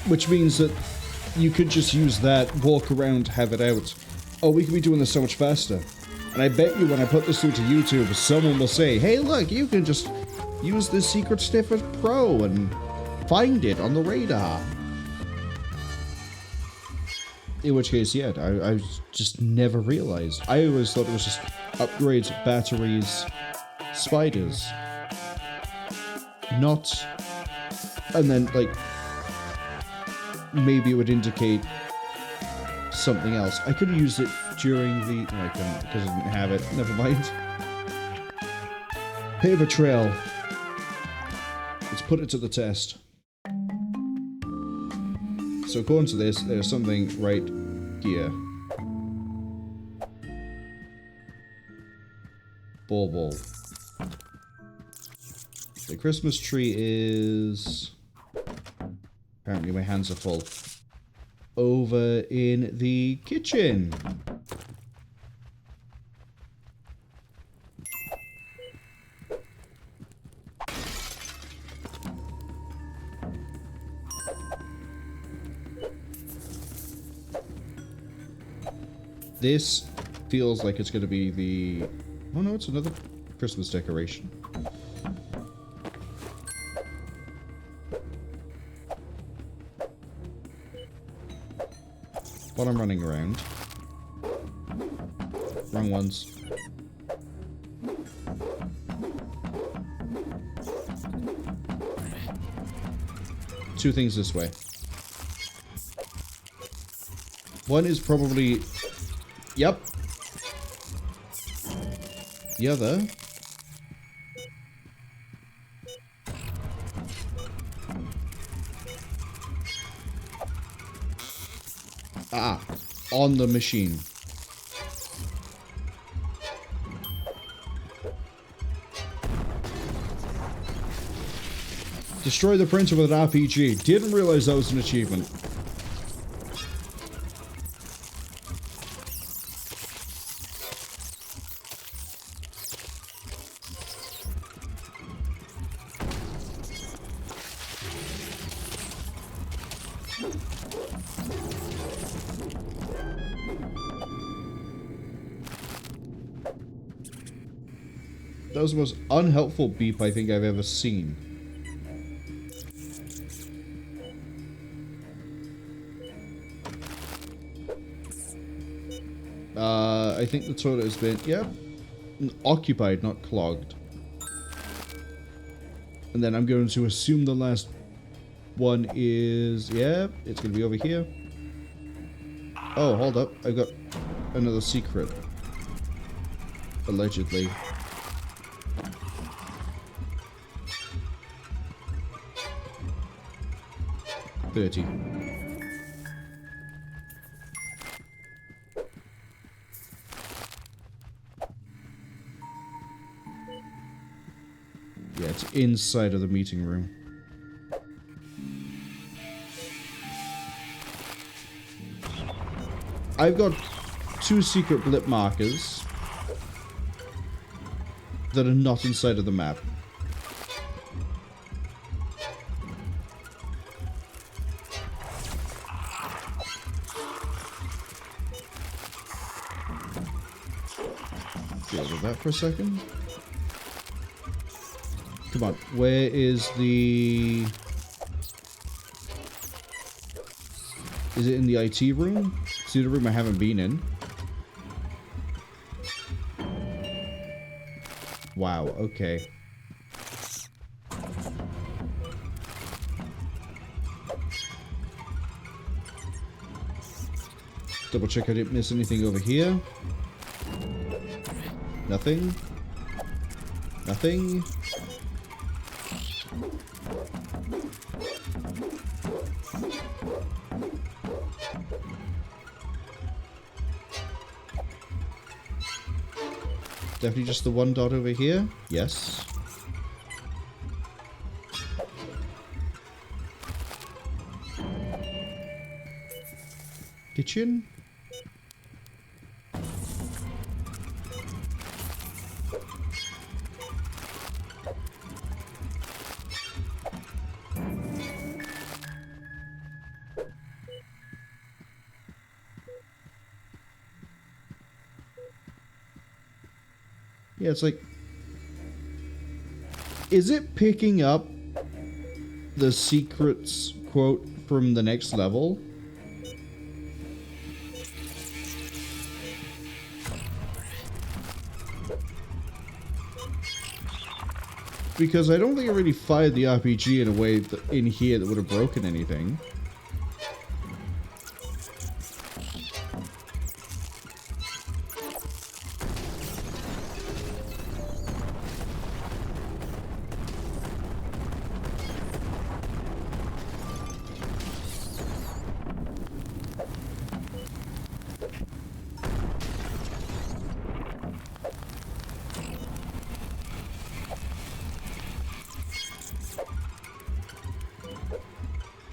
Which means that you could just use that, walk around, have it out. Oh, we could be doing this so much faster. And I bet you when I put this through to YouTube, someone will say, hey, look, you can just use this Secret Sniffer Pro and find it on the radar. In which case, yeah, I just never realized. I always thought it was just upgrades, batteries, spiders. Not... And then, like... Maybe it would indicate something else. I could have used it during the... No, I couldn't, because I didn't have it. Never mind. Paper trail. Let's put it to the test. So according to this, there's something right here. Ball. The Christmas tree is... Apparently my hands are full. Over in the kitchen. This feels like it's going to be the... Oh no, it's another Christmas decoration. While I'm running around. Wrong ones. Two things this way. One is probably... Yep. The other... Ah, on the machine. Destroy the printer with an RPG. Didn't realize that was an achievement. That was the most unhelpful beep I think I've ever seen. I think the toilet has been, yep, occupied, not clogged. And then I'm going to assume the last one is, yeah, it's going to be over here. Oh, hold up, I've got another secret. Allegedly. $30. Yeah, it's inside of the meeting room. I've got 2 secret blip markers that are not inside of the map. Deal with that for a second. Come on, where is the... Is it in the IT room? See the room I haven't been in. Wow, okay. Double check I didn't miss anything over here. Nothing. Nothing. Definitely just the one dot over here. Yes. Kitchen. Yeah, it's like... Is it picking up the secrets quote from the next level? Because I don't think I really fired the RPG in a way that, in here that would have broken anything.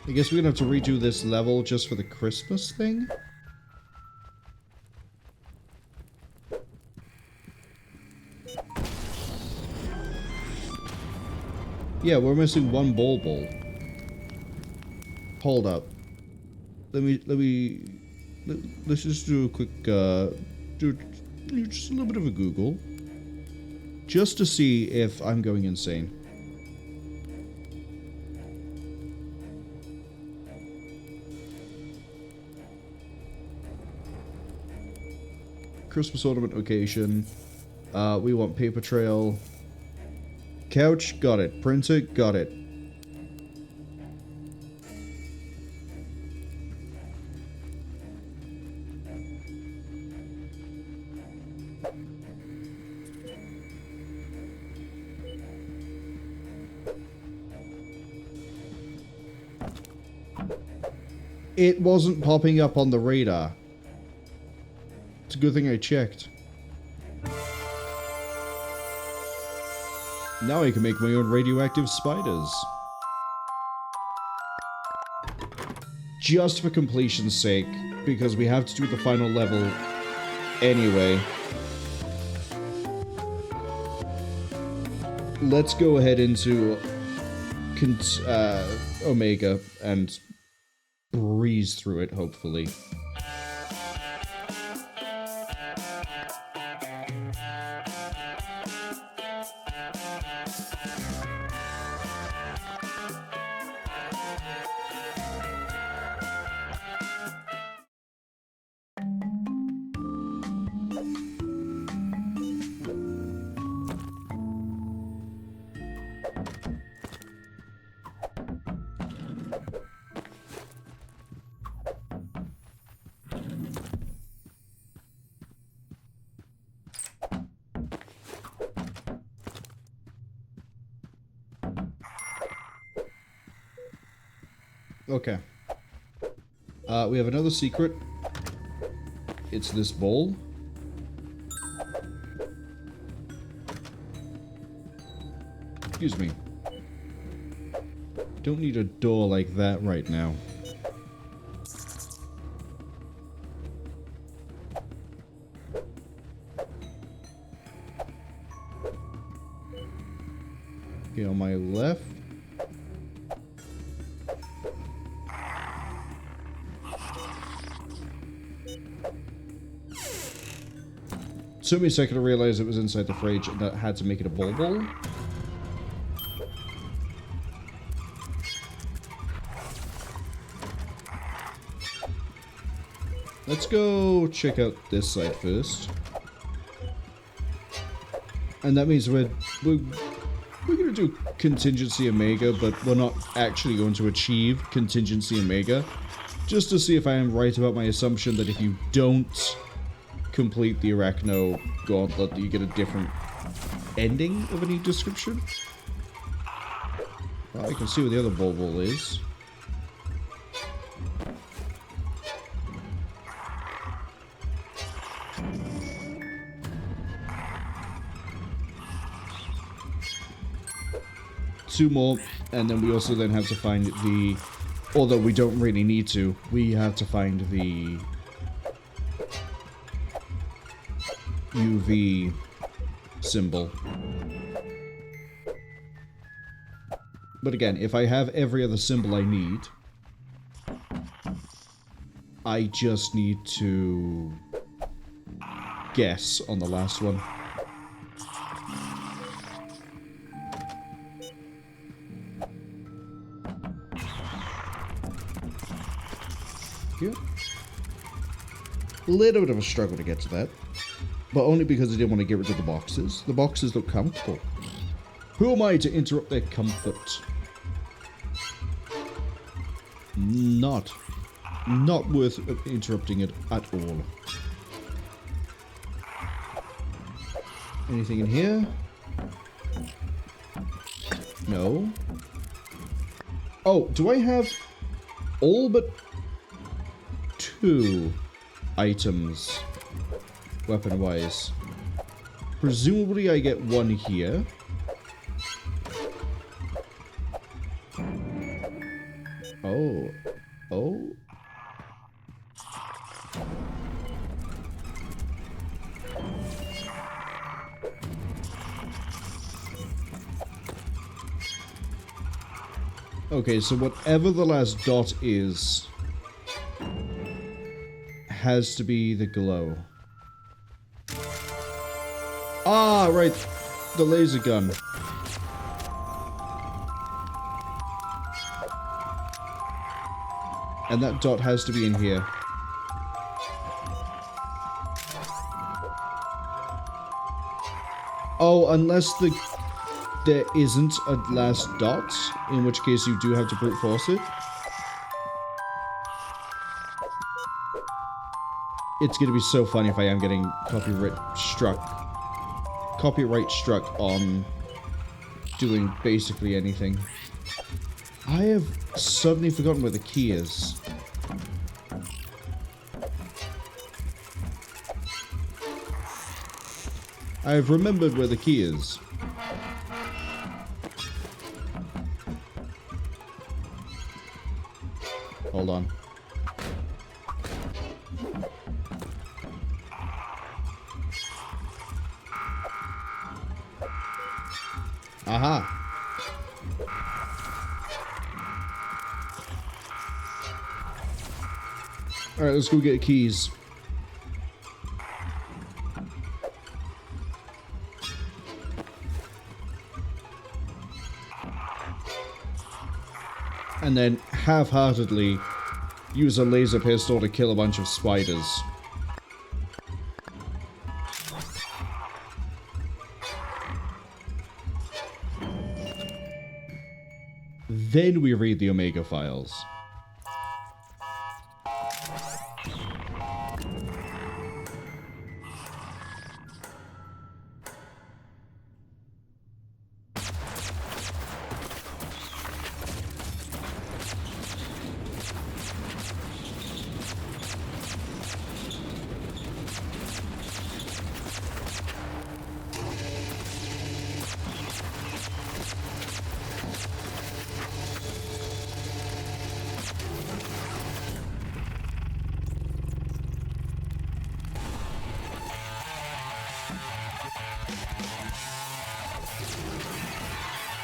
I guess we're gonna have to redo this level just for the Christmas thing? Yeah, we're missing one ball. Hold up. Let's just do a quick, do just a little bit of a Google. Just to see if I'm going insane. Christmas ornament occasion. We want paper trail. Couch, got it. Printer, got it. It wasn't popping up on the radar. It's a good thing I checked. Now I can make my own radioactive spiders. Just for completion's sake, because we have to do the final level anyway. Let's go ahead into Omega and breeze through it, hopefully. Okay. We have another secret. It's this bowl. Excuse me. Don't need a door like that right now. Okay, on my left. Took me a second to realize it was inside the fridge and that I had to make it a bowl. Let's go check out this side first. And that means we're gonna do Contingency Omega, but we're not actually going to achieve Contingency Omega. Just to see if I am right about my assumption that if you don't complete the Arachno Gauntlet, you get a different ending of any description. Well, I can see where the other Bulbul is. Two more, and then we also then have to find the... Although we don't really need to, we have to find the UV symbol. But again, if I have every other symbol I need, I just need to guess on the last one. you. A little bit of a struggle to get to that. But only because I didn't want to get rid of the boxes. The boxes look comfortable. Who am I to interrupt their comfort? Not worth interrupting it at all. Anything in here? No. Oh, do I have all but 2 items weapon-wise? Presumably I get 1 here. Oh. Oh. Okay, so whatever the last dot is has to be the glow. Ah, right. The laser gun. And that dot has to be in here. Oh, unless there isn't a last dot, in which case you do have to brute force it. It's gonna be so funny if I am getting copyright struck on doing basically anything. I have suddenly forgotten where the key is. I have remembered where the key is. Hold on. Aha! Alright, let's go get keys. And then half-heartedly use a laser pistol to kill a bunch of spiders. Then we read the Omega files.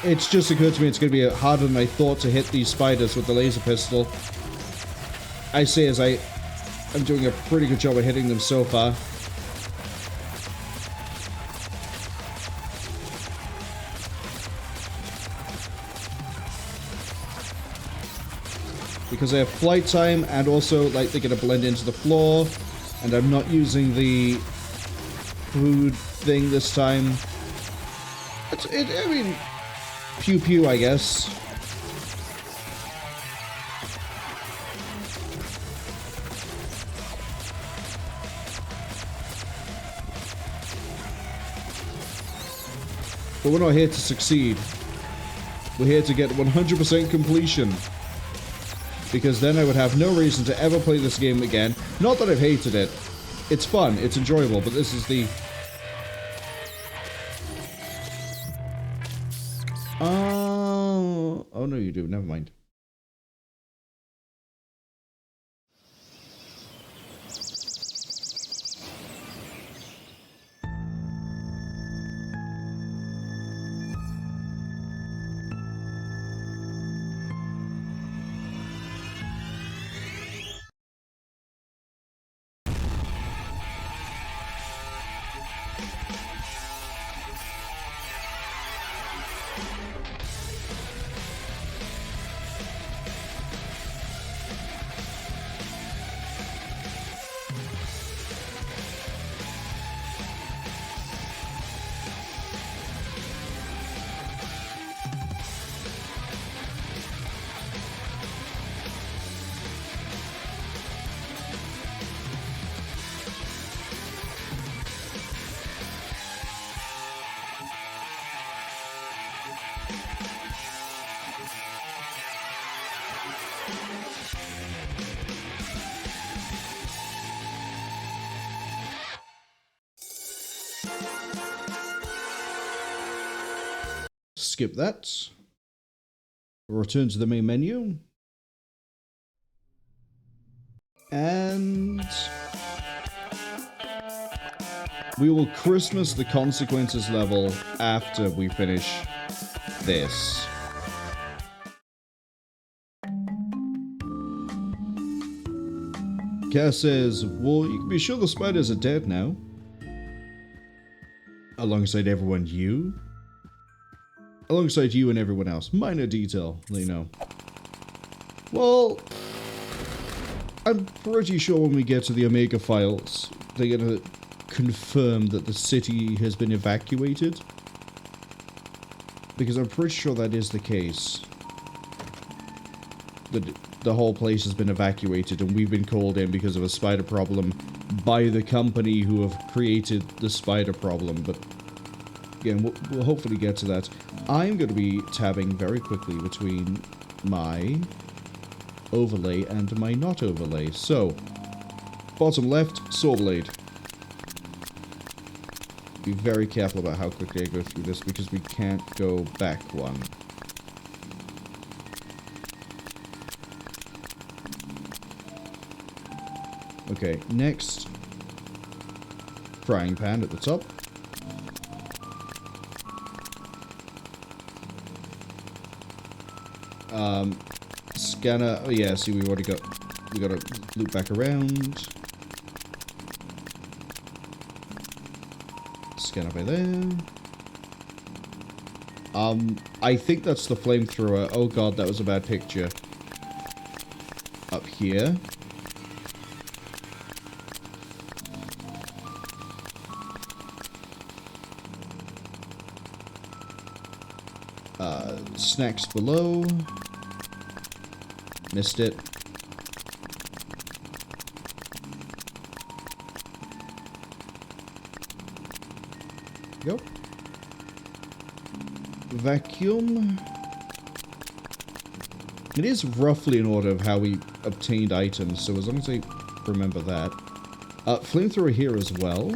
It's just occurred to me it's going to be harder than I thought to hit these spiders with the laser pistol. I say as I'm doing a pretty good job of hitting them so far. Because I have flight time and also like they're going to blend into the floor. And I'm not using the food thing this time. I mean... Pew pew, I guess. But we're not here to succeed. We're here to get 100% completion. Because then I would have no reason to ever play this game again. Not that I've hated it. It's fun, it's enjoyable, but this is the... Oh no, you do. Never mind. Skip that. Return to the main menu. And we will Christmas the consequences level after we finish this. Cass says, well, you can be sure the spiders are dead now. Alongside everyone you? Alongside you and everyone else. Minor detail, you know. Well, I'm pretty sure when we get to the Omega files, they're gonna confirm that the city has been evacuated. Because I'm pretty sure that is the case. The whole place has been evacuated and we've been called in because of a spider problem by the company who have created the spider problem. But again, we'll hopefully get to that. I'm going to be tabbing very quickly between my overlay and my not overlay. So, bottom left, saw blade. Be very careful about how quickly I go through this because we can't go back one. Okay, next, frying pan at the top. Scanner, oh yeah, see we gotta loop back around. Scanner by there. I think that's the flamethrower. Oh god, that was a bad picture. Up here. Snacks below. Missed it. Go. Vacuum. It is roughly in order of how we obtained items, so as long as I remember that. Flamethrower here as well.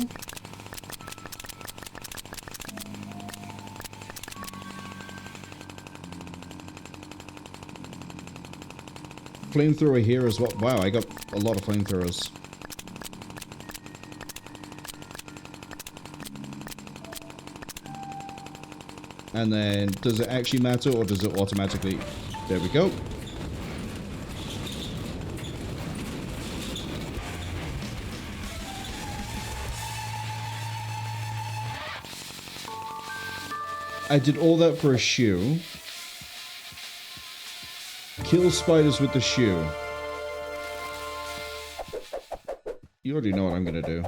Flamethrower here as well. Wow, I got a lot of flamethrowers. And then, does it actually matter or does it automatically? There we go. I did all that for a shoe. Kill spiders with the shoe. You already know what I'm gonna do.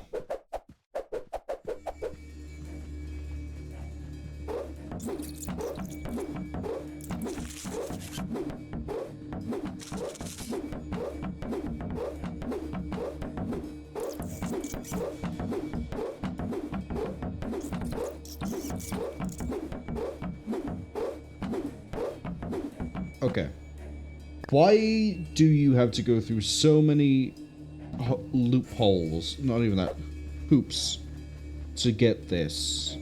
Okay. Why do you have to go through so many loopholes, not even that, hoops, to get this?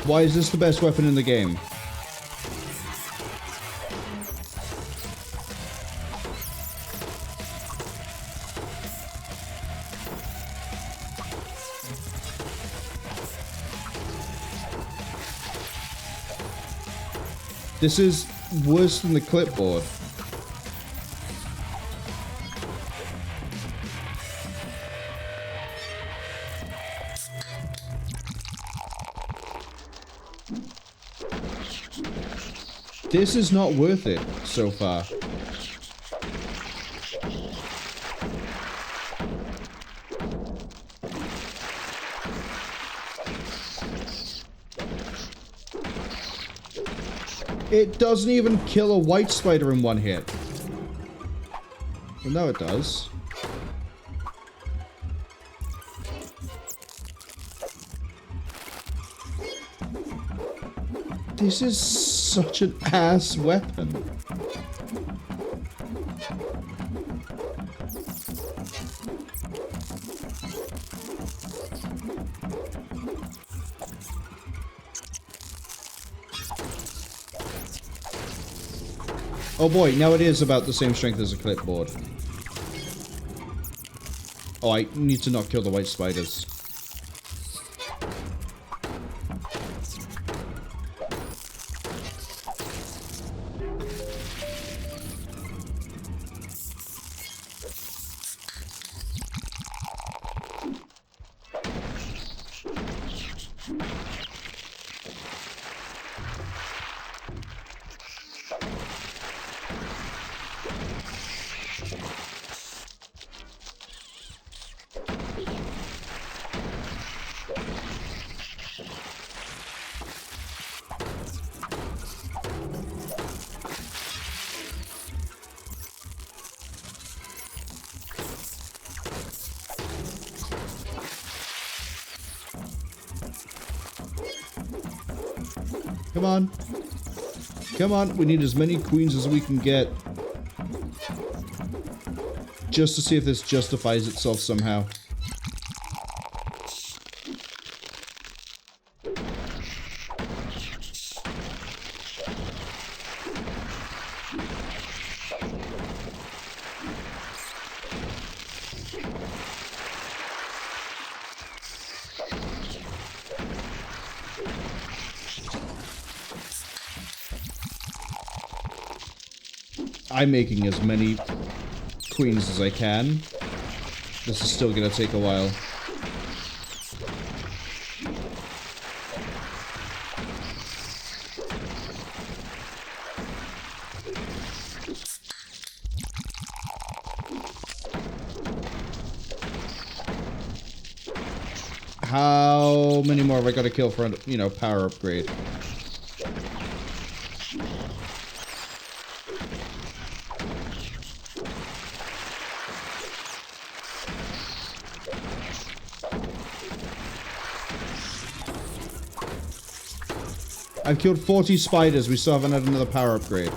Why is this the best weapon in the game? This is worse than the clipboard. This is not worth it so far. It doesn't even kill a white spider in one hit. Well, now it does. This is such an ass weapon. Oh boy, now it is about the same strength as a clipboard. Oh, I need to not kill the white spiders. Come on. Come on, we need as many queens as we can get. Just to see if this justifies itself somehow. I'm making as many queens as I can. This is still gonna take a while. How many more have I got to kill for, you know, power upgrade? I've killed 40 spiders. We still haven't had another power upgrade.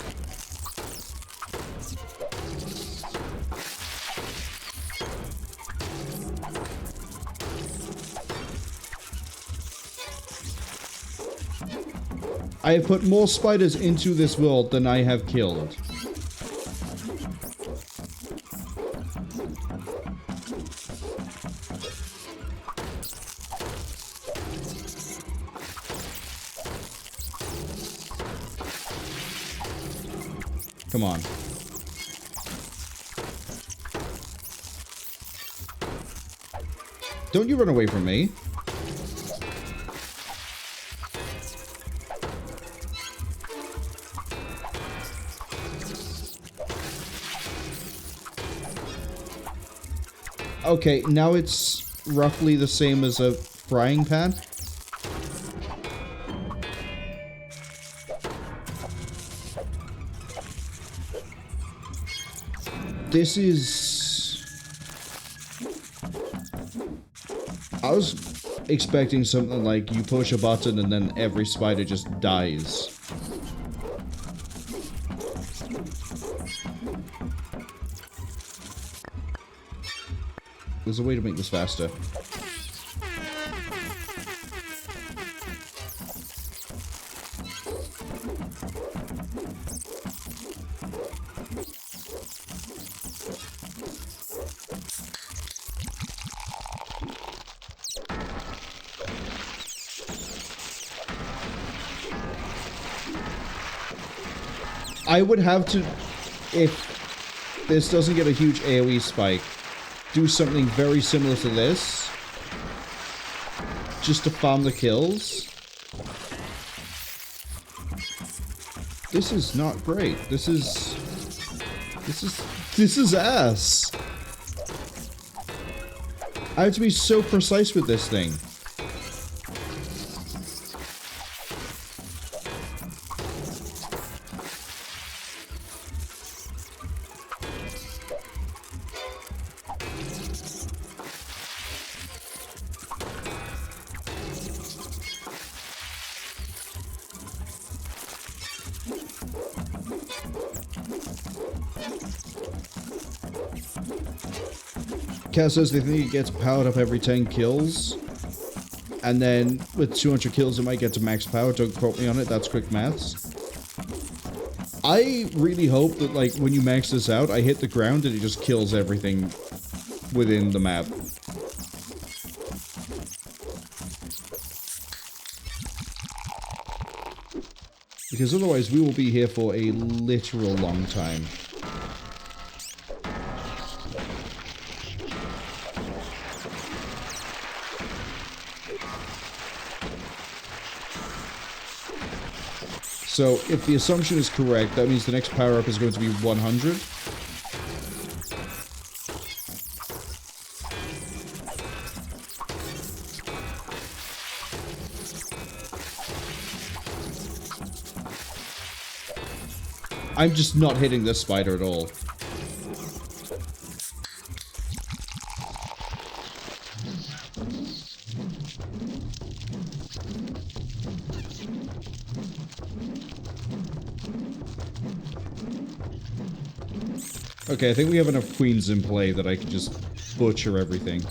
I have put more spiders into this world than I have killed. Come on. Don't you run away from me. Okay, now it's roughly the same as a frying pan. This is... I was expecting something like you push a button and then every spider just dies. There's a way to make this faster. I would have to, if this doesn't get a huge AoE spike, do something very similar to this, just to farm the kills. This is not great. This is ass. I have to be so precise with this thing. Cass says they think it gets powered up every 10 kills. And then with 200 kills, it might get to max power. Don't quote me on it. That's quick maths. I really hope that, like, when you max this out, I hit the ground and it just kills everything within the map. Because otherwise we will be here for a literal long time. So if the assumption is correct, that means the next power-up is going to be 100. I'm just not hitting this spider at all. Okay, I think we have enough queens in play that I can just butcher everything.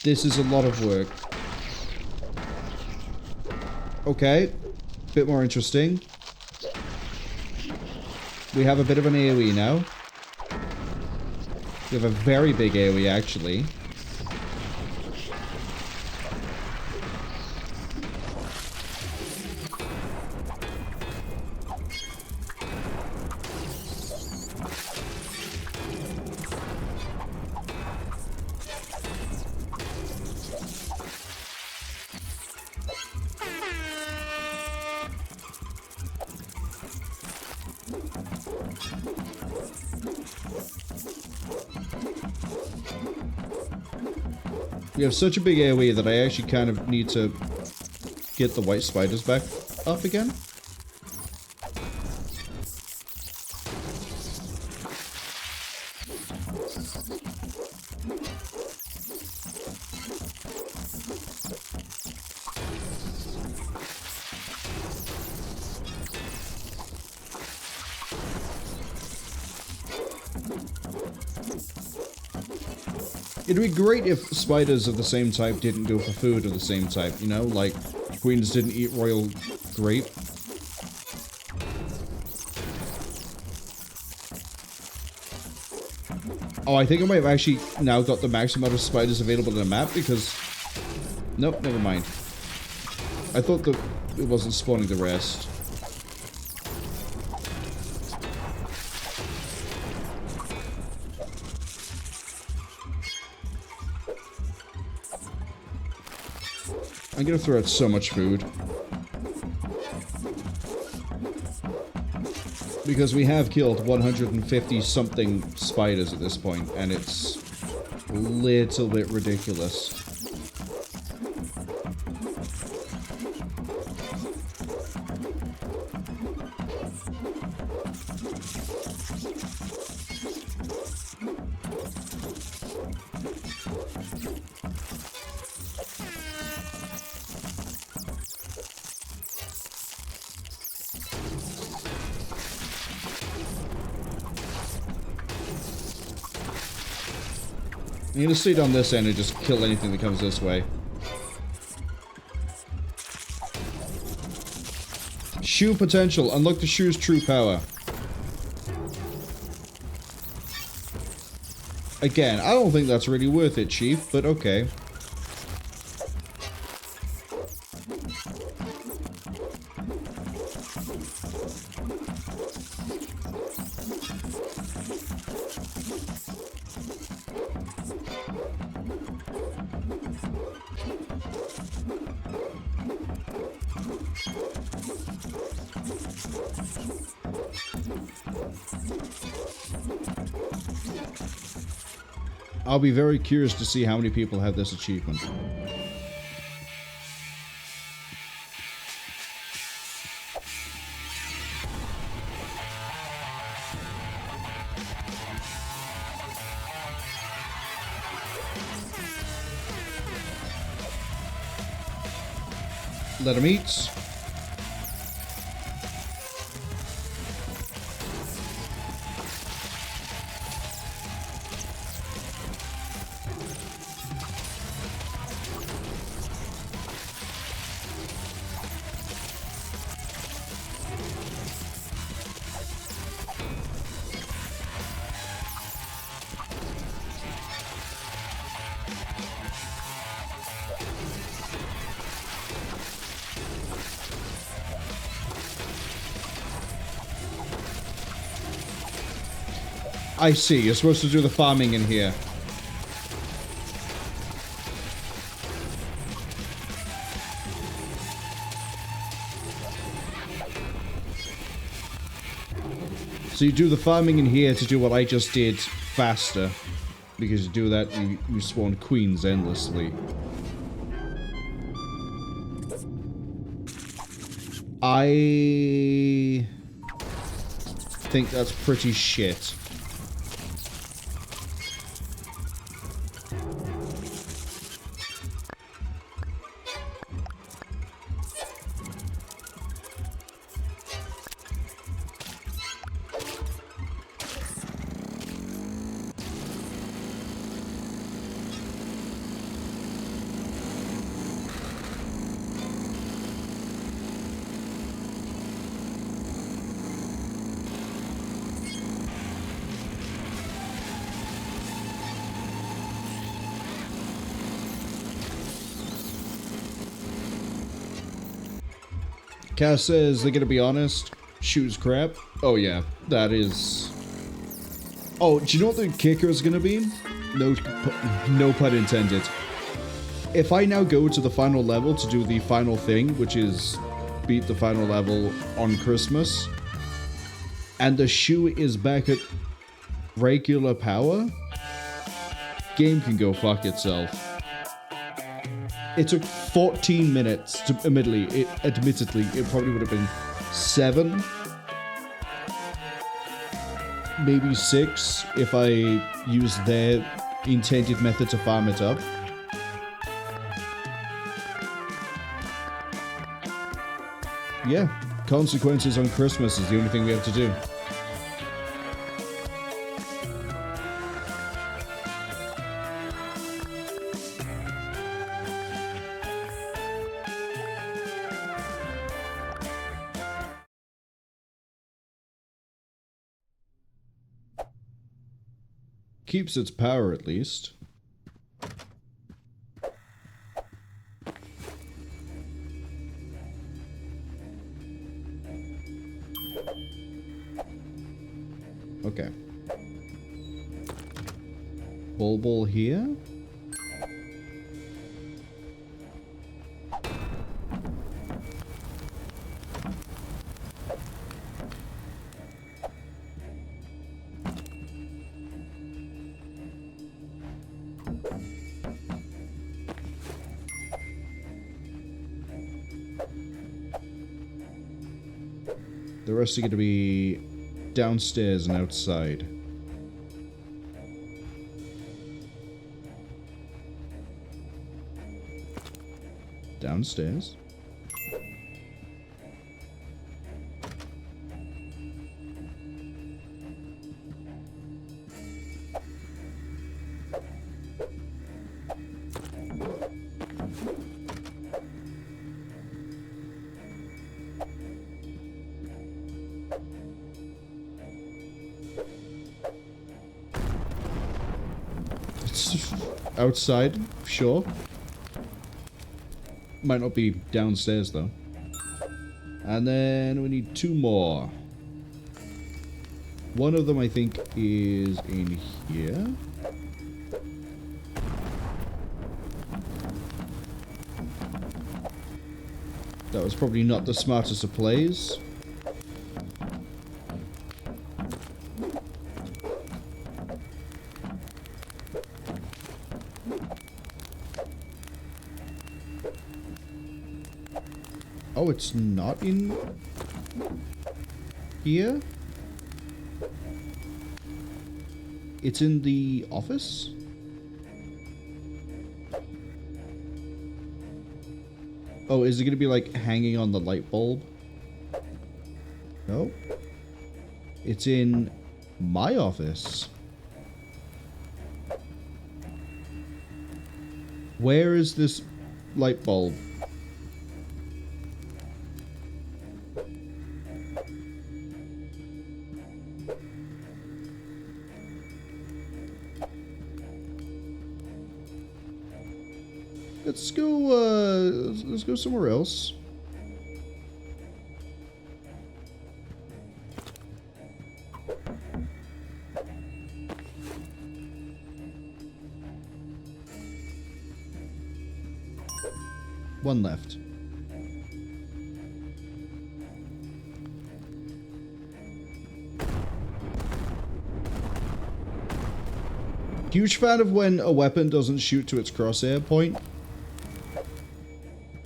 This is a lot of work. Okay, bit more interesting. We have a bit of an AoE now. We have a very big AoE, actually. We have such a big AoE that I actually kind of need to get the white spiders back up again. It'd be great if spiders of the same type didn't go for food of the same type, you know? Like, queens didn't eat royal grape. Oh, I think I might have actually now got the max amount of spiders available in the map because... Nope, never mind. I thought that it wasn't spawning the rest. I'm gonna throw out so much food. Because we have killed 150 something spiders at this point, and it's a little bit ridiculous. I'm gonna stay down this end and just kill anything that comes this way. Shoe potential. Unlock the shoe's true power. Again, I don't think that's really worth it, Chief, but okay. I'll be very curious to see how many people have this achievement. Let him eat. I see, you're supposed to do the farming in here. So you do the farming in here to do what I just did faster. Because you do that, you spawn queens endlessly. I think that's pretty shit. Cass says, they're gonna be honest, shoes crap. Oh yeah, that is... Oh, do you know what the kicker is gonna be? No pun intended. If I now go to the final level to do the final thing, which is beat the final level on Christmas, and the shoe is back at regular power, game can go fuck itself. It took 14 minutes to, admittedly, it probably would have been 7, maybe 6, if I used their intended method to farm it up. Yeah, consequences on Christmas is the only thing we have to do. Keeps its power, at least. Okay. Bulbul here. The rest are going to be downstairs and outside. Downstairs. Outside, sure. Might not be downstairs though. And then we need 2 more. One of them I think is in here. That was probably not the smartest of plays. Oh, it's not in here? It's in the office? Oh, is it gonna be like hanging on the light bulb? No. It's in my office. Where is this light bulb? Let's go, let's go somewhere else. One left. Huge fan of when a weapon doesn't shoot to its crosshair point.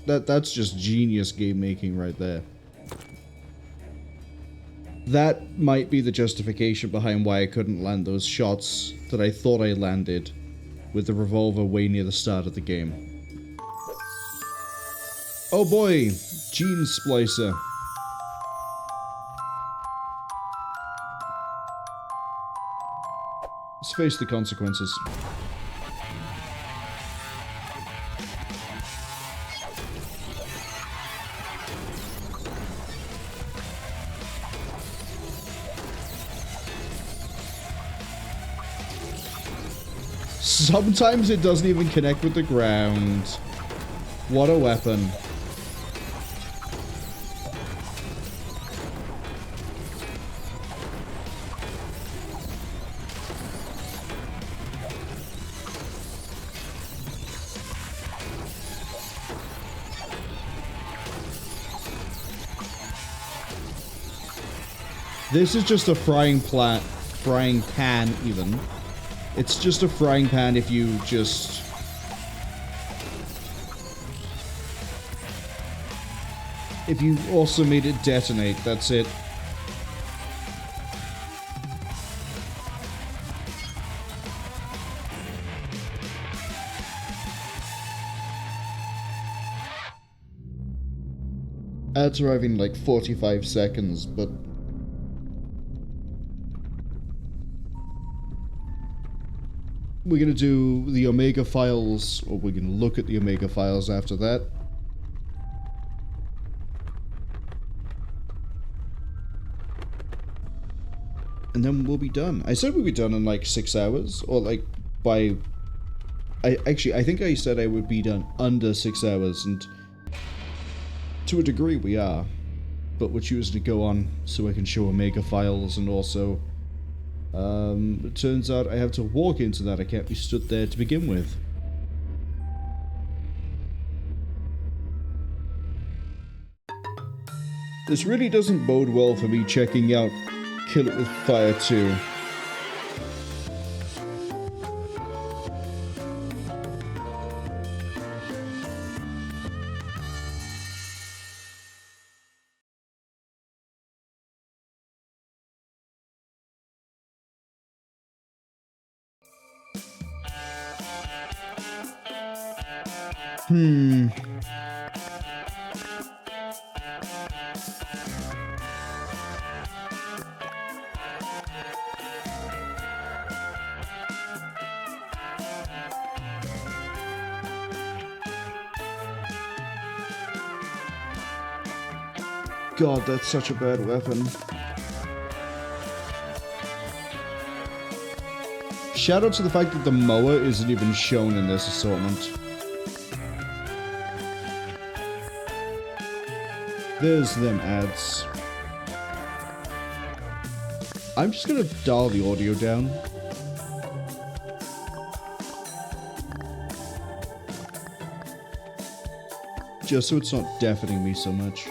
That's just genius game making right there. That might be the justification behind why I couldn't land those shots that I thought I landed with the revolver way near the start of the game. Oh boy, Gene Splicer. Let's face the consequences. Sometimes it doesn't even connect with the ground. What a weapon. This is just a frying pan even. It's just a frying pan if you just... If you also made it detonate, that's it. Ads arriving in like 45 seconds, but... We're gonna do the Omega files, or we're gonna look at the Omega files after that. And then we'll be done. I said we'd be done in like 6 hours, or like by... I think I said I would be done under 6 hours, and to a degree we are. But we're choosing to go on so I can show Omega files, and also... it turns out I have to walk into that. I can't be stood there to begin with. This really doesn't bode well for me checking out Kill It With Fire 2. God, that's such a bad weapon. Shout out to the fact that the mower isn't even shown in this assortment. There's them ads. I'm just gonna dial the audio down. Just so it's not deafening me so much.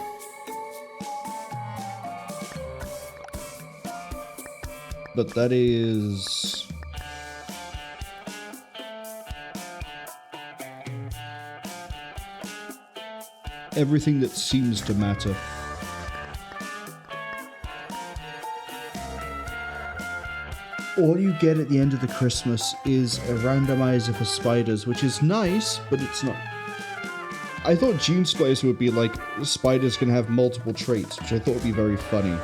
But that is... everything that seems to matter. All you get at the end of the Christmas is a randomizer for spiders, which is nice, but it's not. I thought Gene Splice would be like, spiders can have multiple traits, which I thought would be very funny.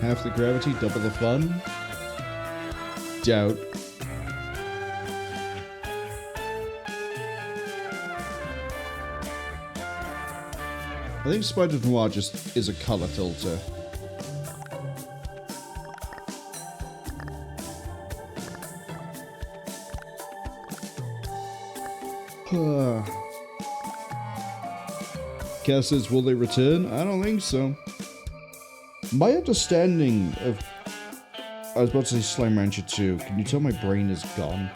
Half the gravity, double the fun? Doubt. I think Spider Noir just is a color filter. Cass says, will they return? I don't think so. My understanding of... I was about to say Slime Rancher 2. Can you tell my brain is gone?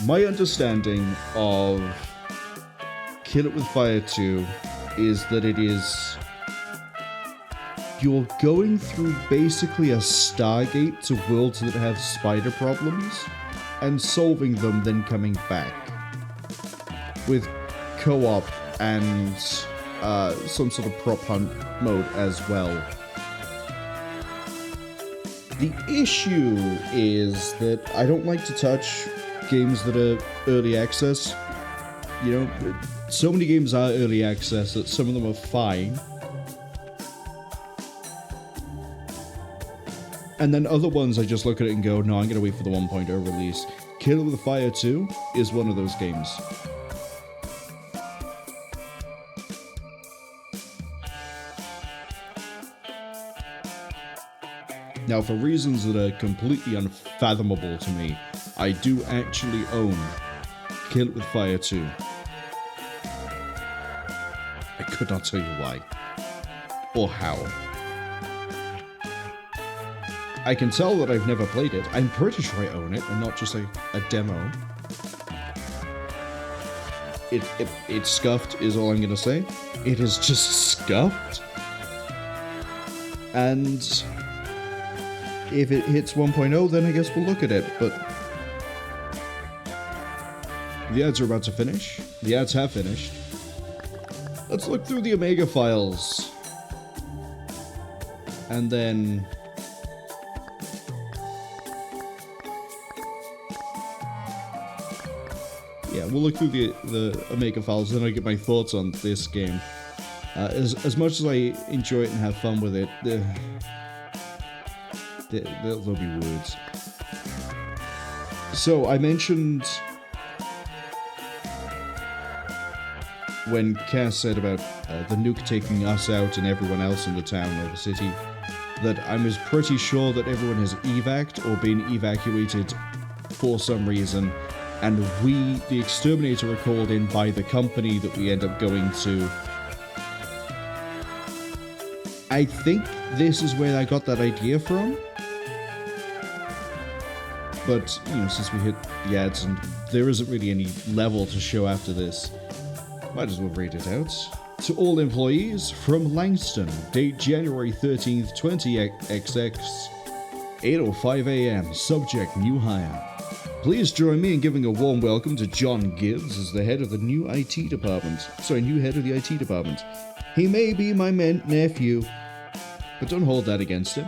My understanding of Kill It With Fire 2 is that it is... You're going through basically a Stargate to worlds that have spider problems and solving them, then coming back. With co-op and some sort of prop hunt mode as well. The issue is that I don't like to touch games that are early access. You know, so many games are early access that some of them are fine. And then other ones I just look at it and go, no, I'm going to wait for the 1.0 release. Kill It With Fire 2 is one of those games. Now, for reasons that are completely unfathomable to me, I do actually own Kill It With Fire 2. I could not tell you why. Or how. I can tell that I've never played it. I'm pretty sure I own it, and not just like a demo. It's scuffed, is all I'm gonna say. It is just scuffed. And if it hits 1.0, then I guess we'll look at it, but the ads are about to finish. The ads have finished. Let's look through the Omega files. And then... yeah, we'll look through the Omega files, then I'll get my thoughts on this game. As much as I enjoy it and have fun with it, there'll be words. So, I mentioned when Cass said about the nuke taking us out and everyone else in the town or the city, that I was pretty sure that everyone has evac'd or been evacuated for some reason, and we, the exterminator, were called in by the company that we end up going to. I think this is where I got that idea from. But, you know, since we hit the ads and there isn't really any level to show after this, might as well read it out. To all employees from Langston, date January 13th, 20XX, 8:05 AM, subject new hire. Please join me in giving a warm welcome to John Gibbs as the head of the new IT department. Sorry, new head of the IT department. He may be my nephew, but don't hold that against him.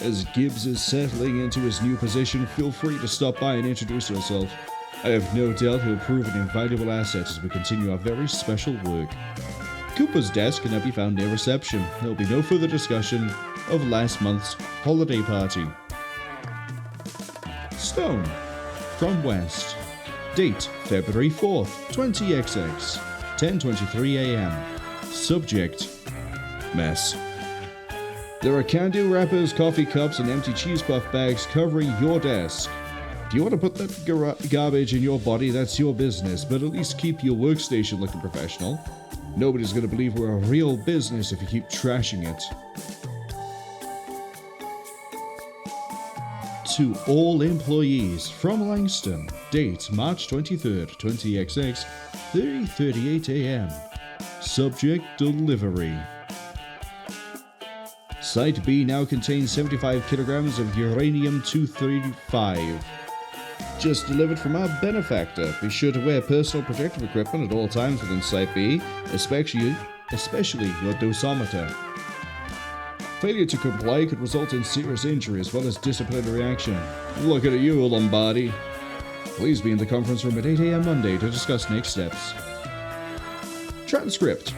As Gibbs is settling into his new position, feel free to stop by and introduce yourself. I have no doubt he'll prove an invaluable asset as we continue our very special work. Cooper's desk can now be found near reception. There will be no further discussion of last month's holiday party. Stone, from West. Date, February 4th, 20XX, 10:23 AM. Subject, mess. There are candy wrappers, coffee cups, and empty cheese puff bags covering your desk. If you want to put that garbage in your body, that's your business, but at least keep your workstation looking professional. Nobody's going to believe we're a real business if you keep trashing it. To all employees from Langston, date March 23rd, 20XX, 30:38 AM. Subject, delivery. Site B now contains 75 kilograms of uranium-235. Just delivered from our benefactor. Be sure to wear personal protective equipment at all times within Site B, especially your dosimeter. Failure to comply could result in serious injury as well as disciplinary action. Looking at you, Lombardi. Please be in the conference room at 8 a.m. Monday to discuss next steps. Transcript.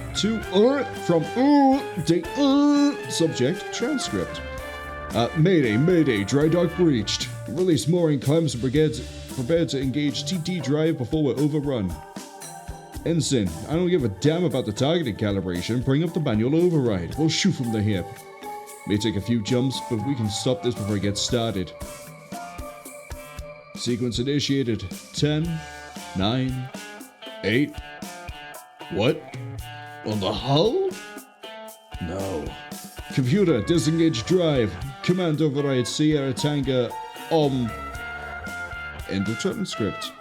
Subject, transcript. Mayday, mayday, dry dock breached. Release mooring climbs and brigades prepared to engage TT drive before we're overrun. Ensign, I don't give a damn about the targeting calibration. Bring up the manual override. We'll shoot from the hip. May take a few jumps, but we can stop this before it gets started. Sequence initiated. 10, 9, 8. What? On the hull? No. Computer, disengage drive. Command override Sierra Tango. End of transcript.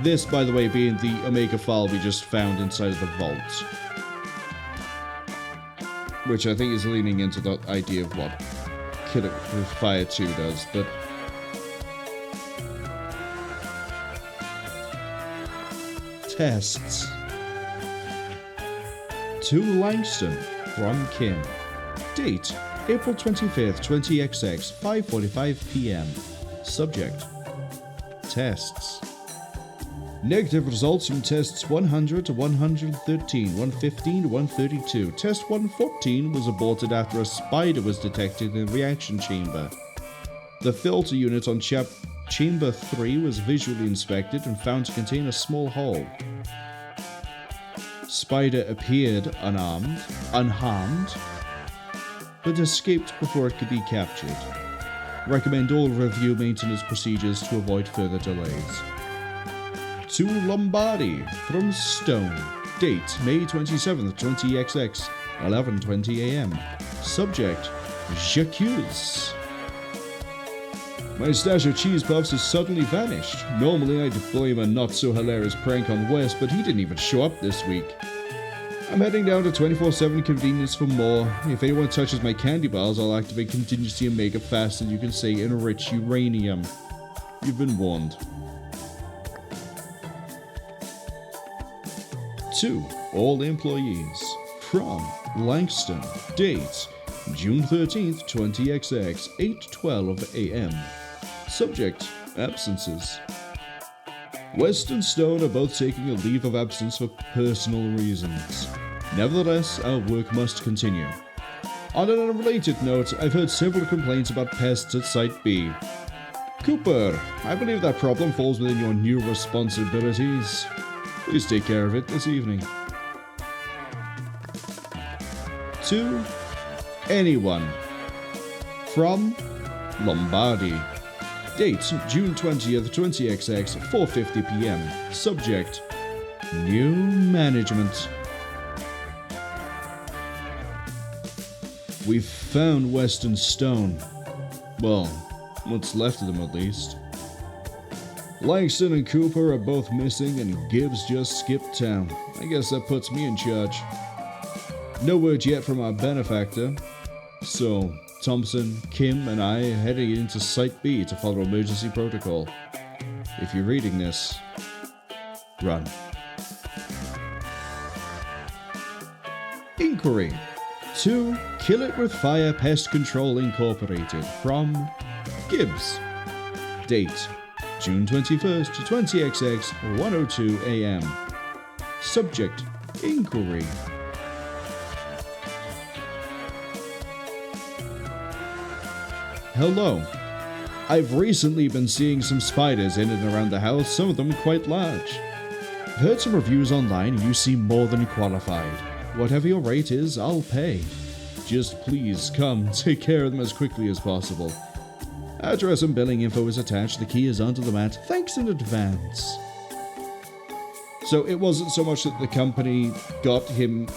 This, by the way, being the Omega file we just found inside of the vault. Which I think is leaning into the idea of what Kill It With Fire 2 does, but... Tests. To Langston, from Kim. Date, April 25th, 20XX, 5:45 p.m. Subject. Tests. Negative results from tests 100 to 113, 115 to 132. Test 114 was aborted after a spider was detected in the reaction chamber. The filter unit on chamber 3 was visually inspected and found to contain a small hole. Spider appeared unharmed, but escaped before it could be captured. Recommend all review maintenance procedures to avoid further delays. To Lombardi, from Stone. Date, May 27th, 20XX, 11:20 a.m. Subject, J'accuse. My stash of cheese puffs has suddenly vanished. Normally I'd blame a not-so-hilarious prank on Wes, but he didn't even show up this week. I'm heading down to 24/7 Convenience for more. If anyone touches my candy bars, I'll activate Contingency Omega fast and you can say enrich uranium. You've been warned. 2. All employees. From Langston. Date, June 13th, 20XX, 8:12 a.m. Subject, absences. West and Stone are both taking a leave of absence for personal reasons. Nevertheless, our work must continue. On an unrelated note, I've heard several complaints about pests at Site B. Cooper, I believe that problem falls within your new responsibilities. Please take care of it this evening. To anyone. From Lombardi. Date, June 20th, 20XX, 4:50 p.m. Subject, new management. We've found Western Stone. Well, what's left of them at least. Langston and Cooper are both missing and Gibbs just skipped town. I guess that puts me in charge. No word yet from our benefactor. So, Thompson, Kim, and I are heading into Site B to follow emergency protocol. If you're reading this, run. Inquiry. To Kill It With Fire Pest Control Incorporated, from Gibbs. Date, June 21st, 20XX, 1:02 a.m. Subject, inquiry. Hello. I've recently been seeing some spiders in and around the house, some of them quite large. I've heard some reviews online and you seem more than qualified. Whatever your rate is, I'll pay. Just please come, take care of them as quickly as possible. Address and billing info is attached, the key is under the mat. Thanks in advance. So it wasn't so much that the company got him,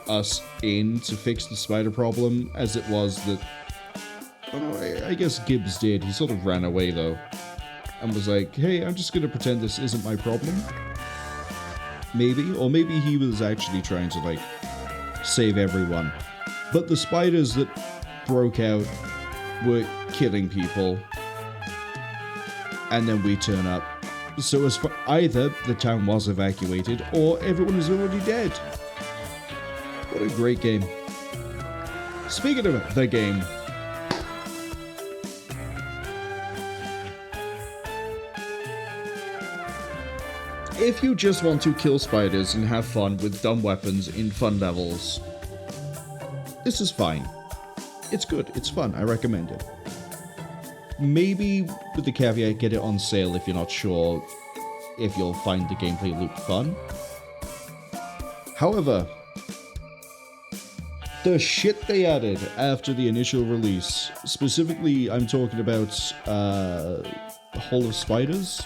us in to fix the spider problem, as it was that... Oh no, I guess Gibbs did. He sort of ran away though. And was like, hey, I'm just gonna pretend this isn't my problem. Maybe. Or maybe he was actually trying to, save everyone. But the spiders that broke out were killing people. and then we turn up. So as for either the town was evacuated, or everyone is already dead. What a great game. Speaking of the game, if you just want to kill spiders and have fun with dumb weapons in fun levels, this is fine. It's good, it's fun, I recommend it. Maybe, with the caveat, get it on sale if you're not sure if you'll find the gameplay loop fun. However, the shit they added after the initial release, specifically I'm talking about Hole of Spiders,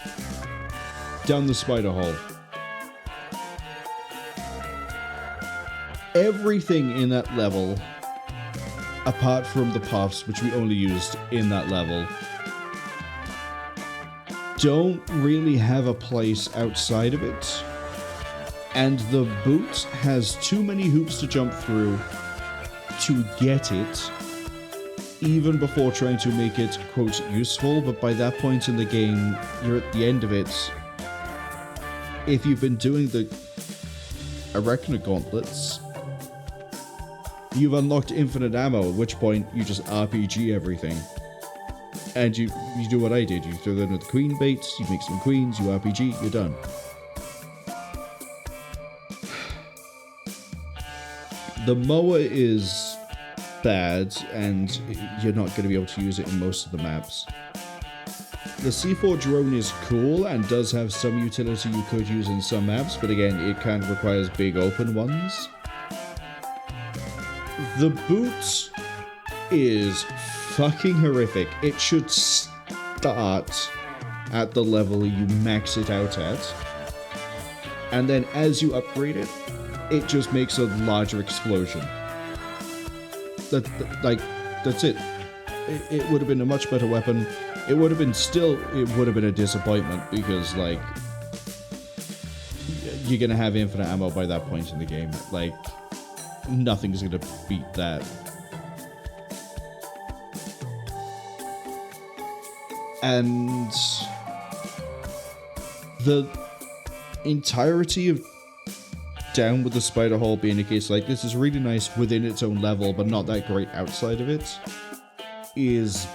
down the spider hole. Everything in that level, apart from the puffs, which we only used in that level, don't really have a place outside of it. And the boot has too many hoops to jump through to get it, even before trying to make it, quote, useful. But by that point in the game, you're at the end of it. If you've been doing the Arachna gauntlets, you've unlocked infinite ammo, at which point you just RPG everything. And you do what I did. You throw them with queen baits, you make some queens, you RPG, you're done. The mower is bad, and you're not going to be able to use it in most of the maps. The C4 drone is cool and does have some utility you could use in some maps, but again, it kind of requires big open ones. The boot is fucking horrific. It should start at the level you max it out at, and then as you upgrade it, it just makes a larger explosion. That's it. It would have been a much better weapon. It would have been a disappointment, because, like, you're gonna have infinite ammo by that point in the game. Like, nothing's gonna beat that. And the entirety of Down with the Spider Hole being a case like this is really nice within its own level, but not that great outside of it, is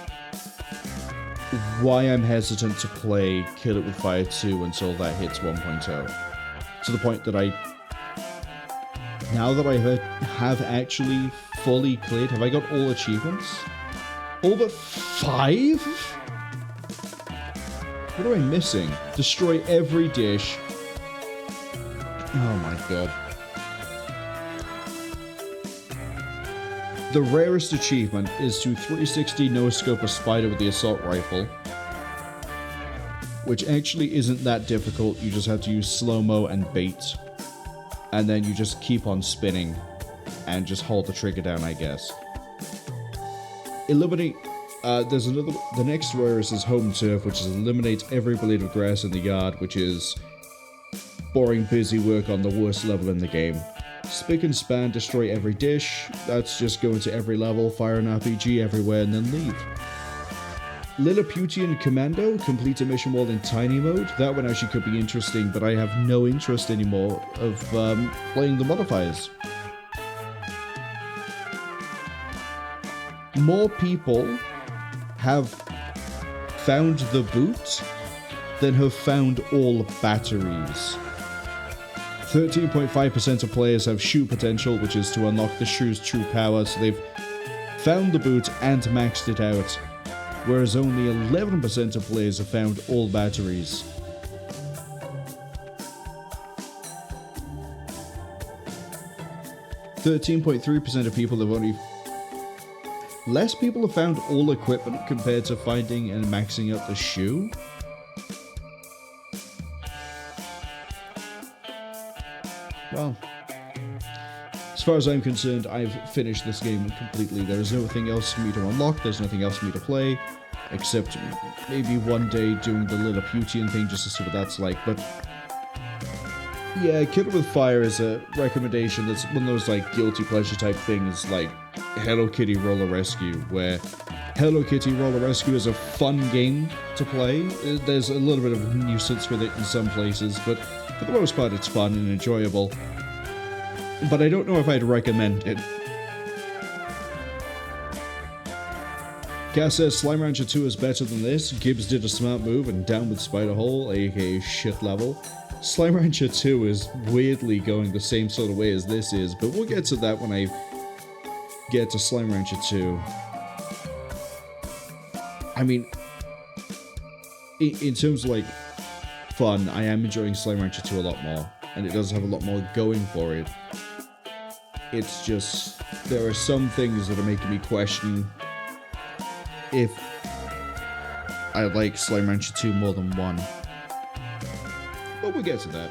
why I'm hesitant to play Kill It With Fire 2 until that hits 1.0. To the point that now that I have actually fully cleared, have I got all achievements? All but 5? What am I missing? Destroy every dish. Oh my god. The rarest achievement is to 360 no-scope a spider with the assault rifle, which actually isn't that difficult. You just have to use slow-mo and bait, and then you just keep on spinning and just hold the trigger down, I guess. Eliminate... there's another... The next rarest is Home Turf, which is eliminate every blade of grass in the yard, which is boring, busy work on the worst level in the game. Spick and span, destroy every dish. That's just go into every level, fire an RPG everywhere, and then leave. Lilliputian Commando, complete a mission wall in tiny mode. That one actually could be interesting, but I have no interest anymore of playing the modifiers. More people have found the boot than have found all batteries. 13.5% of players have shoe potential, which is to unlock the shoe's true power, so they've found the boot and maxed it out, whereas only 11% of players have found all batteries. .3% of people have only... Less people have found all equipment compared to finding and maxing out the shoe? Well, as far as I'm concerned, I've finished this game completely. There is nothing else for me to unlock, there's nothing else for me to play, except maybe one day doing the Lilliputian thing just to see what that's like, but... Yeah, Kill It With Fire is a recommendation that's one of those, like, guilty pleasure type things, like Hello Kitty Roller Rescue, where Hello Kitty Roller Rescue is a fun game to play. There's a little bit of nuisance with it in some places, but for the most part it's fun and enjoyable. But I don't know if I'd recommend it. Cass says Slime Rancher 2 is better than this. Gibbs did a smart move and down with Spider Hole, aka shit level. Slime Rancher 2 is weirdly going the same sort of way as this is, but we'll get to that when I get to Slime Rancher 2. I mean, in terms of like fun, I am enjoying Slime Rancher 2 a lot more, and it does have a lot more going for it. It's just, there are some things that are making me question if I like Slime Rancher 2 more than 1. But we'll get to that.